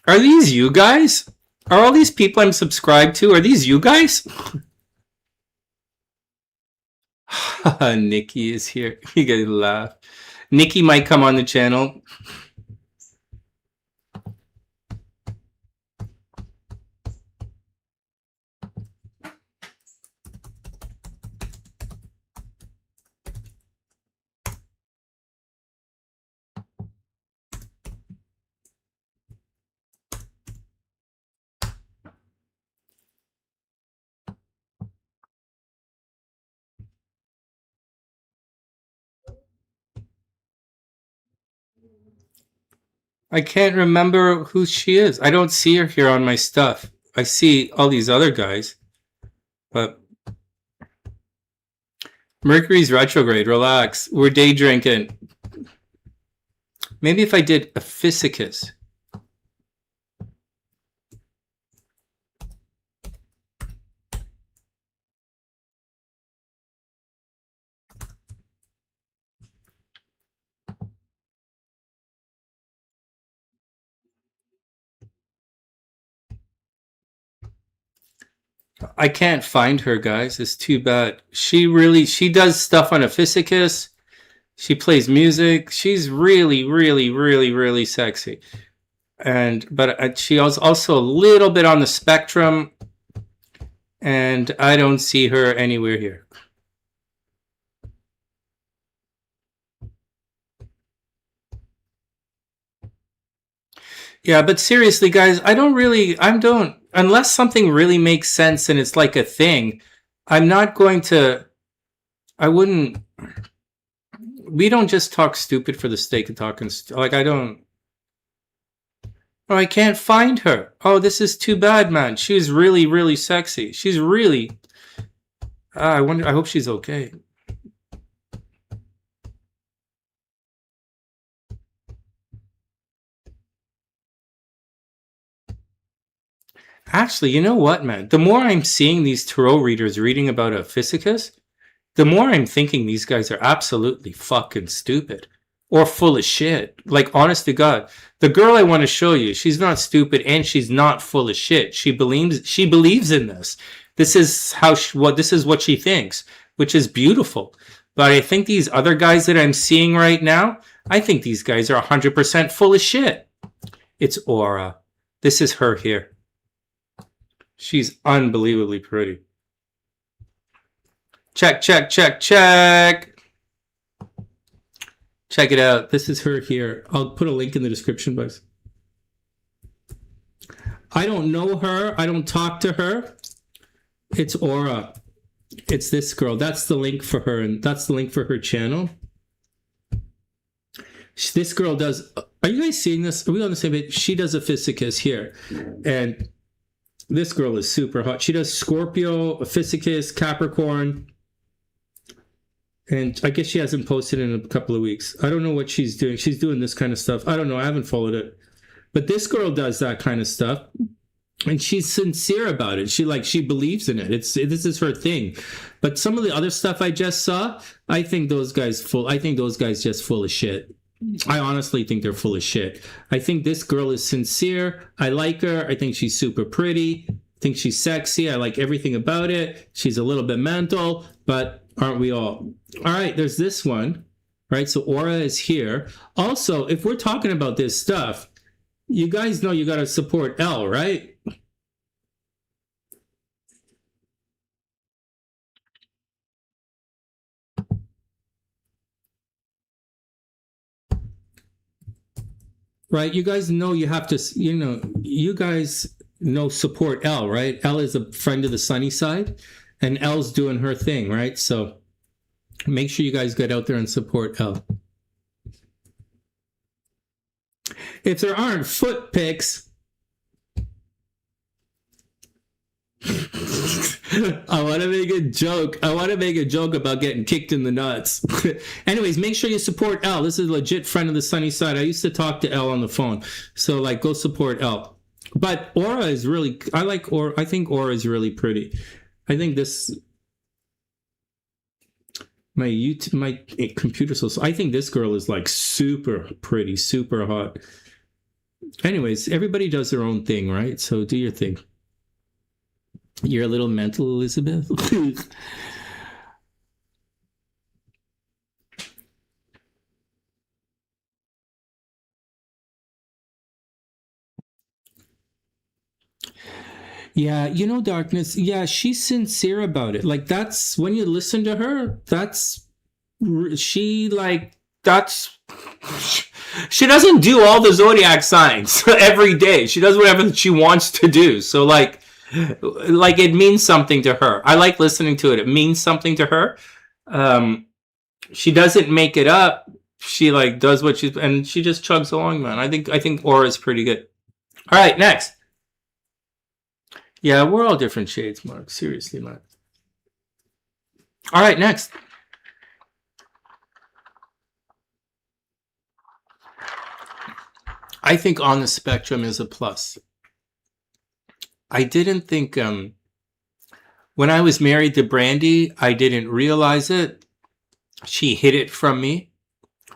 Are these you guys? Are all these people I'm subscribed to, are these you guys? Nikki is here. You guys laugh. Nikki might come on the channel. I can't remember who she is. I don't see her here on my stuff. I see all these other guys. But Mercury's retrograde. Relax. We're day drinking. Maybe if I did a Physicus. I can't find her, guys. It's too bad. She does stuff on a Physicus. She plays music. She's really sexy. But she was also a little bit on the spectrum. And I don't see her anywhere here. Yeah, but seriously, guys, unless something really makes sense and it's like a thing, I'm not going to, we don't just talk stupid for the sake of talking, I can't find her. Oh, this is too bad, man. She's really sexy. She's really, I hope she's okay. Actually, you know what, man? The more I'm seeing these tarot readers reading about a Physicus, the more I'm thinking these guys are absolutely fucking stupid or full of shit. Like, honest to God, the girl I want to show you, she's not stupid and she's not full of shit. She believes in this. This is what she thinks, which is beautiful. But I think these other guys that I'm seeing right now, I think these guys are 100% full of shit. It's Aura. This is her here. She's unbelievably pretty. Check. Check it out. This is her here. I'll put a link in the description box. I don't know her. I don't talk to her. It's Aura. It's this girl. That's the link for her, and that's the link for her channel. This girl does... Are you guys seeing this? Are we on the same page? She does a Physicus here. And this girl is super hot. She does Scorpio, a Physicus, Capricorn. And I guess she hasn't posted in a couple of weeks. I don't know what she's doing. She's doing this kind of stuff. I don't know. I haven't followed it. But this girl does that kind of stuff. And she's sincere about it. She believes in it. This is her thing. But some of the other stuff I just saw, I think those guys just full of shit. I honestly think they're full of shit. I think this girl is sincere. I like her. I think she's super pretty. I think she's sexy. I like everything about it. She's a little bit mental, but aren't we all? All right, there's this one, right? So Aura is here. Also, if we're talking about this stuff, you guys know you got to support L, right? right? You guys know you have to, you guys know support L, right? L is a friend of the sunny side, and L's doing her thing, right? So make sure you guys get out there and support L. If there aren't foot pics, I want to make a joke. I want to make a joke about getting kicked in the nuts. Anyways, make sure you support L. This is a legit friend of the sunny side. I used to talk to L on the phone. So, like, go support L. But Aura is really, I like Aura. I think Aura is really pretty. I think this, my computer, so I think this girl is like super pretty, super hot. Anyways, everybody does their own thing, right? So do your thing. You're a little mental, Elizabeth. Yeah, Darkness. Yeah, she's sincere about it. Like, that's when you listen to her, she doesn't do all the zodiac signs every day. She does whatever she wants to do. So like it means something to her. I like listening to it. It means something to her. She doesn't make it up. She like does what and she just chugs along, man. I think Aura is pretty good. All right, next. Yeah, we're all different shades, Mark. Seriously, man. All right, next. I think on the spectrum is a plus. I didn't think, when I was married to Brandy, I didn't realize it. She hid it from me.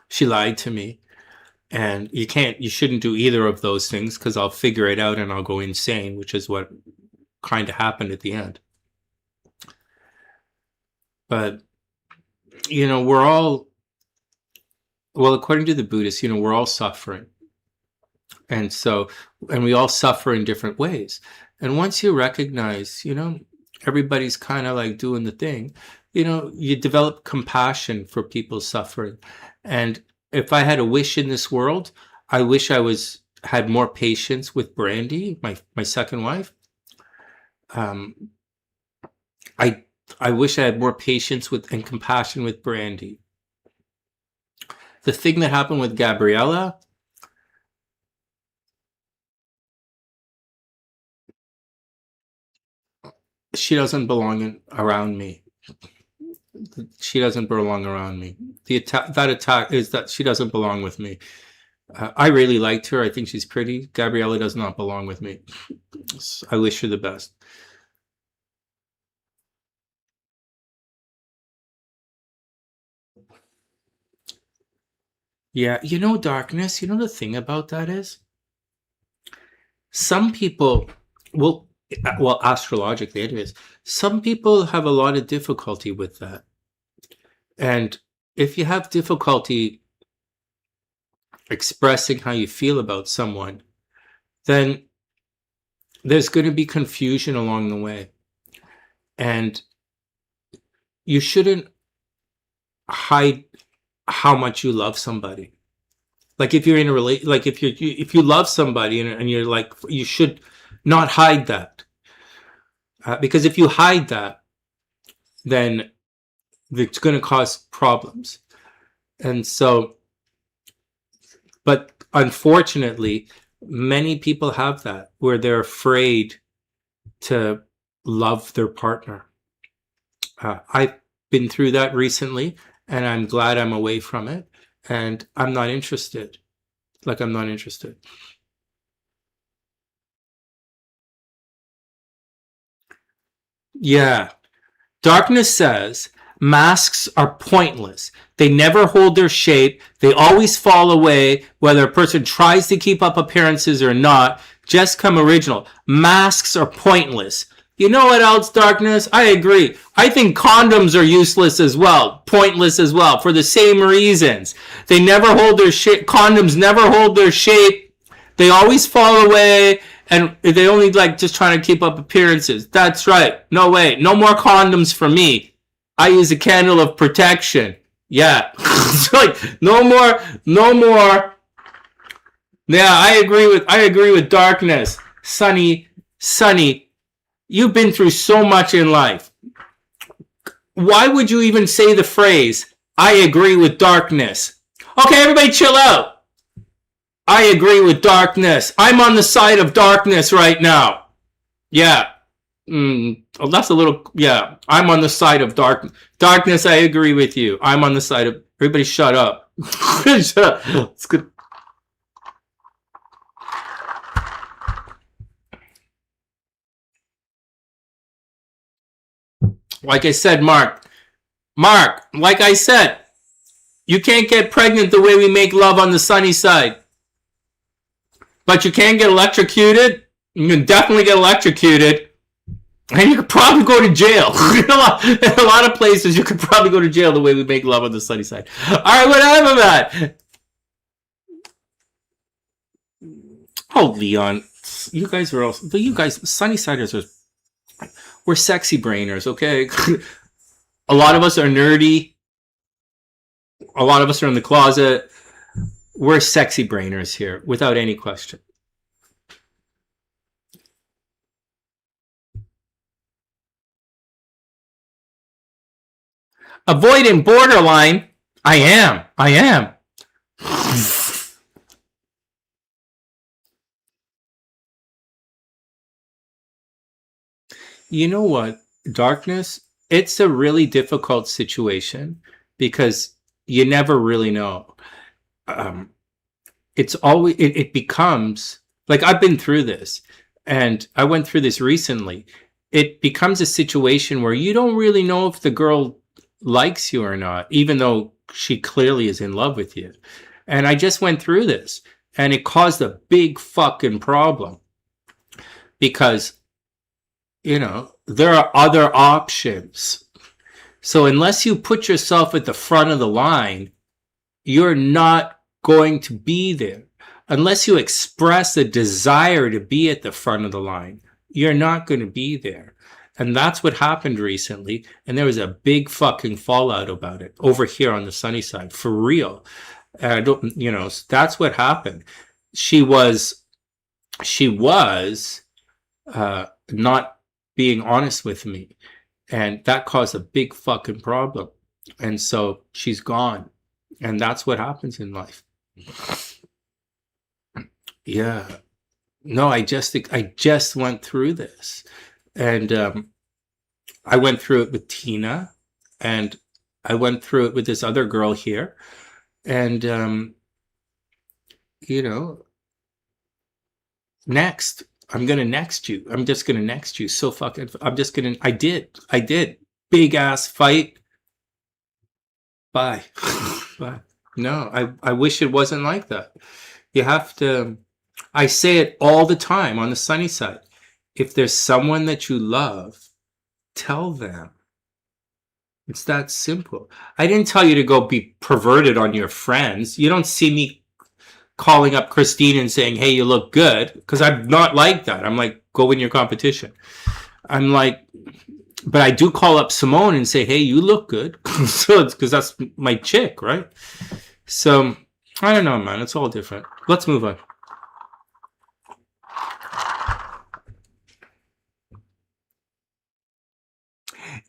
She lied to me. And you shouldn't do either of those things because I'll figure it out and I'll go insane, which is what kind of happened at the end. But, we're all, well, according to the Buddhists, we're all suffering. And we all suffer in different ways. And once you recognize, everybody's kind of like doing the thing, you develop compassion for people's suffering. And if I had a wish in this world, I wish I had more patience with Brandy, my second wife. I wish I had more patience and compassion with Brandy. The thing that happened with Gabriella, she doesn't belong around me. She doesn't belong around me. That attack is that she doesn't belong with me. I really liked her. I think she's pretty. Gabriella does not belong with me. I wish her the best. Yeah, Darkness, the thing about that is some people, well, astrologically anyways, some people have a lot of difficulty with that. And if you have difficulty expressing how you feel about someone, then there's going to be confusion along the way. And you shouldn't hide how much you love somebody. Like if you're in a like if you love somebody and you're like, you should not hide that. Because if you hide that, then it's going to cause problems. And so, but unfortunately, many people have that where they're afraid to love their partner. I've been through that recently, and I'm glad I'm away from it. And I'm not interested. I'm not interested. Yeah. Darkness says masks are pointless. They never hold their shape. They always fall away, whether a person tries to keep up appearances or not. Just come original. Masks are pointless. You know what else, Darkness? I agree. I think condoms are useless as well. Pointless as well, for the same reasons. They never hold their shape. Condoms never hold their shape. They always fall away. And they only just trying to keep up appearances. That's right. No way. No more condoms for me. I use a candle of protection. Yeah. It's no more Yeah, I agree with darkness. Sonny, you've been through so much in life. Why would you even say the phrase, I agree with darkness? Okay, everybody chill out. I agree with darkness. I'm on the side of darkness right now. Yeah. Oh, that's a little, yeah. I'm on the side of darkness. Darkness, I agree with you. I'm on the side of, everybody shut up. Shut up. It's good. Like I said, Mark, like I said, you can't get pregnant the way we make love on the sunny side. But you can get electrocuted. You can definitely get electrocuted. And you could probably go to jail. In a lot of places, you could probably go to jail the way we make love on the sunny side. All right, whatever, man. Oh, Leon. You guys are also... You guys, sunny siders are... We're sexy brainers, okay? A lot of us are nerdy. A lot of us are in the closet. We're sexy brainers here, without any question. Avoiding borderline. I am. You know what? Darkness, it's a really difficult situation because you never really know. It's always, it becomes, like I've been through this and I went through this recently. It becomes a situation where you don't really know if the girl likes you or not, even though she clearly is in love with you. And I just went through this and it caused a big fucking problem because, you know, there are other options. So unless you put yourself at the front of the line, you're not going to be there. Unless you express a desire to be at the front of the line, you're not going to be there. And that's what happened recently. And there was a big fucking fallout about it over here on the sunny side, for real. And I don't, you know, that's what happened. She was not being honest with me. And that caused a big fucking problem. And so she's gone. And that's what happens in life. Yeah. No, I just went through this. And I went through it with Tina. And I went through it with this other girl here. And, you know, next. I'm going to next you. I'm just going to next you. So fucking, I did. Big ass fight. Bye. Bye. No, I wish it wasn't like that. You have to, I say it all the time on the sunny side. If there's someone that you love, tell them. It's that simple. I didn't tell you to go be perverted on your friends. You don't see me calling up Christine and saying, hey, you look good. Because I'm not like that. I'm like, go win your competition. I'm like, but I do call up Simone and say, hey, you look good. So it's because that's my chick, right? So I don't know, man. It's all different. Let's move on.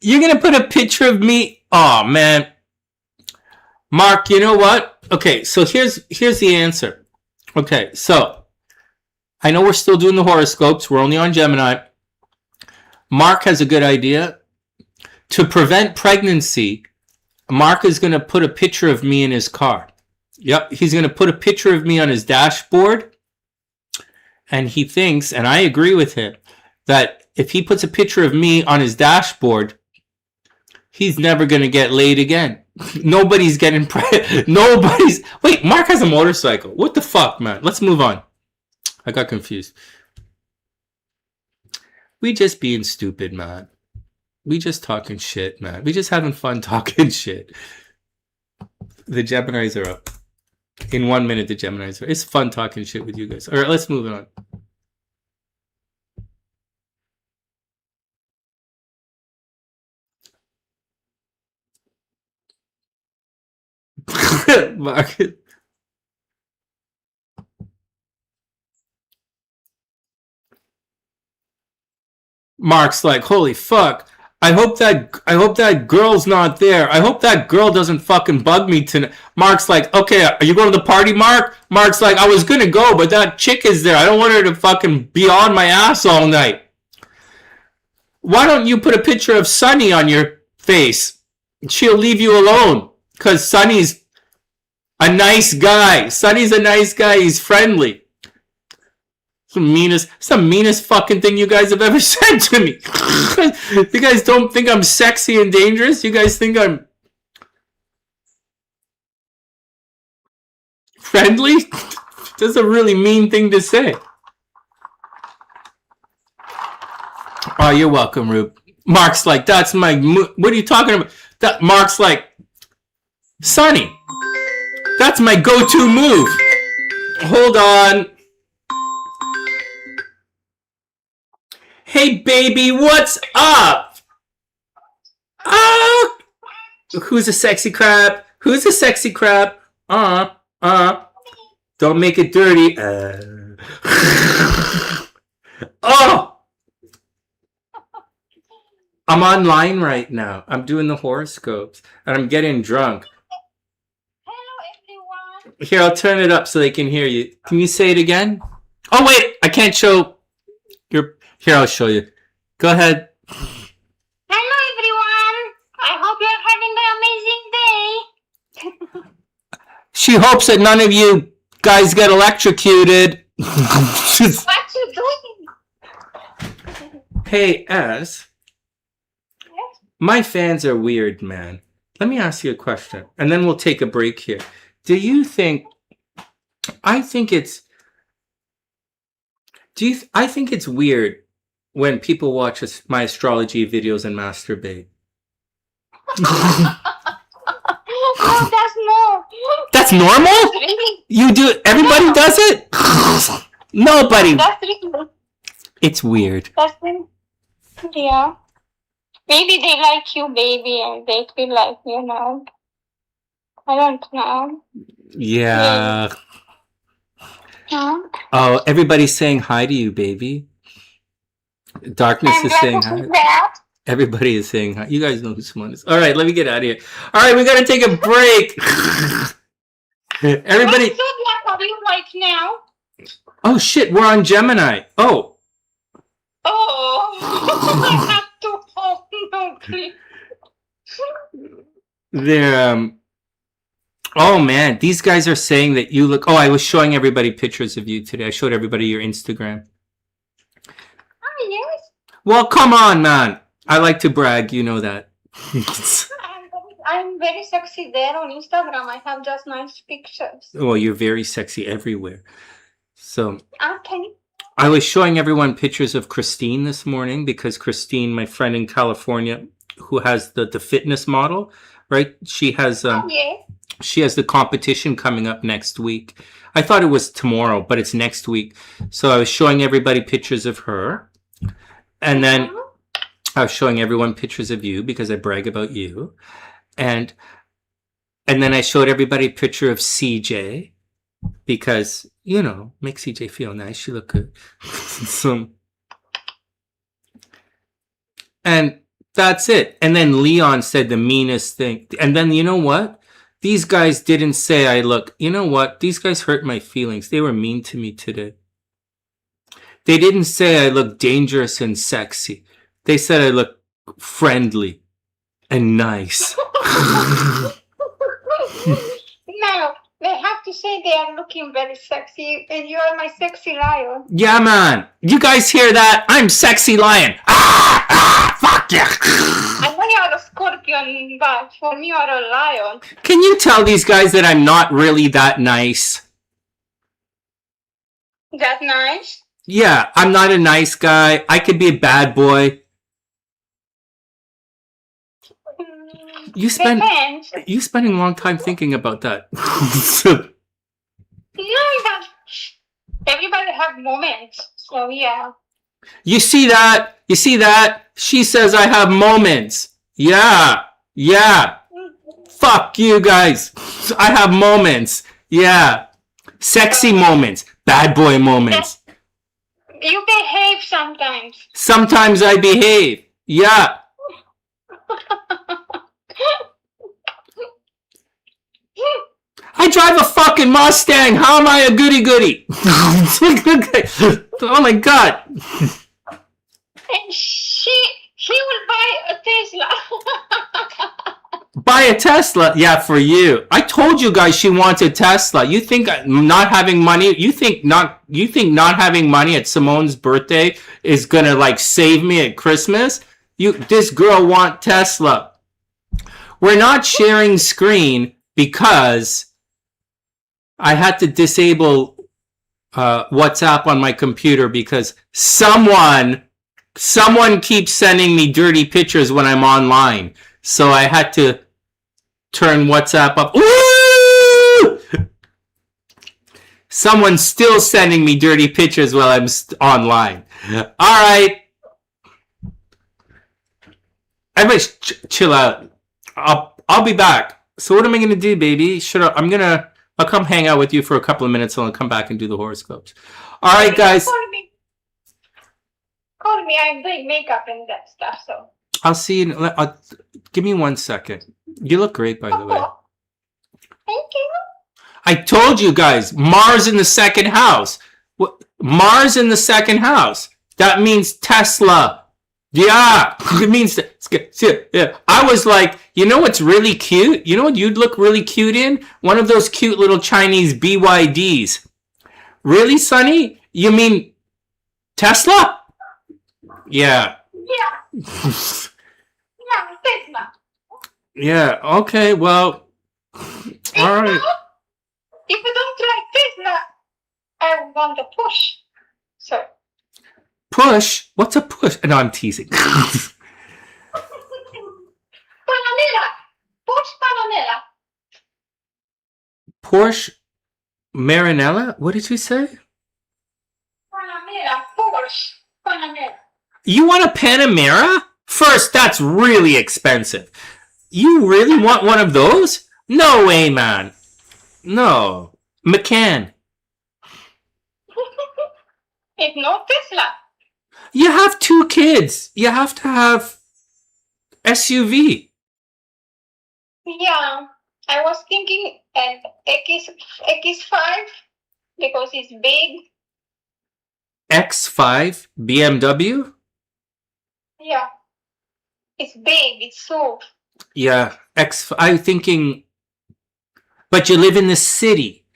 You're going to put a picture of me? Oh, man. Mark, you know what? Okay, so here's the answer. Okay, so I know we're still doing the horoscopes. We're only on Gemini. Mark has a good idea. To prevent pregnancy, Mark is going to put a picture of me in his car. Yep, he's going to put a picture of me on his dashboard. And he thinks, and I agree with him, that if he puts a picture of me on his dashboard, he's never going to get laid again. Nobody's getting pregnant. Wait, Mark has a motorcycle. What the fuck, man? Let's move on. I got confused. We just being stupid, man. We just talking shit, man. We just having fun talking shit. The Geminis are up. In 1 minute, the Geminis are. It's fun talking shit with you guys. All right, let's move on. Mark. Mark's like, holy fuck. I hope that girl's not there. I hope that girl doesn't fucking bug me tonight. Mark's like, okay, are you going to the party, Mark? Mark's like, I was gonna go, but that chick is there. I don't want her to fucking be on my ass all night. Why don't you put a picture of Sonny on your face? She'll leave you alone. Because Sonny's a nice guy. Sonny's a nice guy. He's friendly. It's the meanest fucking thing you guys have ever said to me. You guys don't think I'm sexy and dangerous? You guys think I'm friendly? That's a really mean thing to say. Oh, you're welcome, Rube. Mark's like, that's my... What are you talking about? Mark's like, Sonny, that's my go-to move. Hold on. Hey, baby, what's up? Oh, who's a sexy crab? Who's a sexy crab? Don't make it dirty. Oh, I'm online right now. I'm doing the horoscopes, and I'm getting drunk. Hello, everyone. Here, I'll turn it up so they can hear you. Can you say it again? Oh, wait, I can't show your... Here, I'll show you. Go ahead. Hello, everyone. I hope you're having an amazing day. She hopes that none of you guys get electrocuted. What you doing? Hey, S. Yes? My fans are weird, man. Let me ask you a question, and then we'll take a break here. Do you think... I think it's weird when people watch my astrology videos and masturbate. Oh, that's no. That's normal? That's really, You do it? Everybody does it? Nobody. that's really, It's weird. that's really, yeah. Maybe they like you, baby, and they feel like, I don't know. Yeah. Huh? Oh, everybody's saying hi to you, baby. Darkness I'm is glad saying to hi. see that. Everybody is saying hi. You guys know who someone is. All right, let me get out of here. All right, we got to take a break. Everybody. What zodiac are you right now? Oh, shit, we're on Gemini. Oh. Oh, I have to hope no, please. They're, oh, man, these guys are saying that you look... Oh, I was showing everybody pictures of you today. I showed everybody your Instagram. Oh, yes. Well, come on, man. I like to brag. You know that. I'm very sexy there on Instagram. I have just nice pictures. Well, you're very sexy everywhere. So Okay. I was showing everyone pictures of Christine this morning because Christine, my friend in California, who has the fitness model, right? She has Yeah. she has the competition coming up next week. I thought it was tomorrow, but it's next week. So I was showing everybody pictures of her. And then I was showing everyone pictures of you because I brag about you. And then I showed everybody a picture of CJ because, make CJ feel nice. You look good. And that's it. And then Leon said the meanest thing. And then you know what? These guys didn't say I look. You know what? These guys hurt my feelings. They were mean to me today. They didn't say I look dangerous and sexy. They said I look friendly and nice. No, they have to say they are looking very sexy, and you are my sexy lion. Yeah, man. You guys hear that? I'm sexy lion. Fuck yeah. I know you are a scorpion, but for me you are a lion. Can you tell these guys that I'm not really that nice? That nice? Yeah, I'm not a nice guy. I could be a bad boy. You Depends. spending a long time thinking about that. No, but everybody have moments. So yeah. You see that? You see that? She says I have moments. Yeah. Yeah. Fuck you guys. I have moments. Yeah. Sexy moments. Bad boy moments. You behave sometimes. Sometimes I behave. Yeah. I drive a fucking Mustang. How am I a goody goody? Oh my god. And she will buy a Tesla. Buy a Tesla? Yeah, for you. I told you guys she wants a Tesla. You think not having money? You think not having money at Simone's birthday is gonna like save me at Christmas? This girl want Tesla. We're not sharing screen because I had to disable WhatsApp on my computer because someone keeps sending me dirty pictures when I'm online. So I had to turn WhatsApp up. Ooh! Someone's still sending me dirty pictures while I'm online. All right. Everybody chill out. I'll be back. So what am I going to do, baby? I'll come hang out with you for a couple of minutes and I'll come back and do the horoscopes. All right, guys. Call me. I'm doing makeup and that stuff, so. I'll see you. Give me 1 second. You look great, by the way. Thank you. I told you guys, Mars in the second house. Mars in the second house. That means Tesla. Yeah, it means yeah. I was like, you know what's really cute? You know what you'd look really cute in? One of those cute little Chinese BYDs. Really, Sonny? You mean Tesla? Yeah. Yeah. Yeah, Tesla. Yeah, okay, well, all right. If you don't like Tesla, I want a push. So. Push? What's a push? No, I'm teasing. Panamera. Push Panamera. Porsche Marinella? What did you say? Panamera. Porsche Panamera. You want a Panamera? First, that's really expensive. You really want one of those? No way, man. No. McCann. It's not Tesla. You have 2 kids. You have to have SUV. Yeah. I was thinking an X5 because it's big. X5 BMW? Yeah. It's big. It's so. Yeah, I'm thinking, but you live in the city.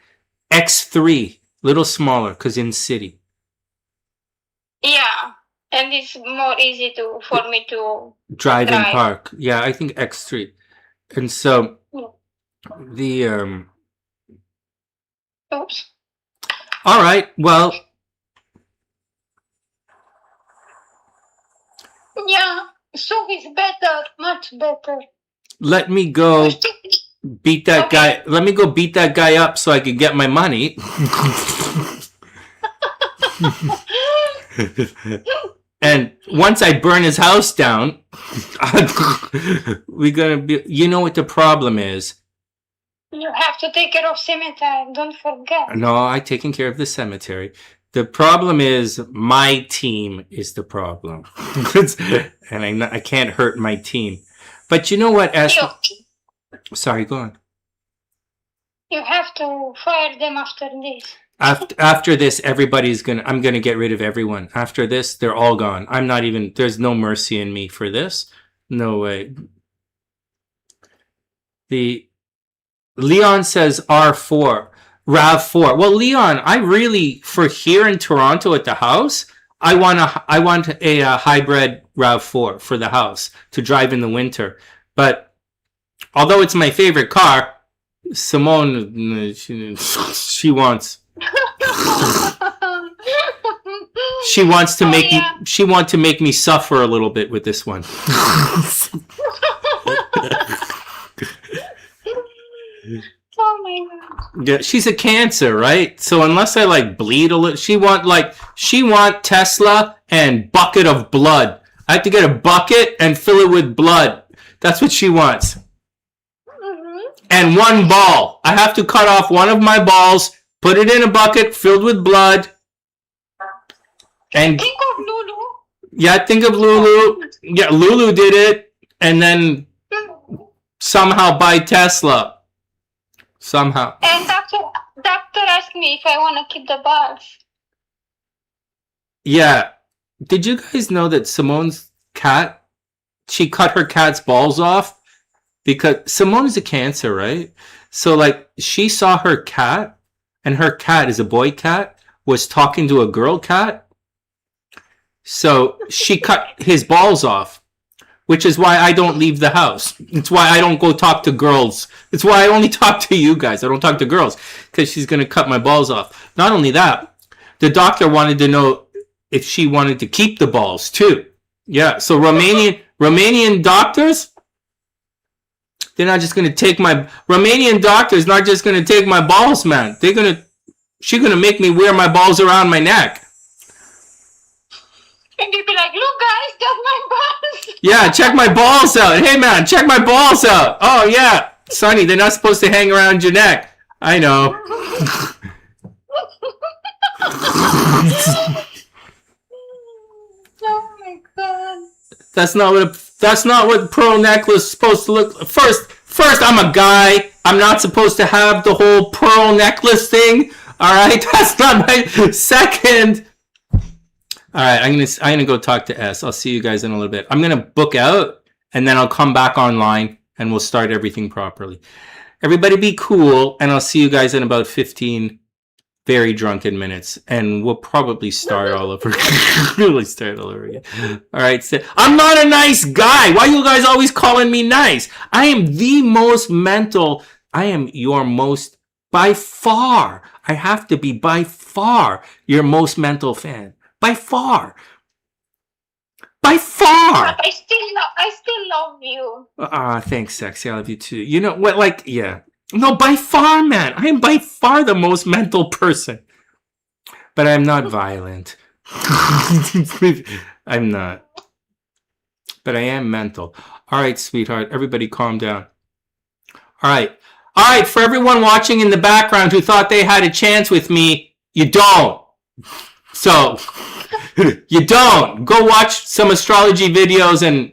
X3, little smaller, because in city. Yeah, and it's more easy for me to Drive and park. Yeah, I think X3. And so, the, Oops. all right, well. Yeah, so it's better, much better. Let me go beat that guy. Let me go beat that guy up so I can get my money. And once I burn his house down, we're gonna be. You know what the problem is? You have to take care of cemetery. Don't forget. No, I'm taking care of the cemetery. The problem is my team is the problem, and I can't hurt my team. But you know what? Sorry, go on. You have to fire them after this. After this, I'm gonna get rid of everyone. After this, they're all gone. There's no mercy in me for this. No way. The Leon says R4, RAV4. Well, Leon, I really, for here in Toronto at the house, I want a hybrid RAV4 for the house to drive in the winter. But although it's my favorite car, Simone, she wants. She wants to make me suffer a little bit with this one. Oh my god. Yeah, she's a Cancer, right? So unless I like bleed a little, she want Tesla and bucket of blood. I have to get a bucket and fill it with blood. That's what she wants. And one ball. I have to cut off one of my balls, put it in a bucket filled with blood, And Think of Lulu. yeah, think of Lulu. Yeah, Lulu did it, and then somehow buy Tesla. Somehow. And doctor asked me if I want to keep the balls. Yeah. Did you guys know that Simone's cat, she cut her cat's balls off? Because Simone is a Cancer, right? So, like, she saw her cat, and her cat is a boy cat, was talking to a girl cat. So, she cut his balls off, which is why I don't leave the house. It's why I don't go talk to girls. It's why I only talk to you guys. I don't talk to girls, because she's going to cut my balls off. Not only that, the doctor wanted to know if she wanted to keep the balls too. Yeah, so Romanian doctors, they're not just gonna take my Romanian doctors not just gonna take my balls, man. She's gonna make me wear my balls around my neck. And you'd be like, look guys, that's my balls. Yeah, check my balls out. Hey man, check my balls out. Oh yeah. Sonny, they're not supposed to hang around your neck. I know. Oh my god. That's not what pearl necklace is supposed to look. First, I'm a guy. I'm not supposed to have the whole pearl necklace thing. All right, that's not my second. All right, I'm gonna go talk to S. I'll see you guys in a little bit. I'm gonna book out, and then I'll come back online, and we'll start everything properly. Everybody be cool, and I'll see you guys in about 15 very drunken minutes, and we'll probably start all over. Really start all over again. All right, so I'm not a nice guy. Why are you guys always calling me nice? I am the most mental. I am your most, by far. I have to be by far your most mental fan. By far. By far. But I still love you. Thanks, sexy. I love you too. You know what? Like, yeah. No, by far, man. I am by far the most mental person. But I'm not violent. I'm not. But I am mental. All right, sweetheart. Everybody calm down. All right. All right, for everyone watching in the background who thought they had a chance with me, you don't. So, you don't. Go watch some astrology videos and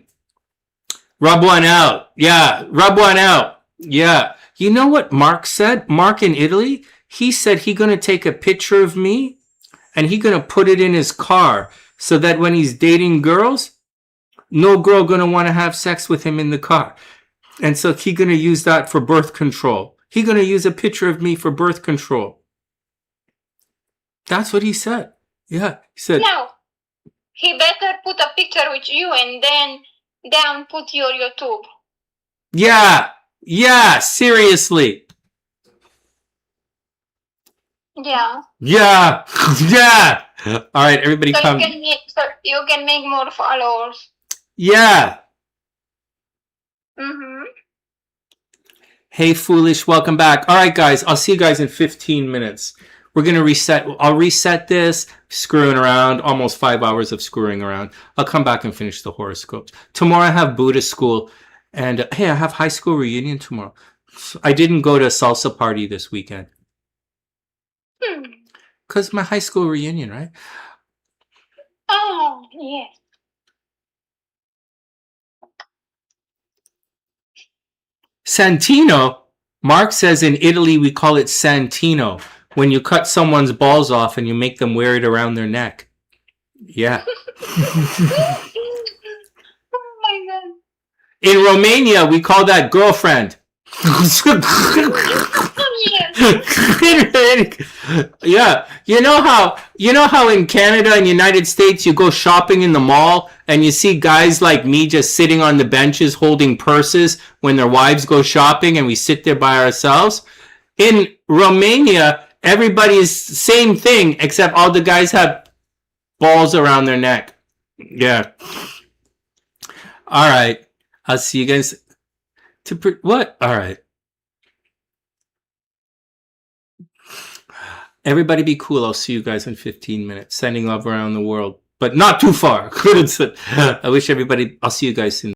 rub one out. Yeah, rub one out. Yeah. You know what Mark said? Mark in Italy, he said he going to take a picture of me and he going to put it in his car so that when he's dating girls, no girl going to want to have sex with him in the car. And so he going to use that for birth control. He going to use a picture of me for birth control. That's what he said. Yeah, he said. No, he better put a picture with you and then down put your YouTube. Yeah. Yeah, seriously. Yeah. Yeah. Yeah. All right, everybody So come. you can make more followers. Yeah. Mm-hmm. Hey, Foolish, welcome back. All right, guys, I'll see you guys in 15 minutes. We're going to reset. I'll reset this, screwing around, almost 5 hours of screwing around. I'll come back and finish the horoscopes. Tomorrow I have Buddhist school. And hey, I have high school reunion tomorrow. I didn't go to a salsa party this weekend. Because my high school reunion, right? Oh, yes. Santino, Mark says in Italy we call it Santino. When you cut someone's balls off and you make them wear it around their neck. Yeah. Oh my god. In Romania, we call that girlfriend. Yeah. You know how in Canada and United States you go shopping in the mall and you see guys like me just sitting on the benches holding purses when their wives go shopping and we sit there by ourselves? In Romania, everybody is same thing except all the guys have balls around their neck. Yeah. All right. I'll see you guys. What? All right. Everybody be cool. I'll see you guys in 15 minutes. Sending love around the world, but not too far. I wish everybody, I'll see you guys soon.